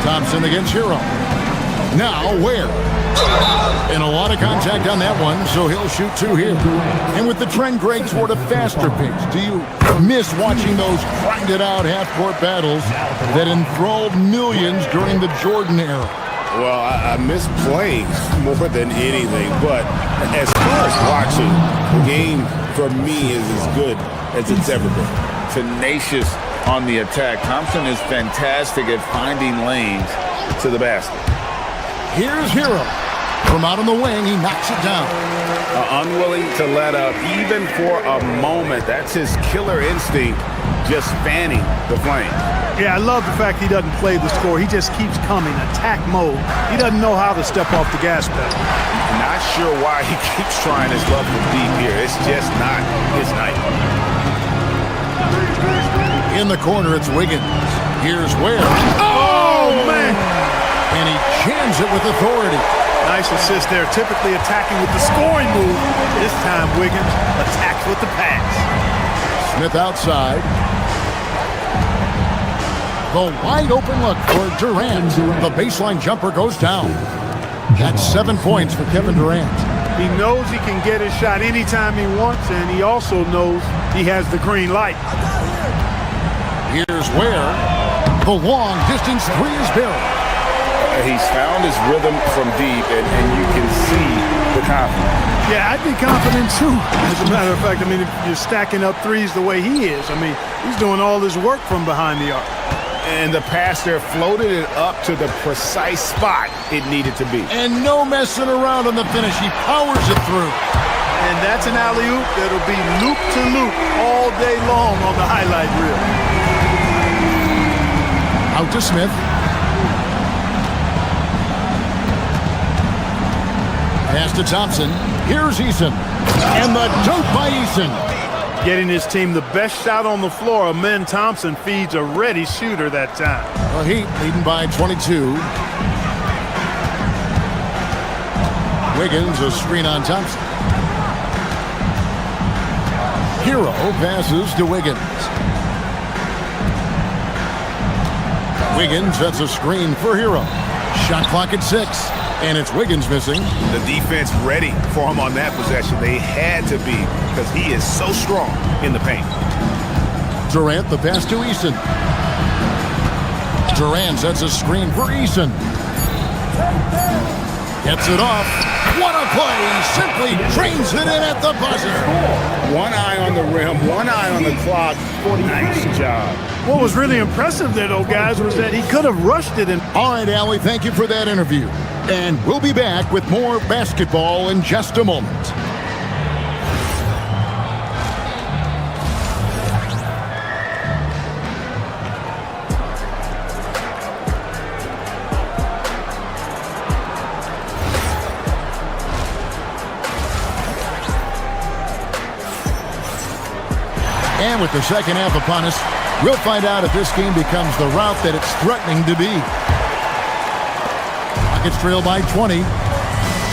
Thompson against Hero. Now Ware. And a lot of contact on that one, so he'll shoot two here. And with the trend, Greg, toward a faster pace, do you miss watching those grinded-out half-court battles that enthralled millions during the Jordan era? Well, I miss playing more than anything, but as far as watching, the game for me is as good as it's ever been. Tenacious on the attack. Thompson is fantastic at finding lanes to the basket. Here's Hero. From out on the wing, he knocks it down. Unwilling to let up, even for a moment. That's his killer instinct, just fanning the flame. Yeah, I love the fact he doesn't play the score. He just keeps coming, attack mode. He doesn't know how to step off the gas pedal. Not sure why he keeps trying his luck from deep here. It's just not his night. In the corner, it's Wiggins. Here's Ware. Oh, man! And he jams it with authority. Nice assist there. Typically attacking with the scoring move. This time, Wiggins attacks with the pass. Smith outside. The wide open look for Durant. The baseline jumper goes down. That's 7 points for Kevin Durant. He knows he can get his shot anytime he wants, and he also knows he has the green light. Here's Ware. The long distance three is buried. He's found his rhythm from deep, and you can see the confidence. Yeah, I'd be confident too. As a matter of fact, I mean, if you're stacking up threes the way he is, I mean, he's doing all this work from behind the arc. And the pass there floated it up to the precise spot it needed to be. And no messing around on the finish. He powers it through. And that's an alley-oop that'll be loop-to-loop all day long on the highlight reel. Out to Smith. Pass to Thompson. Here's Eason. And the dunk by Eason. Getting his team the best shot on the floor. Amen Thompson feeds a ready shooter that time. The Heat leading by 22. Wiggins, a screen on Thompson. Hero passes to Wiggins. Wiggins sets a screen for Hero. Shot clock at 6, and it's Wiggins missing. The defense ready for him on that possession. They had to be because he is so strong in the paint. Durant, the pass to Eason. Durant sets a screen for Eason. Gets it off. What a play! Simply drains it in at the buzzer. One eye on the rim, one eye on the clock. Nice job. What was really impressive there, though, guys, was that he could have rushed it. All right, Allie, thank you for that interview. And we'll be back with more basketball in just a moment. And with the second half upon us, we'll find out if this game becomes the route that it's threatening to be. Rockets trail by 20.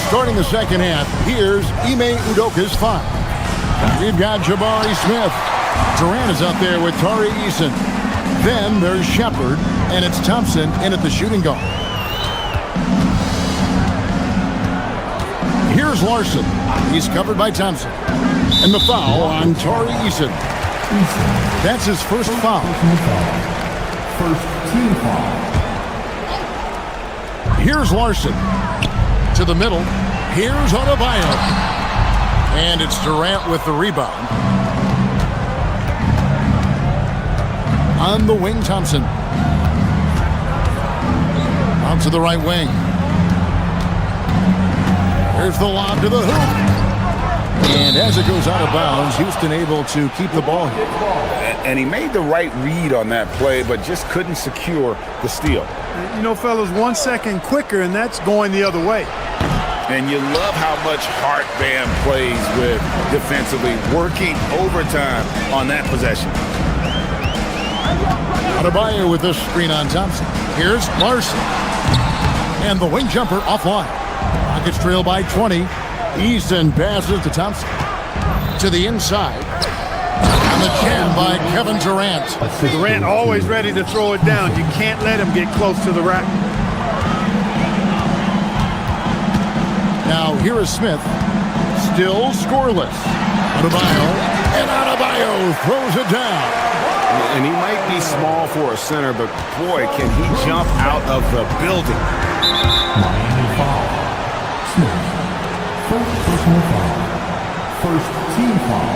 Starting the second half, here's Ime Udoka's foul. We've got Jabari Smith. Durant is out there with Tari Eason. Then there's Shepard, and it's Thompson in at the shooting guard. Here's Larson. He's covered by Thompson. And the foul on Tari Eason. That's his first foul. First team foul. Here's Larson. To the middle. Here's Adebayo. And it's Durant with the rebound. On the wing, Thompson. Out to the right wing. Here's the lob to the hoop. And as it goes out of bounds, Houston able to keep the ball here. And he made the right read on that play, but just couldn't secure the steal. You know, fellas, 1 second quicker, and that's going the other way. And you love how much heart Bam plays with defensively, working overtime on that possession. Adebayo with this screen on Thompson. Here's Larson. And the wing jumper offline. Rockets trail by 20. Eason passes to Thompson. To the inside. And the jam by Kevin Durant. Durant always ready to throw it down. You can't let him get close to the rack. Now here is Smith. Still scoreless. Adebayo. And Adebayo throws it down. And he might be small for a center, but boy, can he jump out of the building. Miami foul. Smith. First personal foul. First team foul.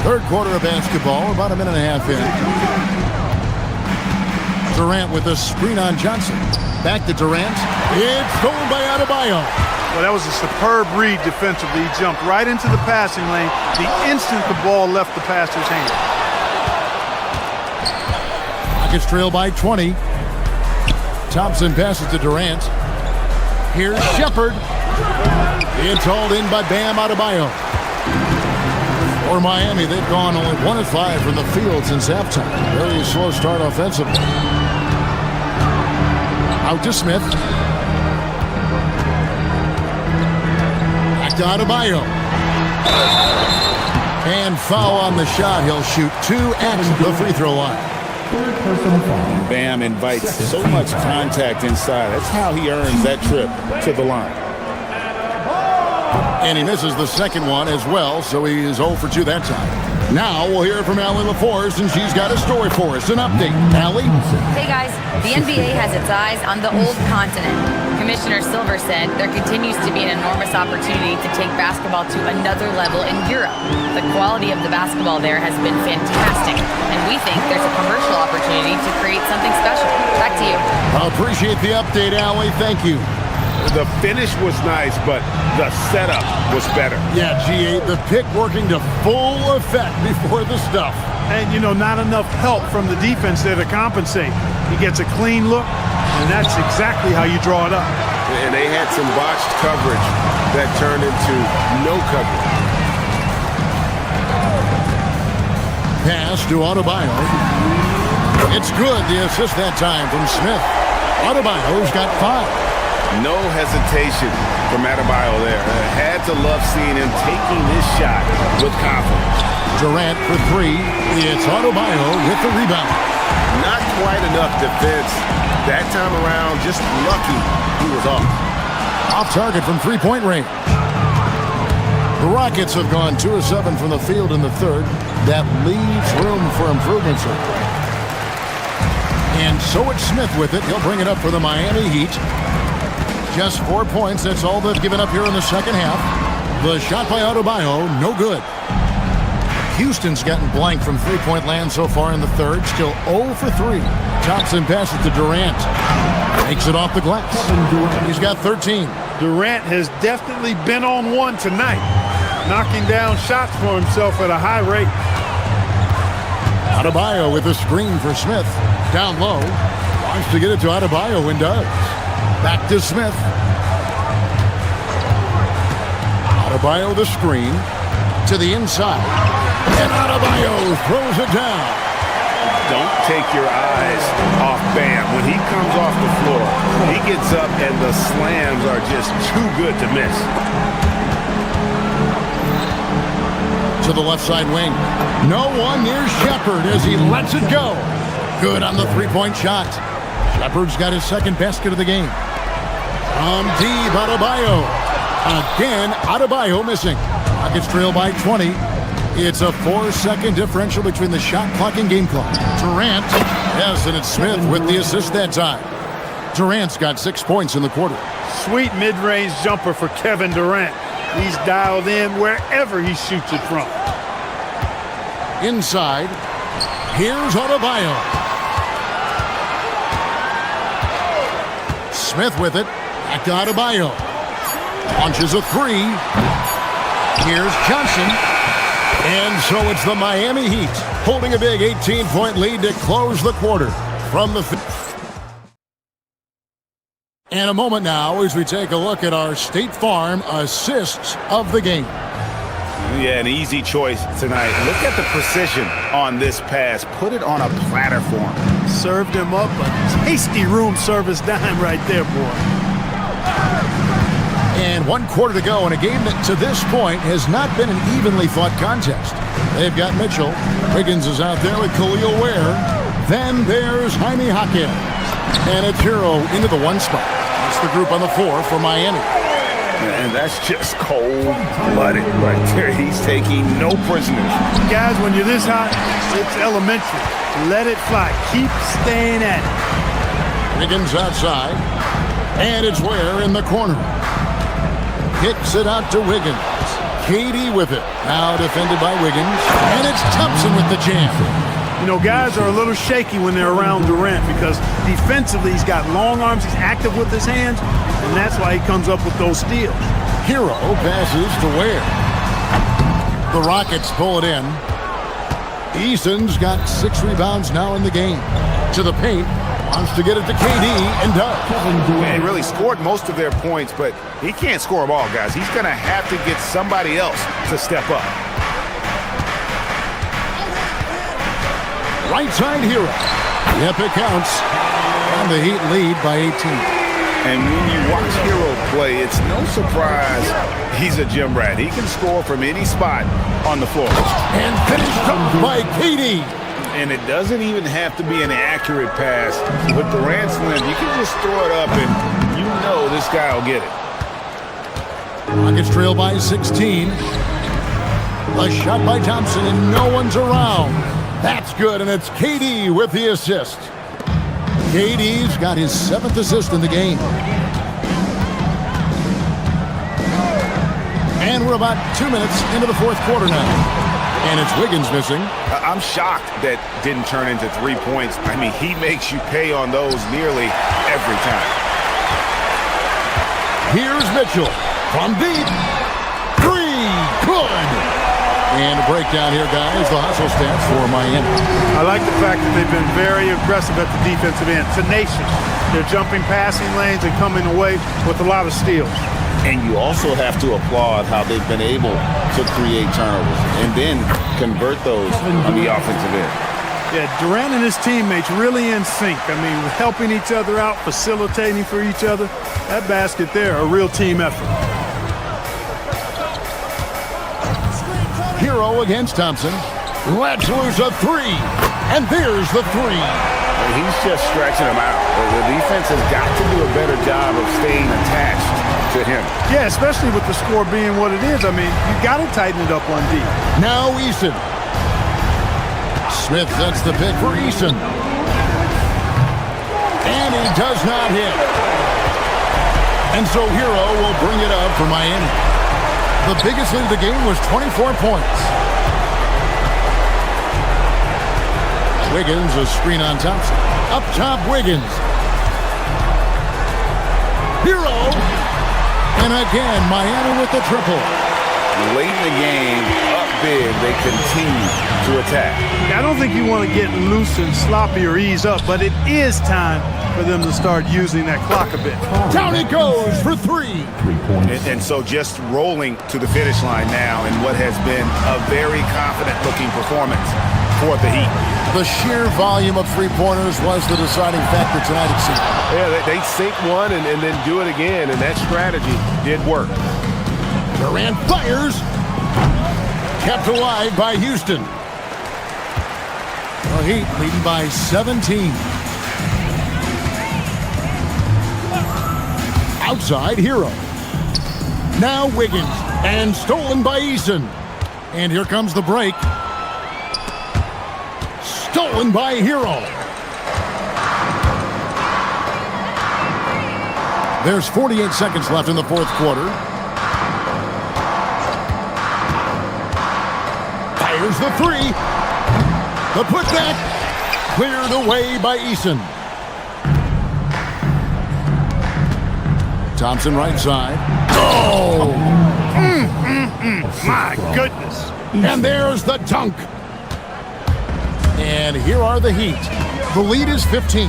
Third quarter of basketball, about a minute and a half in. Durant with a screen on Johnson. Back to Durant. It's stolen by Adebayo. Well, that was a superb read defensively. He jumped right into the passing lane the instant the ball left the passer's hand. Rockets trail by 20. Thompson passes to Durant. Here's Shepard. It's hauled in by Bam Adebayo. For Miami, they've gone only 1 of 5 from the field since halftime. Very slow start offensively. Out to Smith. Back to Adebayo. And foul on the shot. He'll shoot 2 at the free throw line. Bam invites so much contact inside. That's how he earns that trip to the line. And he misses the second one as well, so he is 0 for 2 that time. Now we'll hear from Allie LaForce, and she's got a story for us. An update. Allie? Hey guys, the NBA has its eyes on the old continent. Commissioner Silver said there continues to be an enormous opportunity to take basketball to another level in Europe. The quality of the basketball there has been fantastic, and we think there's a commercial opportunity to create something special. Back to you. I appreciate the update, Allie. Thank you. The finish was nice, but the setup was better. Yeah, G8, the pick working to full effect before the stuff. And, you know, not enough help from the defense there to compensate. He gets a clean look, and that's exactly how you draw it up. And they had some botched coverage that turned into no coverage. Pass to Adebayo. It's good, the assist that time from Smith. Adebayo's got 5. No hesitation from Adebayo there. Had to love seeing him taking this shot with confidence. Durant for 3. It's Adebayo with the rebound. Not quite enough defense that time around. Just lucky he was off. Off target from three-point range. The Rockets have gone 2 of 7 from the field in the third. That leaves room for improvement. And so it's Smith with it. He'll bring it up for the Miami Heat. Just 4 points. That's all they've given up here in the second half. The shot by Adebayo, no good. Houston's gotten blank from three-point land so far in the third. Still 0 for 3. Thompson passes to Durant. Takes it off the glass. He's got 13. Durant has definitely been on one tonight, knocking down shots for himself at a high rate. Adebayo with a screen for Smith. Down low. Wants to get it to Adebayo and does. Back to Smith. Adebayo the screen to the inside. And Adebayo throws it down. Don't take your eyes off Bam. When he comes off the floor, he gets up and the slams are just too good to miss. To the left side wing. No one near Shepard as he lets it go. Good on the three-point shot. Shepard's got his second basket of the game. From deep, Adebayo. Again, Adebayo missing. Rockets trail by 20. It's a 4-second differential between the shot clock and game clock. Durant, yes, and it's Smith with the assist that time. Durant's got 6 points in the quarter. Sweet mid-range jumper for Kevin Durant. He's dialed in wherever he shoots it from. Inside, here's Adebayo. Smith with it. Back to Adebayo. Launches a 3. Here's Johnson. And so it's the Miami Heat holding a big 18-point lead to close the quarter from the And a moment now as we take a look at our State Farm assists of the game. Yeah, an easy choice tonight. Look at the precision on this pass. Put it on a platter for him. Served him up a tasty room service dime right there, boy. And 1 quarter to go in a game that to this point has not been an evenly fought contest. They've got Mitchell. Wiggins is out there with Khalil Ware. Then there's Jaime Jaquez. And it's Hero into the 1 spot. That's the group on the 4 for Miami. And that's just cold-blooded right there. He's taking no prisoners. Guys, when you're this hot, it's elementary. Let it fly. Keep staying at it. Wiggins outside. And it's Ware in the corner. Kicks it out to Wiggins. KD with it. Now defended by Wiggins. And it's Thompson with the jam. You know, guys are a little shaky when they're around Durant because defensively he's got long arms, he's active with his hands, and that's why he comes up with those steals. Hero passes to Ware. The Rockets pull it in. Eason's got 6 rebounds now in the game. To the paint. Wants to get it to KD and does. He really scored most of their points, but he can't score them all, guys. He's going to have to get somebody else to step up. Right side Hero. Yep, it counts. And the Heat lead by 18. And when you watch Hero play, it's no surprise he's a gym rat. He can score from any spot on the floor. And finished up by KD. And it doesn't even have to be an accurate pass. With Durant's length, you can just throw it up and you know this guy will get it. Rockets trail by 16. A shot by Thompson and no one's around. That's good, and it's KD with the assist. KD's got his 7th assist in the game. And we're about 2 minutes into the 4th quarter now. And it's Wiggins missing. I'm shocked that didn't turn into 3 points. I mean, he makes you pay on those nearly every time. Here's Mitchell from deep. Three. Good. And a breakdown here, guys. The hustle stats for Miami. I like the fact that they've been very aggressive at the defensive end. Tenacious. They're jumping passing lanes and coming away with a lot of steals. And you also have to applaud how they've been able to create turnovers and then convert those on the offensive end. Yeah, Durant and his teammates really in sync. I mean, helping each other out, facilitating for each other. That basket there, a real team effort. Hero against Thompson. Let's lose a three. And there's the three. He's just stretching him out. The defense has got to do a better job of staying attached to him. Yeah, especially with the score being what it is. I mean, you got to tighten it up on D. Now Eason. Smith sets the pick for Eason. And he does not hit. And so Hero will bring it up for Miami. The biggest lead of the game was 24 points. Wiggins, a screen on Thompson. Up top, Wiggins. Hero. And again, Miami with the triple. Late in the game, up big, they continue to attack. I don't think you want to get loose and sloppy or ease up, but it is time for them to start using that clock a bit. Down it goes for three. And so just rolling to the finish line now in what has been a very confident-looking performance for the Heat. The sheer volume of three-pointers was the deciding factor tonight, it seemed. Yeah, they sink one and then do it again, and that strategy did work. Durant fires. Kept alive by Houston. The Heat leading by 17. Outside, Hero. Now Wiggins. And stolen by Eason. And here comes the break. Stolen by Hero. There's 48 seconds left in the fourth quarter. Fires the three. The putback. Cleared away by Eason. Thompson right side. Oh! My goodness. And there's the dunk. And here are the Heat. The lead is 15.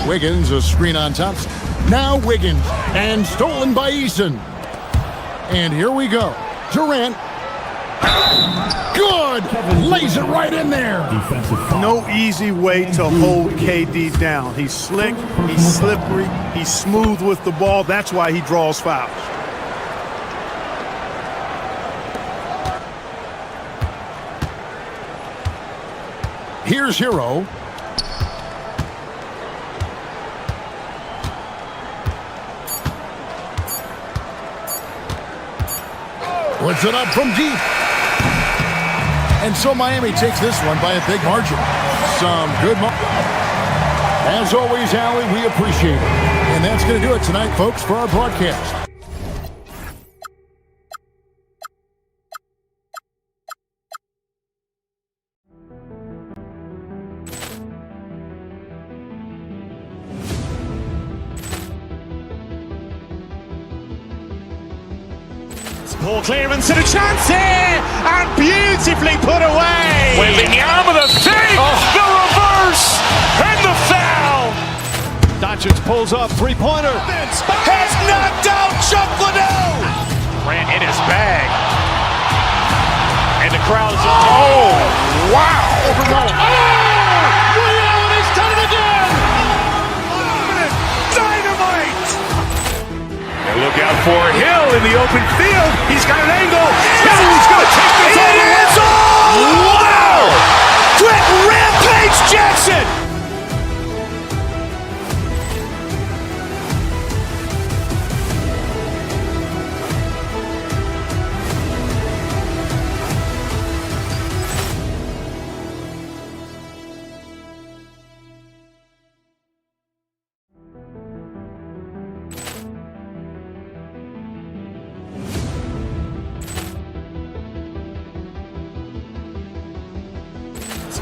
Wiggins, a screen on Thompson. Now Wiggins, and stolen by Eason. And here we go. Durant. Good! Lays it right in there. No easy way to hold KD down. He's slick, he's slippery, he's smooth with the ball. That's why he draws fouls. Here's Hero. Puts it up from deep. And so Miami takes this one by a big margin. Some good As always, Allie, we appreciate it. And that's going to do it tonight, folks, for our broadcast. Poor clearance and a chance here, and beautifully put away. Wembanyama with a save, the reverse, and the foul. Doncic pulls up, three-pointer. Has knocked out Chuck Liddell. Ran in his bag, and the crowd is. Oh, wow! Liddell has done it again. Dynamite. Look out for Hill in the open field. He's got an angle. He's going to take this all the way. Wow! Quick rampage Jackson.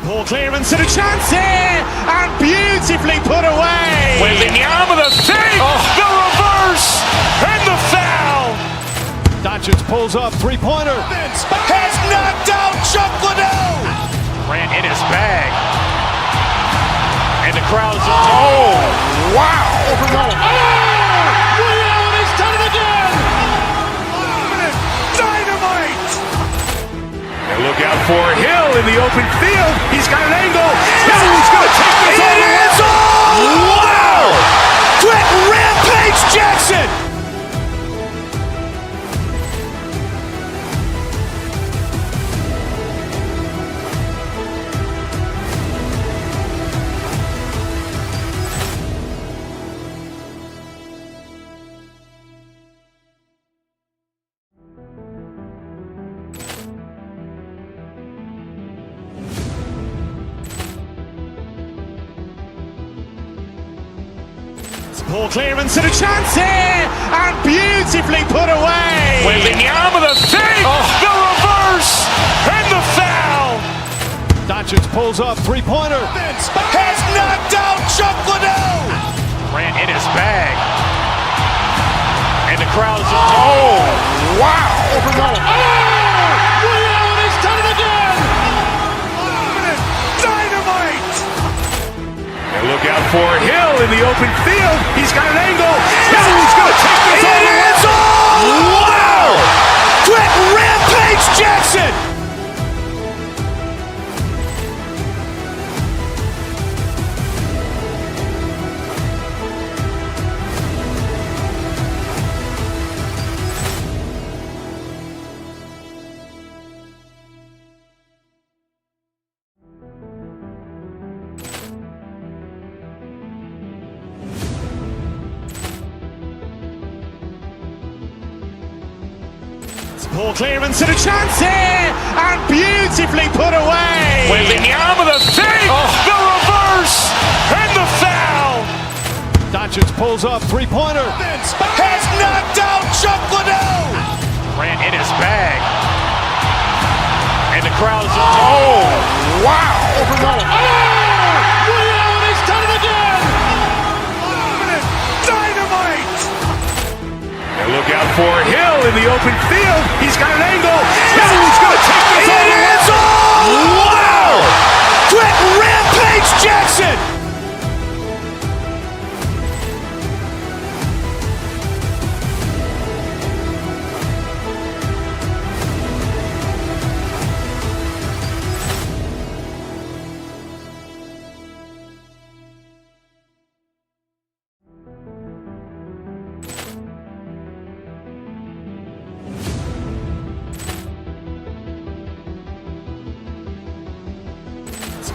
Ball clearance and a chance here, and beautifully put away. Wembanyama with a save, the reverse, and the foul. Doncic pulls up, three-pointer. Has knocked out Chuck Liddell. Grant in his bag. And the crowd's wow! Liddell has done it again! Dynamite! And look out for Hill in the open field. He's got an angle. Hill's going to take this all the way. Wow! Quick rampage Jackson! Ball clearance and a chance here, and beautifully put away. Wembanyama with a save, the reverse, and the foul. Doncic pulls up, three-pointer. Has knocked out Chuck Liddell. Grant in his bag. And the crowd's wow! Liddell has done it again. Dynamite! And look out for Hill in the open field. He's got an angle. Hill's going to take this all the way. Wow! Quick rampage Jackson! Ball clearance and a chance here, and beautifully put away. Wembanyama with a save, the reverse, and the foul. Doncic pulls up, three-pointer. Has knocked out Chuck Liddell. Grant in his bag. And the crowd's wow! Liddell has done it again. Dynamite! And look out for Hill in the open field. He's got an angle. Hill's going to take this all the way. Wow! Quick rampage Jackson!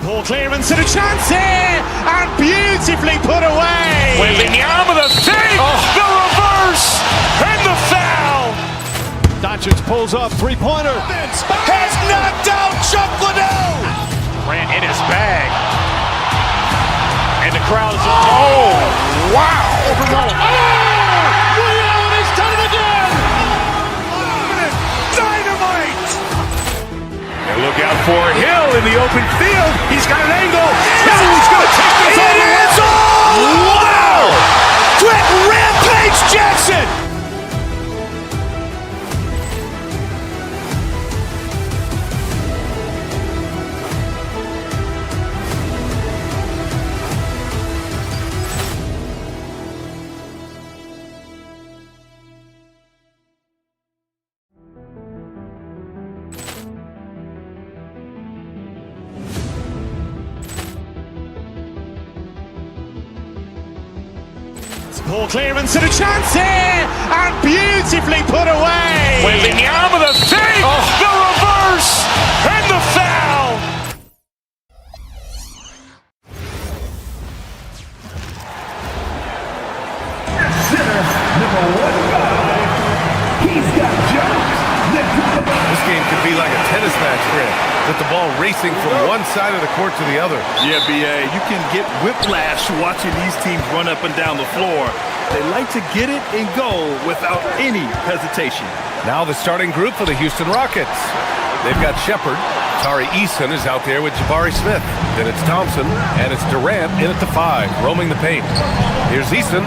Ball clearance and a chance here, and beautifully put away. Wembanyama with a save, the reverse, and the foul. Doncic pulls up, three-pointer. Has knocked out Chuck Liddell. Grant in his bag. And the crowd's wow! Liddell has done it again. Dynamite! And look out for Hill in the open field. He's got an angle. Hill's going to take this all the way. Wow! Quick rampage Jackson! Ball clearance and a chance here, and beautifully put away. Wembanyama with a save, the reverse, and the foul. Center, number 1-5. He's got jumps. This game could be like a tennis match, Grant, with the ball racing from one side of the court to the other. Yeah, B.A., you can get whiplash watching these teams run up and down the floor. They like to get it and go without any hesitation. Now the starting group for the Houston Rockets. They've got Shepard, Tari Eason is out there with Jabari Smith. Then it's Thompson, and it's Durant in at the 5, roaming the paint. Here's Eason.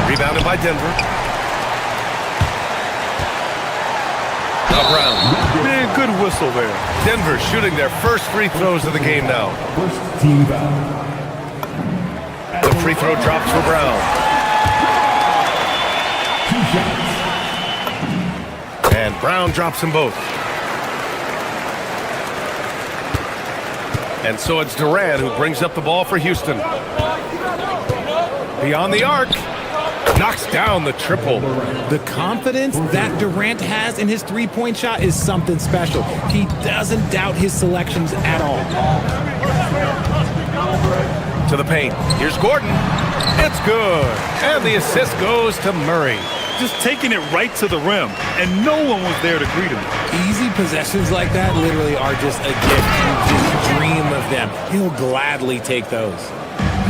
Rebounded by Denver. Now Brown. Man, good whistle there. Denver shooting their first free throws of the game now. First team foul. The free throw drops for Brown. 2 shots. And Brown drops them both. And so it's Durant who brings up the ball for Houston. Beyond the arc. Knocks down the triple. The confidence that Durant has in his three-point shot is something special. He doesn't doubt his selections at all. To the paint. Here's Gordon. It's good. And the assist goes to Murray. Just taking it right to the rim, and no one was there to greet him. Easy possessions like that literally are just a gift. You just dream of them. He'll gladly take those.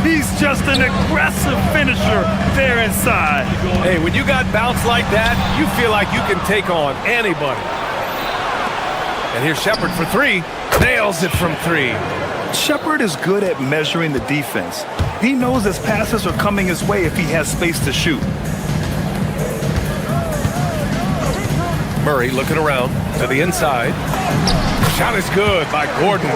He's just an aggressive finisher there inside. Hey, when you got bounce like that, you feel like you can take on anybody. And here's Shepard for 3. Nails it from 3. Shepard is good at measuring the defense. He knows his passes are coming his way if he has space to shoot. Murray looking around to the inside. Shot is good by Gordon.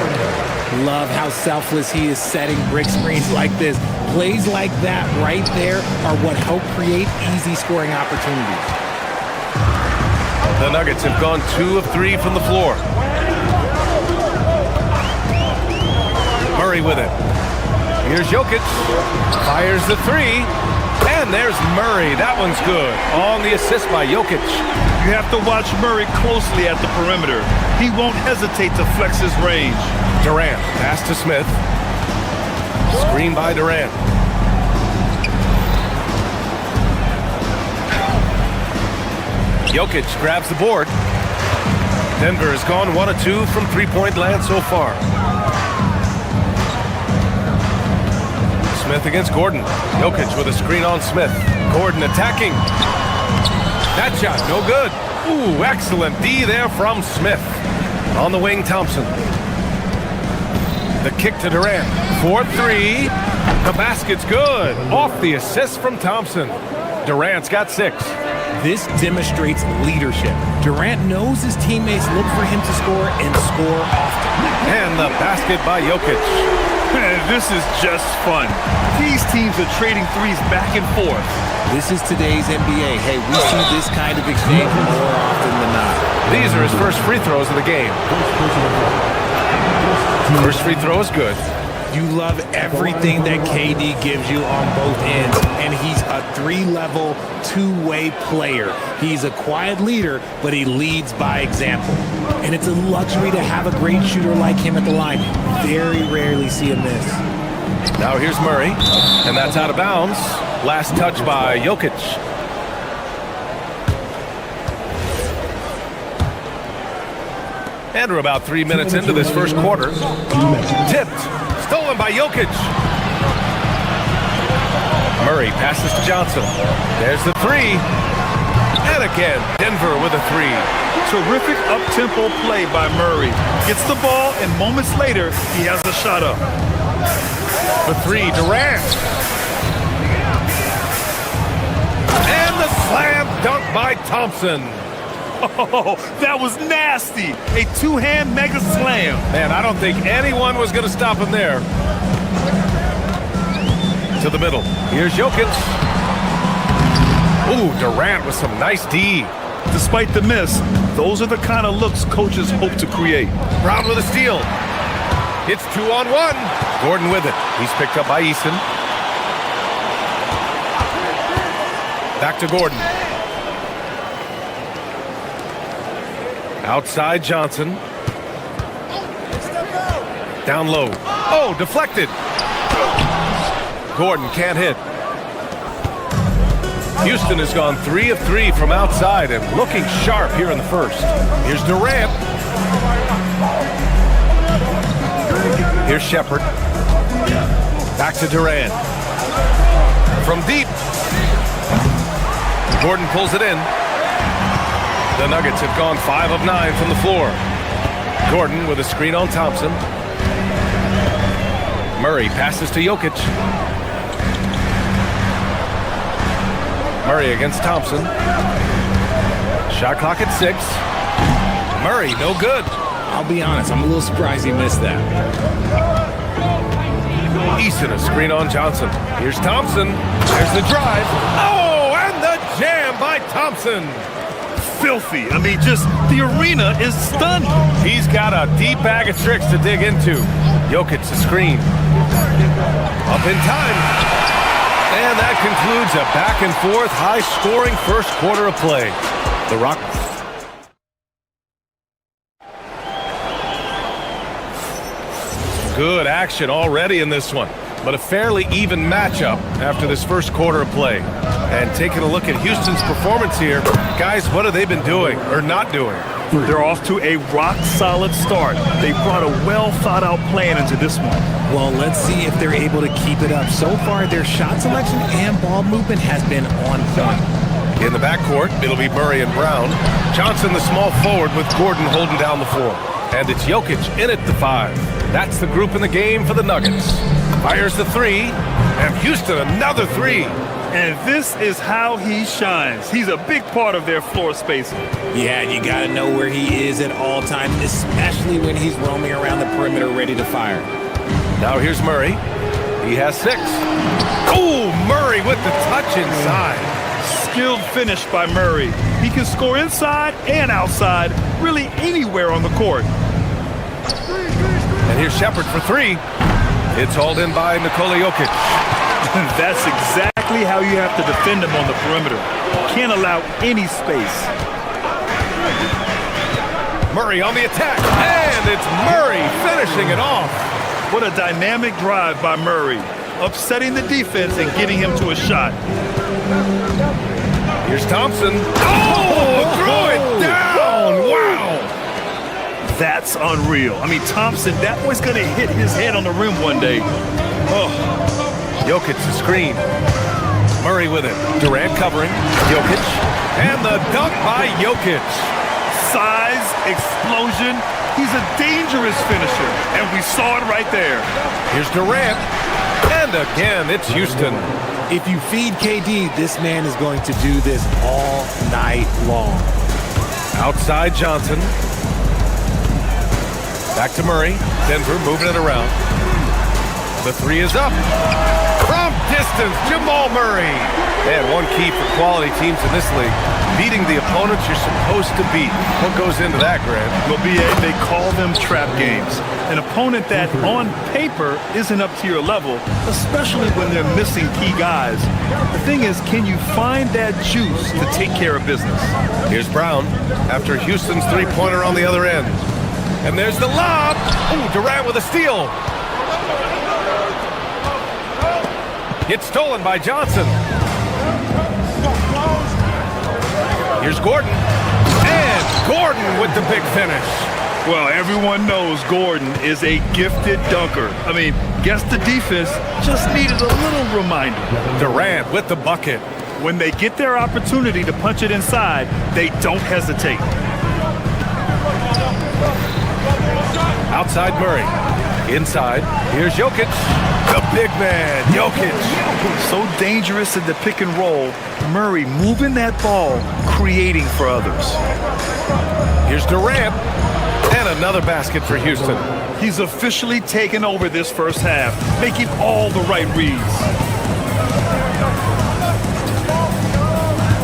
Love how selfless he is setting brick screens like this. Plays like that right there are what help create easy scoring opportunities. The Nuggets have gone 2 of 3 from the floor. Murray with it. Here's Jokic. Fires the 3. And there's Murray. That one's good. On the assist by Jokic. You have to watch Murray closely at the perimeter. He won't hesitate to flex his range. Durant, pass to Smith. Screen by Durant. Jokic grabs the board. Denver has gone 1 of 2 from three-point land so far. Smith against Gordon. Jokic with a screen on Smith. Gordon attacking. That shot, no good. Ooh, excellent D there from Smith. On the wing, Thompson. The kick to Durant. 4-3. The basket's good. Off the assist from Thompson. Durant's got 6. This demonstrates leadership. Durant knows his teammates look for him to score and score often. And the basket by Jokic. Man, this is just fun. These teams are trading threes back and forth. This is today's NBA. Hey, we see this kind of exchange more often than not. These are his first free throws of the game. First free throw is good. You love everything that KD gives you on both ends, and he's a 3-level, 2-way player. He's a quiet leader, but he leads by example. And it's a luxury to have a great shooter like him at the line. Very rarely see him miss. Now here's Murray, and that's out of bounds. Last touch by Jokic. And we're about 3 minutes into this first quarter. Tipped. Stolen by Jokic. Murray passes to Johnson. There's the 3. And again, Denver with a 3. Terrific up-tempo play by Murray. Gets the ball, and moments later, he has the shot up. The 3, Durant. And the slam dunk by Thompson. Oh, that was nasty. A 2-hand mega slam. Man, I don't think anyone was going to stop him there. To the middle. Here's Jokic. Ooh, Durant with some nice D. Despite the miss, those are the kind of looks coaches hope to create. Brown with a steal. It's 2-on-1. Gordon with it. He's picked up by Eason. Back to Gordon. Outside Johnson. Down low. Oh, deflected. Gordon can't hit. Houston has gone 3 of 3 from outside and looking sharp here in the first. Here's Durant. Here's Shepard. Back to Durant. From deep. Gordon pulls it in. The Nuggets have gone 5 of 9 from the floor. Gordon with a screen on Thompson. Murray passes to Jokic. Murray against Thompson. Shot clock at 6. Murray, no good. I'll be honest, I'm a little surprised he missed that. Easton, a screen on Johnson. Here's Thompson. There's the drive. Oh, and the jam by Thompson. Filthy. I mean, just the arena is stunned. He's got a deep bag of tricks to dig into. Jokic, a screen. Up in time. And that concludes a back-and-forth, high-scoring first quarter of play. The Rockets. Good action already in this one, but a fairly even matchup after this first quarter of play. And taking a look at Houston's performance here, guys, what have they been doing or not doing? They're off to a rock-solid start. They brought a well-thought-out plan into this one. Well, let's see if they're able to keep it up. So far, their shot selection and ball movement has been on point. In the backcourt, it'll be Murray and Brown. Johnson, the small forward, with Gordon holding down the floor. And it's Jokic in at the 5. That's the group in the game for the Nuggets. Fires the 3, and Houston another 3. And this is how he shines. He's a big part of their floor spacing. Yeah, you got to know where he is at all times, especially when he's roaming around the perimeter ready to fire. Now here's Murray. He has 6. Oh, Murray with the touch inside. Skilled finish by Murray. He can score inside and outside, really anywhere on the court. And here's Shepard for 3. It's hauled in by Nikola Jokic. That's exactly how you have to defend him on the perimeter. Can't allow any space. Murray on the attack, and it's Murray finishing it off. What a dynamic drive by Murray, upsetting the defense and getting him to a shot. Here's Thompson. Oh, throw it down. Wow. That's unreal. I mean, Thompson, that was going to hit his head on the rim one day. Oh. Jokic the screen. Murray with it. Durant covering. Jokic. And the dunk by Jokic. Size, explosion. He's a dangerous finisher, and we saw it right there. Here's Durant. And again, it's Houston. If you feed KD, this man is going to do this all night long. Outside Johnson. Back to Murray. Denver moving it around. The 3 is up. From distance, Jamal Murray. And one key for quality teams in this league, beating the opponents you're supposed to beat. What goes into that, Grant? Well, BA, they call them trap games. An opponent that, on paper, isn't up to your level, especially when they're missing key guys. The thing is, can you find that juice to take care of business? Here's Brown after Houston's 3-pointer on the other end. And there's the lob. Ooh, Durant with a steal. It's stolen by Johnson. Here's Gordon. And Gordon with the big finish. Well, everyone knows Gordon is a gifted dunker. I mean, guess the defense just needed a little reminder. Durant with the bucket. When they get their opportunity to punch it inside, they don't hesitate. Outside Murray. Inside, here's Jokic. The big man, Jokic. So dangerous in the pick and roll. Murray moving that ball, creating for others. Here's Durant. And another basket for Houston. He's officially taken over this first half, making all the right reads.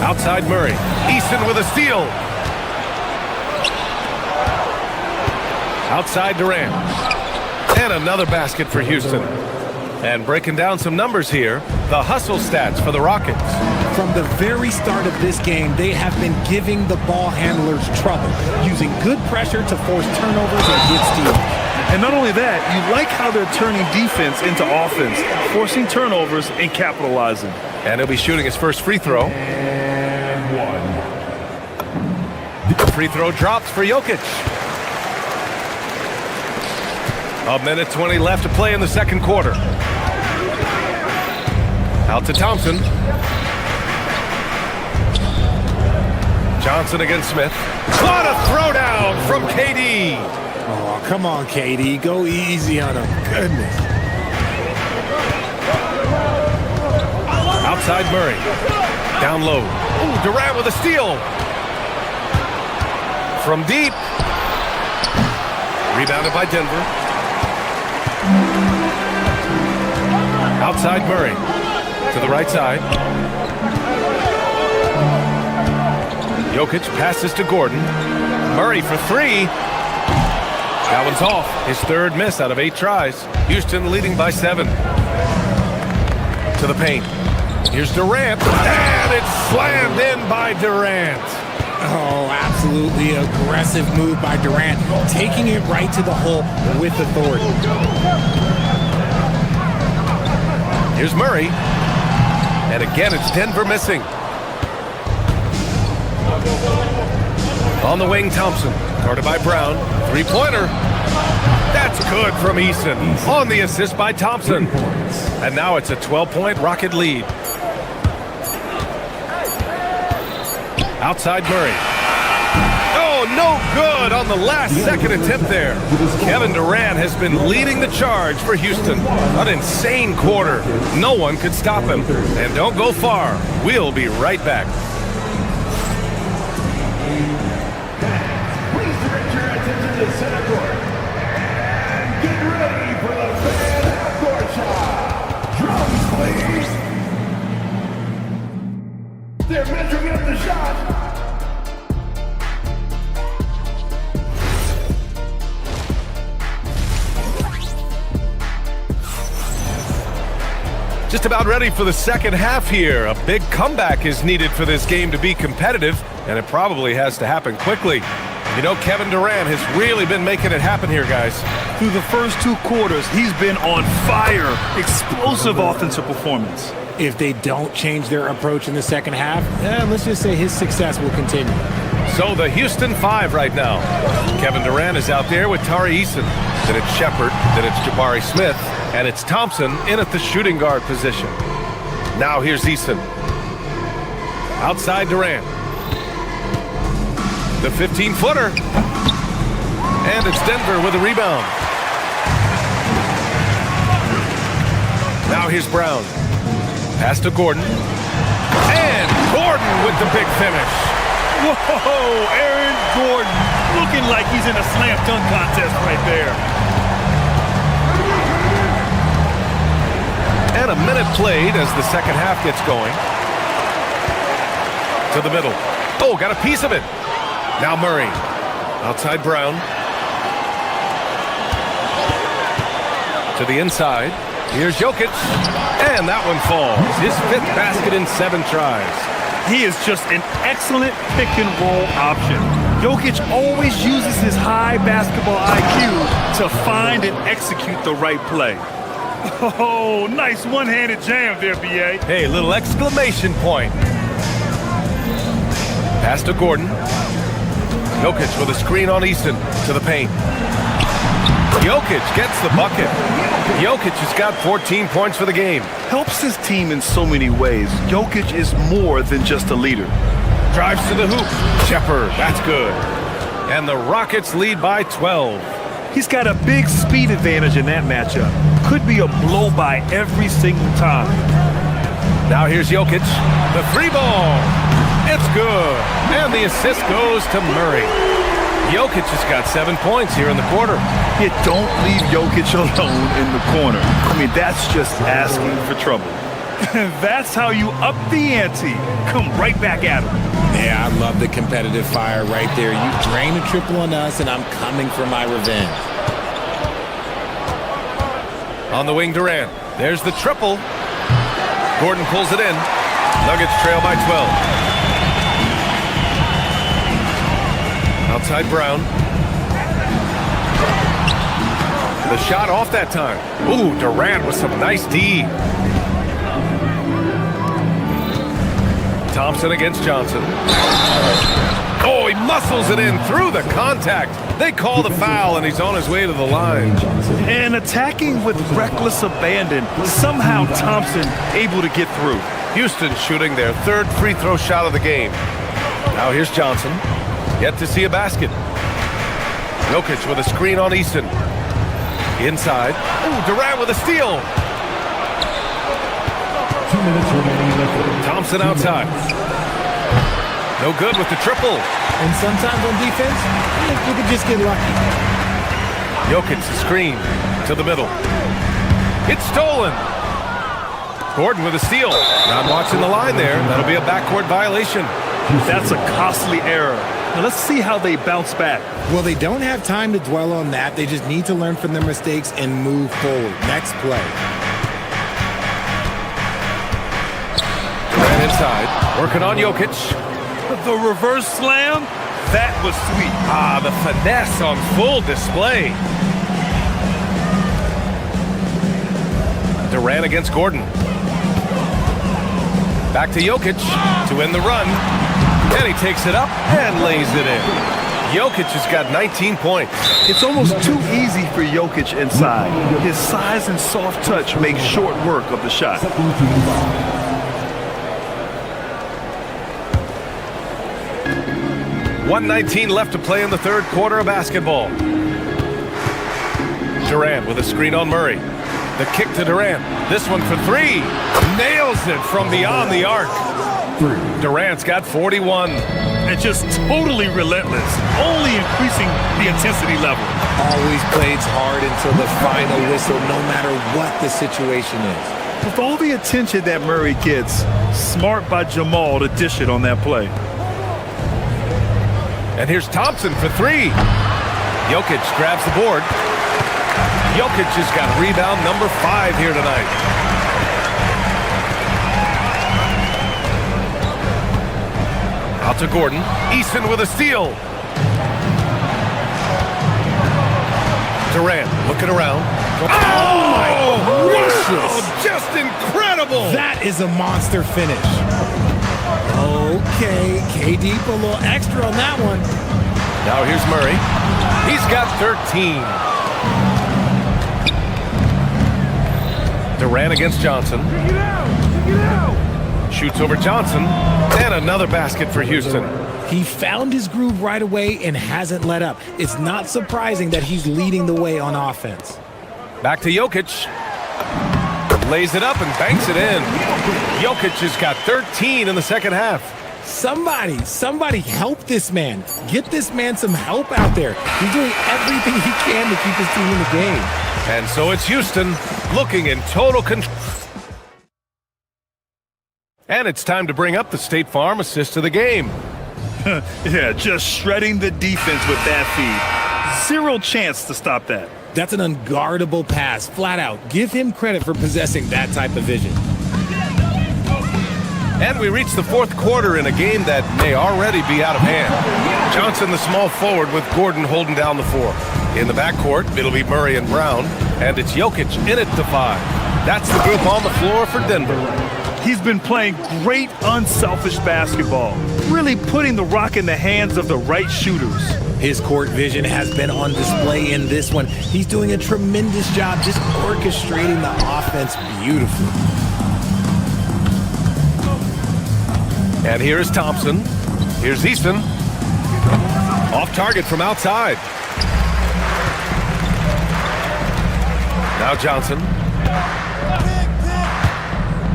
Outside Murray. Easton with a steal. Outside Durant. And another basket for Houston. And breaking down some numbers here, the hustle stats for the Rockets. From the very start of this game, they have been giving the ball handlers trouble, using good pressure to force turnovers and get steals. And not only that, you like how they're turning defense into offense, forcing turnovers and capitalizing. And he'll be shooting his first free throw. And 1. The free throw drops for Jokic. 1:20 left to play in the second quarter. Out to Thompson. Johnson against Smith. What a throwdown from KD. Oh, come on, KD. Go easy on him. Goodness. Outside Murray. Down low. Ooh, Durant with a steal. From deep. Rebounded by Denver. Outside Murray. To the right side. Jokic passes to Gordon. Murray for three. That one's off. His third miss out of 8 tries. Houston leading by 7. To the paint. Here's Durant. And it's slammed in by Durant. Oh, absolutely aggressive move by Durant. Taking it right to the hole with authority. Here's Murray. And again, it's Denver missing. On the wing, Thompson. Guarded by Brown. Three-pointer. That's good from Eason. On the assist by Thompson. And now it's a 12-point Rocket lead. Outside Murray. Oh, no good on the last second attempt there. Kevin Durant has been leading the charge for Houston. An insane quarter. No one could stop him. And don't go far. We'll be right back. Please direct your attention to center court. And get ready for the fan half-court shot. Drums, please. They're measuring up the shot. Just about ready for the second half here. A big comeback is needed for this game to be competitive, and it probably has to happen quickly. You know, Kevin Durant has really been making it happen here, guys. Through the first 2 quarters, he's been on fire. Explosive offensive performance. If they don't change their approach in the second half, let's just say his success will continue. So the Houston 5 right now. Kevin Durant is out there with Tari Eason. Then it's Shepard. Then it's Jabari Smith. And it's Thompson in at the shooting guard position. Now here's Eason. Outside Durant. The 15-footer. And it's Denver with a rebound. Now here's Brown. Pass to Gordon. And Gordon with the big finish. Whoa, Aaron Gordon looking like he's in a slam dunk contest right there. And a minute played as the second half gets going. To the middle. Oh, got a piece of it. Now Murray. Outside Brown. To the inside. Here's Jokic. And that one falls. His 5th basket in 7 tries. He is just an excellent pick-and-roll option. Jokic always uses his high basketball IQ to find and execute the right play. Oh, nice one-handed jam there, B.A. Hey, little exclamation point. Pass to Gordon. Jokic with a screen on Easton to the paint. Jokic gets the bucket. Jokic has got 14 points for the game. Helps his team in so many ways. Jokic is more than just a leader. Drives to the hoop. Shepard, that's good. And the Rockets lead by 12. He's got a big speed advantage in that matchup. Could be a blow by every single time. Now here's Jokic. The 3 ball. It's good. And the assist goes to Murray. Jokic has got 7 points here in the quarter. You don't leave Jokic alone in the corner. I mean, that's just asking for trouble. That's how you up the ante. Come right back at him. Yeah, I love the competitive fire right there. You drain a triple on us, and I'm coming for my revenge. On the wing, Durant. There's the triple. Gordon pulls it in. Nuggets trail by 12. Outside Brown. The shot off that time. Ooh, Durant with some nice D. Thompson against Johnson. Oh, he muscles it in through the contact. They call the foul, and he's on his way to the line. And attacking with reckless abandon. Somehow Thompson able to get through. Houston shooting their 3rd free throw shot of the game. Now here's Johnson. Yet to see a basket. Jokic with a screen on Easton. Inside. Ooh, Durant with a steal. 2 minutes remaining. Thompson outside. No good with the triple. And sometimes on defense, you could just get lucky. Jokic the screen to the middle. It's stolen. Gordon with a steal. Not watching the line there. That'll be a backcourt violation. That's a costly error. Now let's see how they bounce back. Well, they don't have time to dwell on that. They just need to learn from their mistakes and move forward. Next play. Durant inside. Working on Jokic. The reverse slam, that was sweet. Ah, the finesse on full display. Durant against Gordon. Back to Jokic to end the run. And he takes it up and lays it in. Jokic has got 19 points. It's almost too easy for Jokic inside. His size and soft touch make short work of the shot. 1:19 left to play in the third quarter of basketball. Durant with a screen on Murray. The kick to Durant. This one for three. Nails it from beyond the arc. Durant's got 41. And just totally relentless, only increasing the intensity level. Always plays hard until the final whistle, no matter what the situation is. With all the attention that Murray gets, smart by Jamal to dish it on that play. And here's Thompson for three. Jokic grabs the board. Jokic has got rebound number 5 here tonight. Out to Gordon. Easton with a steal. Durant looking around. Oh my gracious! Just incredible! That is a monster finish. Okay, KD put a little extra on that one. Now here's Murray. He's got 13. Durant against Johnson. Shoots over Johnson. And another basket for Houston. He found his groove right away and hasn't let up. It's not surprising that he's leading the way on offense. Back to Jokic. Lays it up and banks it in. Jokic has got 13 in the second half. Somebody help this man. Get this man some help out there. He's doing everything he can to keep his team in the game. And so it's Houston looking in total control. And it's time to bring up the State Farm assist of the game. Yeah, just shredding the defense with that feed. Zero chance to stop that. That's an unguardable pass, flat out. Give him credit for possessing that type of vision. And we reach the fourth quarter in a game that may already be out of hand. Johnson, the small forward, with Gordon holding down the 4. In the backcourt, it'll be Murray and Brown, and it's Jokic in it to 5. That's the group on the floor for Denver. He's been playing great, unselfish basketball, really putting the rock in the hands of the right shooters. His court vision has been on display in this one. He's doing a tremendous job just orchestrating the offense beautifully. And here is Thompson. Here's Easton. Off target from outside. Now Johnson.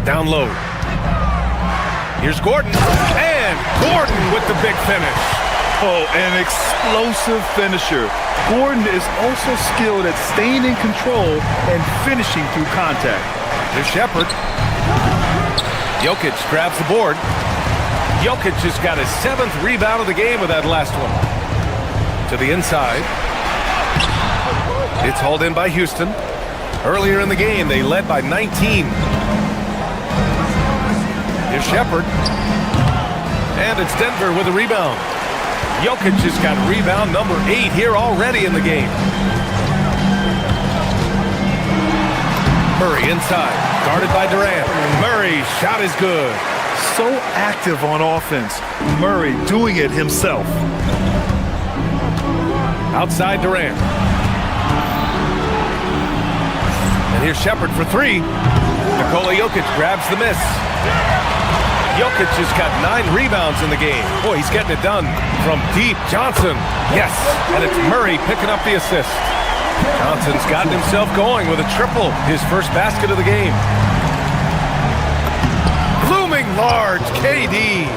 Down low. Here's Gordon. And Gordon with the big finish. Oh, an explosive finisher. Gordon is also skilled at staying in control and finishing through contact. Here's Shepard. Jokic grabs the board. Jokic just got his 7th rebound of the game with that last one. To the inside. It's hauled in by Houston. Earlier in the game, they led by 19. Here's Shepard. And it's Denver with a rebound. Jokic has got rebound number 8 here already in the game. Murray inside, guarded by Durant. Murray, shot is good. So active on offense. Murray doing it himself. Outside Durant. And here's Shepard for 3. Nikola Jokic grabs the miss. Jokic has got 9 rebounds in the game. Boy, he's getting it done from deep. Johnson, yes, and it's Murray picking up the assist. Johnson's gotten himself going with a triple, his first basket of the game. Looming large, KD.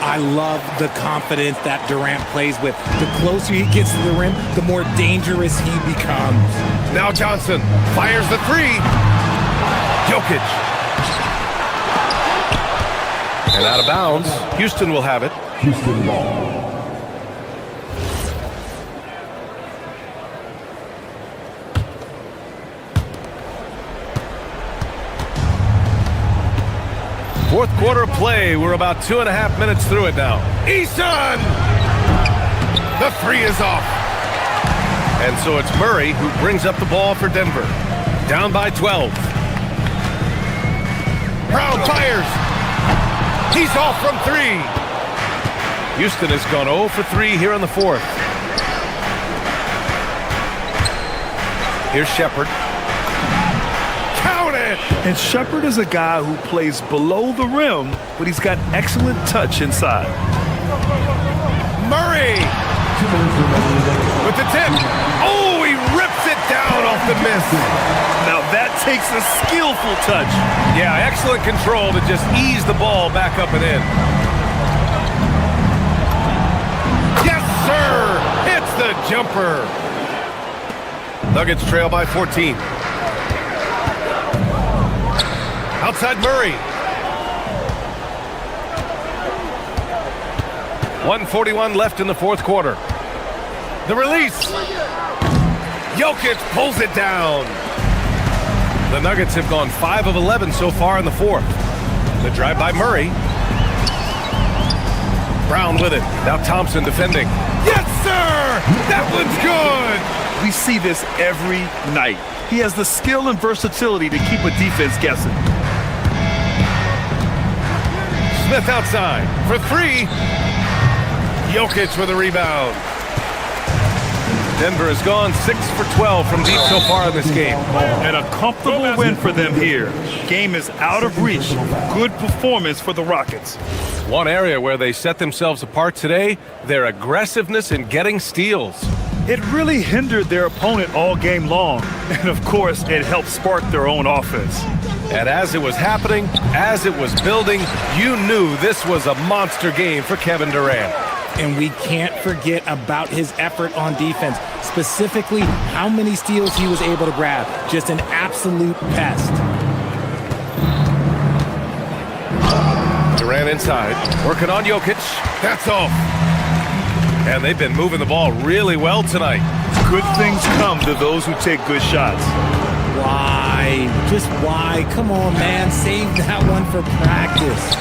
I love the confidence that Durant plays with. The closer he gets to the rim, the more dangerous he becomes. Now Johnson fires the 3. Jokic. And out of bounds. Houston will have it. Houston ball. Fourth quarter of play. We're about 2.5 minutes through it now. Eason! The 3 is off. And so it's Murray who brings up the ball for Denver. Down by 12. Brown fires. He's off from 3. Houston has gone 0 for 3 here in the fourth. Here's Shepherd. Count it! And Shepherd is a guy who plays below the rim, but he's got excellent touch inside. Murray! With the tip. Oh, he rips it down off the miss. Now that takes a skillful touch. Yeah, excellent control to just ease the ball back up and in. Yes, sir! It's the jumper. Nuggets trail by 14. Outside Murray. 1:41 left in the fourth quarter. The release. Jokic pulls it down. The Nuggets have gone 5 of 11 so far in the fourth. The drive by Murray. Brown with it. Now Thompson defending. Yes, sir! That one's good! We see this every night. He has the skill and versatility to keep a defense guessing. Smith outside for 3. Jokic with a rebound. Denver has gone 6 for 12 from deep so far in this game. And a comfortable win for them here. Game is out of reach. Good performance for the Rockets. One area where they set themselves apart today, their aggressiveness in getting steals. It really hindered their opponent all game long. And of course, it helped spark their own offense. And as it was happening, as it was building, you knew this was a monster game for Kevin Durant. And we can't forget about his effort on defense, specifically how many steals he was able to grab. Just an absolute pest. Durant inside, working on Jokic. That's off. And they've been moving the ball really well tonight. Good things come to those who take good shots. Why? Just why? Come on, man. Save that one for practice.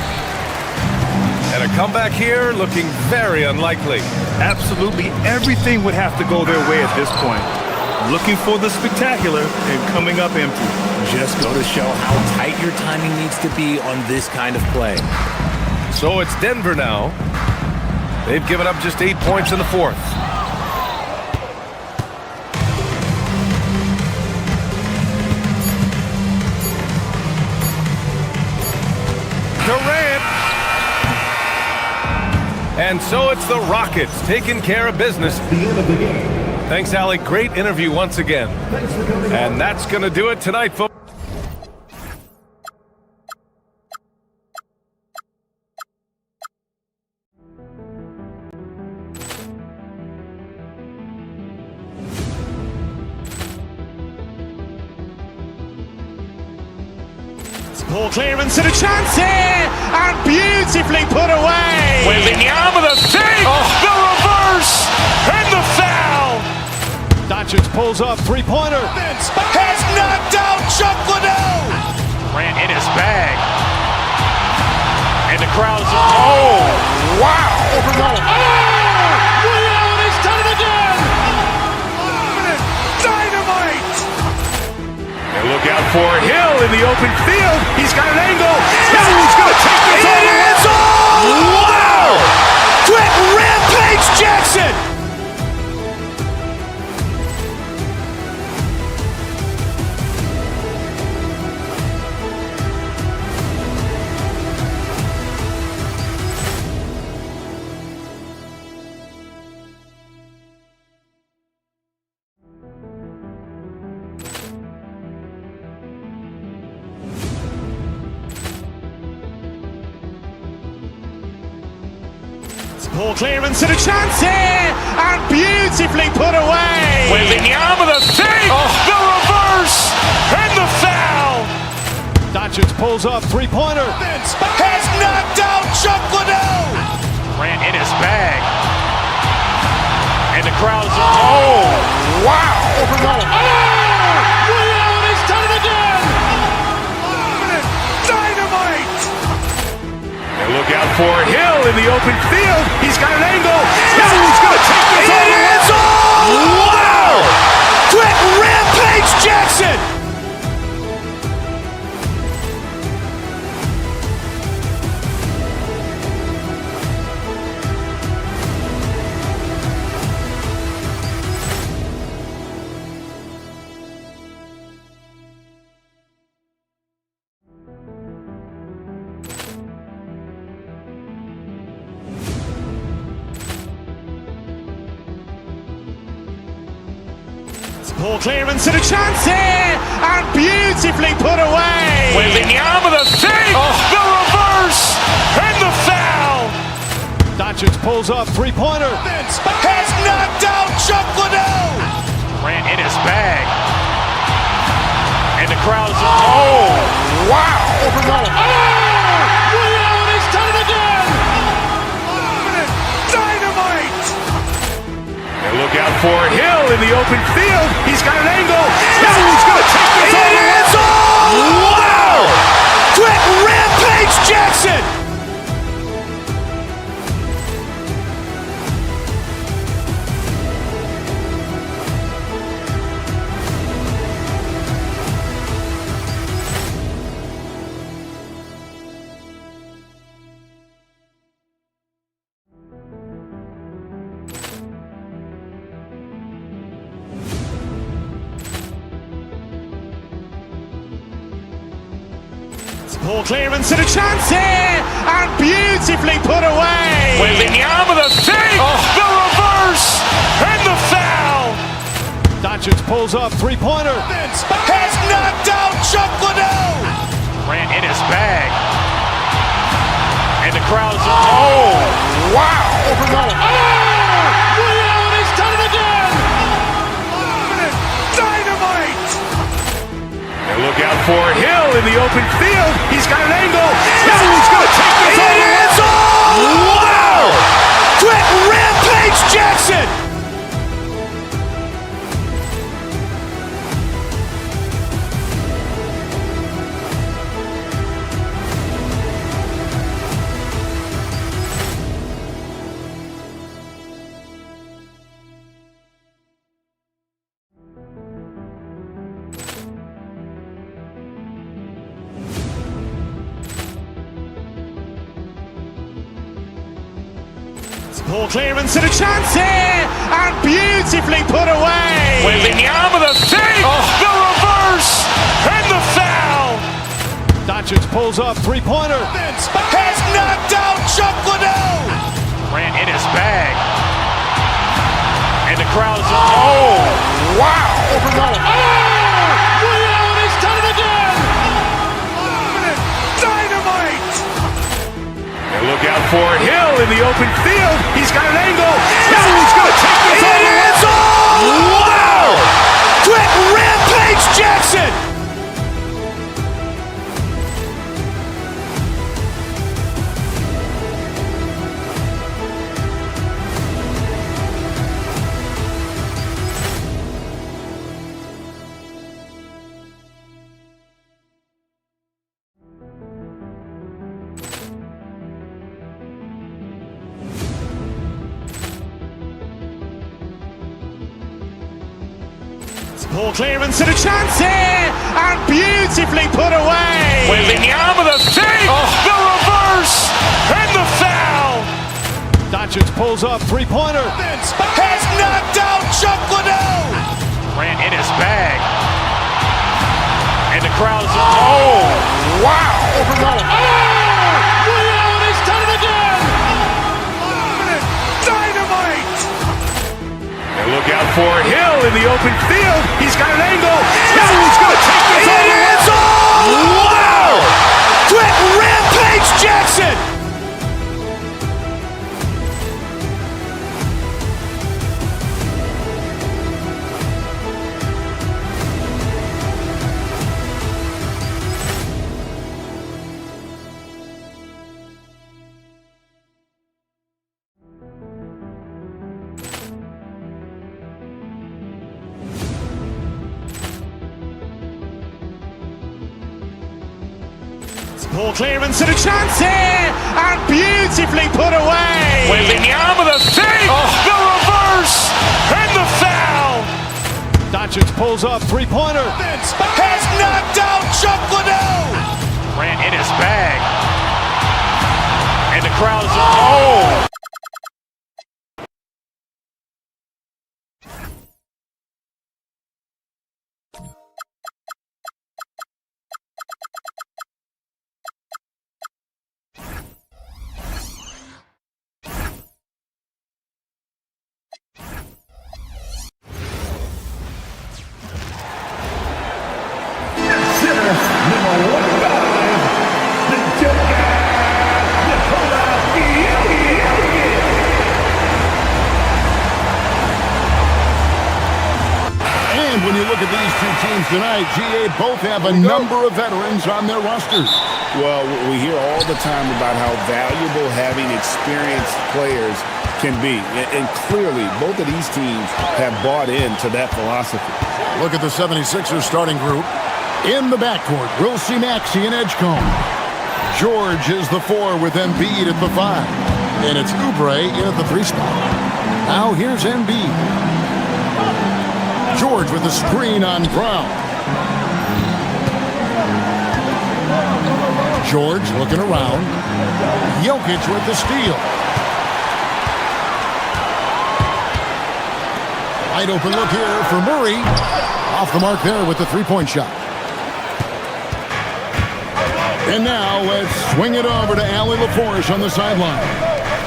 And a comeback here looking very unlikely. Absolutely everything would have to go their way at this point. Looking for the spectacular and coming up empty. Just go to show how tight your timing needs to be on this kind of play. So it's Denver now. They've given up just 8 points in the fourth. Durant. And so it's the Rockets taking care of business. The end of the game. Thanks, Allie. Great interview once again. And that's going to do it tonight, folks. Ball clearance and a chance here, and beautifully put away. With the arm of the fake, the reverse, and the foul. Doncic pulls up, three-pointer. Has knocked out Chuck Liddell. Ran in his bag. And the crowd is, oh, wow. Liddell has done it again. Dynamite. And look out for Hill in the open field. He's got an angle. He's going to take this all the way. Wow! Quick rampage Jackson. Ball clearance and a chance here, and beautifully put away. Wembanyama with a save, the reverse, and the foul. Doncic pulls up, three-pointer. Has knocked out Chuck Liddell. Grant in his bag. And the crowd's, wow. Liddell has done it again. Dynamite. And look out for Hill in the open field. He's got an angle. He's going to take this all the way. Wow. Quick rampage Jackson. Ball clearance and a chance here, and beautifully put away. Wembanyama with a save, the reverse, and the foul. Doncic pulls up, three-pointer. Has knocked out Chuck Liddell. Grant in his bag. And the crowd's, wow. Liddell has done it again. Dynamite. And look out for Hill in the open field. He's got an angle. He's going to take this all the way. Wow. Quick rampage Jackson. Ball clearance and a chance here, and beautifully put away. Wembanyama with a save, the reverse, and the foul. Doncic pulls up, three-pointer. Has knocked out Chuck Liddell. Grant in his bag. And the crowd's, wow. Liddell has done it again. Dynamite. And look out for Hill in the open field. He's got an angle. He's going to take this all the way. Wow. Quick rampage Jackson. Ball clearance and a chance here, and beautifully put away. Wembanyama with a save, the reverse, and the foul. Doncic pulls up, three-pointer. Has knocked out Chuck Liddell. Grant in his bag. And the crowd's, wow. Liddell has done it again. Dynamite. And look out for Hill in the open field. He's got an angle. He's going to take this all the way. Wow. Quick rampage Jackson. Ball clearance and a chance here, and beautifully put away. Wembanyama with a save, the reverse, and the foul. Doncic pulls up, three-pointer. Has knocked out Chuck Liddell. Grant in his bag. And the crowd's, wow. Liddell has done it again. Dynamite. And look out for Hill in the open field. He's got an angle. He's going to take this all the way. Wow. Quick rampage Jackson. Poor clearance and a chance here, and beautifully put away. Wembanyama with a save, the reverse, and the foul. Doncic pulls up, three-pointer. Has knocked out Chuck Liddell. Ran in his bag. And the crowd is, oh! When you look at these two teams tonight, GA both have a number of veterans on their rosters. Well, we hear all the time about how valuable having experienced players can be. And clearly, both of these teams have bought into that philosophy. Look at the 76ers starting group. In the backcourt, we'll see Maxey and Edgecombe. George is the 4 with Embiid at the 5. And it's Oubre in at the 3 spot. Now here's Embiid. George with the screen on Brown. George looking around. Jokic with the steal. Wide open look here for Murray. Off the mark there with the three-point shot. And now let's swing it over to Allie LaForge on the sideline.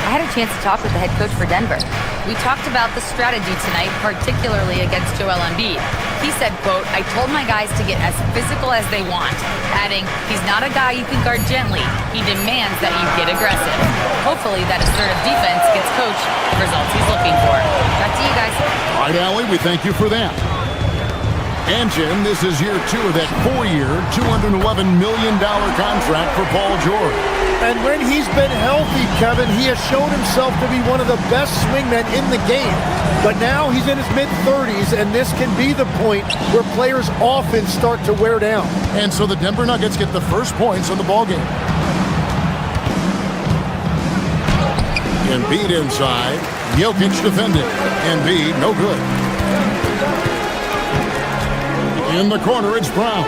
I had a chance to talk with the head coach for Denver. We talked about the strategy tonight, particularly against Joel Embiid. He said, quote, "I told my guys to get as physical as they want," adding, "He's not a guy you can guard gently. He demands that you get aggressive." Hopefully that assertive defense gets Coach the results he's looking for. Back to you guys. All right, Allie, we thank you for that. And Jim, this is year 2 of that 4-year, $211 million contract for Paul George. And when he's been healthy, Kevin, he has shown himself to be one of the best swingmen in the game. But now he's in his mid-30s, and this can be the point where players often start to wear down. And so the Denver Nuggets get the first points of the ballgame. Embiid inside. Jokic defending. Embiid, no good. In the corner, it's Brown.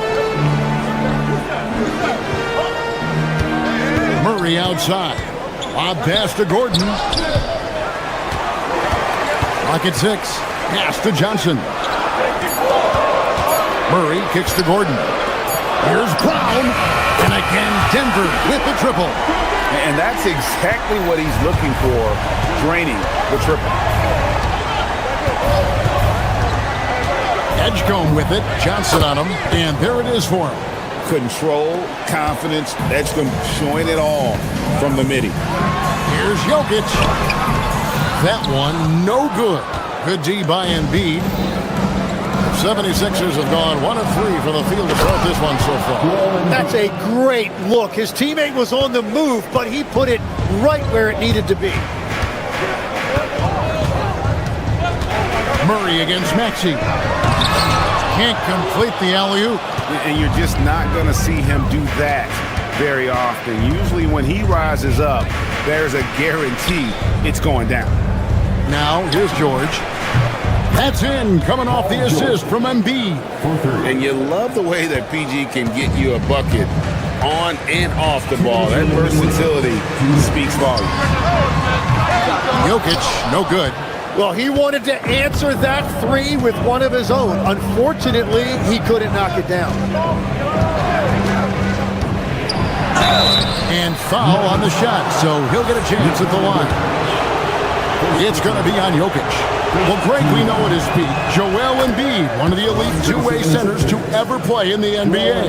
Murray outside. Lob pass to Gordon. Clock at 6. Pass to Johnson. Murray kicks to Gordon. Here's Brown. And again, Denver with the triple. And that's exactly what he's looking for, draining the triple. Edgecombe with it. Johnson on him. And there it is for him. Control, confidence, Edgecombe showing it all from the midi. Here's Jokic. That one, no good. Good D by Embiid. 76ers have gone 1 of 3 for the field to start this one so far. That's a great look. His teammate was on the move, but he put it right where it needed to be. Murray against Maxey. Can't complete the alley-oop. And you're just not going to see him do that very often. Usually when he rises up, there's a guarantee it's going down. Now, here's George. That's in, coming off the assist from Embiid. And you love the way that PG can get you a bucket on and off the ball. That versatility speaks volumes. Jokic, no good. Well, he wanted to answer that 3 with one of his own. Unfortunately, he couldn't knock it down. And foul on the shot, so he'll get a chance at the line. It's going to be on Jokic. Well, Greg, we know at his peak, Joel Embiid, one of the elite two-way centers to ever play in the NBA.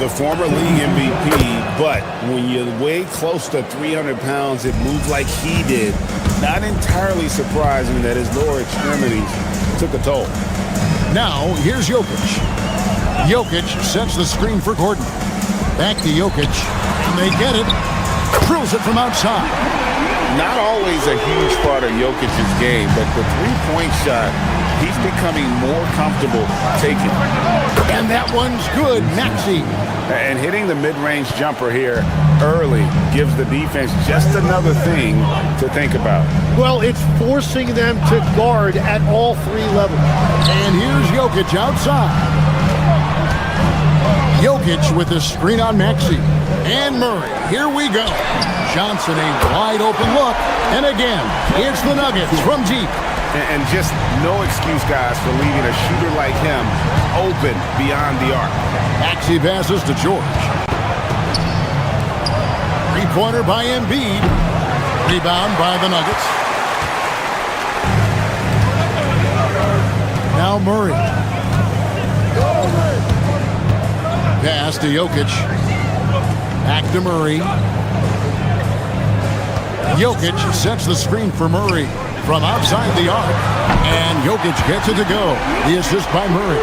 The former league MVP, but when you weigh close to 300 pounds, it moves like he did. Not entirely surprising that his lower extremities took a toll. Now, here's Jokic. Jokic sets the screen for Gordon. Back to Jokic. They get it. Drills it from outside. Not always a huge part of Jokic's game, but the three-point shot he's becoming more comfortable taking it. And that one's good, Maxey. And hitting the mid-range jumper here early gives the defense just another thing to think about. Well, it's forcing them to guard at all three levels. And here's Jokic outside. Jokic with the screen on Maxey. And Murray, here we go. Johnson, a wide open look. And again, it's the Nuggets from deep. And just no excuse, guys, for leaving a shooter like him open beyond the arc. Maxey passes to George. Three-pointer by Embiid. Rebound by the Nuggets. Now Murray. Pass to Jokic. Back to Murray. Jokic sets the screen for Murray from outside the arc. And Jokic gets it to go. The assist by Murray.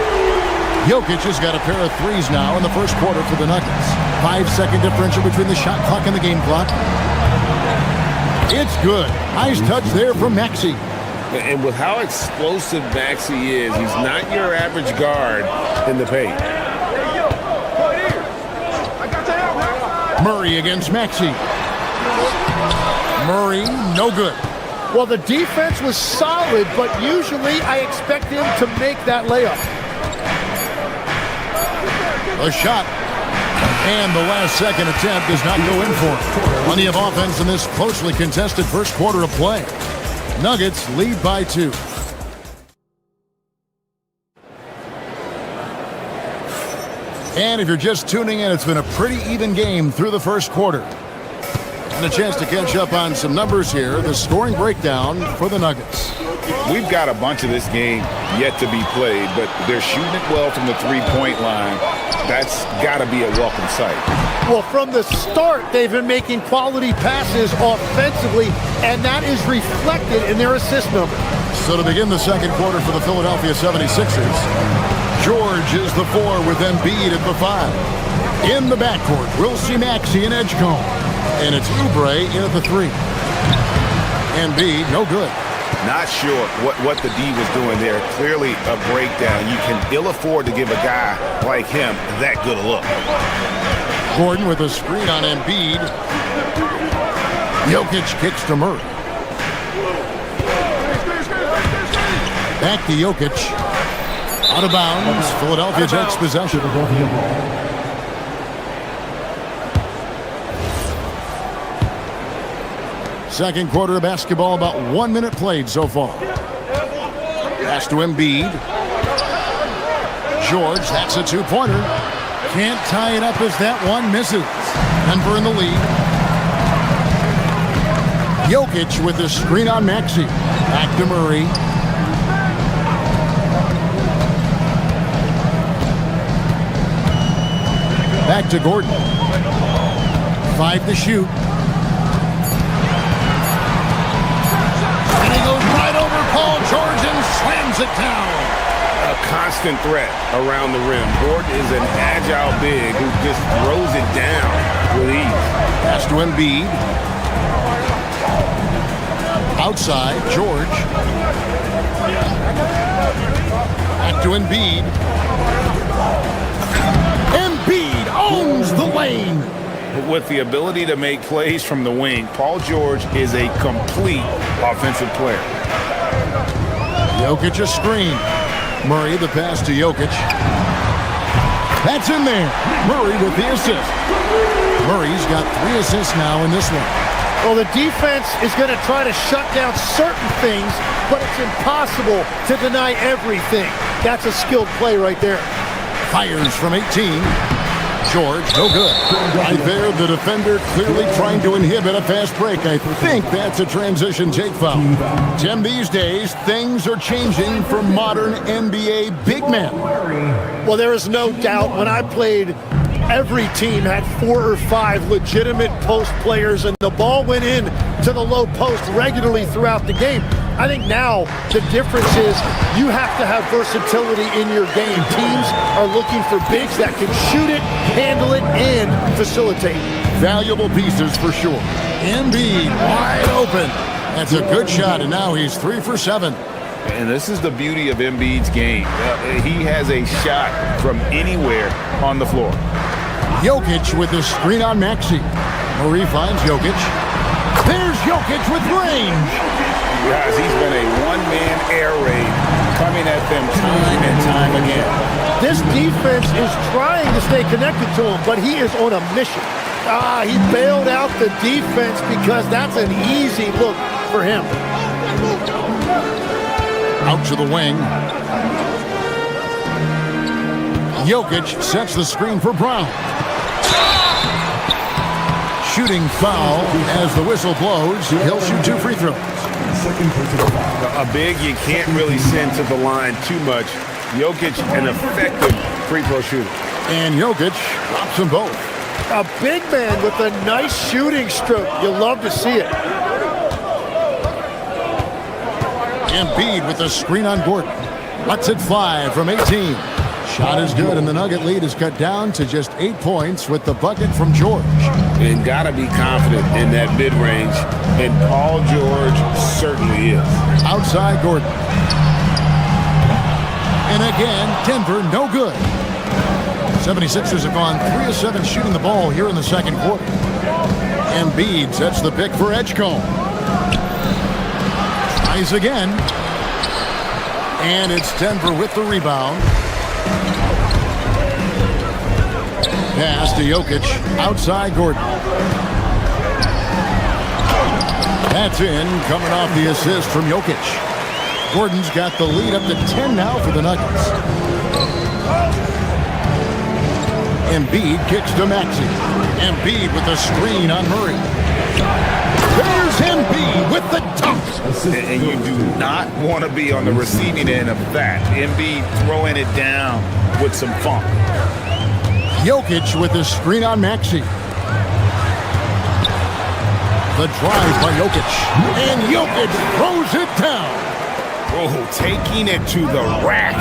Jokic has got a pair of threes now in the first quarter for the Nuggets. 5-second differential between the shot clock and the game clock. It's good. Nice touch there from Maxey. And with how explosive Maxey is, he's not your average guard in the paint. Murray against Maxey. Murray, no good. Well, the defense was solid, but usually I expect him to make that layup. A shot. And the last second attempt does not go in for it. Plenty of offense in this closely contested first quarter of play. Nuggets lead by 2. And if you're just tuning in, it's been a pretty even game through the first quarter. And a chance to catch up on some numbers here. The scoring breakdown for the Nuggets. We've got a bunch of this game yet to be played, but they're shooting it well from the three-point line. That's got to be a welcome sight. Well, from the start, they've been making quality passes offensively, and that is reflected in their assist number. So to begin the second quarter for the Philadelphia 76ers, George is the 4 with Embiid at the 5. In the backcourt, we'll see Maxey and Edgecombe. And it's Oubre in at the 3. Embiid, no good. Not sure what the D was doing there. Clearly a breakdown. You can ill afford to give a guy like him that good a look. Gordon with a screen on Embiid. Jokic kicks to Murray. Back to Jokic. Out of bounds. Philadelphia takes possession. Second quarter of basketball, about 1 minute played so far. Pass to Embiid. George, that's a two-pointer. Can't tie it up as that one misses. Denver in the lead. Jokic with the screen on Maxey. Back to Murray. Back to Gordon. 5 to shoot. Paul George and slams it down. A constant threat around the rim. Gordon is an agile big who just throws it down with ease. Pass to Embiid. Outside, George. Back to Embiid. Embiid owns the lane. With the ability to make plays from the wing, Paul George is a complete offensive player. Jokic a screen. Murray the pass to Jokic. That's in there. Murray with the assist. Murray's got 3 assists now in this one. Well, the defense is going to try to shut down certain things, but it's impossible to deny everything. That's a skilled play right there. Fires from 18. George, no good. Right there, the defender clearly trying to inhibit a fast break. I think that's a transition take foul. Tim, these days, things are changing for modern NBA big men. Well, there is no doubt when I played, every team had 4 or 5 legitimate post players, and the ball went in to the low post regularly throughout the game. I think now the difference is you have to have versatility in your game. Teams are looking for bigs that can shoot it, handle it, and facilitate. Valuable pieces for sure. Embiid wide open. That's a good shot, and now he's 3 for 7. And this is the beauty of Embiid's game. He has a shot from anywhere on the floor. Jokic with the screen on Maxey. Murray finds Jokic. There's Jokic with range. Guys, he's been a one-man air raid coming at them time and time again. This defense is trying to stay connected to him, but he is on a mission. He bailed out the defense because that's an easy look for him. Out to the wing. Jokic sets the screen for Brown. Shooting foul as the whistle blows. He'll shoot 2 free throws. A big you can't really send to the line too much. Jokic, an effective free throw shooter. And Jokic drops them both. A big man with a nice shooting stroke. You love to see it. Embiid with the screen on Gordon. Lets it fly from 18. Shot is good, and the Nugget lead is cut down to just 8 points with the bucket from George. And got to be confident in that mid-range, and Paul George certainly is. Outside Gordon. And again, Denver no good. 76ers have gone 3 of 7 shooting the ball here in the second quarter. Embiid sets the pick for Edgecombe. Tries again. And it's Denver with the rebound. Pass to Jokic. Outside Gordon. That's in, coming off the assist from Jokic. Gordon's got the lead up to 10 now for the Nuggets. Embiid kicks to Maxey. Embiid with the screen on Murray. There's Embiid with the dunk. And you do not want to be on the receiving end of that. Embiid throwing it down with some funk. Jokic with the screen on Maxey. The drive by Jokic. And Jokic throws it down. Oh, taking it to the rack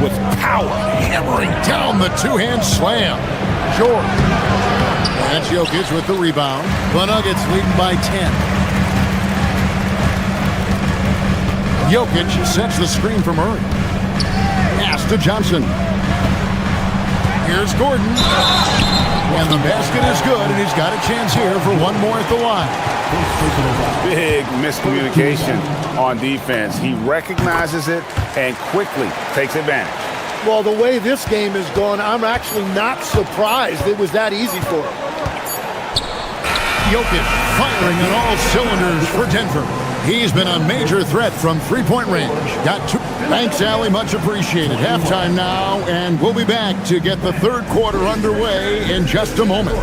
with power. Hammering down the two-hand slam. George. That's Jokic with the rebound. The Nuggets leading by 10. Jokic sets the screen for Murray. Pass to Johnson. Here's Gordon. And the basket is good, and he's got a chance here for one more at the line. Big miscommunication on defense. He recognizes it and quickly takes advantage. Well, the way this game has gone, I'm actually not surprised it was that easy for him. Jokic firing on all cylinders for Denver. He's been a major threat from three-point range. Got 2. Thanks, Allie. Much appreciated. Halftime now, and we'll be back to get the third quarter underway in just a moment.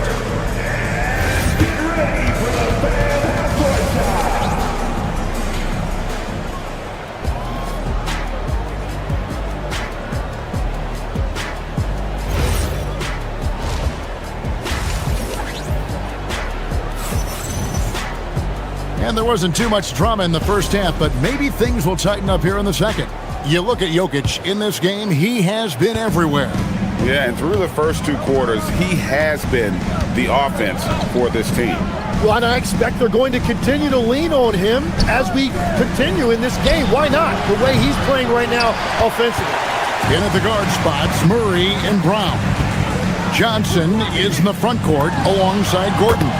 And there wasn't too much drama in the first half, but maybe things will tighten up here in the second. You look at Jokic in this game, he has been everywhere. Yeah, and through the first 2 quarters, he has been the offense for this team. Well, and I expect they're going to continue to lean on him as we continue in this game. Why not? The way he's playing right now offensively. In at the guard spots, Murray and Brown. Johnson is in the front court alongside Gordon.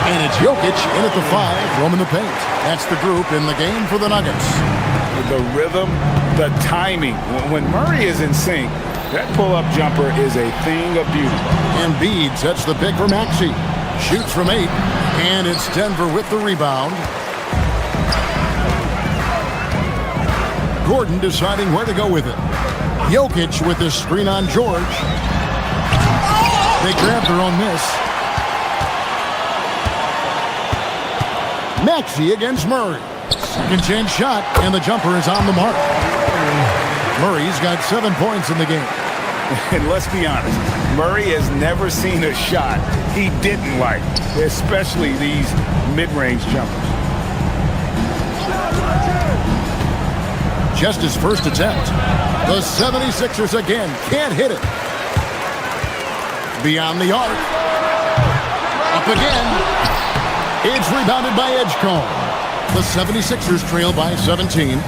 And it's Jokic in at the 5, roaming the paint. That's the group in the game for the Nuggets. The rhythm, the timing. When Murray is in sync, that pull-up jumper is a thing of beauty. Embiid sets the pick for Maxey. Shoots from 8, and it's Denver with the rebound. Gordon deciding where to go with it. Jokic with the screen on George. They grab their own miss. Maxey against Murray. Second chance shot, and the jumper is on the mark. Murray's got 7 points in the game. And let's be honest, Murray has never seen a shot he didn't like, especially these mid-range jumpers. Just his first attempt. The 76ers again can't hit it. Beyond the arc. Up again. It's rebounded by Edgecombe. The 76ers trail by 17.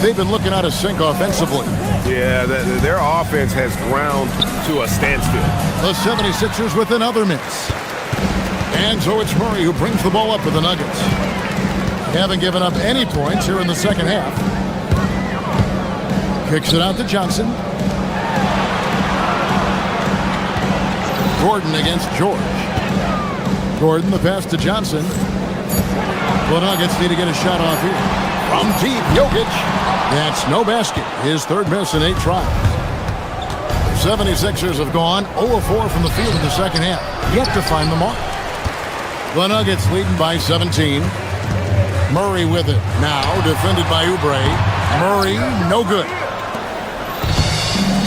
they've been looking out of sync offensively. Yeah, their offense has ground to a standstill. The 76ers with another miss. And so it's Murray who brings the ball up for the Nuggets. They haven't given up any points here in the second half. Kicks it out to Johnson. Gordon against George. Gordon, the pass to Johnson. The Nuggets need to get a shot off here. From deep, Jokic. That's no basket. His third miss in 8 tries. The 76ers have gone 0-4 from the field in the second half. Yet to find the mark. The Nuggets leading by 17. Murray with it. Now defended by Oubre. Murray, no good.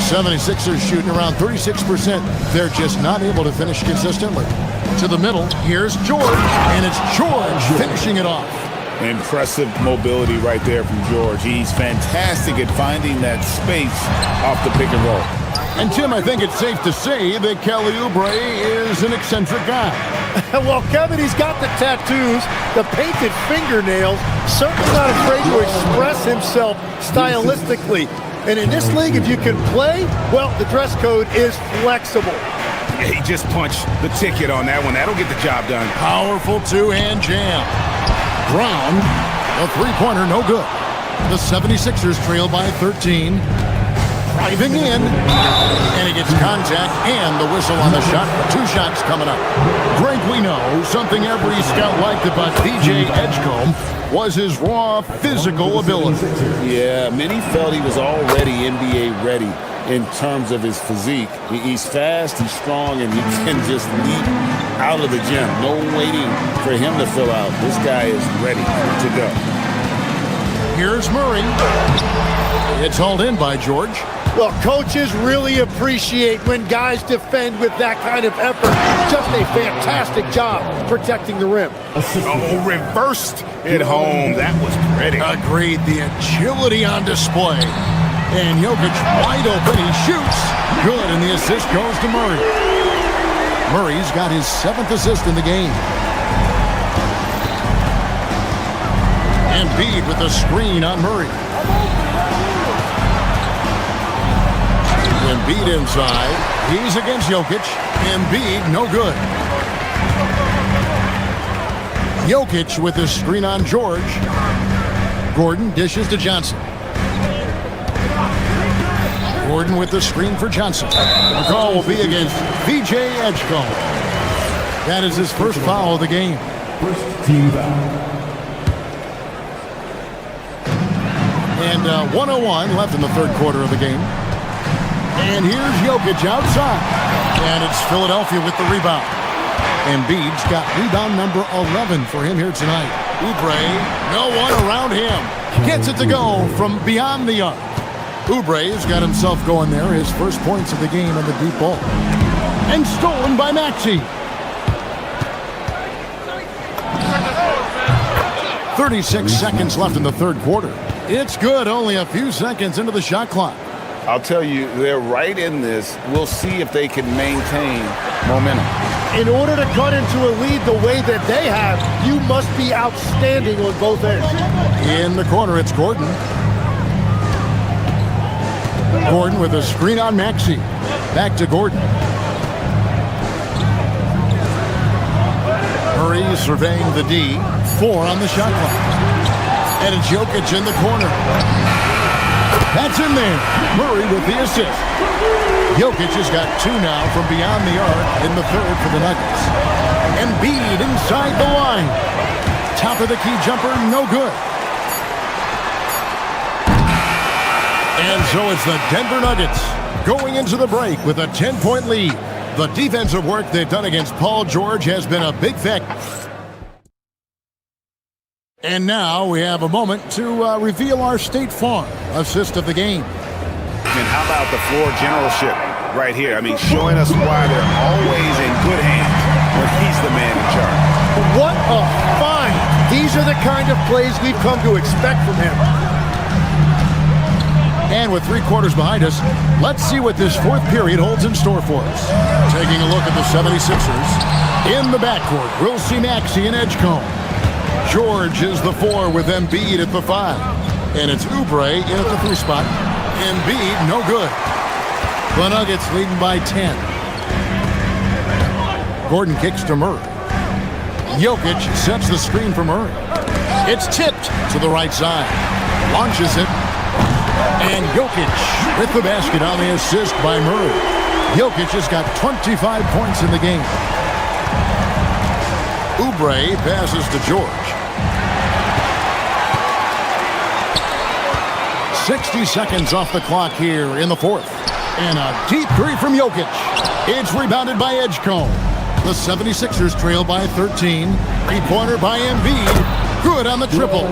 76ers shooting around 36%. They're just not able to finish consistently. To the middle, here's George, and it's George finishing it off. Impressive mobility right there from George. He's fantastic at finding that space off the pick and roll. And Tim, I think it's safe to say that Kelly Oubre is an eccentric guy. Well, Kevin, he's got the tattoos, the painted fingernails, certainly not afraid to express himself stylistically. And in this league, if you can play, well, the dress code is flexible. Yeah, he just punched the ticket on that one. That'll get the job done. Powerful two-hand jam. Brown, a three-pointer, no good. The 76ers trail by 13. Driving in, and he gets contact and the whistle on the shot. 2 shots coming up. Greg, we know something every scout liked about DJ Edgecombe was his raw physical ability. Yeah, many felt he was already NBA ready in terms of his physique. He's fast, he's strong, and he can just leap out of the gym. No waiting for him to fill out. This guy is ready to go. Here's Murray. It's hauled in by George. Well, coaches really appreciate when guys defend with that kind of effort. Just a fantastic job protecting the rim. Oh, reversed it home. That was pretty. Agreed. The agility on display. And Jokic wide open. He shoots. Good, and the assist goes to Murray. Murray's got his 7th assist in the game. Embiid with the screen on Murray. Embiid inside. He's against Jokic. Embiid, no good. Jokic with the screen on George. Gordon dishes to Johnson. Gordon with the screen for Johnson. The call will be against VJ Edgecombe. That is his first foul of the game. First team foul. And 1:01 left in the third quarter of the game. And here's Jokic outside. And it's Philadelphia with the rebound. Embiid's got rebound number 11 for him here tonight. Oubre, no one around him. Gets it to go from beyond the arc. Oubre's got himself going there. His first points of the game on the deep ball. And stolen by Maxey. 36 seconds left in the third quarter. It's good, only a few seconds into the shot clock. I'll tell you, they're right in this. We'll see if they can maintain momentum. In order to cut into a lead the way that they have, you must be outstanding on both ends. In the corner, it's Gordon. Gordon with a screen on Maxey. Back to Gordon. Murray surveying the D. 4 on the shot clock. And it's Jokic in the corner. That's in there. Murray with the assist. Jokic has got 2 now from beyond the arc in the third for the Nuggets. Embiid inside the line. Top of the key jumper, no good. And so it's the Denver Nuggets going into the break with a 10-point lead. The defensive work they've done against Paul George has been a big factor. And now we have a moment to reveal our State Farm assist of the game. And how about the floor generalship right here? I mean, showing us why they're always in good hands when he's the man in charge. What a find! These are the kind of plays we've come to expect from him. And with 3 quarters behind us, let's see what this fourth period holds in store for us. Taking a look at the 76ers. In the backcourt, we'll see Maxey and Edgecombe. George is the 4 with Embiid at the 5. And it's Oubre in at the 3 spot. Embiid, no good. The Nuggets leading by 10. Gordon kicks to Murray. Jokic sets the screen for Murray. It's tipped to the right side. Launches it. And Jokic with the basket on the assist by Murray. Jokic has got 25 points in the game. Oubre passes to George. 60 seconds off the clock here in the 4th. And a deep three from Jokic. It's rebounded by Edgecombe. The 76ers trail by 13. 3-pointer by Embiid. Good on the triple.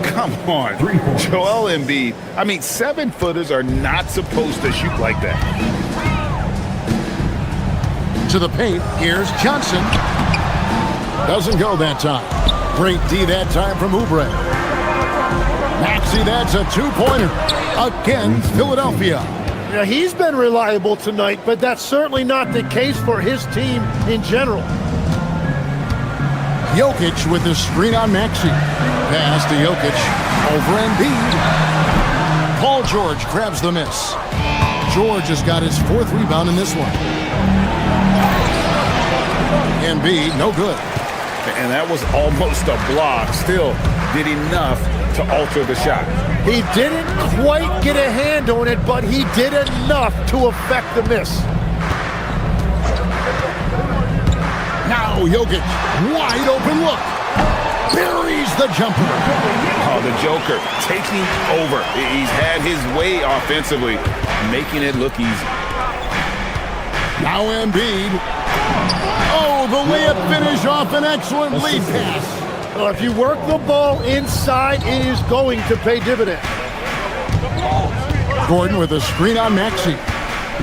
Come on. Joel Embiid. I mean, 7-footers are not supposed to shoot like that. To the paint. Here's Johnson. Doesn't go that time. Great D that time from Oubre. Maxey, that's a 2-pointer against Philadelphia. Yeah, he's been reliable tonight, but that's certainly not the case for his team in general. Jokic with the screen on Maxey. Pass to Jokic over Embiid. Paul George grabs the miss. George has got his 4th rebound in this one. Embiid, no good. And that was almost a block. Still did enough to alter the shot. He didn't quite get a hand on it, but he did enough to affect the miss. Now Jokic, wide open look. Buries the jumper. Oh, the Joker taking over. He's had his way offensively, making it look easy. Now Embiid. Oh, the layup finish off an excellent lead pass. Well, if you work the ball inside, it is going to pay dividends. Gordon with a screen on Maxey.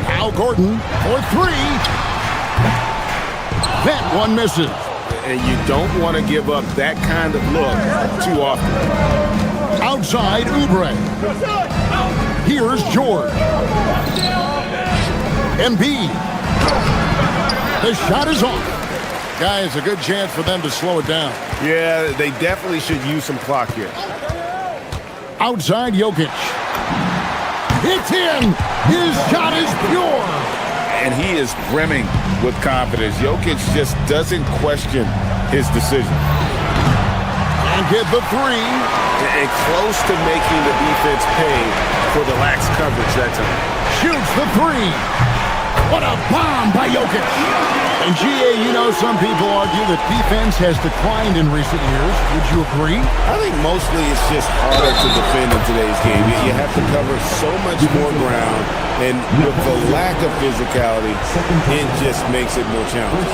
Now Gordon for 3. That one misses. And you don't want to give up that kind of look too often. Outside Oubre. Here's George. Embiid. The shot is off. Guys, a good chance for them to slow it down. Yeah, they definitely should use some clock here. Outside Jokic. It's in. His shot is pure. And he is brimming with confidence. Jokic just doesn't question his decision. And get the 3. And close to making the defense pay for the lax coverage that time. Shoots the 3. What a bomb by Jokic. And GA, you know, some people argue that defense has declined in recent years. Would you agree? I think mostly it's just harder to defend in today's game. You have to cover so much more ground, and with the lack of physicality, it just makes it more challenging.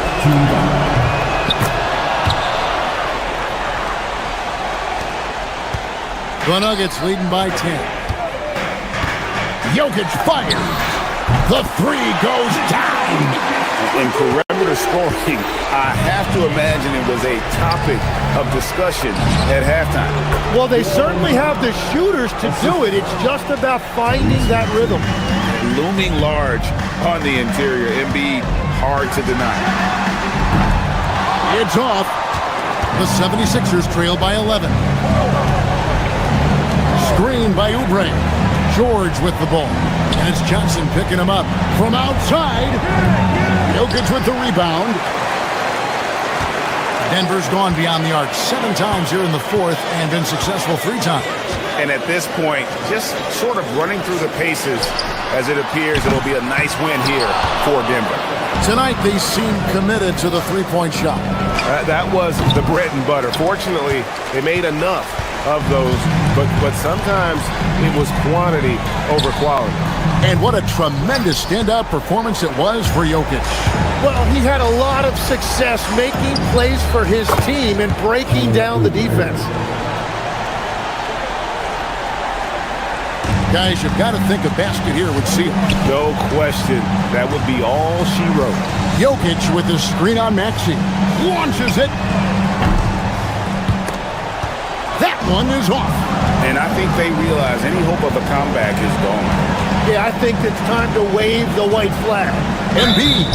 The Nuggets leading by 10. Jokic fires. The 3 goes down. In perimeter scoring, I have to imagine it was a topic of discussion at halftime. Well, they certainly have the shooters to do it. It's just about finding that rhythm. Looming large on the interior. Embiid, hard to deny. It's off. The 76ers trail by 11. Screen by Oubre. George with the ball. And it's Johnson picking him up from outside. Jokic with the rebound. Denver's gone beyond the arc 7 times here in the 4th and been successful 3 times. And at this point, just sort of running through the paces as it appears it'll be a nice win here for Denver. Tonight, they seem committed to the 3-point shot. That was the bread and butter. Fortunately, they made enough of those, but sometimes it was quantity over quality. And what a tremendous standout performance it was for Jokic. Well, he had a lot of success making plays for his team and breaking down the defense. Guys, you've got to think a basket here would seal. No question. That would be all she wrote. Jokic with the screen on Maxey. Launches it. That one is off. And I think they realize any hope of a comeback is gone. Yeah, I think it's time to wave the white flag. Embiid.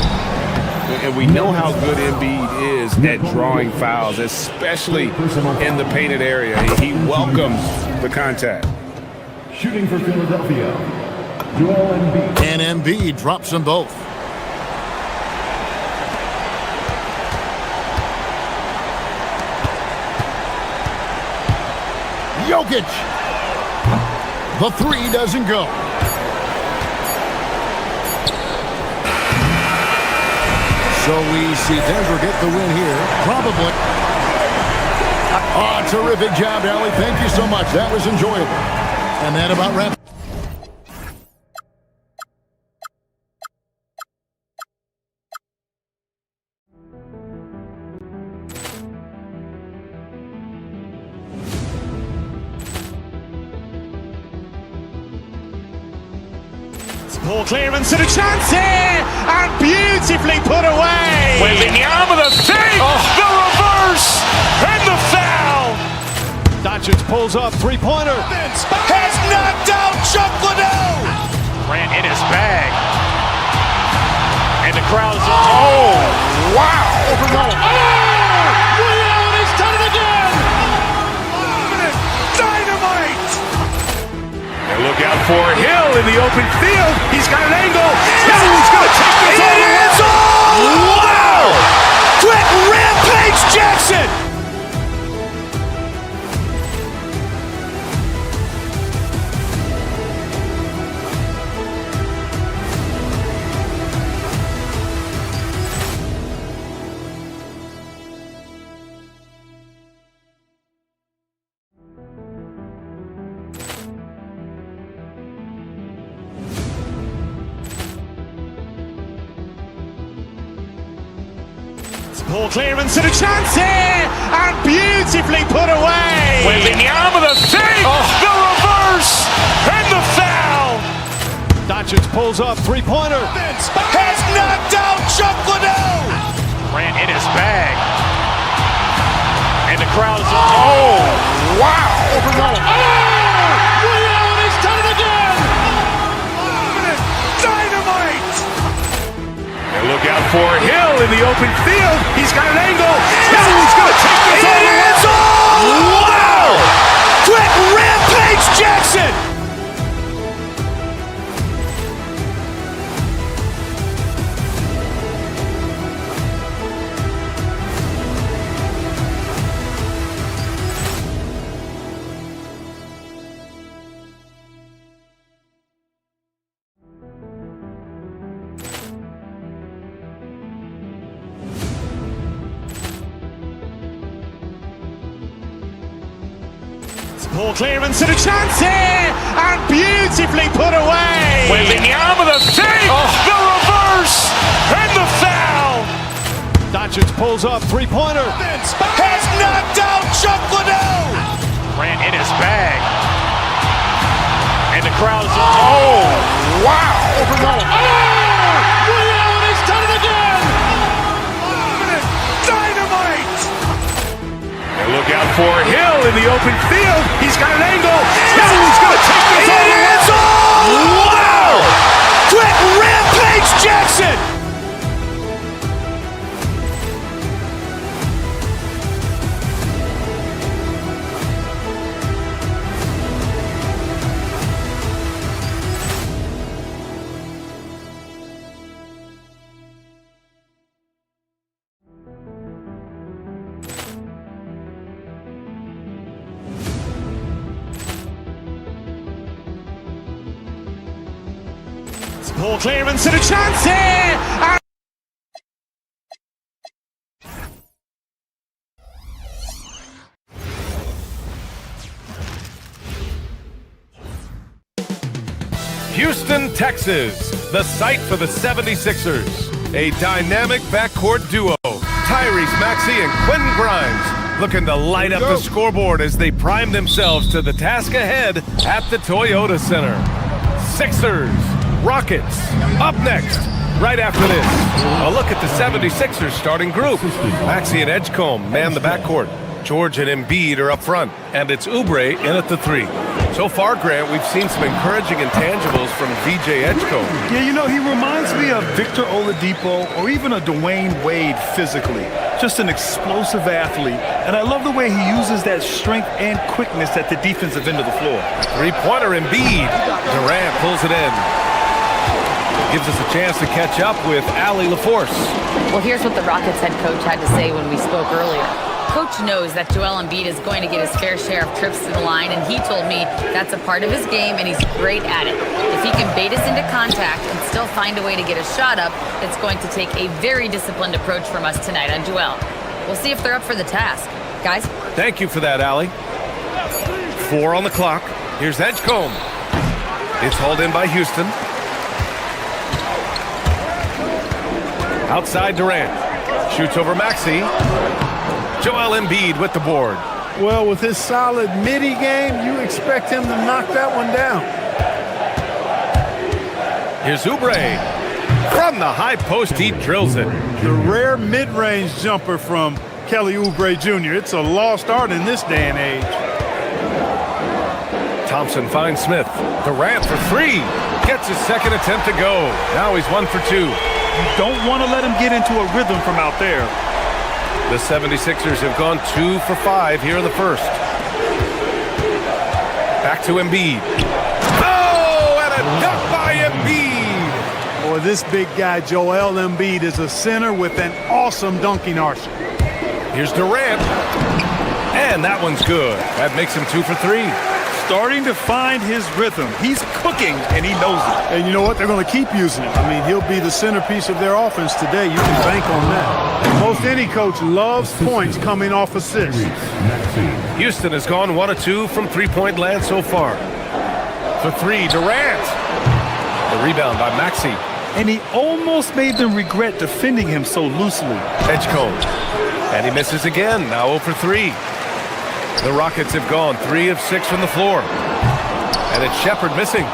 And we know how good Embiid is at drawing fouls, especially in the painted area. He welcomes the contact. Shooting for Philadelphia, Joel Embiid. And Embiid drops them both. Jokic. The three doesn't go. So we see Denver get the win here. Probably. Oh, terrific job, Allie. Thank you so much. That was enjoyable. And that about wraps. Ball clearance and a chance here, and beautifully put away. Wembanyama the fake, the reverse, and the foul. Doncic pulls up, three-pointer. Has knocked out Chuck Liddell. Grant in his bag, and the crowd is. Oh, wow! Liddell, he's done it again. Dynamite! And look out for Hill in the open field. He's got an angle. He's going to take this all the way. Wow! Quick rampage Jackson! Ball clearance and a chance here, and beautifully put away. Wembanyama the fake, the reverse, and the foul. Doncic pulls up, three-pointer. Has knocked out Chuck Liddell. Grant in his bag, and the crowd is. Oh, wow! Liddell, he's done it again. Dynamite! And look out for Hill in the open field. He's got an angle. He's going to take this all the way. Wow! Quick rampage Jackson! Ball clearance and a chance here, and beautifully put away. Wembanyama the fake, the reverse, and the foul. Doncic pulls up, three-pointer. Has knocked out Chuck Liddell. Grant in his bag, and the crowd is. Oh, wow! Liddell, he's done it again. Dynamite! And look out for Hill in the open field. He's got an angle. He's going to take this all the way. Wow! Quick rampage Jackson! Ball clearance and a chance here. Houston, Texas, the site for the 76ers. A dynamic backcourt duo, Tyrese Maxey and Quentin Grimes, looking to light up the scoreboard as they prime themselves to the task ahead at the Toyota Center. Sixers, Rockets, up next, right after this. A look at the 76ers starting group. Maxey and Edgecombe man the backcourt. George and Embiid are up front, and it's Oubre in at the three. So far, Grant, we've seen some encouraging intangibles from VJ Edgecombe. Yeah, you know, he reminds me of Victor Oladipo or even a Dwayne Wade physically. Just an explosive athlete, and I love the way he uses that strength and quickness at the defensive end of the floor. Three-pointer Embiid. Durant pulls it in. Gives us a chance to catch up with Allie LaForce. Well, here's what the Rockets head coach had to say when we spoke earlier. Coach knows that Joel Embiid is going to get his fair share of trips to the line, and he told me that's a part of his game, and he's great at it. If he can bait us into contact and still find a way to get a shot up, it's going to take a very disciplined approach from us tonight on Joel. We'll see if they're up for the task. Guys? Thank you for that, Allie. 4 on the clock. Here's Edgecombe. It's hauled in by Houston. Outside Durant. Shoots over Maxey. Joel Embiid with the board. Well, with his solid midi game, you expect him to knock that one down. Here's Oubre. From the high post, he drills it. The rare mid-range jumper from Kelly Oubre Jr. It's a lost art in this day and age. Thompson finds Smith. Durant for 3. Gets his second attempt to go. Now he's 1 for 2. You don't want to let him get into a rhythm from out there. The 76ers have gone 2 for 5 here in the first. Back to Embiid. Oh, and a dunk by Embiid. Boy, this big guy, Joel Embiid, is a center with an awesome dunking arsenal. Here's Durant. And that one's good. That makes him 2 for 3. Starting to find his rhythm. He's cooking, and he knows it. And you know what? They're going to keep using him. I mean, he'll be the centerpiece of their offense today. You can bank on that. Most any coach loves points coming off assists. Houston has gone 1 of 2 from three-point land so far. For 3, Durant. The rebound by Maxey. And he almost made them regret defending him so loosely. Edgecombe. And he misses again. Now 0 for 3. The Rockets have gone 3 of 6 from the floor. And it's Shepherd missing.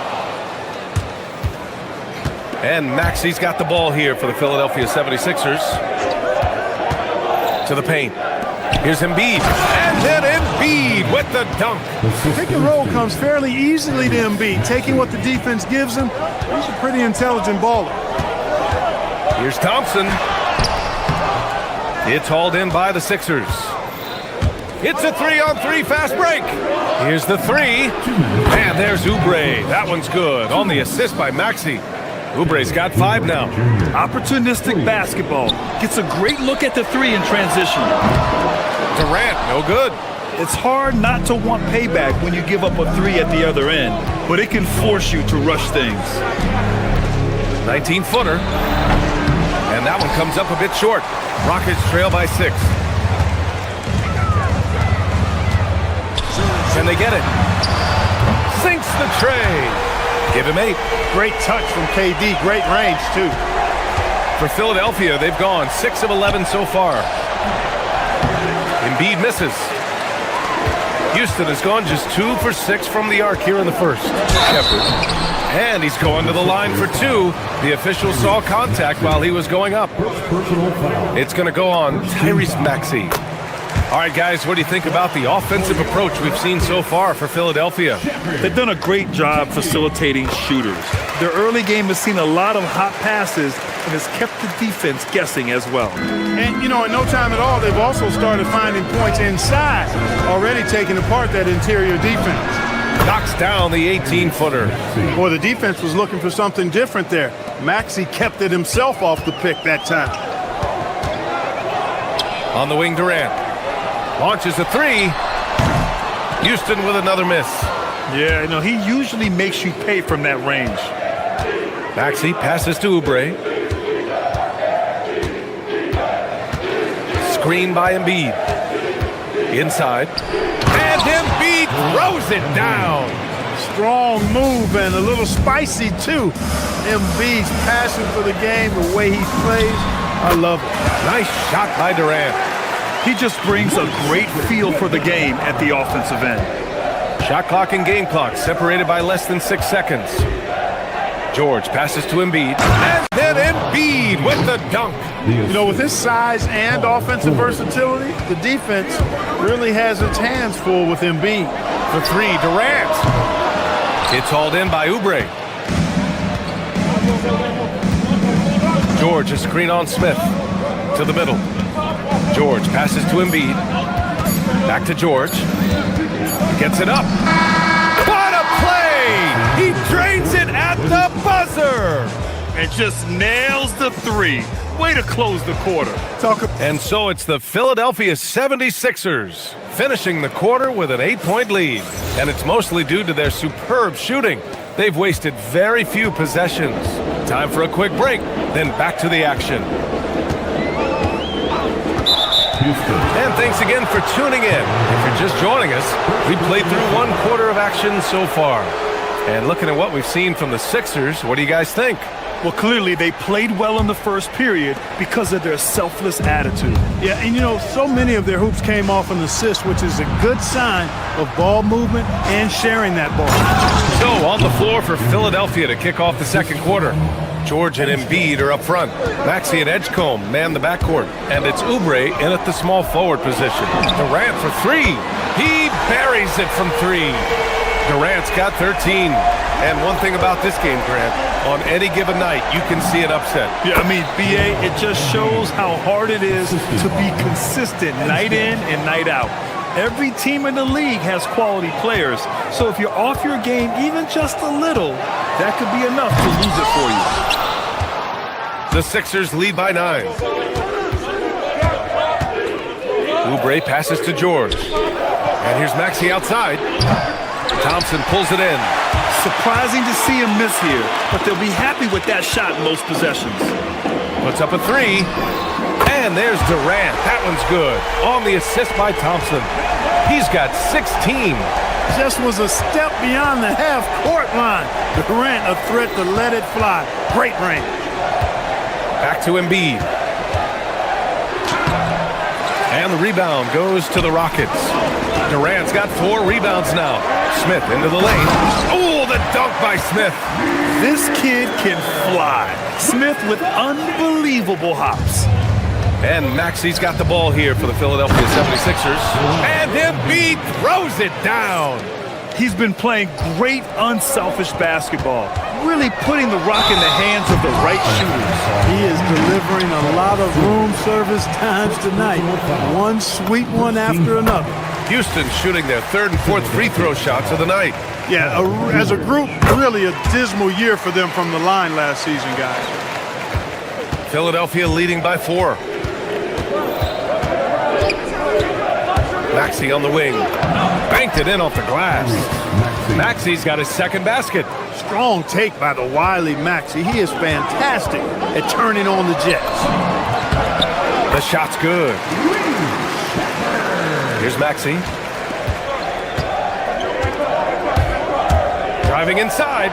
And Maxey's got the ball here for the Philadelphia 76ers. To the paint. Here's Embiid. And then Embiid with the dunk. Pick and roll comes fairly easily to Embiid. Taking what the defense gives him, he's a pretty intelligent baller. Here's Thompson. It's hauled in by the Sixers. It's a 3-on-3 fast break. Here's the 3. And there's Oubre. That one's good. On the assist by Maxey. Oubre's got 5 now. Opportunistic basketball. Gets a great look at the 3 in transition. Durant, no good. It's hard not to want payback when you give up a 3 at the other end, but it can force you to rush things. 19-footer. And that one comes up a bit short. Rockets trail by 6. Can they get it? Sinks the tray. Give him 8. Great touch from KD. Great range, too. For Philadelphia, they've gone 6 of 11 so far. Embiid misses. Houston has gone just 2 for 6 from the arc here in the first. Shepherd. And he's going to the line for 2. The official saw contact while he was going up. It's going to go on Tyrese Maxey. All right, guys, what do you think about the offensive approach we've seen so far for Philadelphia? They've done a great job facilitating shooters. Their early game has seen a lot of hot passes and has kept the defense guessing as well. And, you know, in no time at all, they've also started finding points inside, already taking apart that interior defense. Knocks down the 18-footer. Boy, the defense was looking for something different there. Maxey kept it himself off the pick that time. On the wing, Durant. Launches a 3. Houston with another miss. Yeah, you know, he usually makes you pay from that range. Maxey passes to Oubre. Screen by Embiid. Inside. And Embiid throws it down. Strong move and a little spicy, too. Embiid's passion for the game, the way he plays, I love it. Nice shot by Durant. He just brings a great feel for the game at the offensive end. Shot clock and game clock separated by less than 6 seconds. George passes to Embiid. And then Embiid with the dunk. You know, with his size and offensive versatility, the defense really has its hands full with Embiid. For 3, Durant. It's hauled in by Oubre. George, a screen on Smith. To the middle. George passes to Embiid. Back to George. Gets it up. What a play! He drains it at the buzzer! And just nails the three. Way to close the quarter. And so it's the Philadelphia 76ers finishing the quarter with an 8-point lead. And it's mostly due to their superb shooting. They've wasted very few possessions. Time for a quick break, then back to the action. And thanks again for tuning in. If you're just joining us, we played through one quarter of action so far. And looking at what we've seen from the Sixers, what do you guys think? Well, clearly they played well in the first period because of their selfless attitude. Yeah, and you know, so many of their hoops came off an assist, which is a good sign of ball movement and sharing that ball. So on the floor for Philadelphia to kick off the second quarter. George and Embiid are up front. Maxey and Edgecombe man the backcourt. And it's Oubre in at the small forward position. Durant for three. He buries it from three. Durant's got 13. And one thing about this game, Grant, on any given night, you can see an upset. Yeah, I mean, BA, it just shows how hard it is to be consistent night in and night out. Every team in the league has quality players. So if you're off your game even just a little, that could be enough to lose it for you. The Sixers lead by 9. Oubre passes to George. And here's Maxey outside. Thompson pulls it in. Surprising to see him miss here, but they'll be happy with that shot most possessions. Puts up a three. And there's Durant. That one's good. On the assist by Thompson. He's got 16. Just was a step beyond the half-court line. Durant a threat to let it fly. Great range. Back to Embiid. And the rebound goes to the Rockets. Durant's got 4 rebounds now. Smith into the lane. Oh, the dunk by Smith. This kid can fly. Smith with unbelievable hops. And Maxey's got the ball here for the Philadelphia 76ers. And Embiid throws it down. He's been playing great unselfish basketball, really putting the rock in the hands of the right shooters. He is delivering a lot of room service times tonight. One sweet one after another. Houston shooting their 3rd and 4th free throw shots of the night. Yeah, as a group, really a dismal year for them from the line last season, guys. Philadelphia leading by 4. Maxey on the wing. Banked it in off the glass. Maxey's got his second basket. Strong take by the wily Maxey. He is fantastic at turning on the Jets. The shot's good. Here's Maxey. Driving inside.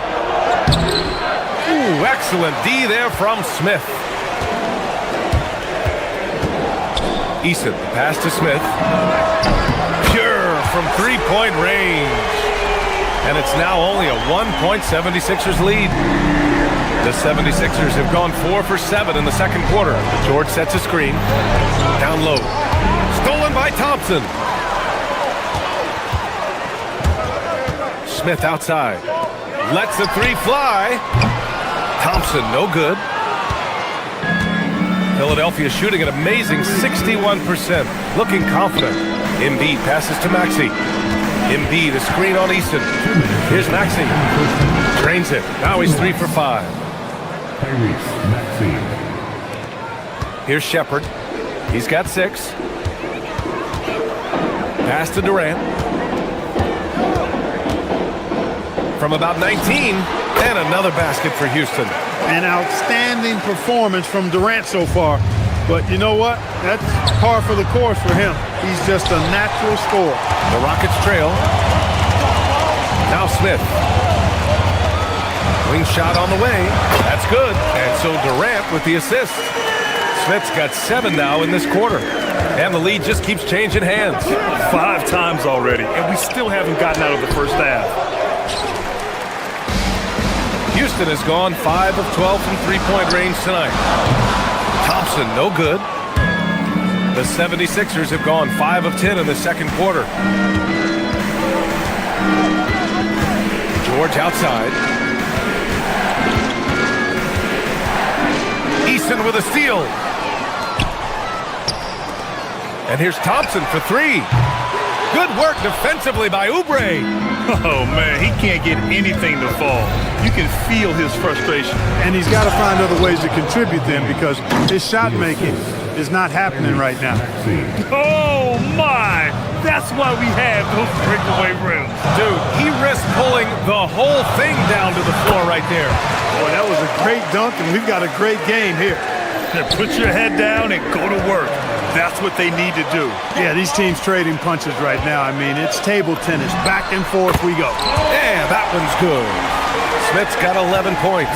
Ooh, excellent D there from Smith. Eason, pass to Smith. Pure from three-point range. And it's now only a 1-point 76ers lead. The 76ers have gone 4 for 7 in the second quarter. George sets a screen. Down low. Stolen by Thompson. Smith outside. Lets the three fly. Thompson, no good. Philadelphia shooting an amazing 61%. Looking confident. Embiid passes to Maxey. Embiid, a screen on Easton. Here's Maxey. Drains it. Now he's 3 for 5. Here's Shepard. He's got 6. Pass to Durant. From about 19. And another basket for Houston. An outstanding performance from Durant so far. But you know what? That's par for the course for him. He's just a natural scorer. The Rockets trail. Now Smith. Wing shot on the way. That's good. And so Durant with the assist. Smith's got 7 now in this quarter. And the lead just keeps changing hands. 5 times already, and we still haven't gotten out of the first half. Houston has gone 5 of 12 from three-point range tonight. Thompson, no good. The 76ers have gone 5 of 10 in the second quarter. George outside. Easton with a steal. And here's Thompson for three. Good work defensively by Oubre. Oh, man, he can't get anything to fall. You can feel his frustration. And he's got to find other ways to contribute then because his shot making is not happening right now. Oh, my. That's why we have those breakaway rims. Dude, he risked pulling the whole thing down to the floor right there. Boy, that was a great dunk, and we've got a great game here. Put your head down and go to work. That's what they need to do. Yeah, these teams trading punches right now. I mean, it's table tennis. Back and forth we go. Yeah, that one's good. Smith's got 11 points.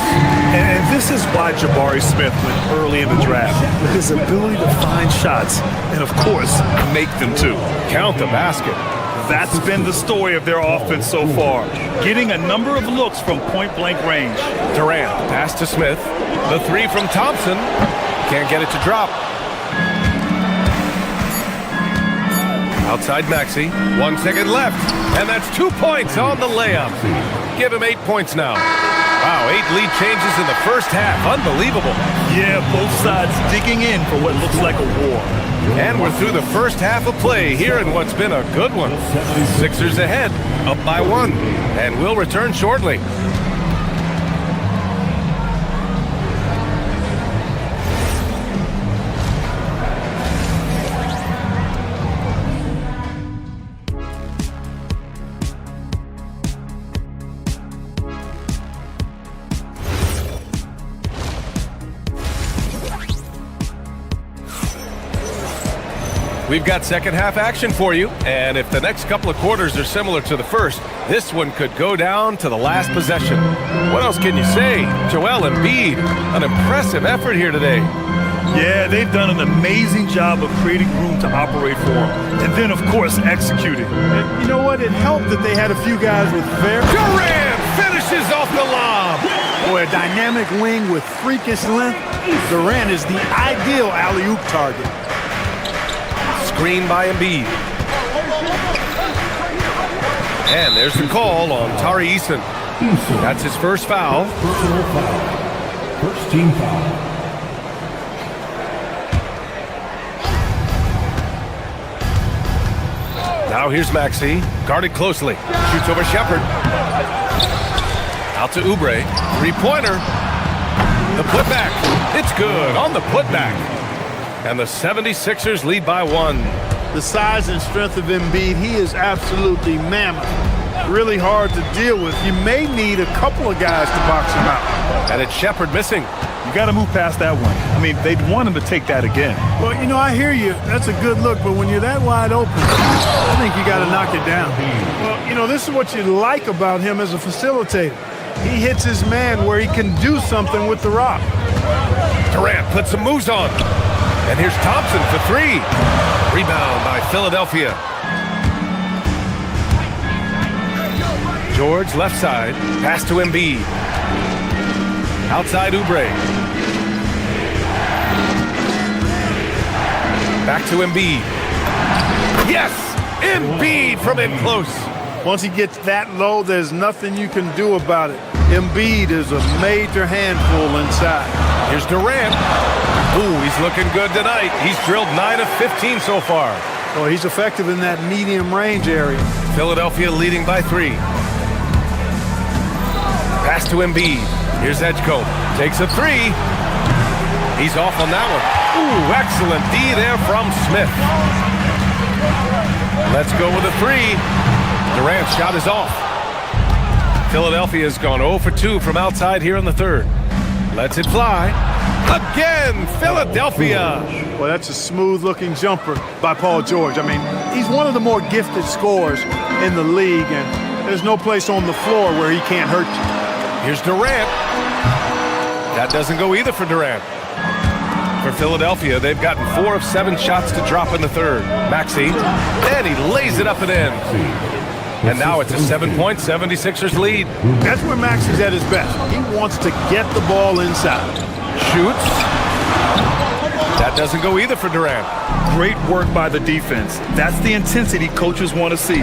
And this is why Jabari Smith went early in the draft. His ability to find shots and, of course, make them too. Count the basket. That's been the story of their offense so far. Getting a number of looks from point-blank range. Durant, pass to Smith. The three from Thompson. Can't get it to drop. Outside Maxey. 1 second left. And that's 2 points on the layup. Give him 8 points now. Wow, 8 lead changes in the first half. Unbelievable. Yeah, both sides digging in for what looks like a war. And we're through the first half of play here in what's been a good one. Sixers ahead, up by 1. And we'll return shortly. We've got second half action for you, and if the next couple of quarters are similar to the first, this one could go down to the last possession. What else can you say? Joel Embiid, an impressive effort here today. Yeah, they've done an amazing job of creating room to operate for him, and then, of course, executing. And you know what? It helped that they had a few guys with very... Durant finishes off the lob. Boy, a dynamic wing with freakish length. Durant is the ideal alley-oop target. Screen by Embiid. And there's the call on Tari Eason. That's his first foul. Personal foul. First team foul. Now here's Maxey. Guarded closely. Shoots over Shepherd. Out to Oubre. Three-pointer. The putback. It's good on the putback. And the 76ers lead by 1. The size and strength of Embiid, he is absolutely mammoth. Really hard to deal with. You may need a couple of guys to box him out. And it's Shepherd missing. You got to move past that one. I mean, they'd want him to take that again. Well, you know, I hear you. That's a good look, but when you're that wide open, I think you got to knock it down. Well, you know, this is what you like about him as a facilitator. He hits his man where he can do something with the rock. Durant puts some moves on. And here's Thompson for 3. Rebound by Philadelphia. George left side. Pass to Embiid. Outside Oubre. Back to Embiid. Yes! Embiid from in close. Once he gets that low, there's nothing you can do about it. Embiid is a major handful inside. Here's Durant. Ooh, he's looking good tonight. He's drilled 9 of 15 so far. Well, he's effective in that medium range area. Philadelphia leading by 3. Pass to Embiid. Here's Edgecombe. Takes a 3. He's off on that one. Ooh, excellent D there from Smith. Let's go with a 3. Durant's shot is off. Philadelphia's gone 0 for 2 from outside here in the third. Lets it fly. Again, Philadelphia. Well, that's a smooth-looking jumper by Paul George. I mean, he's one of the more gifted scorers in the league, and there's no place on the floor where he can't hurt you. Here's Durant. That doesn't go either for Durant. For Philadelphia, they've gotten 4 of 7 shots to drop in the third. Maxey, and he lays it up and in. And now it's a 7-point 76ers lead. That's where Max is at his best. He wants to get the ball inside. Shoots. That doesn't go either for Durant. Great work by the defense. That's the intensity coaches want to see.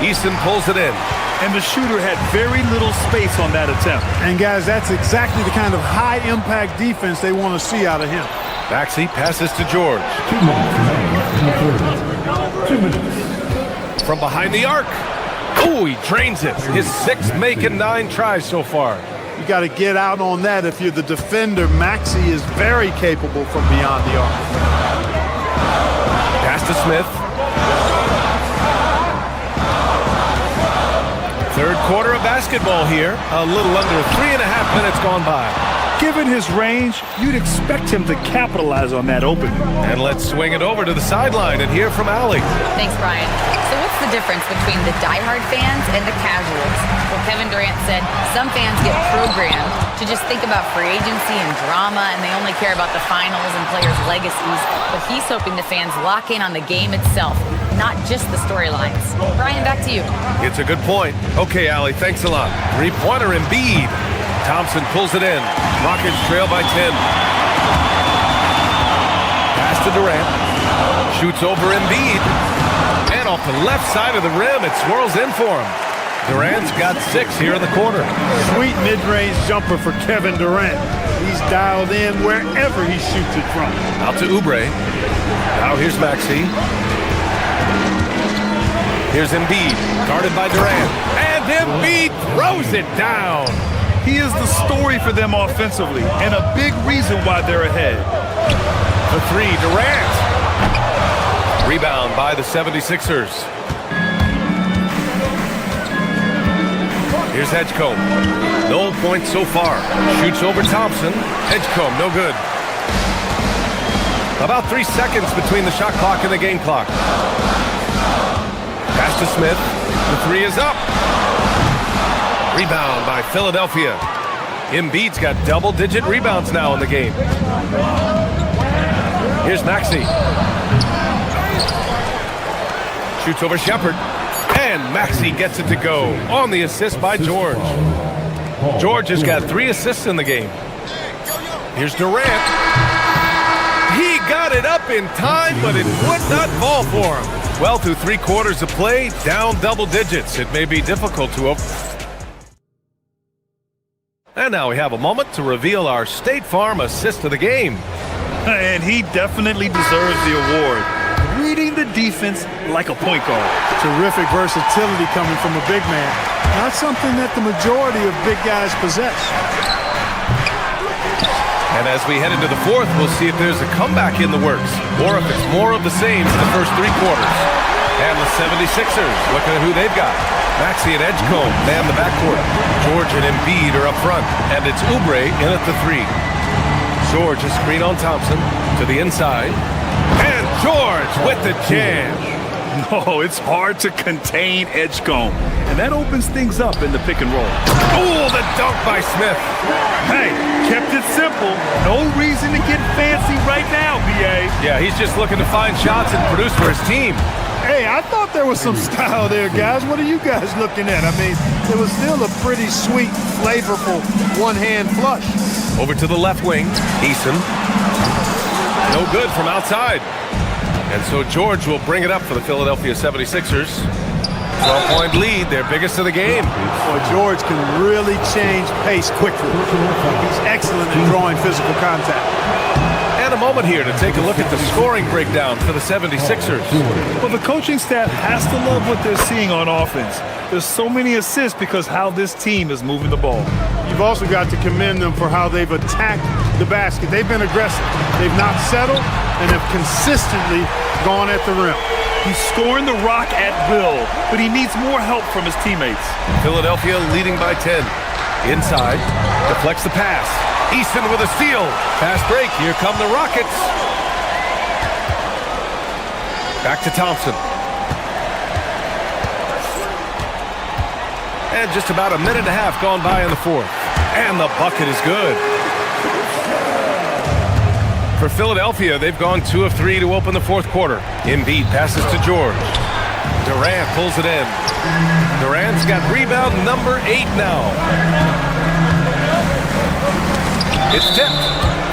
Easton pulls it in. And the shooter had very little space on that attempt. And guys, that's exactly the kind of high-impact defense they want to see out of him. Maxey passes to George. 2 minutes. From behind the arc. Oh, he drains it. His 6th make and 9 tries so far. You got to get out on that if you're the defender. Maxey is very capable from beyond the arc. Pass to Smith. Third quarter of basketball here. A little under 3.5 minutes gone by. Given his range, you'd expect him to capitalize on that opening. And let's swing it over to the sideline and hear from Allie. Thanks, Brian. So what's the difference between the diehard fans and the casuals? Well, Kevin Durant said some fans get programmed to just think about free agency and drama, and they only care about the finals and players' legacies. But he's hoping the fans lock in on the game itself, not just the storylines. Brian, back to you. It's a good point. Okay, Allie, thanks a lot. Three-pointer Embiid. Thompson pulls it in. Rockets trail by 10. Pass to Durant. Shoots over Embiid. And off the left side of the rim, it swirls in for him. Durant's got 6 here in the quarter. Sweet mid-range jumper for Kevin Durant. He's dialed in wherever he shoots it from. Out to Oubre. Now here's Maxey. Here's Embiid, guarded by Durant. And Embiid throws it down. He is the story for them offensively, and a big reason why they're ahead. The 3, Durant. Rebound by the 76ers. Here's Edgecombe. No points so far. Shoots over Thompson. Edgecombe, no good. About 3 seconds between the shot clock and the game clock. Pass to Smith. The 3 is up. Rebound by Philadelphia. Embiid's got double-digit rebounds now in the game. Here's Maxey. Shoots over Shepherd. And Maxey gets it to go on the assist by George. George has got 3 assists in the game. Here's Durant. He got it up in time, but it would not fall for him. Well, through 3 quarters of play, down double digits. It may be difficult to open. And now we have a moment to reveal our State Farm assist of the game. And he definitely deserves the award. Reading the defense like a point guard. Terrific versatility coming from a big man. Not something that the majority of big guys possess. And as we head into the 4th, we'll see if there's a comeback in the works, or if it's more of the same for the first 3 quarters. And the 76ers, looking at who they've got. Maxey and Edgecombe man the backcourt. George and Embiid are up front, and it's Oubre in at the 3. George a screen on Thompson to the inside. And George with the jam. No, it's hard to contain Edgecombe, and that opens things up in the pick and roll. Oh, the dunk by Smith. Hey, kept it simple. No reason to get fancy right now, B.A. Yeah, he's just looking to find shots and produce for his team. Hey, I thought there was some style there, guys. What are you guys looking at? I mean, it was still a pretty sweet, flavorful one-hand flush. Over to the left wing, Eason. No good from outside. And so George will bring it up for the Philadelphia 76ers. 12-point lead, their biggest of the game. Boy, George can really change pace quickly. He's excellent in drawing physical contact. And a moment here to take a look at the scoring breakdown for the 76ers. Well, the coaching staff has to love what they're seeing on offense. There's so many assists because how this team is moving the ball. You've also got to commend them for how they've attacked the basket. They've been aggressive. They've not settled and have consistently gone at the rim. He's scoring the rock at will, but he needs more help from his teammates. Philadelphia leading by 10. Inside, deflects the pass. Easton with a steal. Fast break. Here come the Rockets. Back to Thompson. And just about a minute and a half gone by in the 4th. And the bucket is good. For Philadelphia, they've gone 2 of 3 to open the 4th quarter. Embiid passes to George. Durant pulls it in. Durant's got rebound number 8 now. It's tipped,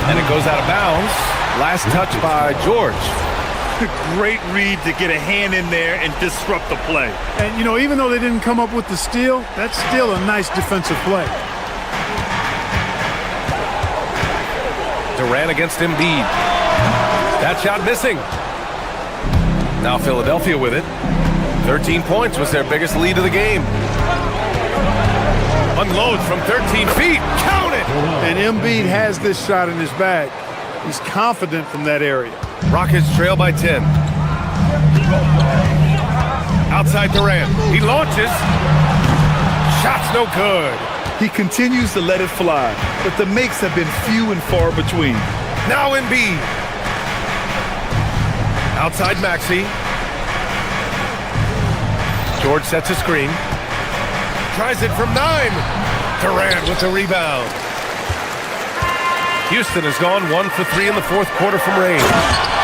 and it goes out of bounds. Last touch by George. Great read to get a hand in there and disrupt the play. And, you know, even though they didn't come up with the steal, that's still a nice defensive play. Durant against Embiid. That shot missing. Now Philadelphia with it. 13 points was their biggest lead of the game. Unloads from 13 feet. Count it! And Embiid has this shot in his bag. He's confident from that area. Rockets trail by 10. Outside Durant. He launches. Shot's no good. He continues to let it fly, but the makes have been few and far between. Now Embiid. Outside Maxey. George sets a screen. Tries it from 9. Durant with the rebound. Houston has gone 1 for 3 in the fourth quarter from range.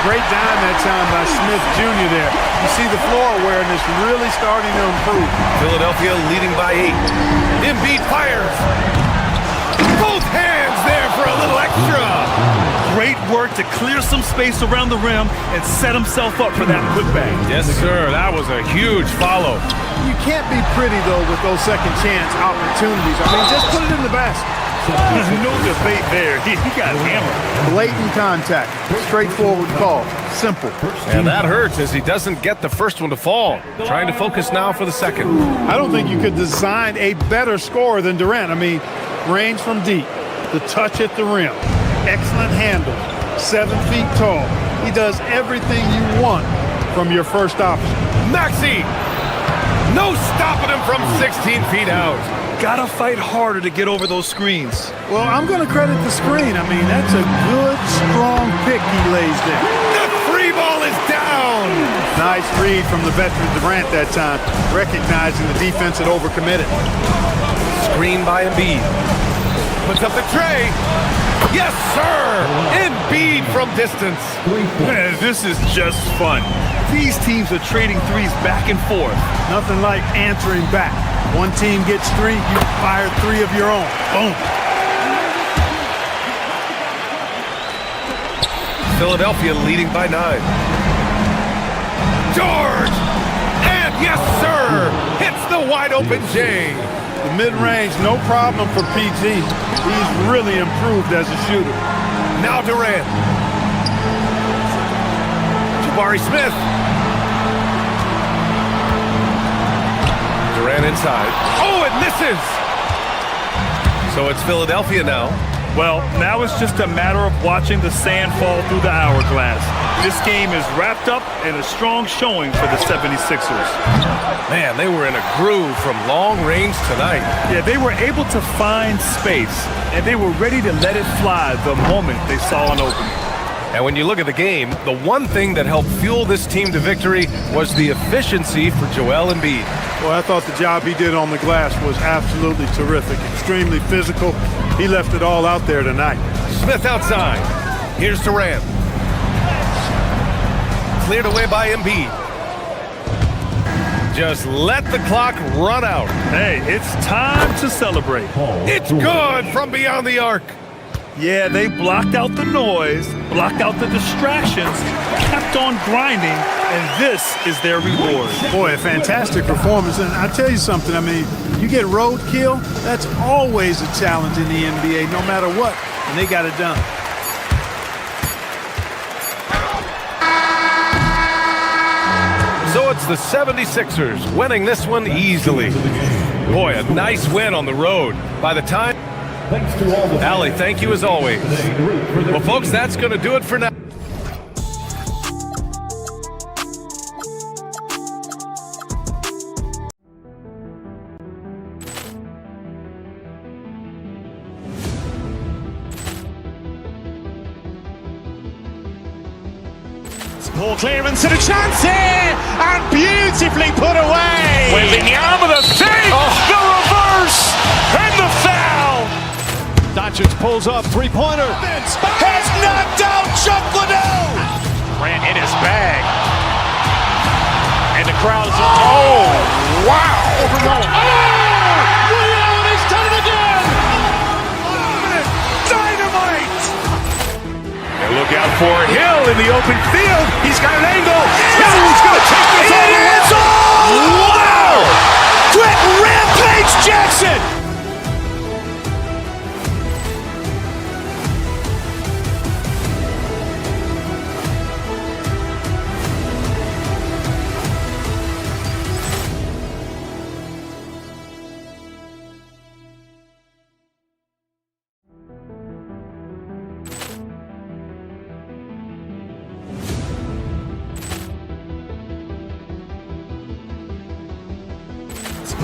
Great dime that time by Smith Jr. there. You see the floor awareness really starting to improve. Philadelphia leading by 8. Embiid fires. Both hands there for a little extra. Great work to clear some space around the rim and set himself up for that putback. Yes, sir. That was a huge follow. You can't be pretty, though, with those second chance opportunities. I mean, just put it in the basket. There's no debate there. He got hammered. Blatant contact. Straightforward call. Simple. And that hurts as he doesn't get the first one to fall. Trying to focus now for the second. I don't think you could design a better scorer than Durant. I mean, range from deep, the touch at the rim, excellent handle, 7 feet tall. He does everything you want from your first option. Maxey! No stopping him from 16 feet out. Gotta fight harder to get over those screens. Well, I'm going to credit the screen. I mean, that's a good, strong pick he lays there. The free ball is down. Nice read from the veteran Durant that time, recognizing the defense had overcommitted. Screen by Embiid. Puts up the tray. Yes, sir! Embiid from distance. Man, this is just fun. These teams are trading threes back and forth. Nothing like answering back. One team gets 3, you fire 3 of your own. Boom. Philadelphia leading by 9. George! And yes, sir! Hits the wide open J. The mid-range, no problem for PG. He's really improved as a shooter. Now Durant. Jabari Smith. Durant inside. Oh, it misses! So it's Philadelphia now. Well, now it's just a matter of watching the sand fall through the hourglass. This game is wrapped up and a strong showing for the 76ers. Man, they were in a groove from long range tonight. Yeah, they were able to find space, and they were ready to let it fly the moment they saw an opening. And when you look at the game, the one thing that helped fuel this team to victory was the efficiency for Joel Embiid. Well, I thought the job he did on the glass was absolutely terrific. Extremely physical. He left it all out there tonight. Smith outside. Here's Durant. Cleared away by Embiid. Just let the clock run out. Hey, it's time to celebrate. It's good from beyond the arc. Yeah, they blocked out the noise, blocked out the distractions, kept on grinding, and this is their reward. Boy, a fantastic performance. And I'll tell you something, I mean, you get roadkill, that's always a challenge in the NBA, no matter what, and they got it done. So it's the 76ers winning this one easily. Boy, a nice win on the road. By the time... Allie, thank you as always. Well, folks, that's going to do it for now. Poor clearance and a chance here, and beautifully put away. Wembanyama with a save, the reverse, and the foul. Doncic pulls up, three-pointer. Has knocked out Chuck Liddell. Ran in his bag. And the crowd is... Oh, wow. Liddell has done it again. Dynamite. And look out for Hill in the open field. He's got an angle. Hill's going to take this all the way. Wow. Quick rampage Jackson.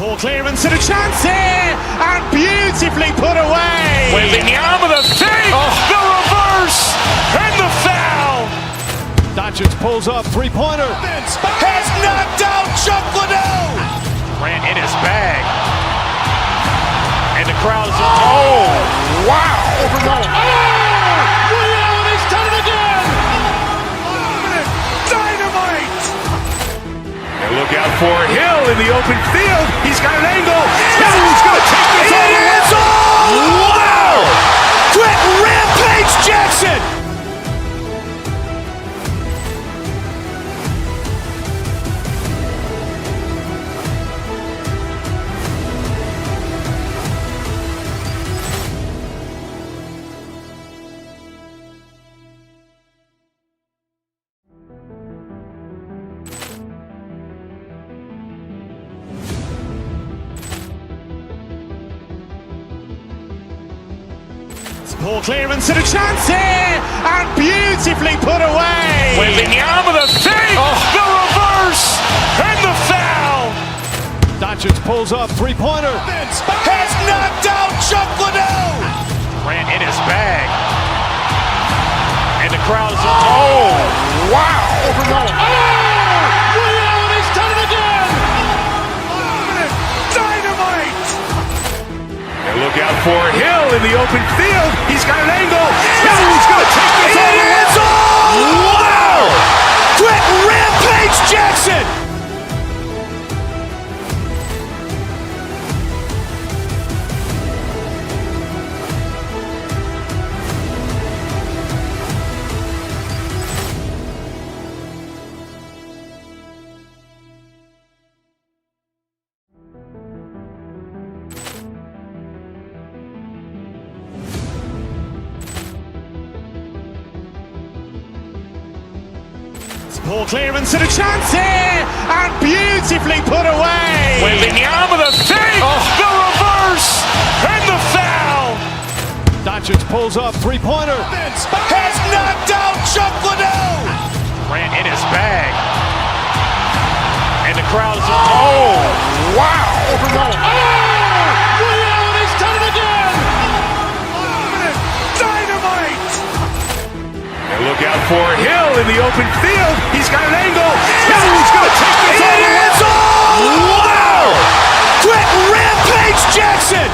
Ball clearance and a chance here, and beautifully put away. Wembanyama with a fake, the reverse, and the foul. Doncic pulls up, three-pointer. Has knocked out Chuck Liddell. Grant in his bag. And the crowd is, oh, wow. Reality's done it again. Dynamite. And look out for Hill in the open field. He's got an angle. He's going to take this all the way. Wow. Quick rampage Jackson. Ball clearance and a chance here, and beautifully put away. Wembanyama with a fake, the reverse, and the foul. Doncic pulls up, three-pointer. Has knocked out Chuck Liddell. Grant in his bag. And the crowd is, oh, wow. Reality's done it again. Dynamite. And look out for Hill in the open field. He's got an angle. He's going to take this all the way. Wow. Quick rampage Jackson. Ball clearance and a chance here, and beautifully put away. Wembanyama with a fake, the reverse, and the foul. Doncic pulls up, three-pointer. Has knocked out Chuck Liddell. Grant in his bag. And the crowd is, oh, wow. Reality's done it again. Dynamite. And look out for Hill in the open field. He's got an angle. He's going to take this all the way. Wow. Quick rampage Jackson.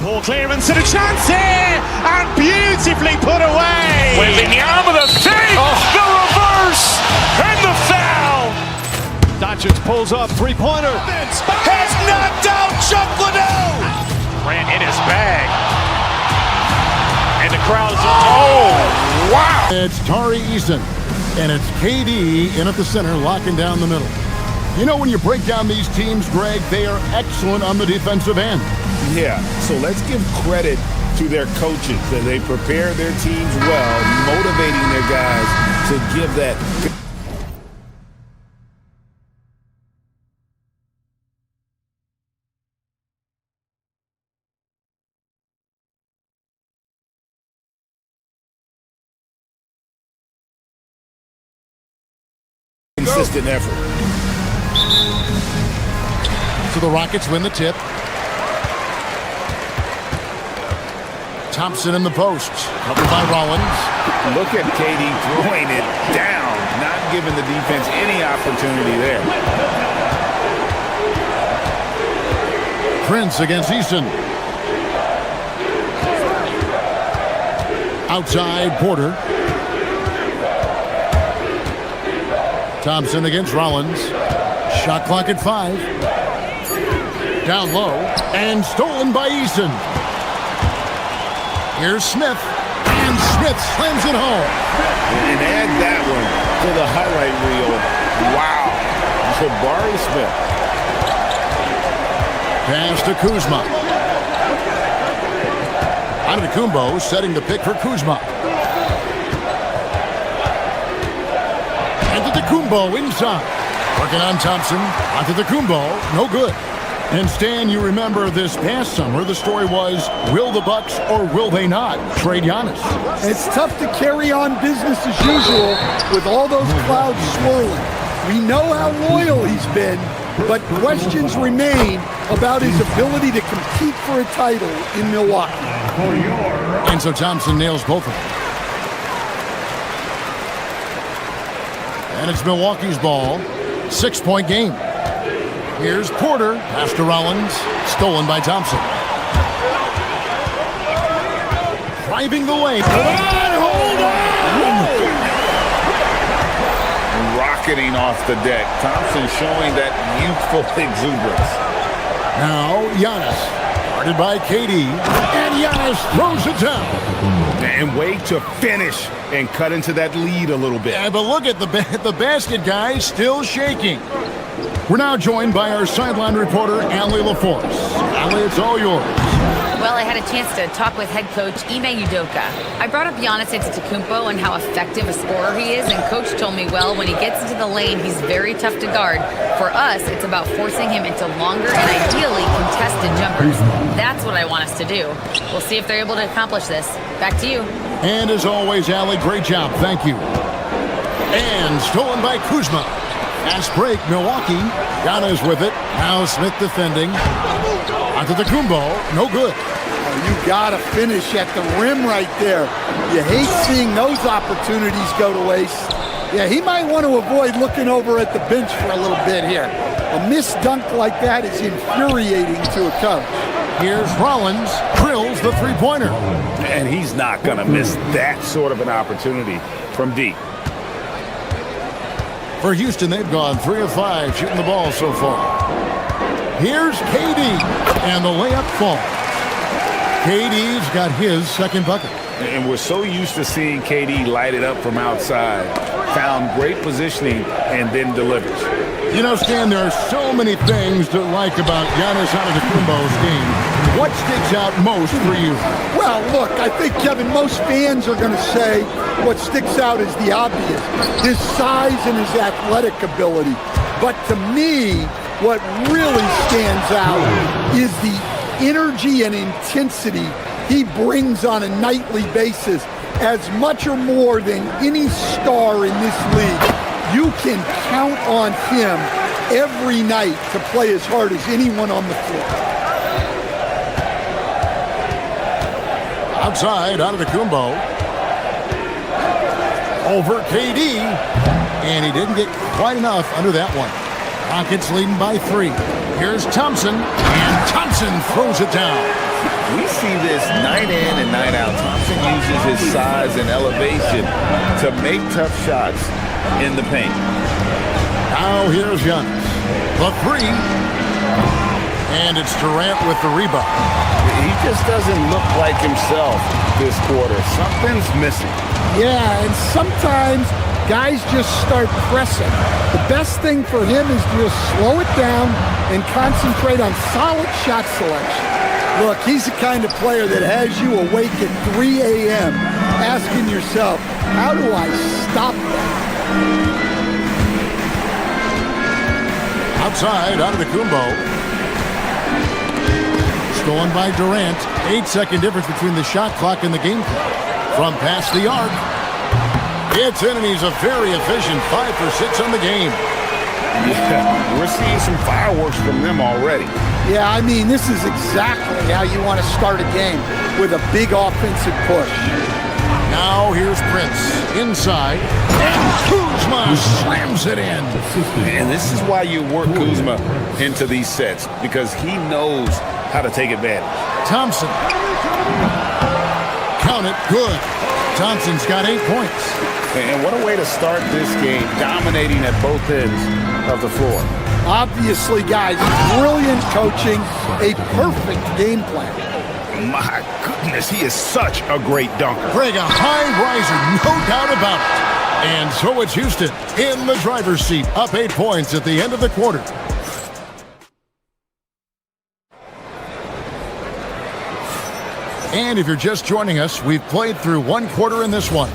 Ball clearance and a chance here, and beautifully put away. Wembanyama with a fake, the reverse, and the foul. Doncic pulls up, three-pointer. Has knocked out Chuck Liddell. Grant in his bag. And the crowd is, oh, wow. It's Tari Eason, and it's KD in at the center, locking down the middle. You know, when you break down these teams, Greg, they are excellent on the defensive end. Yeah, so let's give credit to their coaches that they prepare their teams well, motivating their guys to give that. Consistent effort. So the Rockets win the tip. Thompson in the post, covered by Rollins. Look at KD throwing it down, not giving the defense any opportunity there. Prince against Eason. Outside, Porter. Thompson against Rollins. Shot clock at 5. Down low, and stolen by Eason. Here's Smith, and Smith slams it home. And add that one to the highlight reel. Wow. Jabari Smith. Pass to Kuzma. Antetokounmpo setting the pick for Kuzma. Antetokounmpo inside. Working on Thompson. Antetokounmpo, no good. And Stan, you remember this past summer, the story was, will the Bucks or will they not trade Giannis? It's tough to carry on business as usual with all those clouds swirling. We know how loyal he's been, but questions remain about his ability to compete for a title in Milwaukee. And so Thompson nails both of them. And it's Milwaukee's ball. 6-point game. Here's Porter. Pass to Rollins. Stolen by Thompson. Driving the lane. Hold on! Rocketing off the deck. Thompson showing that youthful exuberance. Now Giannis. Guarded by KD. And Giannis throws it down. And way to finish and cut into that lead a little bit. Yeah, but look at the basket, guys, still shaking. We're now joined by our sideline reporter, Allie LaForce. Allie, it's all yours. Well, I had a chance to talk with head coach Ime Udoka. I brought up Giannis Antetokounmpo and how effective a scorer he is, and coach told me, well, when he gets into the lane, he's very tough to guard. For us, it's about forcing him into longer and ideally contested jumpers. That's what I want us to do. We'll see if they're able to accomplish this. Back to you. And as always, Allie, great job. Thank you. And stolen by Kuzma. Fast break, Milwaukee. Giannis with it. Now Smith defending. Antetokounmpo, no good. You gotta finish at the rim right there. You hate seeing those opportunities go to waste. Yeah, he might want to avoid looking over at the bench for a little bit here. A missed dunk like that is infuriating to a coach. Here's Rollins, drills the three-pointer. And he's not going to miss that sort of an opportunity from deep. For Houston, they've gone 3 of 5 shooting the ball so far. Here's KD, and the layup falls. KD's got his second bucket. And we're so used to seeing KD light it up from outside. Found great positioning and then delivers. You know, Stan, there are so many things to like about Giannis Antetokounmpo's game. What sticks out most for you? Well, look, I think, Kevin, most fans are going to say what sticks out is the obvious. His size and his athletic ability. But to me, what really stands out is the energy and intensity he brings on a nightly basis, as much or more than any star in this league. You can count on him every night to play as hard as anyone on the floor. Outside, Antetokounmpo. Over KD. And he didn't get quite enough under that one. Rockets leading by 3. Here's Thompson. And Thompson throws it down. We see this night in and night out. Thompson uses his size and elevation to make tough shots in the paint. Now here's Giannis. The 3. And it's Durant with the rebound. He just doesn't look like himself this quarter. Something's missing. Yeah, and sometimes guys just start pressing. The best thing for him is to just slow it down and concentrate on solid shot selection. Look, he's the kind of player that has you awake at 3 a.m. asking yourself, how do I stop that? Outside, Antetokounmpo. Stolen by Durant. 8-second difference between the shot clock and the game clock. From past the arc. It's in, and he's a very efficient 5 for 6 on the game. Yeah, we're seeing some fireworks from them already. Yeah, I mean, this is exactly how you want to start a game, with a big offensive push. Now here's Prince inside, and Kuzma slams it in. And this is why you work Kuzma into these sets, because he knows how to take advantage. Thompson. Count it, good. Thompson's got 8 points. And what a way to start this game, dominating at both ends of the floor. Obviously, guys, brilliant coaching, a perfect game plan. My goodness, he is such a great dunker. Greg, a high riser, no doubt about it. And so it's Houston in the driver's seat, up 8 points at the end of the quarter. And if you're just joining us, we've played through one quarter in this one.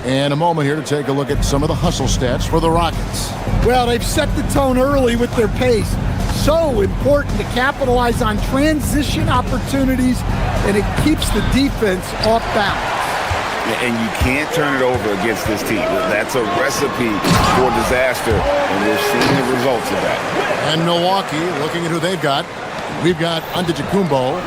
And a moment here to take a look at some of the hustle stats for the Rockets. Well, they've set the tone early with their pace. So important to capitalize on transition opportunities, and it keeps the defense off balance. And you can't turn it over against this team. That's a recipe for disaster, and we're seeing the results of that. And Milwaukee, looking at who they've got, we've got Untitled.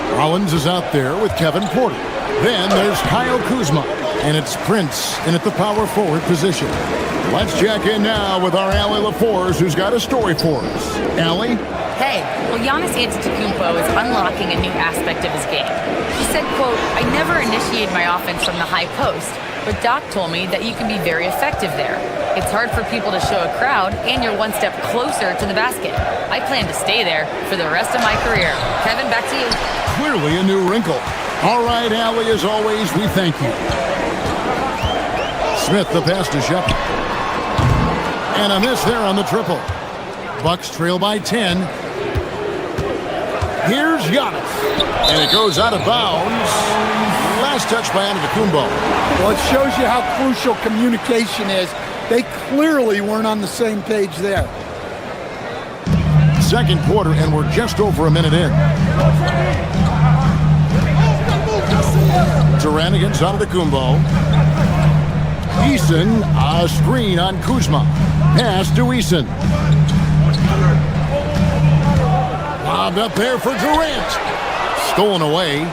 Rollins is out there with Kevin Porter. Then there's Kyle Kuzma, and it's Prince in at the power forward position. Let's check in now with our Allie LaForce, who's got a story for us. Allie? Hey, well, Giannis Antetokounmpo is unlocking a new aspect of his game. He said, quote, "I never initiate my offense from the high post, but Doc told me that you can be very effective there. It's hard for people to show a crowd, and you're one step closer to the basket. I plan to stay there for the rest of my career." Kevin, back to you. Clearly a new wrinkle. All right, Allie, as always, we thank you. Smith, the pass to Shepard. And a miss there on the triple. Bucks trail by 10. Here's Giannis. And it goes out of bounds. Last touch by Antetokounmpo. Well, it shows you how crucial communication is. They clearly weren't on the same page there. Second quarter, and we're just over a minute in. Durant against Antetokounmpo. Eason, a screen on Kuzma. Pass to Eason. Lobbed up there for Durant. Stolen away.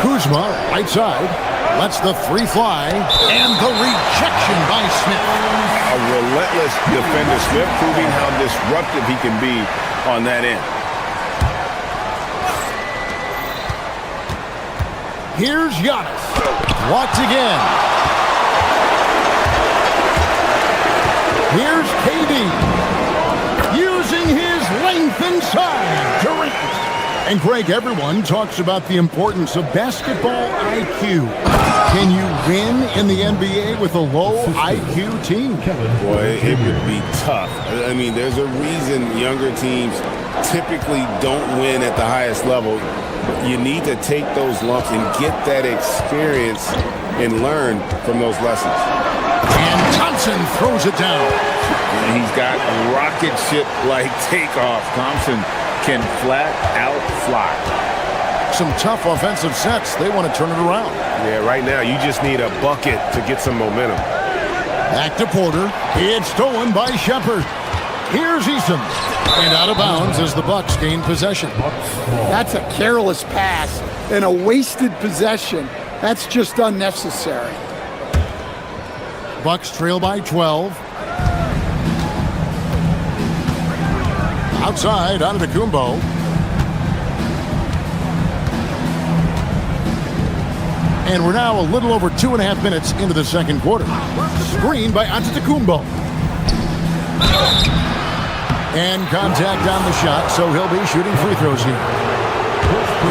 Kuzma, right side. Lets the three fly. And the rejection by Smith. A relentless defender. Smith proving how disruptive he can be on that end. Here's Giannis. Blocked again. Here's KD. Using his length inside. Durant. And Greg, everyone talks about the importance of basketball IQ. Can you win in the NBA with a low IQ team? Boy, it would be tough. I mean, there's a reason younger teams typically don't win at the highest level. You need to take those lumps and get that experience and learn from those lessons. And Thompson throws it down. And he's got rocket ship-like takeoff. Thompson can flat out fly. Some tough offensive sets. They want to turn it around. Yeah, right now you just need a bucket to get some momentum. Back to Porter. It's stolen by Shepard. Here's Eason. And out of bounds as the Bucks gain possession. That's a careless pass and a wasted possession. That's just unnecessary. Bucks trail by 12. Outside, Antetokounmpo. And we're now a little over 2.5 minutes into the second quarter. Screen by Antetokounmpo. And contact on the shot, so he'll be shooting free throws here.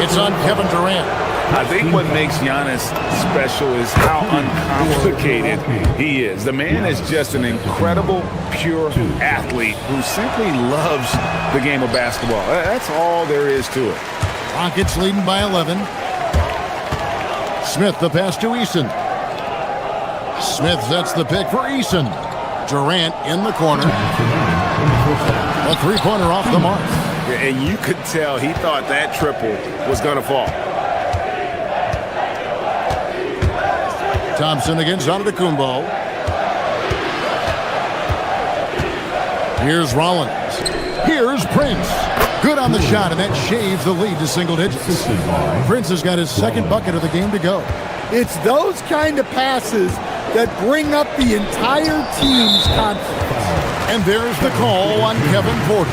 It's on Kevin Durant. I think what makes Giannis special is how uncomplicated he is. The man is just an incredible, pure athlete who simply loves the game of basketball. That's all there is to it. Rockets leading by 11. Smith, the pass to Eason. Smith sets the pick for Eason. Durant in the corner. A three-pointer off the mark. And you could tell he thought that triple was going to fall. Thompson against Antetokounmpo. Here's Rollins. Here's Prince. Good on the shot, and that shaves the lead to single digits. Prince has got his second bucket of the game to go. It's those kind of passes that bring up the entire team's confidence. And there's the call on Kevin Porter.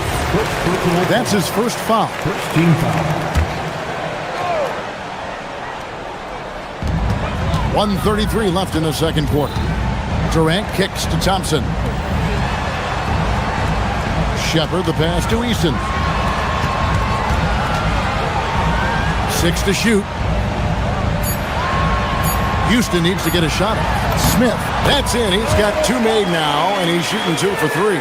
That's his first foul. First team foul. 1:33 left in the second quarter. Durant kicks to Thompson. Shepard, the pass to Eason. 6 to shoot. Houston needs to get a shot up. Smith, that's in. He's got 2 made now, and he's shooting 2 for 3.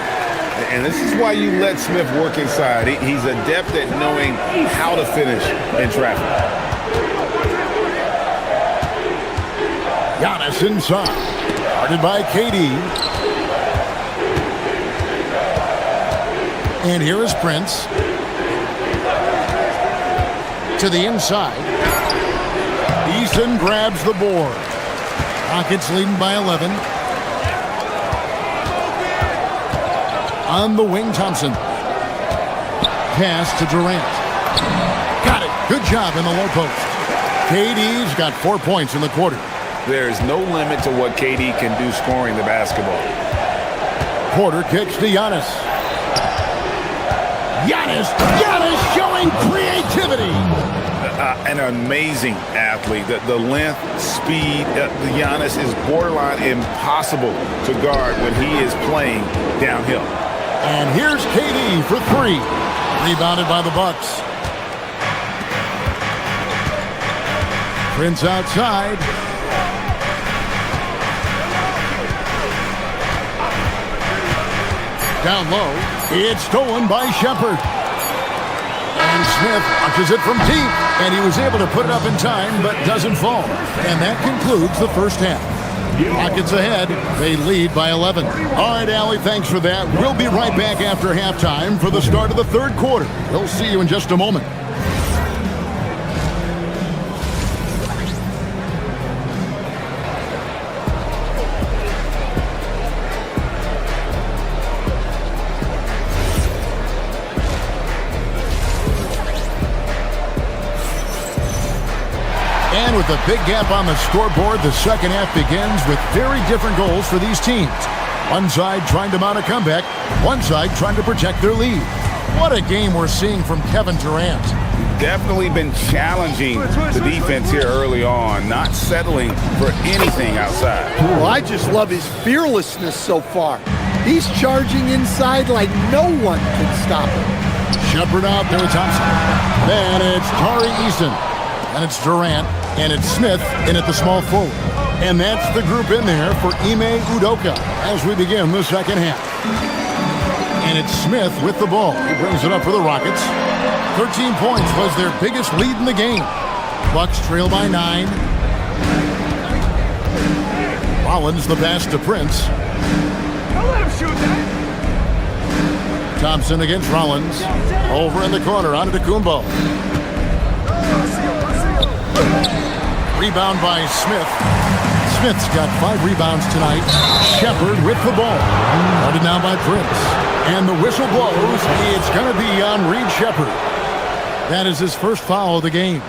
And this is why you let Smith work inside. He's adept at knowing how to finish in traffic. Giannis inside. Guarded by KD. And here is Prince. To the inside. Easton grabs the board. Rockets leading by 11. On the wing, Thompson. Pass to Durant. Got it. Good job in the low post. KD's got 4 points in the quarter. There's no limit to what KD can do scoring the basketball. Porter kicks to Giannis. Giannis showing creativity. An amazing athlete. The length, speed, Giannis is borderline impossible to guard when he is playing downhill. And here's KD for three. Rebounded by the Bucks. Prince outside. Down low. It's stolen by Shepherd. And Smith launches it from deep. And he was able to put it up in time, but doesn't fall. And that concludes the first half. Rockets ahead. They lead by 11. All right, Allie, thanks for that. We'll be right back after halftime for the start of the third quarter. We'll see you in just a moment. And with a big gap on the scoreboard, the second half begins with very different goals for these teams. One side trying to mount a comeback, one side trying to protect their lead. What a game we're seeing from Kevin Durant. Definitely been challenging the defense here early on, not settling for anything outside. Well, I just love his fearlessness so far. He's charging inside like no one can stop him. Shepherd out there with Thompson. Then it's Tari Eason. And it's Durant. And it's Smith in at the small forward. And that's the group in there for Ime Udoka as we begin the second half. And it's Smith with the ball. He brings it up for the Rockets. 13 points was their biggest lead in the game. Bucks trail by 9. Rollins the pass to Prince. Don't let him shoot that. Thompson against Rollins. Over in the corner, on to Kumbo. Rebound by Smith. Smith's got 5 rebounds tonight. Shepherd with the ball. Guarded now by Prince. And the whistle blows. It's going to be on Reed Shepherd. That is his first foul of the game.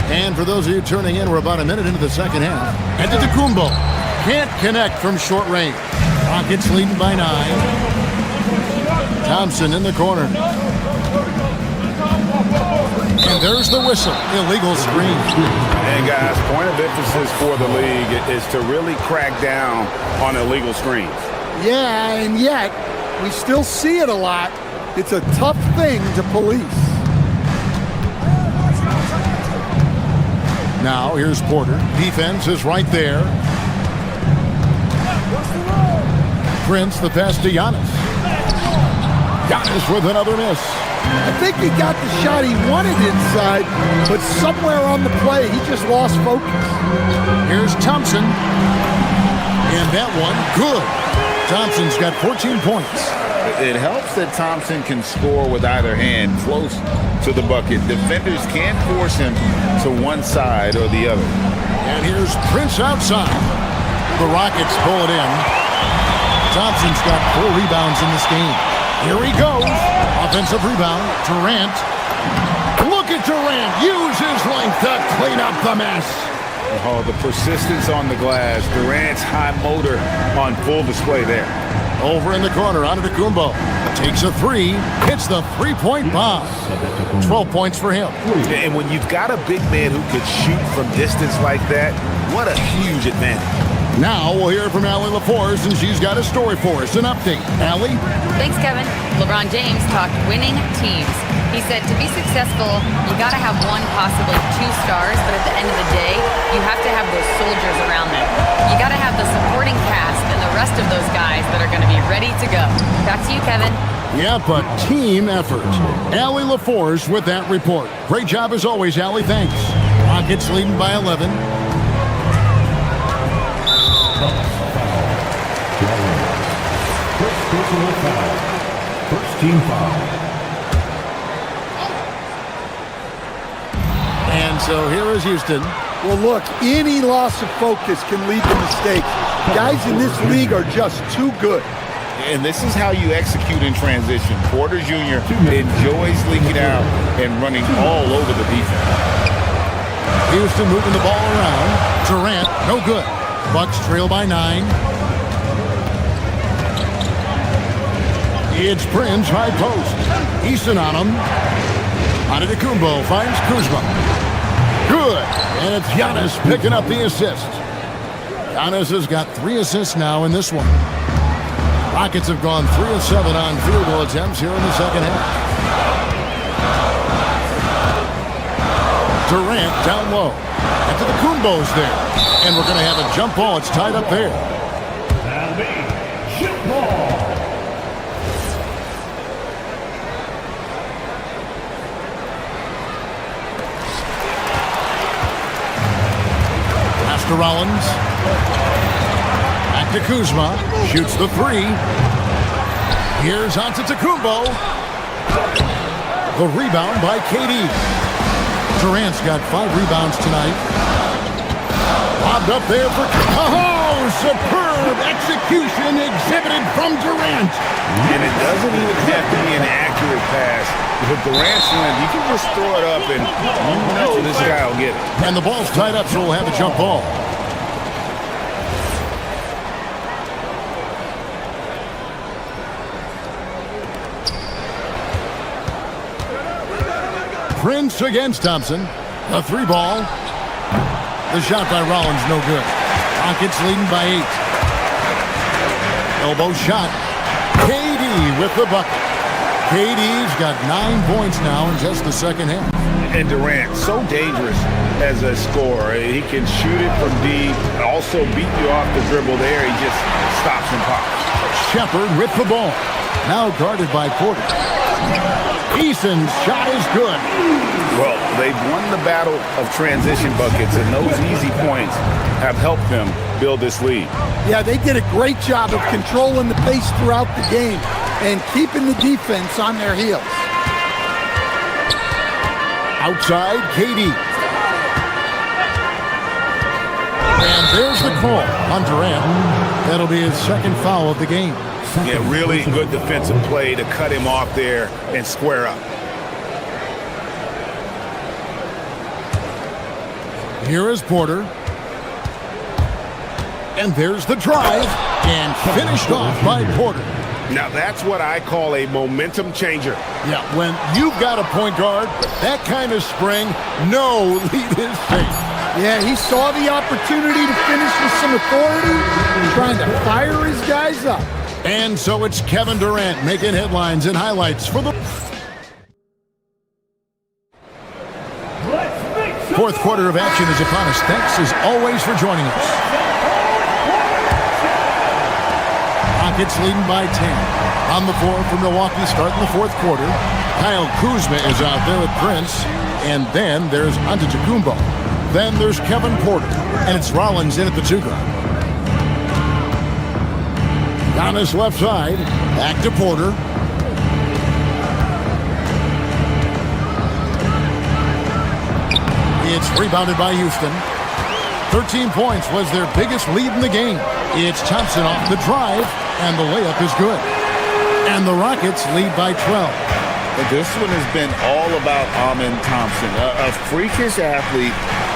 And for those of you turning in, we're about a minute into the second half. And to Kumbo. Can't connect from short range. Rockets leading by 9. Thompson in the corner. And there's the whistle. Illegal screen. And guys, point of emphasis for the league is to really crack down on illegal screens. Yeah, and yet we still see it a lot. It's a tough thing to police. Now here's Porter. Defense is right there. Prince the pass to Giannis. Giannis with another miss. I think he got the shot he wanted inside, but somewhere on the play, he just lost focus. Here's Thompson. And that one, good. Thompson's got 14 points. It helps that Thompson can score with either hand close to the bucket. Defenders can't force him to one side or the other. And here's Prince outside. The Rockets pull it in. Thompson's got 4 rebounds in this game. Here he goes. Offensive rebound. Durant. Look at Durant. Use his length to clean up the mess. Oh, the persistence on the glass. Durant's high motor on full display there. Over in the corner. On to Kumbo. Takes a 3. Hits the 3-point bomb. 12 points for him. And when you've got a big man who could shoot from distance like that, what a huge advantage. Now we'll hear from Allie LaForce, and she's got a story for us. An update. Allie? Thanks, Kevin. LeBron James talked winning teams. He said to be successful, you got to have one, possibly two stars, but at the end of the day, you have to have those soldiers around them. You got to have the supporting cast and the rest of those guys that are going to be ready to go. Back to you, Kevin. Yep, a team effort. Allie LaForce with that report. Great job as always, Allie. Thanks. Rockets leading by 11. First personal foul. First team foul. And so here is Houston. Well, look, any loss of focus can lead to mistakes. Guys in this league are just too good. And this is how you execute in transition. Porter Jr. enjoys leaking out and running all over the defense. Houston moving the ball around. Durant, no good. Bucks trail by 9. It's Prince, high post. Easton on him. Antetokounmpo finds Kuzma. Good. And it's Giannis picking up the assist. Giannis has got 3 assists now in this one. Rockets have gone 3 of 7 on field goal attempts here in the second half. Durant down low. Antetokounmpo's there. And we're going to have a jump ball. It's tied up there. That'll be jump ball. Pass to Rollins. Back to Kuzma. Shoots the 3. Here's Antetokounmpo. The rebound by KD. Durant's got 5 rebounds tonight. Lobbed up there for... Oh, superb execution exhibited from Durant. And it doesn't even have to be an accurate pass. With Durant's length, you can just throw it up and you know this guy will get it. And the ball's tied up, so we'll have a jump ball. Prince against Thompson. The 3 ball. The shot by Rollins, no good. Rockets leading by 8. Elbow shot. KD with the bucket. KD's got 9 points now in just the second half. And Durant, so dangerous as a scorer. He can shoot it from deep, also beat you off the dribble there. He just stops and pops. Shepard with the ball. Now guarded by Porter. Eason's shot is good. Well, they've won the battle of transition buckets, and those easy points have helped them build this lead. Yeah, they did a great job of controlling the pace throughout the game and keeping the defense on their heels. Outside, KD. And there's the call on Durant. That'll be his second foul of the game. Yeah, really good defensive play to cut him off there and square up. Here is Porter. And there's the drive. And finished off by Porter. Now that's what I call a momentum changer. Yeah, when you've got a point guard, that kind of spring, no lead is safe. Yeah, he saw the opportunity to finish with some authority, trying to fire his guys up. And so it's Kevin Durant making headlines and highlights for the fourth quarter of action is upon us. Thanks as always for joining us. Rockets leading by 10. On the floor for Milwaukee starting the fourth quarter. Kyle Kuzma is out there with Prince. And then there's Antetokounmpo. Then there's Kevin Porter. And it's Rollins in at the 2 guard. On his left side, back to Porter. It's rebounded by Houston. 13 points was their biggest lead in the game. It's Thompson off the drive, and the layup is good. And the Rockets lead by 12. But this one has been all about Amen Thompson, a freakish athlete.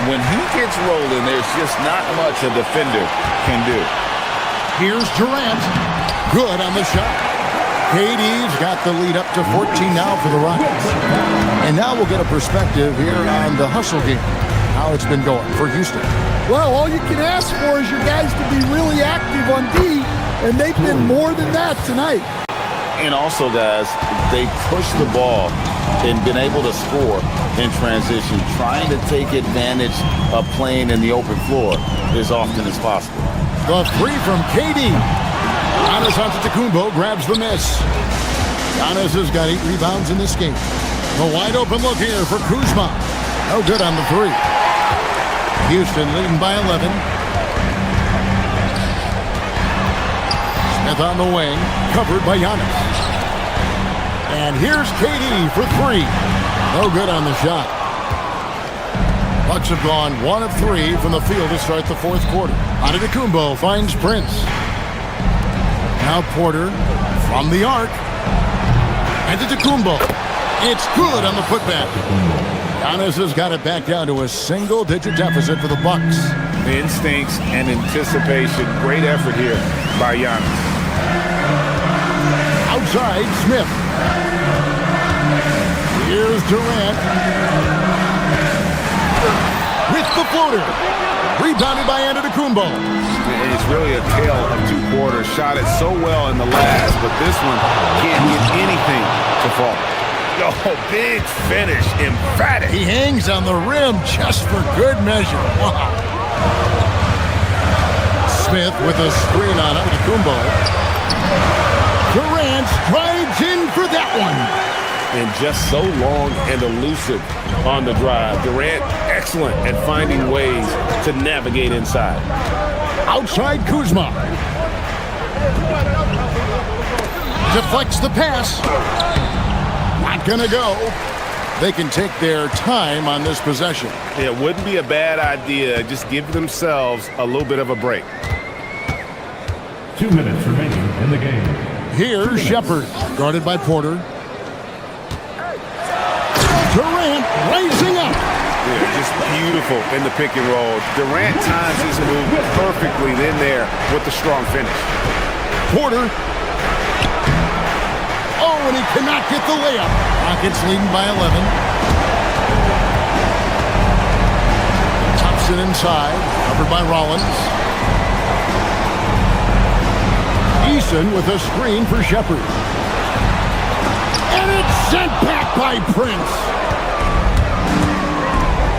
When he gets rolling, there's just not much a defender can do. Here's Durant. Good on the shot. KD's got the lead up to 14 now for the Rockets. And now we'll get a perspective here on the hustle game. how it's been going for Houston. Well, all you can ask for is your guys to be really active on D, and they've been more than that tonight. And also, guys, they pushed the ball and been able to score in transition, trying to take advantage of playing in the open floor as often as possible. The three from KD. Giannis Antetokounmpo grabs the miss. Giannis has got 8 rebounds in this game. A wide open look here for Kuzma. No good on the three. Houston leading by 11. Smith on the wing, covered by Giannis. And here's KD for 3. No good on the shot. Bucks have gone 1 of 3 from the field to start the fourth quarter. Antetokounmpo finds Prince. Now Porter from the arc. Antetokounmpo. It's good on the putback. Giannis has got it back down to a single-digit deficit for the Bucks. Instincts and anticipation. Great effort here by Giannis. Outside, Smith. Here's Durant. With the floater. Rebounded by Antetokounmpo. It's really a tale of 2 quarters. Shot it so well in the last, but this one can't get anything to fall. Oh, big finish. Emphatic. He hangs on the rim just for good measure. Wow. Smith with a screen on Antetokounmpo. Durant strides in for that one. And just so long and elusive on the drive. Durant, excellent at finding ways to navigate inside. Outside Kuzma. Deflects the pass. Not gonna go. They can take their time on this possession. It wouldn't be a bad idea. Just give themselves a little bit of a break. 2 minutes remaining in the game. Here's Shepard, guarded by Porter. Durant rising up. Yeah, just beautiful in the pick and roll. Durant times his move perfectly then there with the strong finish. Porter. Oh, and he cannot get the layup. Rockets leading by 11. Thompson inside, covered by Rollins. Eason with a screen for Shepard. And it's sent back by Prince.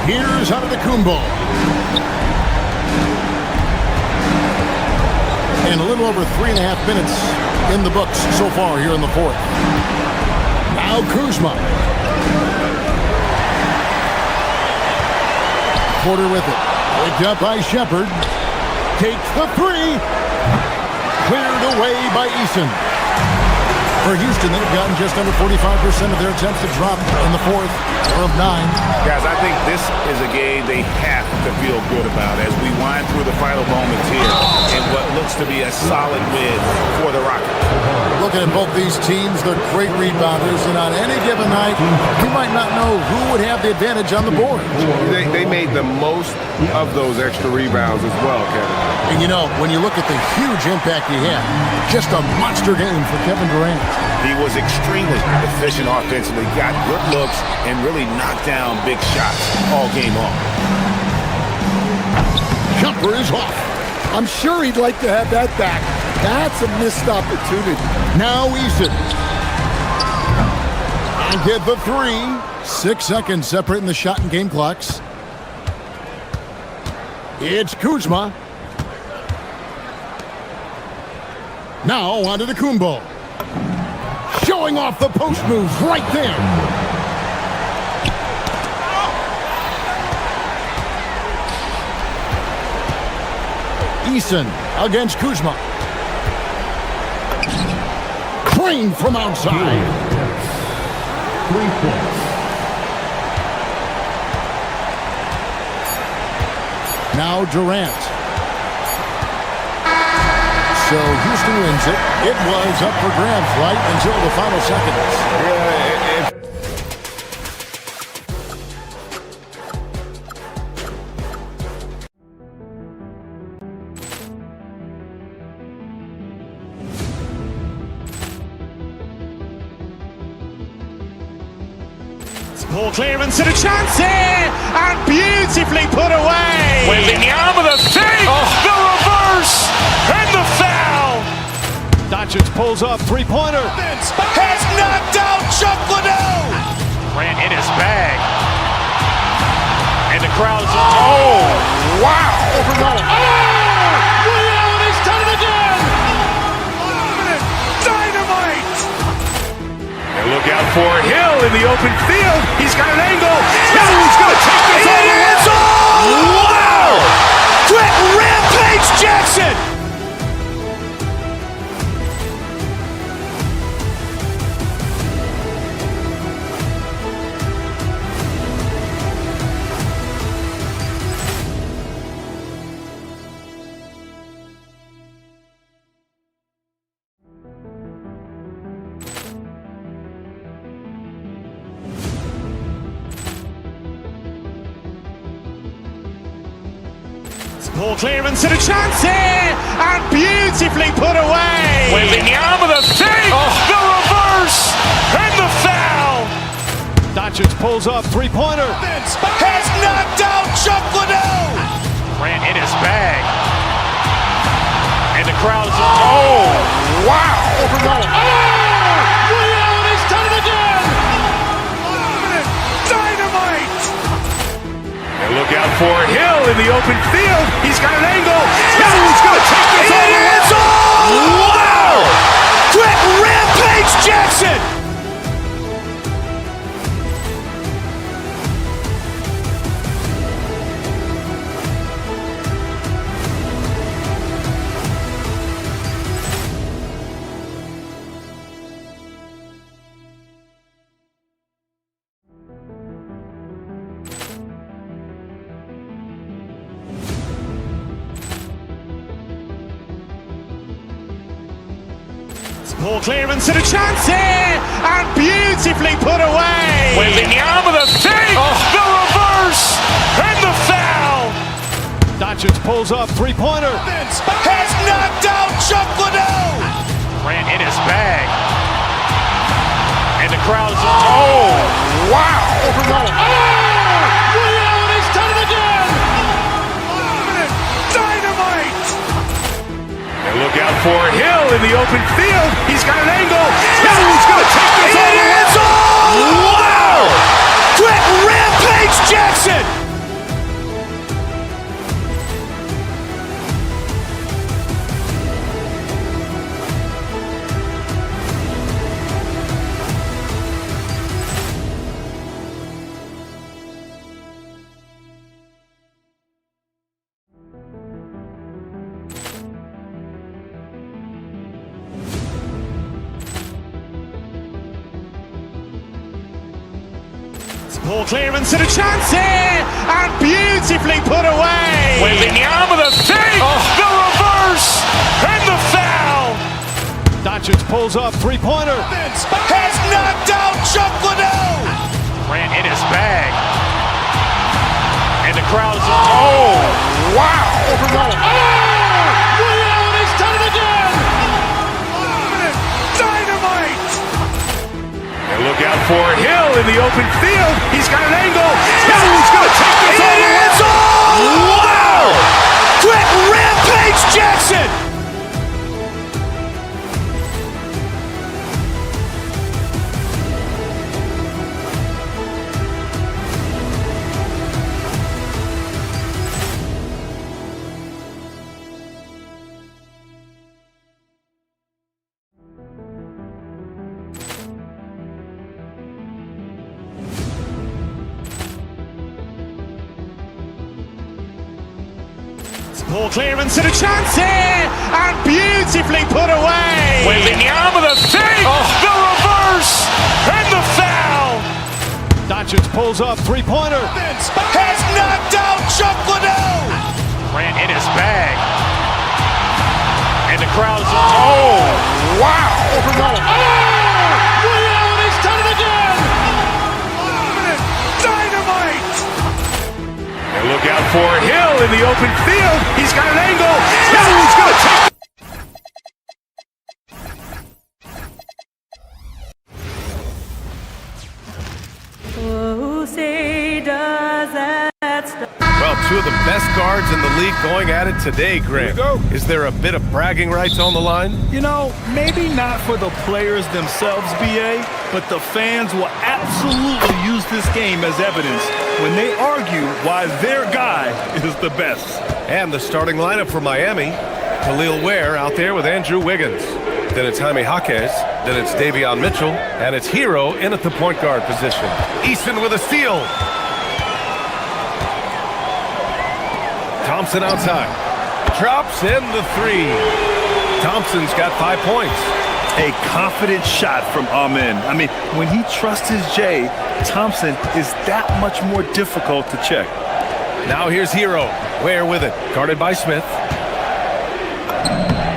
Here's Antetokounmpo. And a little over 3.5 minutes in the books so far here in the fourth. Now Kuzma. Porter with it. Picked up by Shepard. Takes the 3. Cleared away by Eason. For Houston, they've gotten just under 45% of their attempts to drop in the fourth, 4 of 9. Guys, I think this is a game they have to feel good about as we wind through the final moments here in what looks to be a solid win for the Rockets. Looking at both these teams, they're great rebounders, and on any given night, you might not know who would have the advantage on the board. They made the most of those extra rebounds as well, Kevin. And you know, when you look at the huge impact he had, just a monster game for Kevin Durant. He was extremely efficient offensively, got good looks, and really knocked down big shots all game long. Jumper is off. I'm sure he'd like to have that back. That's a missed opportunity. Now Eason. And get the 3. 6 seconds separating the shot and game clocks. It's Kuzma. Now onto the Antetokounmpo. Showing off the post moves right there. Eason against Kuzma. Drained from outside. 3 points. Now Durant. So Houston wins it. It was up for grabs right until the final seconds. Ball clearance and a chance here, and beautifully put Wembanyama the fake, the reverse, and the foul. Doncic pulls up, three-pointer. Has knocked out Chuck Liddell. Grant in his bag. And the crowd's wow. Ray Allen has done it again. Dynamite. And look out for Hill in the open field. He's got an angle. He's going to take this all the way. Wow. Quick rampage Jackson. Ball clearance and a chance here, and beautifully put away. Wembanyama the fake, the reverse, and the foul. Doncic pulls up, three-pointer. Has knocked out Chuck Liddell. Grant in his bag. And the crowd's wow. Ray Allen has done it again. Dynamite. And look out for Hill in the open field. He's got an angle. He's going to take this all the way. Wow. Quick rampage Jackson. Ball clearance and a chance here, and beautifully put away. Wembanyama the fake, the reverse, and the foul. Doncic pulls up, three-pointer. Has knocked out Chuck Liddell. Grant in his bag. And the crowd's wow. Ray Allen has done it again. Dynamite. And look out for Hill in the open field. He's got an angle. He's going to take this all the way. Wow. Quick rampage Jackson. Ball clearance and a chance here, and beautifully put away. Wembanyama the fake, the reverse, and the foul. Doncic pulls up, three-pointer. Has knocked out Chuck Liddell. Grant in his bag. And the crowd's wow. Ray Allen has done it again. Dynamite. And look out for Hill in the open field. He's got an angle. He's going to take this all the way. Wow. Quick rampage Jackson. Ball clearance and a chance here, and beautifully put away. Wembanyama the fake, the reverse, and the foul. Doncic pulls up, three-pointer. Has knocked out Chuck Liddell. Grant in his bag. And the crowd's wow. Ray Allen has done it again. Dynamite. And look out for Hill in the open field. He's got an angle. He's going to take it. Oh, say does that stop? Well, Two of the best guards in the league going at it today, Grant. Is there a bit of bragging rights on the line? You know, maybe not for the players themselves, BA, but the fans will absolutely use this game as evidence when they argue why their guy is the best. And the starting lineup for Miami, Khalil Ware out there with Andrew Wiggins. Then it's Jaime Jaquez, then it's Davion Mitchell, and it's Hero in at the point guard position. Easton with a steal. Thompson outside. Drops in the three. Thompson's got 5 points. A confident shot from Amen. I mean, when he trusts his J, Thompson is that much more difficult to check. Now here's Hero. Ware with it. Guarded by Smith.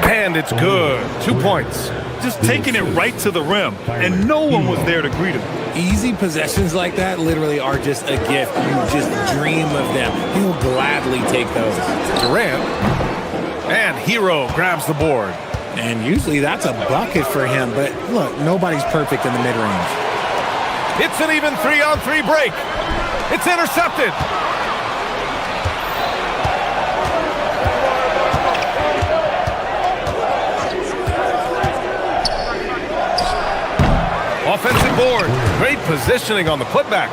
And it's good. 2 points. Just taking it right to the rim, and no one was there to greet him. Easy possessions like that literally are just a gift. You just dream of them. He'll gladly take those. Durant. And Hero grabs the board. And usually that's a bucket for him, but look, nobody's perfect in the mid-range. It's an even 3-on-3 break. It's intercepted. Offensive board. Great positioning on the putback.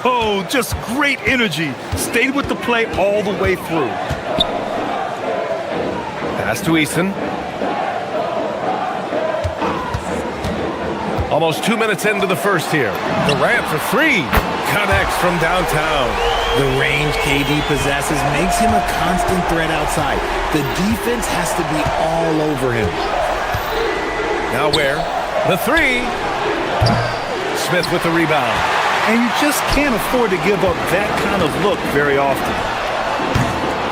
Oh, just great energy. Stayed with the play all the way through. Pass to Easton. Almost 2 minutes into the first here. Durant for three. Connects from downtown. The range KD possesses makes him a constant threat outside. The defense has to be all over him. Now Ware. The three. Smith with the rebound. And you just can't afford to give up that kind of look very often.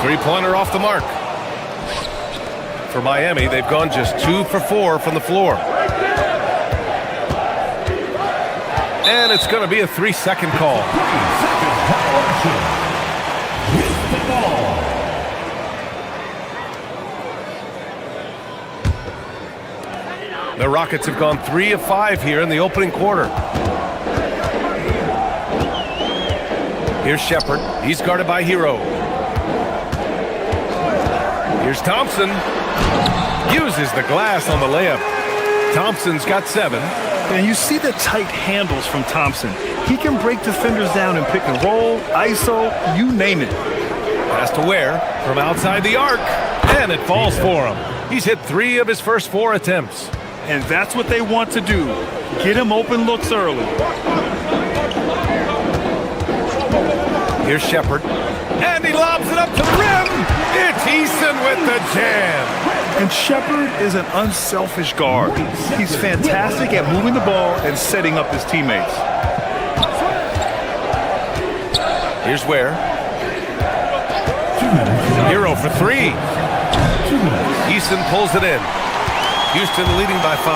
Three-pointer off the mark. For Miami, they've gone just 2 for 4 from the floor. And it's going to be a 3-second call. The Rockets have gone 3 of 5 here in the opening quarter. Here's Shepard. He's guarded by Hero. Here's Thompson. Uses the glass on the layup. Thompson's got 7. And you see the tight handles from Thompson. He can break defenders down in pick and roll, ISO, you name it. Pass to Ware from outside the arc. And it falls for him. He's hit 3 of his first 4 attempts. And that's what they want to do. Get him open looks early. Here's Shepard. And he lobs it up to the rim. It's Easton with the jam. And Shepard is an unselfish guard. He's fantastic at moving the ball and setting up his teammates. Here's Ware. Hero for 3. Easton pulls it in. Houston leading by 5.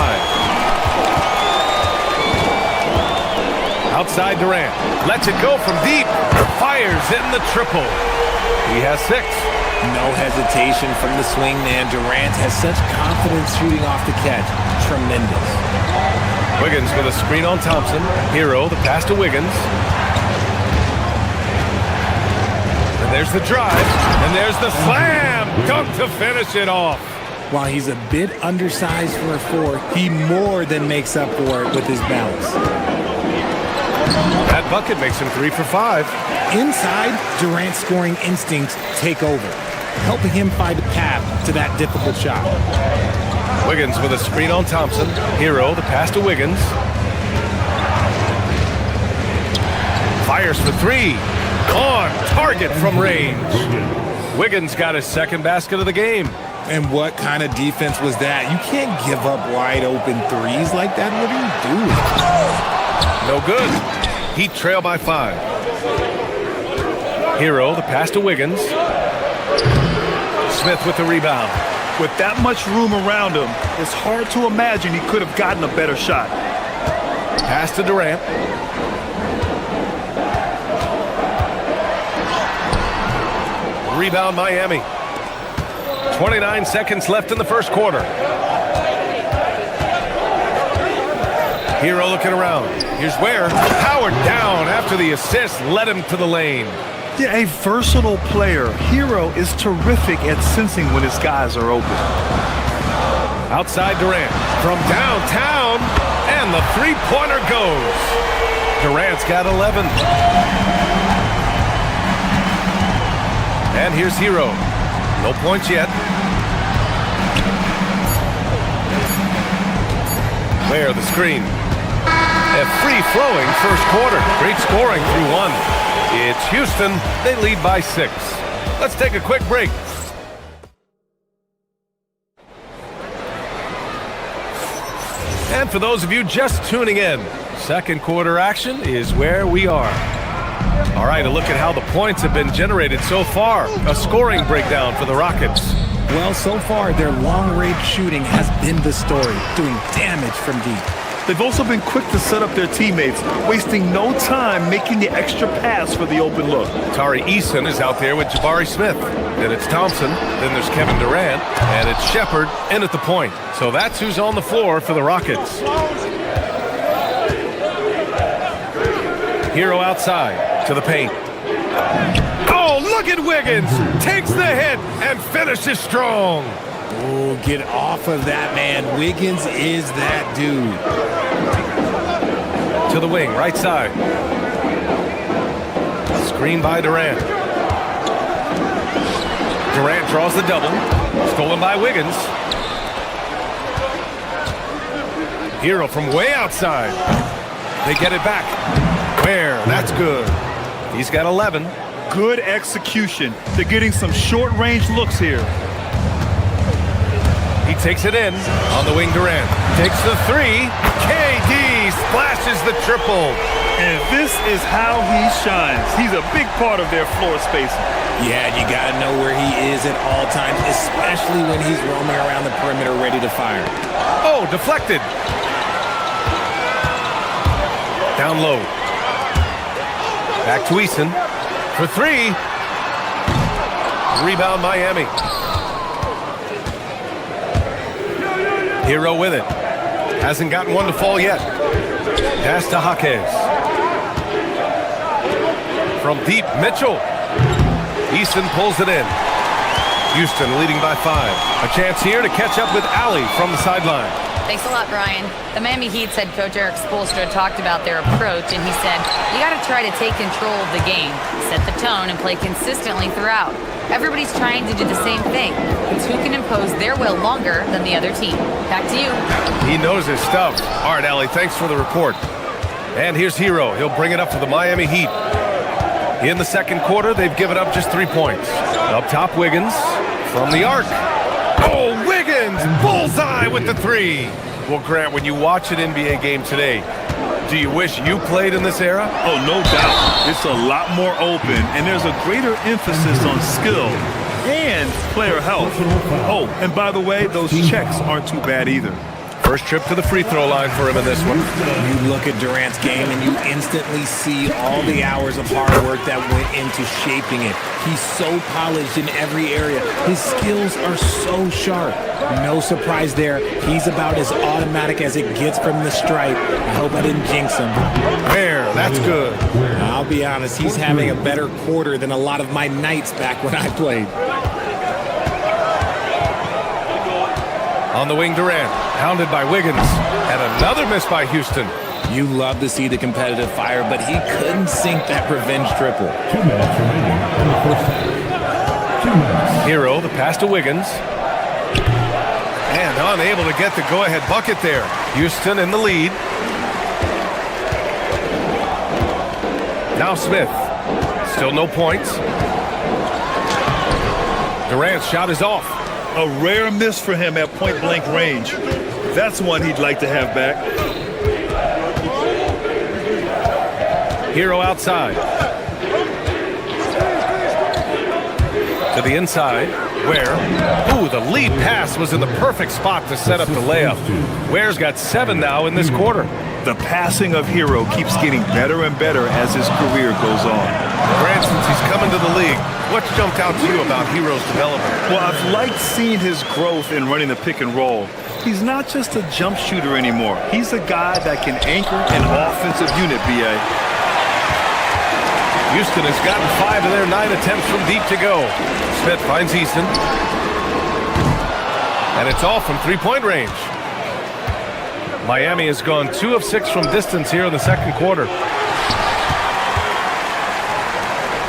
Outside Durant. Lets it go from deep. Fires in the triple. He has 6. No hesitation from the swing man. Durant has such confidence shooting off the catch. Tremendous. Wiggins with a screen on Thompson. Hero, the pass to Wiggins. And there's the drive. And there's the slam. Dunk to finish it off. While he's a bit undersized for a 4, he more than makes up for it with his balance. That bucket makes him 3 for 5. Inside, Durant's scoring instincts take over, helping him find a path to that difficult shot. Wiggins with a screen on Thompson. Hero, the pass to Wiggins. Fires for 3. On target from range. Wiggins got his second basket of the game. And what kind of defense was that? You can't give up wide open threes like that. What are you doing? No good. Heat trail by 5. Hero, the pass to Wiggins. Smith with the rebound. With that much room around him, it's hard to imagine he could have gotten a better shot. Pass to Durant. Rebound Miami. 29 seconds left in the first quarter. Hero looking around. Here's Ware. Powered down after the assist led him to the lane. Yeah, a versatile player. Hero is terrific at sensing when his guys are open. Outside Durant from downtown, and the three-pointer goes. Durant's got 11. And here's Hero. No points yet. Where the screen. A free-flowing first quarter. Great scoring through one. It's Houston. They lead by 6. Let's take a quick break. And for those of you just tuning in, second quarter action is where we are. All right, a look at how the points have been generated so far. A scoring breakdown for the Rockets. Well, so far, their long-range shooting has been the story, doing damage from deep. They've also been quick to set up their teammates, wasting no time making the extra pass for the open look. Tari Eason is out there with Jabari Smith. Then it's Thompson. Then there's Kevin Durant. And it's Shepard in at the point. So that's who's on the floor for the Rockets. Hero outside to the paint. Oh, look at Wiggins. Takes the hit and finishes strong. Oh, get off of that, man. Wiggins is that dude. To the wing, right side. Screen by Durant. Durant draws the double. Stolen by Wiggins. Hero from way outside. They get it back. Where? That's good. He's got 11. Good execution. They're getting some short-range looks here. He takes it in. On the wing, Durant takes the three. KD splashes the triple. And this is how he shines. He's a big part of their floor spacing. Yeah, you got to know where he is at all times, especially when he's roaming around the perimeter ready to fire. Oh, deflected. Down low. Back to Eason for three. Rebound, Miami. Hero with it. Hasn't gotten one to fall yet. Pass to Jaquez. From deep, Mitchell. Easton pulls it in. Houston leading by 5. A chance here to catch up with Allie from the sideline. Thanks a lot, Brian. The Miami Heat's head coach Eric Spoelstra talked about their approach, and he said, you got to try to take control of the game, set the tone, and play consistently throughout. Everybody's trying to do the same thing. It's who can impose their will longer than the other team. Back to you. He knows his stuff. All right, Allie, thanks for the report. And here's Hero. He'll bring it up for the Miami Heat. In the second quarter, they've given up just 3 points. Up top, Wiggins from the arc. Oh, Wiggins! Bullseye with the three. Well, Grant, when you watch an NBA game today, do you wish you played in this era? Oh, no doubt. It's a lot more open, and there's a greater emphasis on skill and player health. Oh, and by the way, those checks aren't too bad either. First trip to the free throw line for him in this one. You look at Durant's game and you instantly see all the hours of hard work that went into shaping it. He's so polished in every area. His skills are so sharp. No surprise there. He's about as automatic as it gets from the stripe. I hope I didn't jinx him. There, that's good. I'll be honest, he's having a better quarter than a lot of my nights back when I played. On the wing, Durant, pounded by Wiggins, and another miss by Houston. You love to see the competitive fire, but he couldn't sink that revenge triple. 2 minutes remaining in the first half. 2 minutes. Hero, the pass to Wiggins. And unable to get the go-ahead bucket there. Houston in the lead. Now Smith. Still no points. Durant's shot is off. A rare miss for him at point-blank range. That's one he'd like to have back. Hero outside. To the inside. Ware. Ooh, the lead pass was in the perfect spot to set up the layup. Ware's got 7 now in this quarter. The passing of Hero keeps getting better and better as his career goes on. Grant, since he's coming to the league, what's jumped out to you about Hero's development? Well, I've liked seeing his growth in running the pick and roll. He's not just a jump shooter anymore. He's a guy that can anchor an offensive unit, B.A. Houston has gotten 5 of their 9 attempts from deep to go. Smith finds Easton. And it's all from three-point range. Miami has gone 2 of 6 from distance here in the second quarter.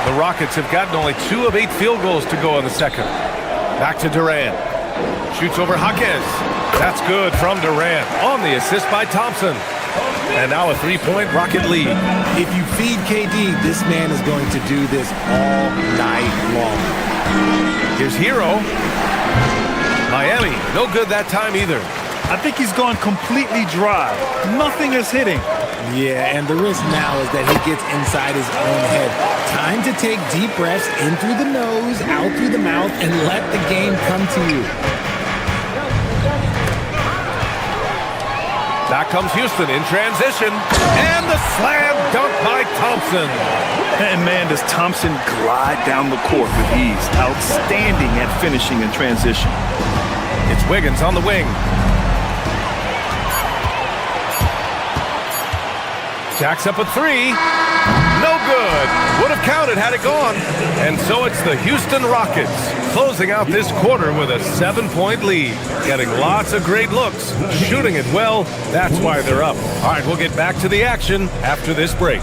The Rockets have gotten only 2 of 8 field goals to go in the second. Back to Durant. Shoots over Jaquez. That's good from Durant on the assist by Thompson. And now a 3-point Rocket lead. If you feed KD, this man is going to do this all night long. Here's Hero. Miami, no good that time either. I think he's gone completely dry. Nothing is hitting. Yeah, and the risk now is that he gets inside his own head. Time to take deep breaths in through the nose, out through the mouth, and let the game come to you. Back comes Houston in transition. And the slam dunk by Thompson. And man, does Thompson glide down the court with ease. Outstanding at finishing in transition. It's Wiggins on the wing. Jacks up a 3. No good. Would have counted had it gone. And so it's the Houston Rockets closing out this quarter with a 7-point lead. Getting lots of great looks. Shooting it well. That's why they're up. All right, we'll get back to the action after this break.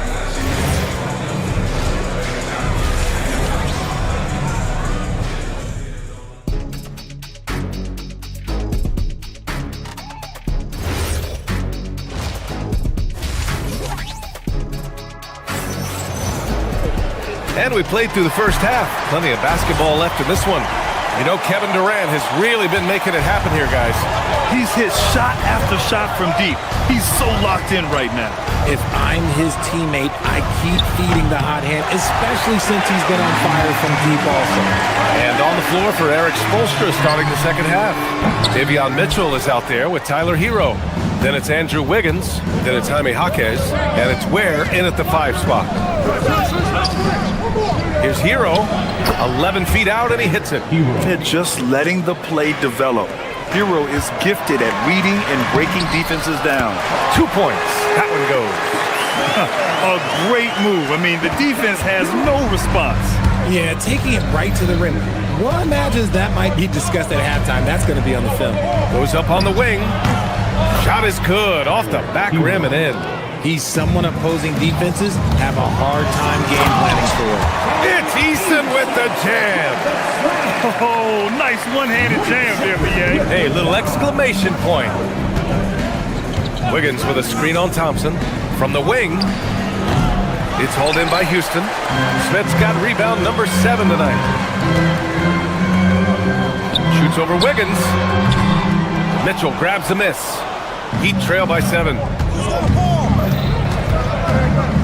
And we played through the first half. Plenty of basketball left in this one. You know, Kevin Durant has really been making it happen here, guys. He's hit shot after shot from deep. He's so locked in right now. If I'm his teammate, I keep feeding the hot hand, especially since he's been on fire from deep also. And on the floor for Eric Spoelstra starting the second half. Davion Mitchell is out there with Tyler Hero. Then it's Andrew Wiggins. Then it's Jaime Jaquez. And it's Ware in at the 5 spot. Here's Hero, 11 feet out, and he hits it. They're just letting the play develop. Hero is gifted at reading and breaking defenses down. 2 points. That one goes. A great move. I mean, the defense has no response. Yeah, taking it right to the rim. One imagines that might be discussed at halftime. That's going to be on the film. Goes up on the wing. Shot is good. Off the back rim and in. He's someone opposing defenses have a hard time game planning for. It's Easton with the jam. Oh, nice one-handed jam there, BA. Hey, little exclamation point. Wiggins with a screen on Thompson. From the wing. It's hauled in by Houston. Smith's got rebound number 7 tonight. Shoots over Wiggins. Mitchell grabs the miss. Heat trail by 7.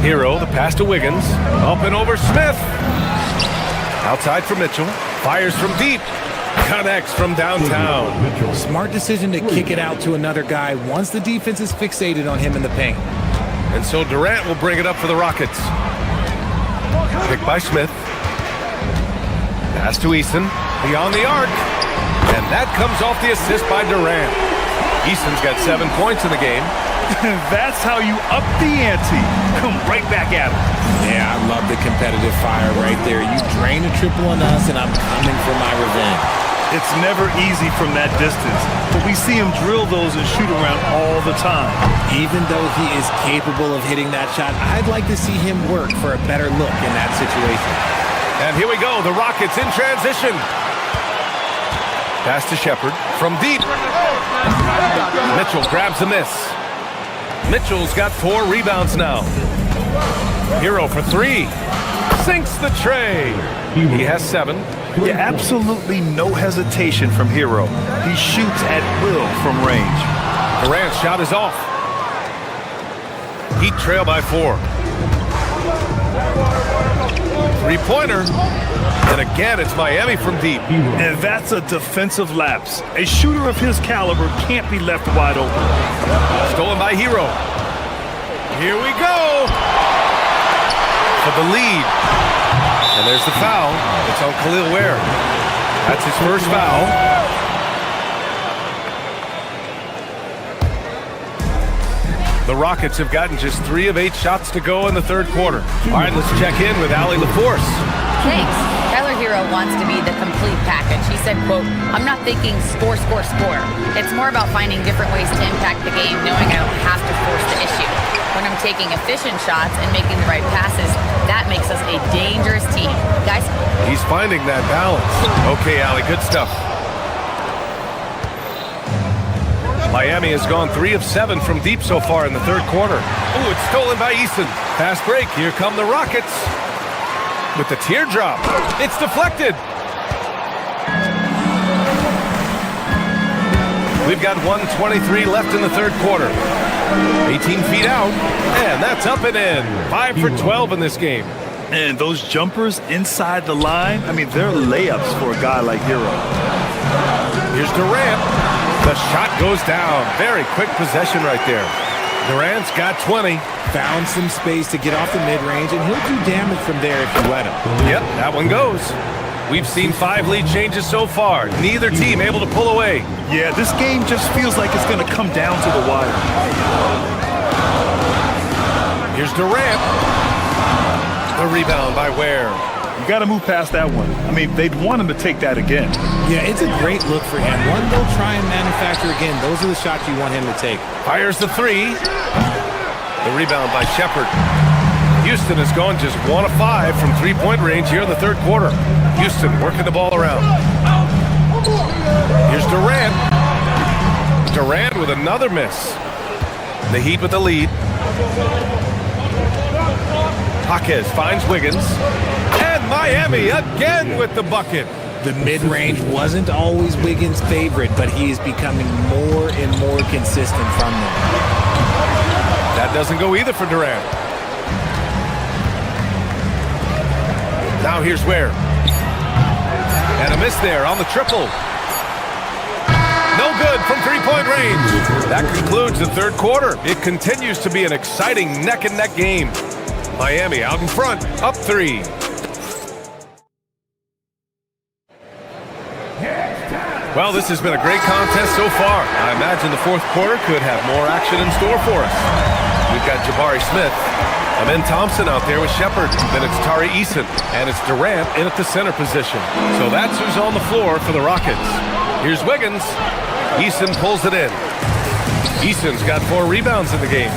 Hero, the pass to Wiggins. Up and over Smith. Outside for Mitchell. Fires from deep. Connects from downtown. Smart decision to kick it out to another guy once the defense is fixated on him in the paint. And so Durant will bring it up for the Rockets. Pick by Smith. Pass to Easton. Beyond the arc. And that comes off the assist by Durant. Easton's got 7 points in the game. That's how you up the ante. Come right back at him. Yeah, I love the competitive fire right there. You drain a triple on us, and I'm coming for my revenge. It's never easy from that distance, but we see him drill those and shoot around all the time. Even though he is capable of hitting that shot, I'd like to see him work for a better look in that situation. And here we go, the Rockets in transition. Pass to Shepard from deep. Mitchell grabs the miss. Mitchell's got 4 rebounds now. Hero for 3. Sinks the tray. He has 7. Yeah, absolutely no hesitation from Hero. He shoots at will from range. Durant's shot is off. Heat trail by 4. 3-pointer. And again, it's Miami from deep. And that's a defensive lapse. A shooter of his caliber can't be left wide open. Stolen by Hero. Here we go. For the lead. And there's the foul. It's on Khalil Ware. That's his first foul. The Rockets have gotten just 3 of 8 shots to go in the third quarter. All right, let's check in with Allie LaForce. Thanks. Tyler Hero wants to be the complete package. He said, quote, "I'm not thinking score, score, score. It's more about finding different ways to impact the game, knowing I don't have to force the issue. When I'm taking efficient shots and making the right passes, that makes us a dangerous team." Guys? He's finding that balance. Okay, Allie, good stuff. Miami has gone 3 of 7 from deep so far in the third quarter. Ooh, it's stolen by Eason. Fast break. Here come the Rockets. With the teardrop. It's deflected. We've got 1:23 left in the third quarter. 18 feet out. And that's up and in. 5 for 12 in this game. And those jumpers inside the line, I mean, they're layups for a guy like Hero. Here's Durant. The shot goes down. Very quick possession right there. Durant's got 20. Found some space to get off the mid-range, and he'll do damage from there if you let him. Yep, that one goes. We've seen 5 lead changes so far. Neither team able to pull away. Yeah, this game just feels like it's going to come down to the wire. Here's Durant. The rebound by Ware. You got to move past that one. I mean, they'd want him to take that again. Yeah, it's a great look for him. One they'll try and manufacture again. Those are the shots you want him to take. Fires the 3. The rebound by Shepard. Houston has gone just 1 of 5 from 3-point range here in the third quarter. Houston working the ball around. Here's Durant. Durant with another miss. The Heat with the lead. Jaquez finds Wiggins. And Miami again with the bucket. The mid-range wasn't always Wiggins' favorite, but he is becoming more and more consistent from them. That doesn't go either for Durant. Now here's Ware. And a miss there on the triple. No good from 3-point range. That concludes the third quarter. It continues to be an exciting neck-and-neck game. Miami out in front, up 3. Well, this has been a great contest so far. I imagine the fourth quarter could have more action in store for us. We've got Jabari Smith, Amen Thompson out there with Shepard. Then it's Tari Eason, and it's Durant in at the center position. So that's who's on the floor for the Rockets. Here's Wiggins. Eason pulls it in. Eason's got 4 rebounds in the game.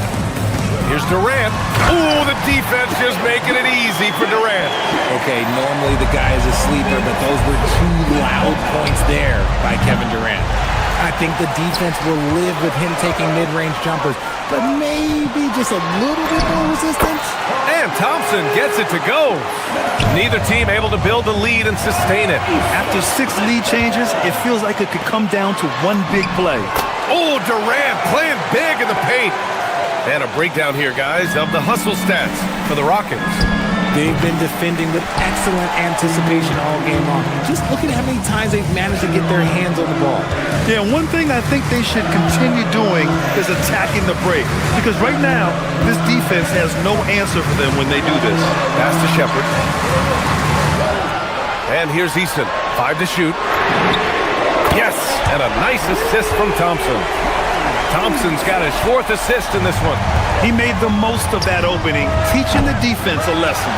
Here's Durant. Ooh, the defense just making it easy for Durant. Okay, normally the guy is a sleeper, but those were 2 loud points there by Kevin Durant. I think the defense will live with him taking mid-range jumpers, but maybe just a little bit more resistance. And Thompson gets it to go. Neither team able to build a lead and sustain it. After 6 lead changes, it feels like it could come down to one big play. Oh, Durant playing big in the paint. And a breakdown here, guys, of the hustle stats for the Rockets. They've been defending with excellent anticipation all game long. Just look at how many times they've managed to get their hands on the ball. Yeah, one thing I think they should continue doing is attacking the break. Because right now, this defense has no answer for them when they do this. Pass to Shepard. And here's Eason. 5 to shoot. Yes, and a nice assist from Thompson. Thompson's got his 4th assist in this one. He made the most of that opening, teaching the defense a lesson.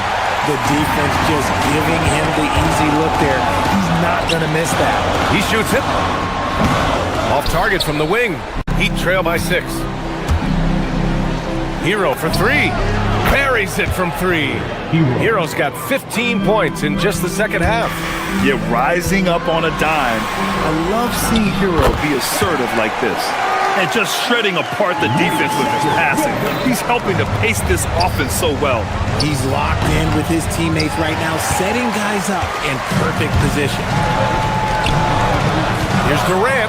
The defense just giving him the easy look there. He's not going to miss that. He shoots it. Off target from the wing. Heat trail by 6. Hero for 3. Buries it from 3. Hero's got 15 points in just the second half. Yeah, rising up on a dime. I love seeing Hero be assertive like this. And just shredding apart the defense with his passing. He's helping to pace this offense so well. He's locked in with his teammates right now, setting guys up in perfect position. Here's Durant.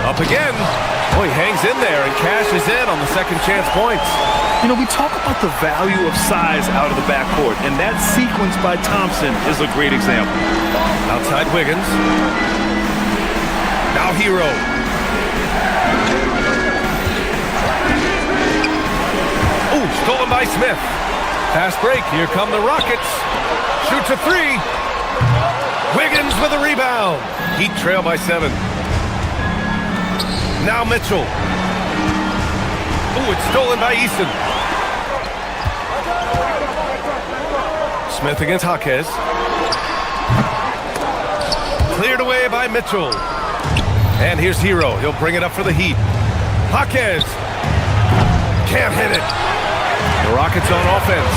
Up again. Oh, he hangs in there and cashes in on the second chance points. You know, we talk about the value of size out of the backcourt, and that sequence by Thompson is a great example. Outside Wiggins. Now Hero. Ooh, stolen by Smith. Fast break. Here come the Rockets. Shoots a 3. Wiggins with a rebound. Heat trail by 7. Now Mitchell. Ooh, it's stolen by Easton. Smith against Jaquez. Cleared away by Mitchell. And here's Hero. He'll bring it up for the Heat. Jaquez. Can't hit it. The Rockets on offense.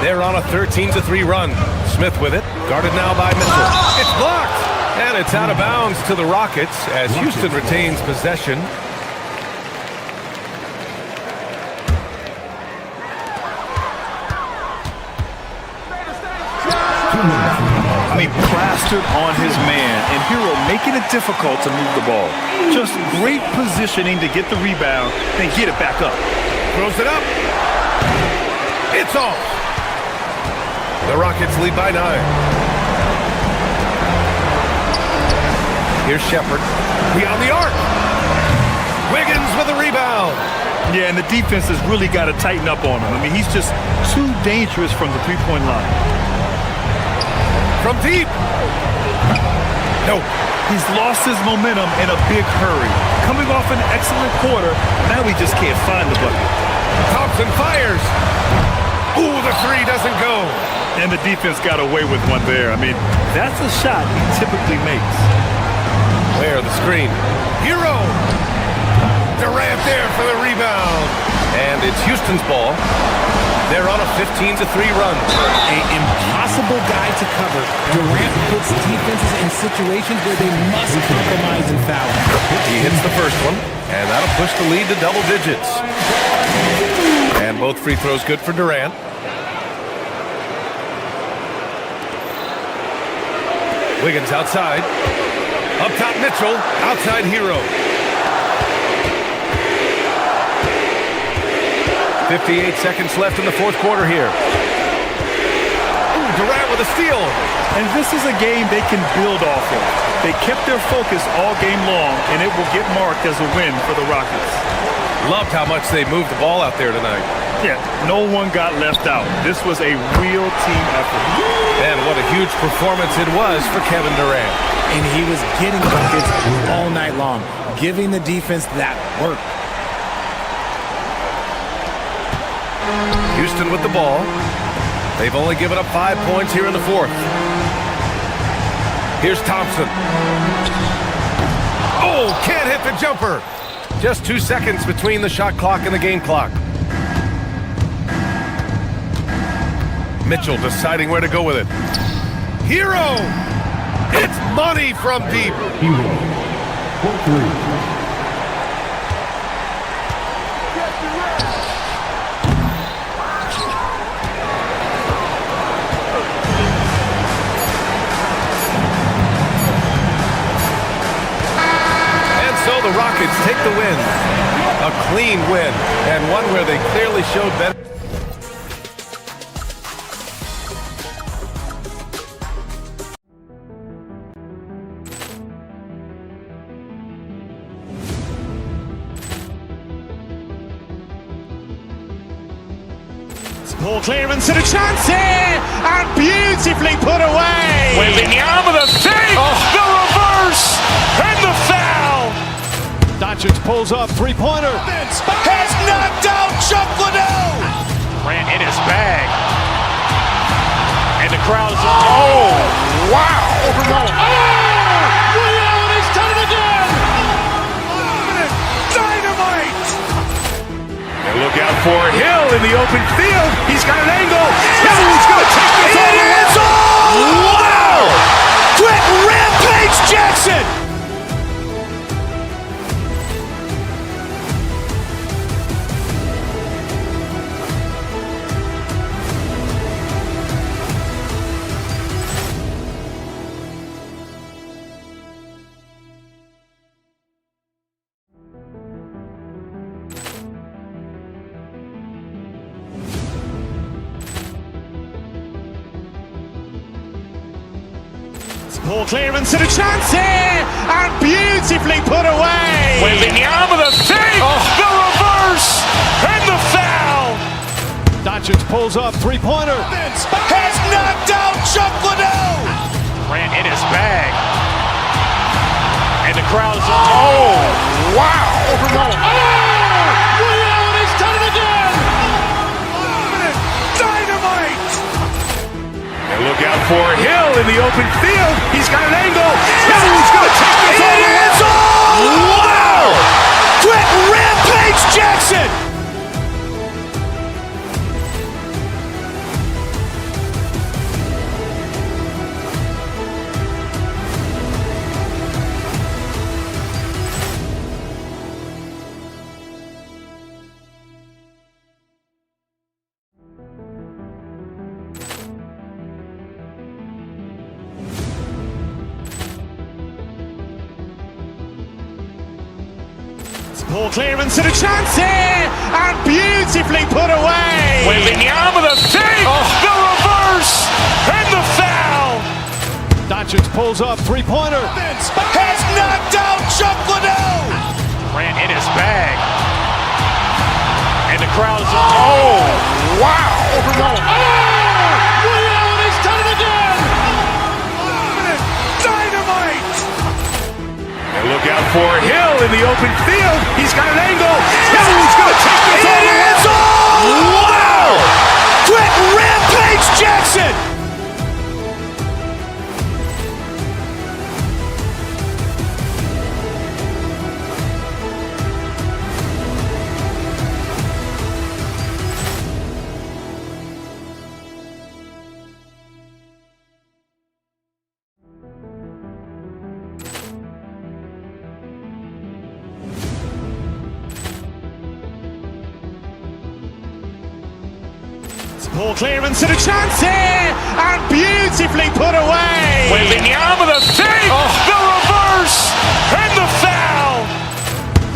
They're on a 13-3 run. Smith with it. Guarded now by Mitchell. It's blocked. And it's out of bounds to the Rockets as Houston retains possession. I mean, plastered on his man, and Hero making it difficult to move the ball. Just great positioning to get the rebound, then get it back up. Throws it up. It's off. The Rockets lead by 9. Here's Shepherd. Beyond the arc. Wiggins with a rebound. Yeah, and the defense has really got to tighten up on him. I mean, he's just too dangerous from the three-point line. From deep. No. He's lost his momentum in a big hurry. Coming off an excellent quarter, now he just can't find the bucket. Thompson fires. Ooh, the three doesn't go. And the defense got away with one there. I mean, that's a shot he typically makes. Where the screen. Hero. Durant there for the rebound. And it's Houston's ball. They're on a 15-3 run. An impossible guy to cover. Durant puts defenses in situations where they must compromise and foul. He hits the first one, and that'll push the lead to double digits. And both free throws good for Durant. Wiggins outside. Up top Mitchell. Outside Hero. 58 seconds left in the fourth quarter here. Ooh, Durant with a steal. And this is a game they can build off of. They kept their focus all game long, and it will get marked as a win for the Rockets. Loved how much they moved the ball out there tonight. Yeah, no one got left out. This was a real team effort. And what a huge performance it was for Kevin Durant. And he was getting buckets all night long, giving the defense that work. Houston with the ball. They've only given up 5 points here in the fourth. Here's Thompson. Oh, can't hit the jumper. Just 2 seconds between the shot clock and the game clock. Mitchell deciding where to go with it. Hero! It's money from deep. Hero. For 3. The Rockets take the win. A clean win, and one where they clearly showed better. Ball clearance and a chance here, and beautifully put away. Wembanyama with a fake, the reverse, and the foul. Doncic pulls up, three-pointer. Has knocked out Chuck Liddell. Ran in his bag. And the crowd is... Oh, wow. He's done it again. Dynamite. And look out for Hill in the open field. He's got an angle. He's going to take this all the way. Wow. Quick rampage Jackson. Ball clearance and a chance here, and beautifully put away. Wembanyama with a fake, the reverse, and the foul. Doncic pulls up, three-pointer. Has knocked out Chuck Liddell. Ran in his bag. And the crowd is... Oh, wow. Look out for Hill in the open field. He's got an angle. He's going to take this all the way. Wow! Quick rampage Jackson! Poor clearance and a chance here, and beautifully put away. Wembanyama with a dig, the reverse, and the foul. Doncic pulls up, three-pointer. Has knocked out Chuck Liddell. Ran in his bag, and the crowd is wow! Liddell has done it again. Dynamite. And look out for Hill in the open field. He's got an angle. He's going to take this all the way. Wow! Quick rampage Jackson. Poor clearance and a chance here, and beautifully put away. Wembanyama with a dig, the reverse, and the foul.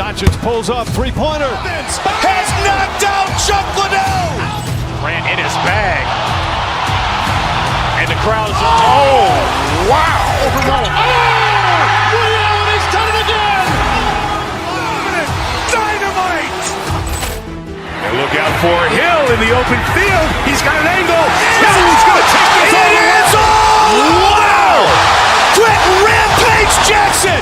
Doncic pulls up, three-pointer. Has knocked out Chuck Liddell. Ran in his bag, and the crowd is wow! Liddell has done it again. Dynamite. And look out for Hill in the open field. He's got an angle. He's going to take this all the way. Wow! Quick rampage Jackson.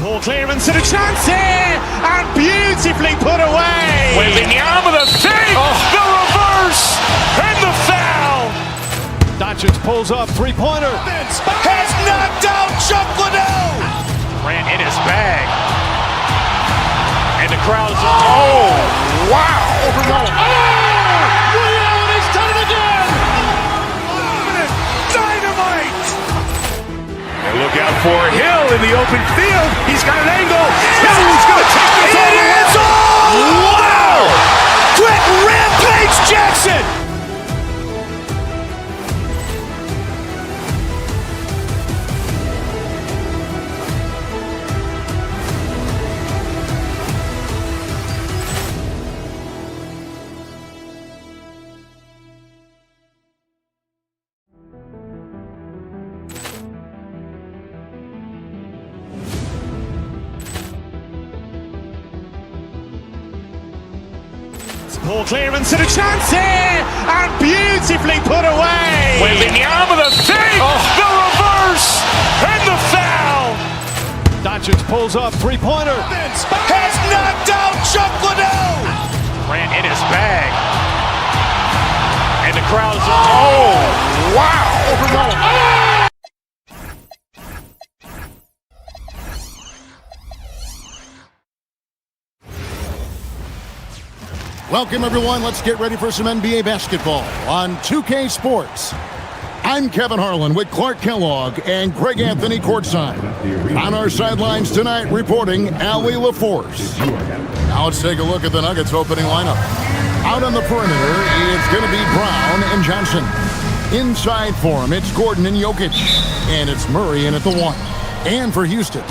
Poor clearance and a chance here, and beautifully put away. Wembanyama with a dig, the reverse, and the foul. Doncic pulls up, three-pointer. Has knocked out Chuck Liddell. Ran in his bag, and the crowd is wow! Liddell has done it again. Dynamite. And look out for Hill in the open field. He's got an angle. He's going to take this all the way. Wow! Quick rampage Jackson. Poor clearance and a chance here, and beautifully put away. Wembanyama with a dig, the reverse, and the foul. Doncic pulls up, three-pointer. Has knocked out Chuck Liddell. Ran in his bag, and the crowd is wow! Welcome, everyone. Let's get ready for some NBA basketball on 2K Sports. I'm Kevin Harlan with Clark Kellogg and Greg Anthony courtside. On our sidelines tonight, reporting Allie LaForce. Now let's take a look at the Nuggets opening lineup. Out on the perimeter, it's going to be Brown and Johnson. Inside for him, it's Gordon and Jokic. And it's Murray in at the 1. And for Houston,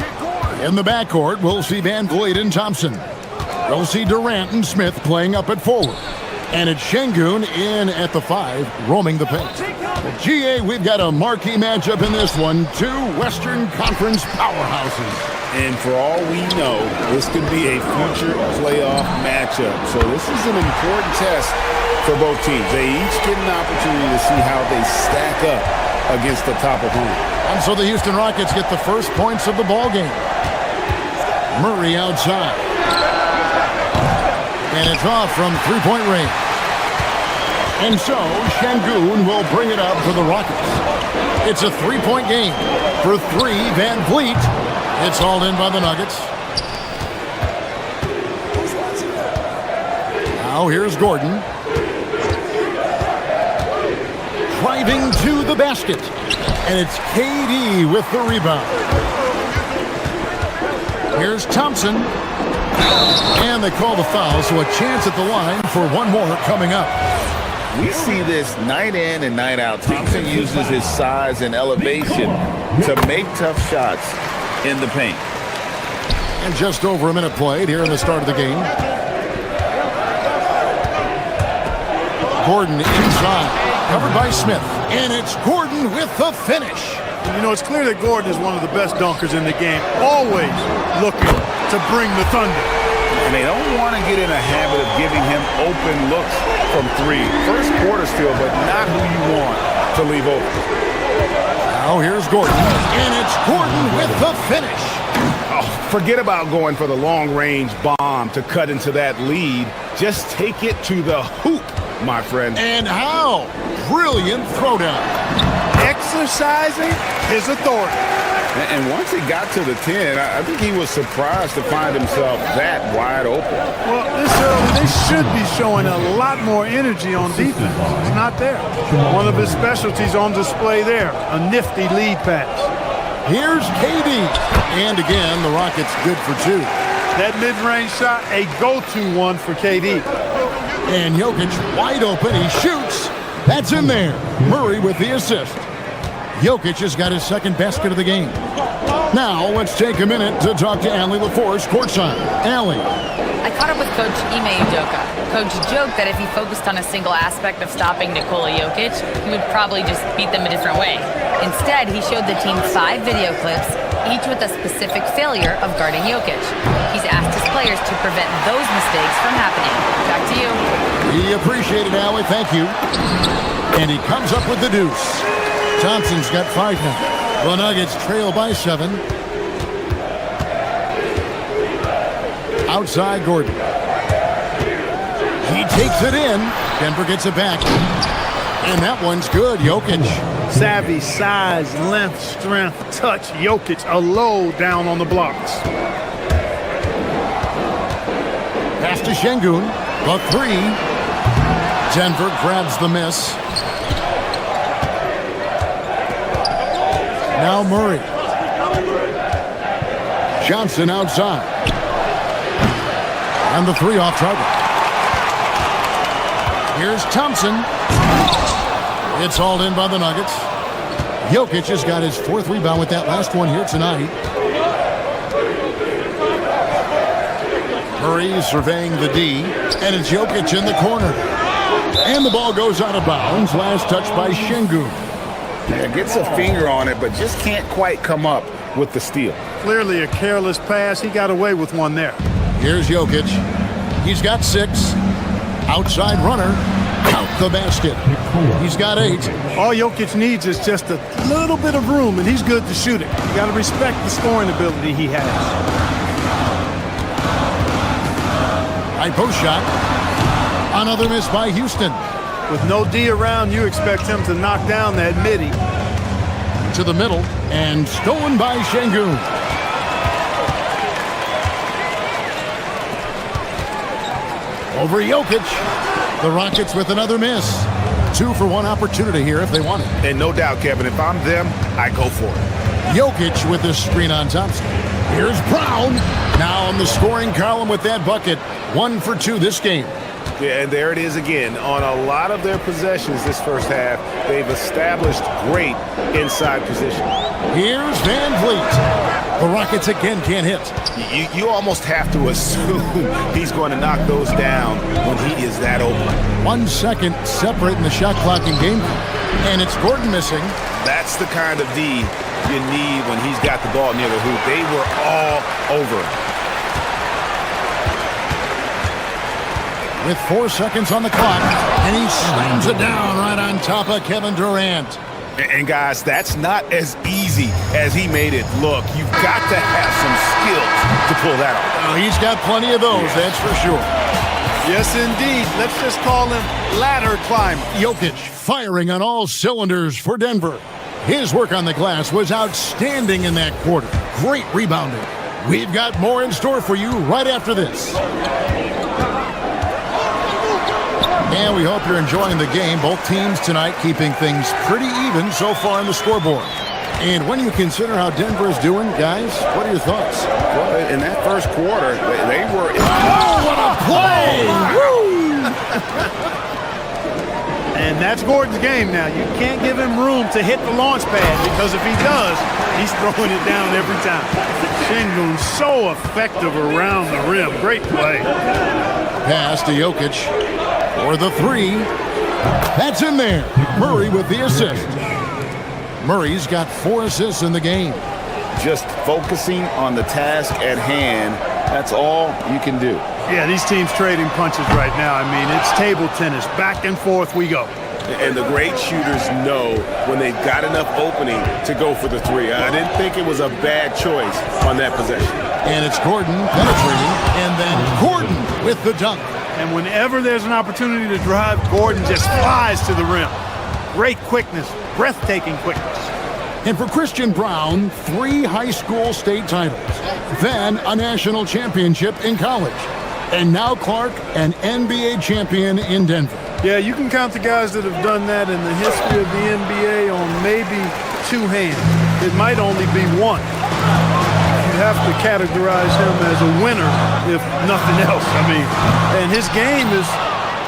in the backcourt, we'll see Van Vliet and Thompson. We'll see Durant and Smith playing up at forward. And it's Şengün in at the 5, roaming the paint. GA, we've got a marquee matchup in this one. Two Western Conference powerhouses. And for all we know, this could be a future playoff matchup. So this is an important test for both teams. They each get an opportunity to see how they stack up against the top opponent. And so the Houston Rockets get the first points of the ball game. Murray outside. And it's off from three-point range. And so Şengün will bring it up for the Rockets. It's a three-point game. For three, Van Vliet. It's hauled in by the Nuggets. Now here's Gordon. Driving to the basket. And it's KD with the rebound. Here's Thompson. And they call the foul, so a chance at the line for one more coming up. We see this night in and night out. Thompson uses his size and elevation to make tough shots in the paint. And just over a minute played here in the start of the game. Gordon inside, covered by Smith. And it's Gordon with the finish. You know, it's clear that Gordon is one of the best dunkers in the game, always looking to bring the thunder. And they don't want to get in a habit of giving him open looks from three. First quarter still, but not who you want to leave open. Now here's Gordon, and it's Gordon with the finish. Oh, forget about going for the long-range bomb to cut into that lead. Just take it to the hoop, my friend. And how? Brilliant throwdown. Exercising his authority. And once he got to the 10, I think he was surprised to find himself that wide open. Well, this early, they should be showing a lot more energy on defense. It's not there. One of his specialties on display there, a nifty lead pass. Here's KD. And again, the Rockets good for two. That mid-range shot, a go-to one for KD. And Jokic wide open. He shoots. That's in there. Murray with the assist. Jokic has got his second basket of the game. Now, let's take a minute to talk to Allie LaForce courtside. Allie. I caught up with Coach Ime Udoka. Coach joked that if he focused on a single aspect of stopping Nikola Jokic, he would probably just beat them a different way. Instead, he showed the team 5 video clips, each with a specific failure of guarding Jokic. He's asked his players to prevent those mistakes from happening. Back to you. We appreciate it, Allie. Thank you. And he comes up with the deuce. Thompson's got 5 now. The Nuggets trail by 7. Outside Gordon. He takes it in. Denver gets it back. And that one's good. Jokic. Savvy, size, length, strength, touch. Jokic, a low down on the blocks. Pass to Şengün. The 3. Denver grabs the miss. Now Murray. Johnson outside. And the 3 off target. Here's Thompson. It's hauled in by the Nuggets. Jokic has got his 4th rebound with that last one here tonight. Murray surveying the D. And it's Jokic in the corner. And the ball goes out of bounds. Last touch by Şengün. Yeah, gets a finger on it, but just can't quite come up with the steal. Clearly a careless pass. He got away with one there. Here's Jokic. He's got 6. Outside runner. Count the basket. He's got 8. All Jokic needs is just a little bit of room, and he's good to shoot it. You got to respect the scoring ability he has. High post shot. Another miss by Houston. With no D around, you expect him to knock down that midi. To the middle, and stolen by Şengün. Over Jokic. The Rockets with another miss. 2 for 1 opportunity here if they want it. And no doubt, Kevin, if I'm them, I go for it. Jokic with the screen on Thompson. Here's Brown. Now on the scoring column with that bucket. 1 for 2 this game. Yeah, and there it is again. On a lot of their possessions this first half, they've established great inside position. Here's Van Vliet. The Rockets again can't hit. You almost have to assume he's going to knock those down when he is that open. 1 second separating the shot clock and game clock. And it's Gordon missing. That's the kind of D you need when he's got the ball near the hoop. They were all over him. With 4 seconds on the clock, and he slams it down right on top of Kevin Durant. And guys, that's not as easy as he made it look. You've got to have some skills to pull that off. He's got plenty of those, that's for sure. Yes, indeed. Let's just call him ladder climber. Jokic firing on all cylinders for Denver. His work on the glass was outstanding in that quarter. Great rebounding. We've got more in store for you right after this. And we hope you're enjoying the game. Both teams tonight keeping things pretty even so far on the scoreboard. And when you consider how Denver is doing, guys, what are your thoughts? Well, in that first quarter, they were... Oh, what a play! Woo! And that's Gordon's game now. You can't give him room to hit the launch pad, because if he does, he's throwing it down every time. Şengün's so effective around the rim. Great play. Pass to Jokic for the three. That's in there. Murray with the assist. Murray's got 4 assists in the game. Just focusing on the task at hand, that's all you can do. Yeah, these teams trading punches right now. I mean, it's table tennis. Back and forth we go. And the great shooters know when they've got enough opening to go for the three. I didn't think it was a bad choice on that possession. And it's Gordon penetrating, and then Gordon with the dunk. And whenever there's an opportunity to drive, Gordon just flies to the rim. Great quickness, breathtaking quickness. And for Christian Braun, 3 high school state titles, then a national championship in college. And now Clark, an NBA champion in Denver. Yeah, you can count the guys that have done that in the history of the NBA on maybe 2 hands. It might only be 1. You have to categorize him as a winner, if nothing else. I mean, and his game is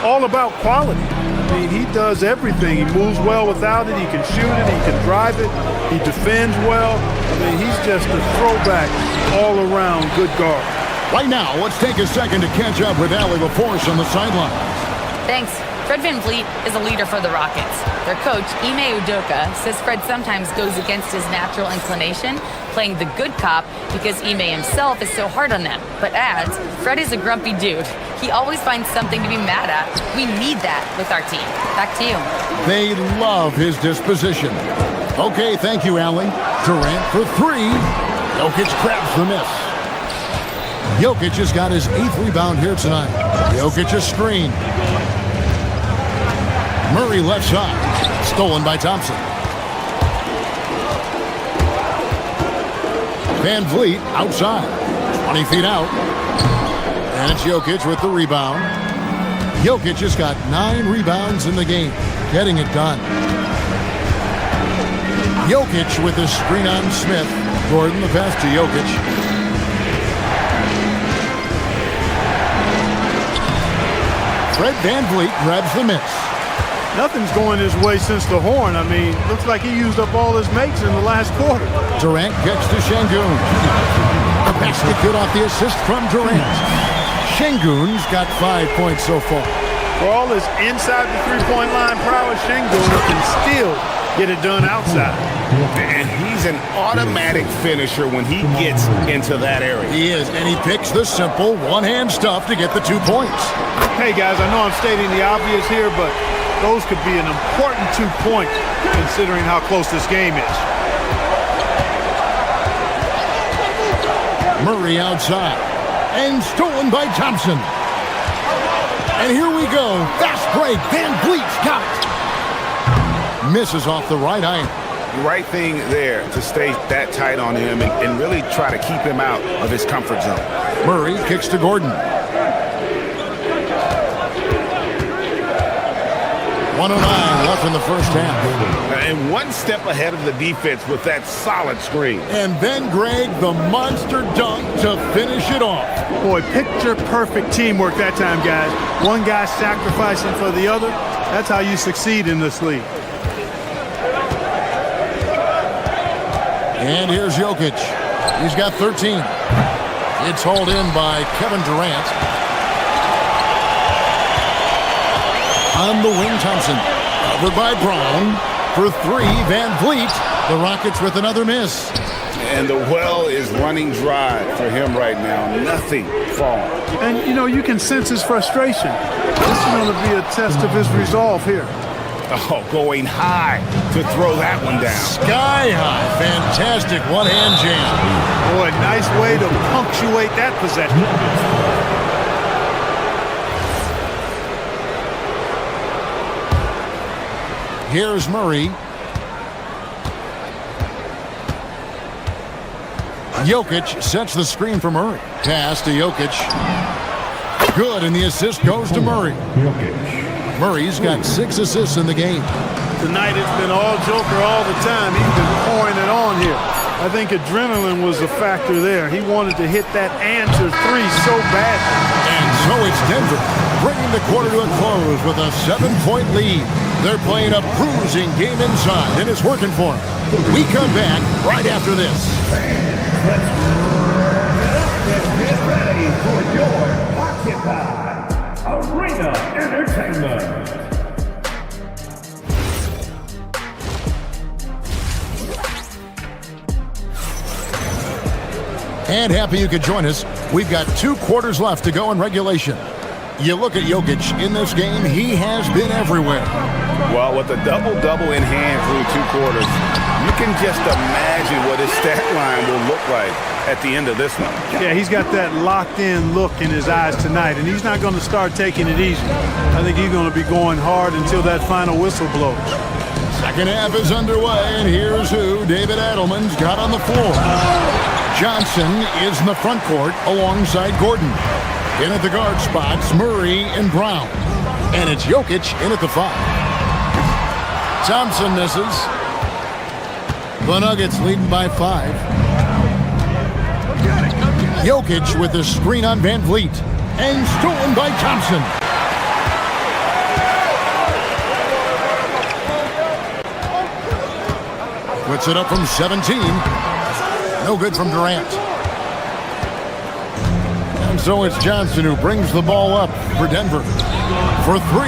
all about quality. I mean, he does everything. He moves well without it. He can shoot it. He can drive it. He defends well. I mean, he's just a throwback all-around good guard. Right now, let's take a second to catch up with Allie LaForce on the sidelines. Thanks. Fred VanVleet is a leader for the Rockets. Their coach, Ime Udoka, says Fred sometimes goes against his natural inclination, playing the good cop because Ime himself is so hard on them. But adds, Fred is a grumpy dude. He always finds something to be mad at. We need that with our team. Back to you. They love his disposition. Okay, thank you, Allie. Durant for 3. Jokic grabs the miss. Jokic has got his 8th rebound here tonight. Jokic a screen. Murray left side. Stolen by Thompson. VanVleet outside. 20 feet out. And it's Jokic with the rebound. Jokic has got 9 rebounds in the game. Getting it done. Jokic with his screen on Smith. Gordon the pass to Jokic. Fred VanVleet grabs the miss. Nothing's going his way since the horn. I mean, looks like he used up all his mates in the last quarter. Durant gets to Şengün. The basket good off the assist from Durant. Şengün's got 5 points so far. For all his inside the three-point line prowess, Şengün can still get it done outside. And he's an automatic finisher when he gets into that area. He is, and he picks the simple one-hand stuff to get the 2 points. Hey, guys, I know I'm stating the obvious here, but those could be an important 2 points considering how close this game is. Murray outside, and stolen by Thompson. And here we go. Fast break. VanVleet's got it. Misses off the right iron. The right thing there to stay that tight on him and really try to keep him out of his comfort zone. Murray kicks to Gordon. 1:09 left in the first half. And 1 step ahead of the defense with that solid screen. And then Greg, the monster dunk to finish it off. Boy, picture-perfect teamwork that time, guys. One guy sacrificing for the other. That's how you succeed in this league. And here's Jokic. He's got 13. It's hauled in by Kevin Durant. On the wing, Thompson. Covered by Brown. For three, Van Vliet. The Rockets with another miss. And the well is running dry for him right now. Nothing falling. And, you know, you can sense his frustration. This is going to be a test of his resolve here. Oh, going high to throw that one down. Sky high. Fantastic one-hand jam. Boy, nice way to punctuate that possession. Here's Murray. Jokic sets the screen for Murray. Pass to Jokic. Good, and the assist goes to Murray. Murray's got 6 assists in the game. Tonight it's been all Joker all the time. He's been pouring it on here. I think adrenaline was a factor there. He wanted to hit that answer three so badly. And so it's Denver, bringing the quarter to a close with a 7-point lead. They're playing a bruising game inside, and it's working for them. We come back right after this. Let's get ready for your Occupy Arena Entertainment. And happy you could join us. We've got 2 quarters left to go in regulation. You look at Jokic in this game, he has been everywhere. Well, with a double-double in hand through 2 quarters, you can just imagine what his stat line will look like at the end of this one. Yeah, he's got that locked-in look in his eyes tonight, and he's not going to start taking it easy. I think he's going to be going hard until that final whistle blows. Second half is underway, and here's who David Adelman's got on the floor. Johnson is in the front court alongside Gordon. In at the guard spots, Murray and Brown. And it's Jokic in at the 5. Thompson misses. The Nuggets leading by 5. Jokic with the screen on Van Vliet. And stolen by Thompson. Puts it up from 17. No good from Durant. And so it's Johnson who brings the ball up for Denver. For 3.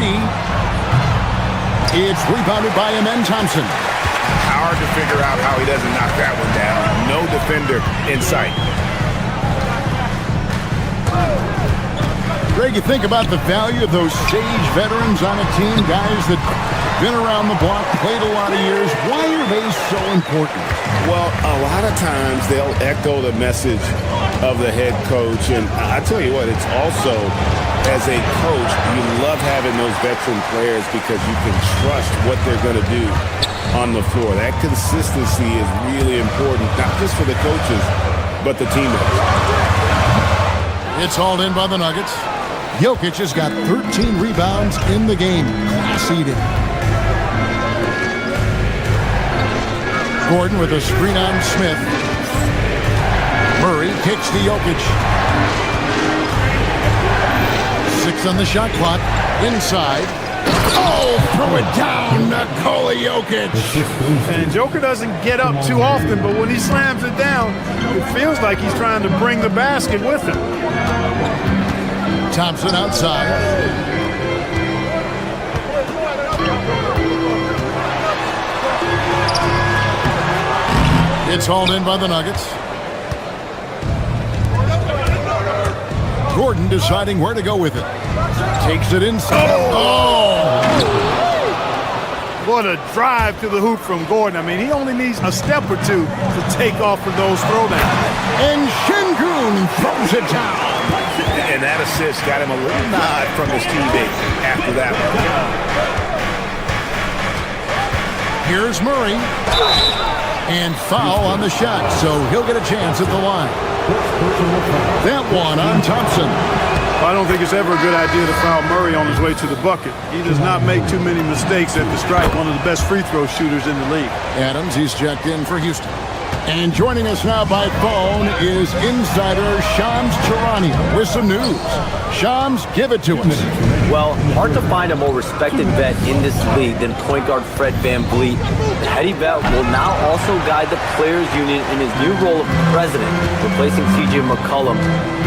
It's rebounded by Amen Thompson. Hard to figure out how he doesn't knock that one down. No defender in sight. Greg, you think about the value of those sage veterans on a team, guys that been around the block, played a lot of years. Why are they so important? Well, a lot of times they'll echo the message of the head coach. And I tell you what, it's also, as a coach, you love having those veteran players because you can trust what they're going to do on the floor. That consistency is really important, not just for the coaches, but the teammates. It's hauled in by the Nuggets. Jokic has got 13 rebounds in the game. Class eating. Gordon with a screen on Smith. Murray kicks to Jokic. 6 on the shot clock. Inside. Oh, throw it down, Nikola Jokic. And Joker doesn't get up too often, but when he slams it down, it feels like he's trying to bring the basket with him. Thompson outside. It's hauled in by the Nuggets. Gordon deciding where to go with it. Takes it inside. Oh! What a drive to the hoop from Gordon. I mean, he only needs a step or two to take off of those throwdowns. And Şengün throws it down. And that assist got him a little nod from his teammate after that one. Here's Murray. And foul on the shot, so he'll get a chance at the line. That one on Thompson. I don't think it's ever a good idea to foul Murray on his way to the bucket. He does not make too many mistakes at the stripe. One of the best free throw shooters in the league. Adams, he's checked in for Houston. And joining us now by phone is insider Shams Charania with some news. Shams, give it to us. Well, hard to find a more respected vet in this league than point guard Fred VanVleet. The heady vet will now also guide the Players Union in his new role of president, replacing C.J. McCollum.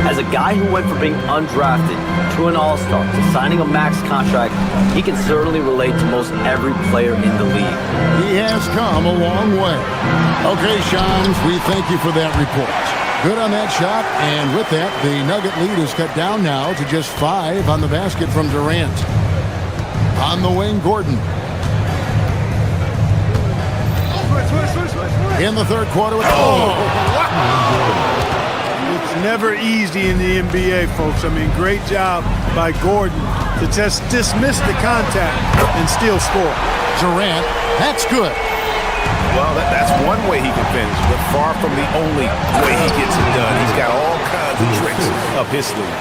As a guy who went from being undrafted to an all-star to signing a max contract, he can certainly relate to most every player in the league. He has come a long way. Okay, Shams, we thank you for that report. Good on that shot, and with that, the Nugget lead is cut down now to just 5 on the basket from Durant. On the wing, Gordon. In the third quarter. It's never easy in the NBA, folks. I mean, great job by Gordon to just dismiss the contact and still score. Durant, that's good. Well, that's one way he can finish, but far from the only way he gets it done. He's got all kinds of tricks up his sleeve.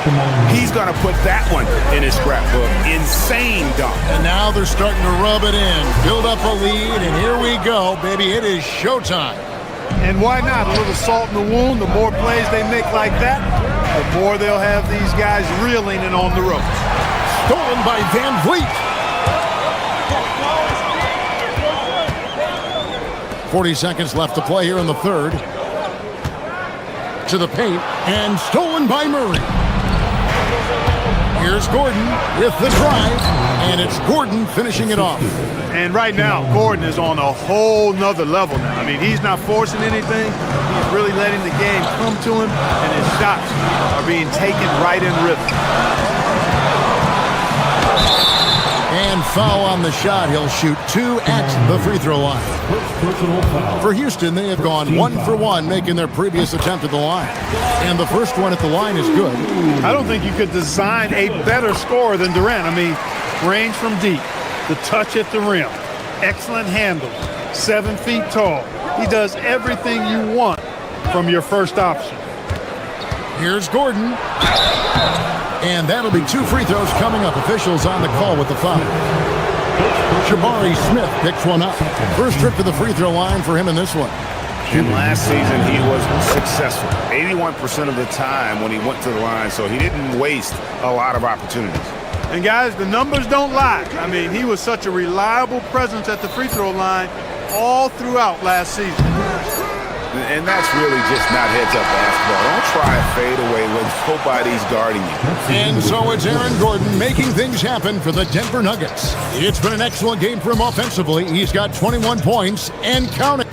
He's going to put that one in his scrapbook. Insane dunk. And now they're starting to rub it in, build up a lead, and here we go, baby. It is showtime. And why not? A little salt in the wound. The more plays they make like that, the more they'll have these guys reeling and on the ropes. Stolen by VanVleet. 40 seconds left to play here in the third. To the paint, and stolen by Murray. Here's Gordon with the drive, and it's Gordon finishing it off. And right now, Gordon is on a whole nother level now. I mean, he's not forcing anything. He's really letting the game come to him, and his shots are being taken right in rhythm. And foul on the shot. He'll shoot 2 at the free throw line. For Houston, they have gone 1 for 1, making their previous attempt at the line. And the first one at the line is good. I don't think you could design a better scorer than Durant. I mean, range from deep, the touch at the rim, excellent handle, 7 feet tall. He does everything you want from your first option. Here's Gordon. And that'll be 2 free throws coming up. Officials on the call with the foul. Jabari Smith picks one up. First trip to the free throw line for him in this one. And last season, he was successful 81% of the time when he went to the line, so he didn't waste a lot of opportunities. And guys, the numbers don't lie. I mean, he was such a reliable presence at the free throw line all throughout last season. And that's really just not heads-up basketball. Don't try a fadeaway when nobody's guarding you. And so it's Aaron Gordon making things happen for the Denver Nuggets. It's been an excellent game for him offensively. He's got 21 points and counting.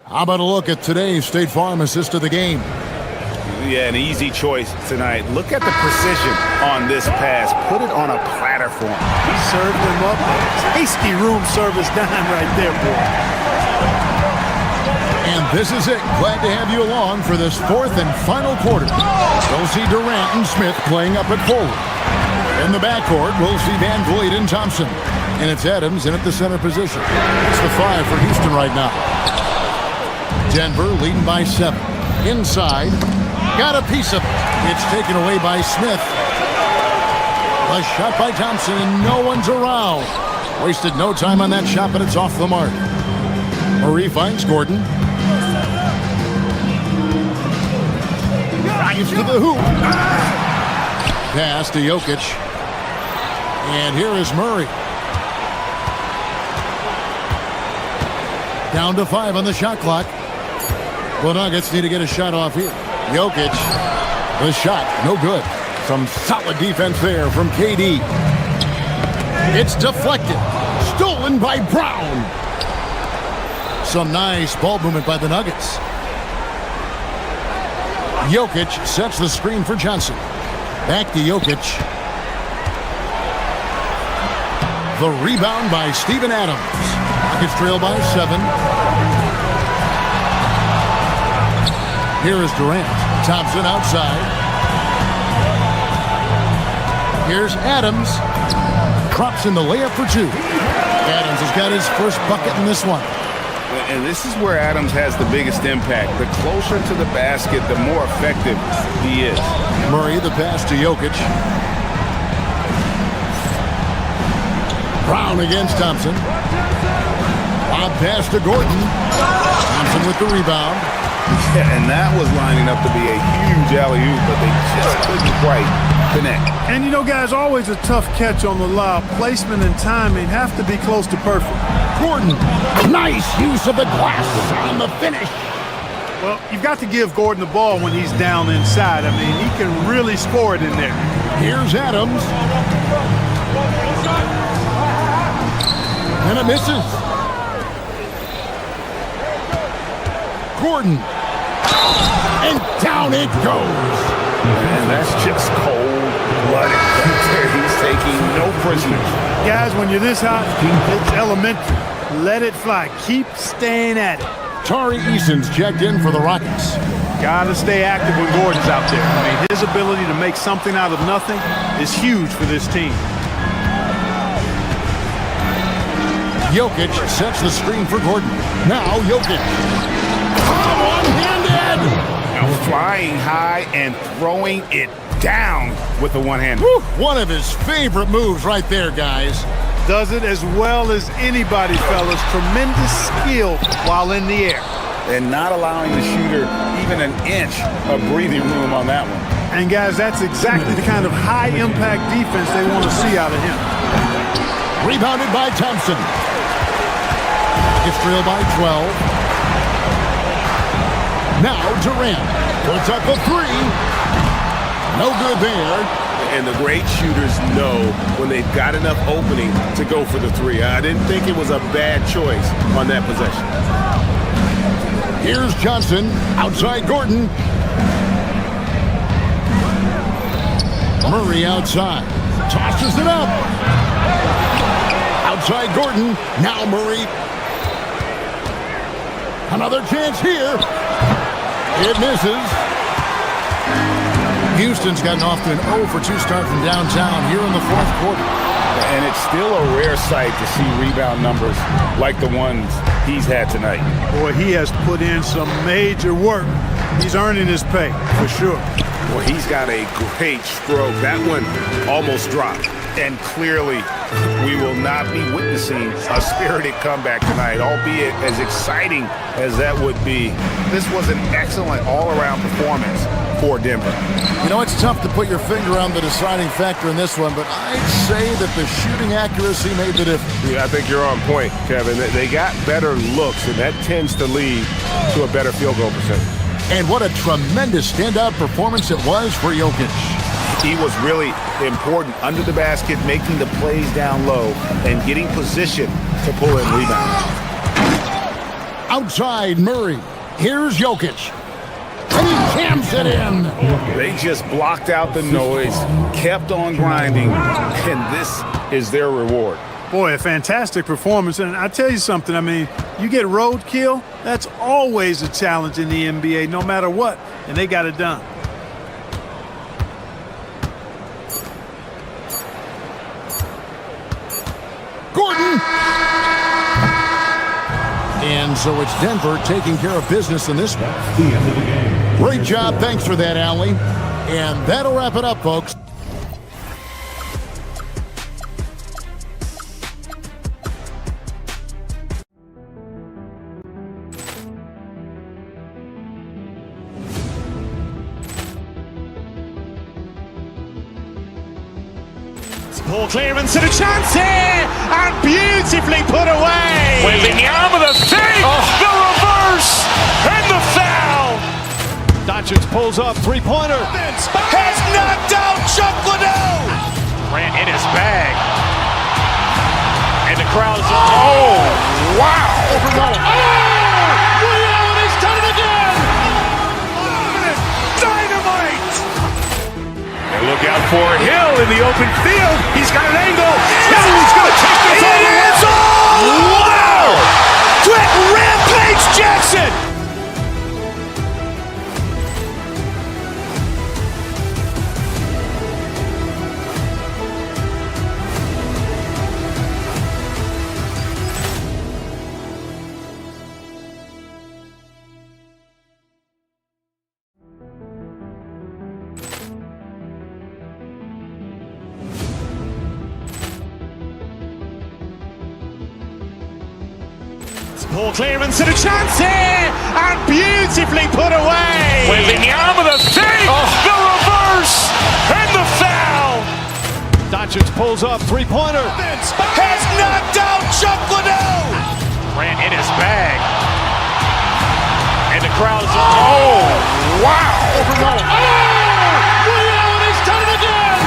How about a look at today's State Farm assist of the game? Yeah, an easy choice tonight. Look at the precision on this pass. Put it on a platter for him. He served him up a tasty room service dime right there, boy. And this is it. Glad to have you along for this 4th and final quarter. We'll see Durant and Smith playing up at forward. In the backcourt, we'll see VanVleet and Thompson. And it's Adams in at the center position. It's the 5 for Houston right now. Denver leading by 7. Inside. Got a piece of it. It's taken away by Smith. A shot by Thompson, and no one's around. Wasted no time on that shot, but it's off the mark. Murray finds Gordon. Drives to the hoop. Pass to Jokic. And here is Murray. Down to 5 on the shot clock. The Nuggets need to get a shot off here. Jokic, the shot, no good. Some solid defense there from KD. It's deflected. Stolen by Brown. Some nice ball movement by the Nuggets. Jokic sets the screen for Johnson. Back to Jokic. The rebound by Steven Adams. Nuggets trail by 7. Here is Durant. Thompson outside. Here's Adams. Drops in the layup for 2. Adams has got his first bucket in this one. And this is where Adams has the biggest impact. The closer to the basket, the more effective he is. Murray, the pass to Jokic. Brown against Thompson. Lob pass to Gordon. Thompson with the rebound. Yeah, and that was lining up to be a huge alley-oop, but they just couldn't quite connect. And you know, guys, always a tough catch on the lob. Placement and timing have to be close to perfect. Gordon, nice use of the glass on the finish. Well, you've got to give Gordon the ball when he's down inside. I mean, he can really score it in there. Here's Adams. And it misses. Gordon. And down it goes. And that's just cold-blooded right there. He's taking no prisoners. Guys, when you're this hot, it's elementary. Let it fly. Keep staying at it. Tari Eason's checked in for the Rockets. Got to stay active when Gordon's out there. I mean, his ability to make something out of nothing is huge for this team. Jokic sets the screen for Gordon. Now Jokic. One-handed. Now flying high and throwing it down with the one-hand. One of his favorite moves right there, guys. Does it as well as anybody, fellas. Tremendous skill while in the air. And not allowing the shooter even an inch of breathing room on that one. And guys, that's exactly the kind of high-impact defense they want to see out of him. Rebounded by Thompson. It's trailed by 12. Now Durant puts up a three. No good there. And the great shooters know when they've got enough opening to go for the three. I didn't think it was a bad choice on that possession. Here's Johnson outside Gordon. Murray outside. Tosses it up. Outside Gordon. Now Murray. Another chance here. It misses. Houston's gotten off to an 0 for 2 start from downtown here in the fourth quarter. And it's still a rare sight to see rebound numbers like the ones he's had tonight. Boy, he has put in some major work. He's earning his pay, for sure. Well, he's got a great stroke. That one almost dropped. And clearly, we will not be witnessing a spirited comeback tonight, albeit as exciting as that would be. This was an excellent all-around performance for Denver. You know, it's tough to put your finger on the deciding factor in this one, but I'd say that the shooting accuracy made the difference. Yeah, I think you're on point, Kevin. They got better looks, and that tends to lead to a better field goal percentage. And what a tremendous standout performance it was for Jokic. He was really important under the basket, making the plays down low and getting position to pull in rebounds. Outside Murray. Here's Jokic. And he jams it in. They just blocked out the noise, kept on grinding, and this is their reward. Boy, a fantastic performance. And I tell you something, I mean, you get roadkill, that's always a challenge in the NBA, no matter what, and they got it done. Gordon! And so it's Denver taking care of business in this one. The end of the game. Great job. Thanks for that, Allie. And that'll wrap it up, folks. Poor clearance and a chance here, and beautifully put away. Wembanyama the fake, the reverse, and the foul. Doncic pulls up, three-pointer. Has knocked out Chuck Liddell. Ran in his bag, and the crowd is. Oh, wow! Liddell, and he's done it again. Dynamite! And look out for Hill in the open field. He's got an angle. Hill's going to take this all the way. Wow! Quick rampage Jackson! Ball clearance and a chance here, and beautifully put away. Wembanyama with a save, the reverse, and the foul. Doncic pulls up, three-pointer. Has knocked out Chuck Liddell. Ran in his bag. And the crowd is, oh, wow. Ray Allen has done it again.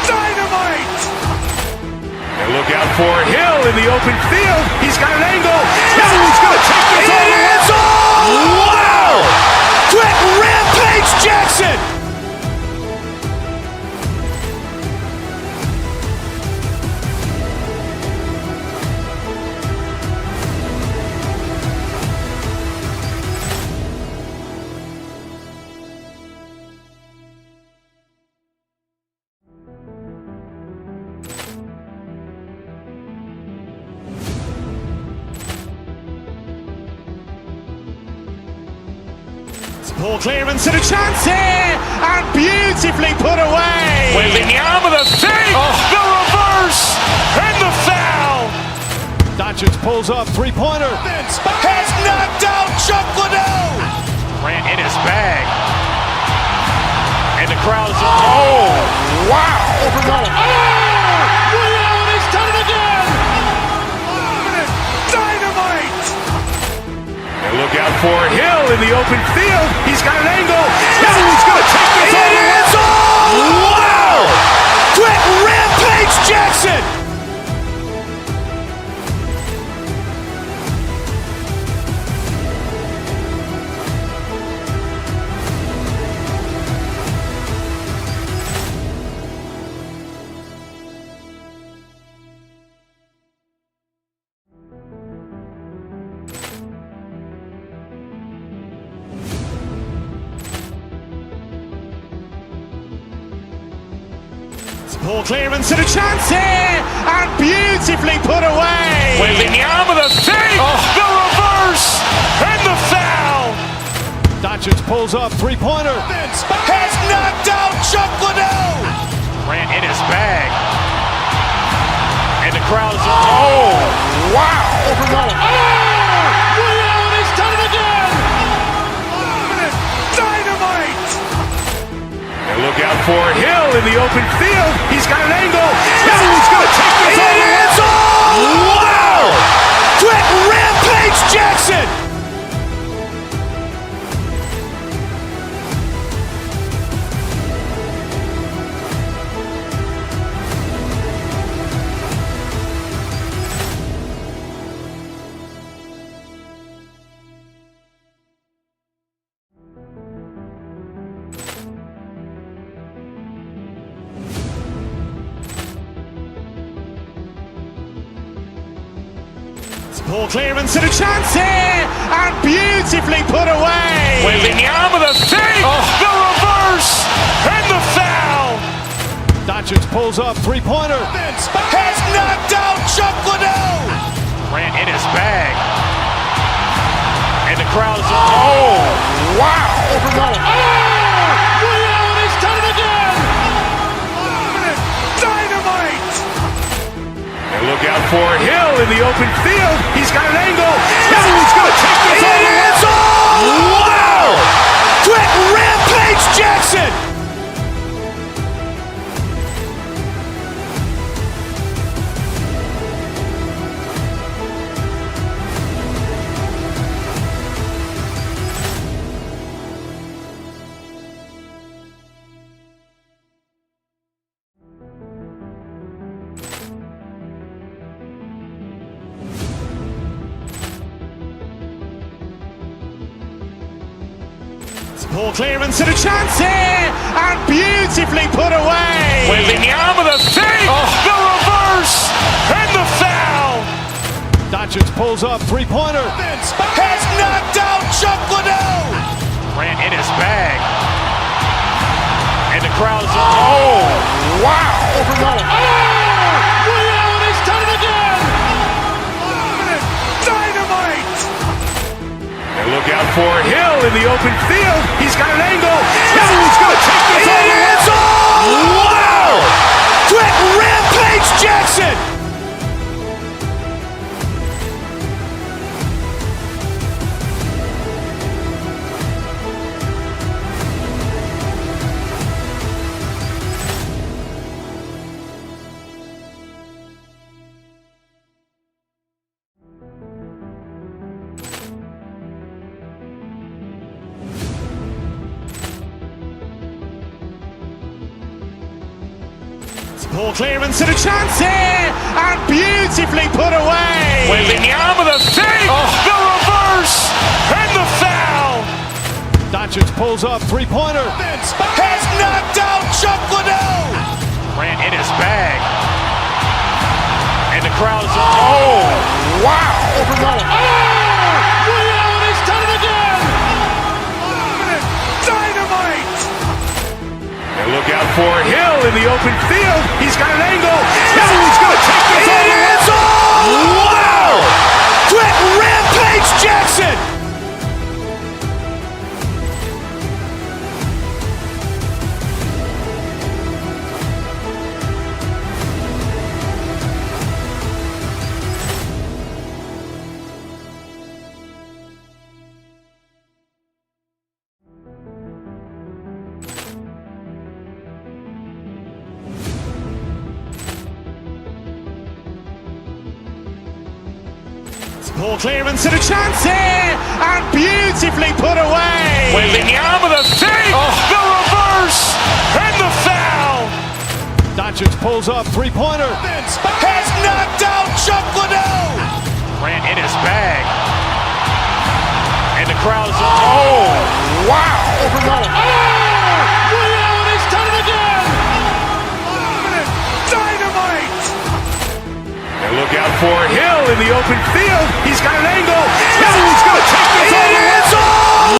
Dynamite. And look out for Hill in the open field. He's got an angle. He's going to take this all the way. Wow. Quick rampage Jackson. Ball clearance and a chance here, and beautifully put away. Wembanyama with a save, the reverse, and the foul. Doncic pulls up, three-pointer. Has knocked out Chuck Liddell. Ran in his bag. And the crowd is, oh, wow. Ray Allen has done it again. Dynamite. And look out for Hill in the open field. He's got an angle. He's going to take this all the way. Wow. Quick rampage Jackson. Ball clearance and a chance here, and beautifully put away. Wembanyama with a save, the reverse, and the foul. Doncic pulls up, three-pointer. Has knocked out Chuck Liddell. Ran in his bag. And the crowd is, oh, wow. Ray Allen has done it again. Dynamite. And look out for Hill in the open field. He's got an angle. He's going to take this all the way. Wow. Quick rampage Jackson. Ball clearance and a chance here, and beautifully put away. Wembanyama with a save, the reverse, and the foul. Doncic pulls up, three-pointer. Has knocked out Chuck Liddell. Ran in his bag. And the crowd is, oh, wow. Ray Allen has done it again. Dynamite. And look out for Hill in the open field. He's got an angle. He's going to take this all the way. Wow. Quick rampage Jackson. Ball clearance and a chance here, and beautifully put away. Wembanyama with a save, the reverse, and the foul. Doncic pulls up, three-pointer. Has knocked out Chuck Liddell. Ran in his bag. And the crowd is, oh, wow. Ray Allen has done it again. Dynamite. And look out for Hill in the open field. He's got an angle. He's going to take this all the way. Wow. Quick rampage Jackson. Ball clearance and a chance here, and beautifully put away. Wembanyama with a fake, the reverse, and the foul. Doncic pulls up, three-pointer. Has knocked out Chuck Liddell. Ran in his bag. And the crowd is, oh, wow. Reality's done it again. Dynamite. And look out for Hill in the open field. He's got an angle. He's going to take this all the way. Wow. Quick rampage Jackson. Ball clearance and a chance here, and beautifully put away. Wembanyama with a fake, the reverse, and the foul. Doncic pulls up, three-pointer. Has knocked out Chuck Liddell. Ran in his bag. And the crowd is, oh, wow. Reality's done it again. Dynamite. And look out for Hill in the open field. He's got an angle.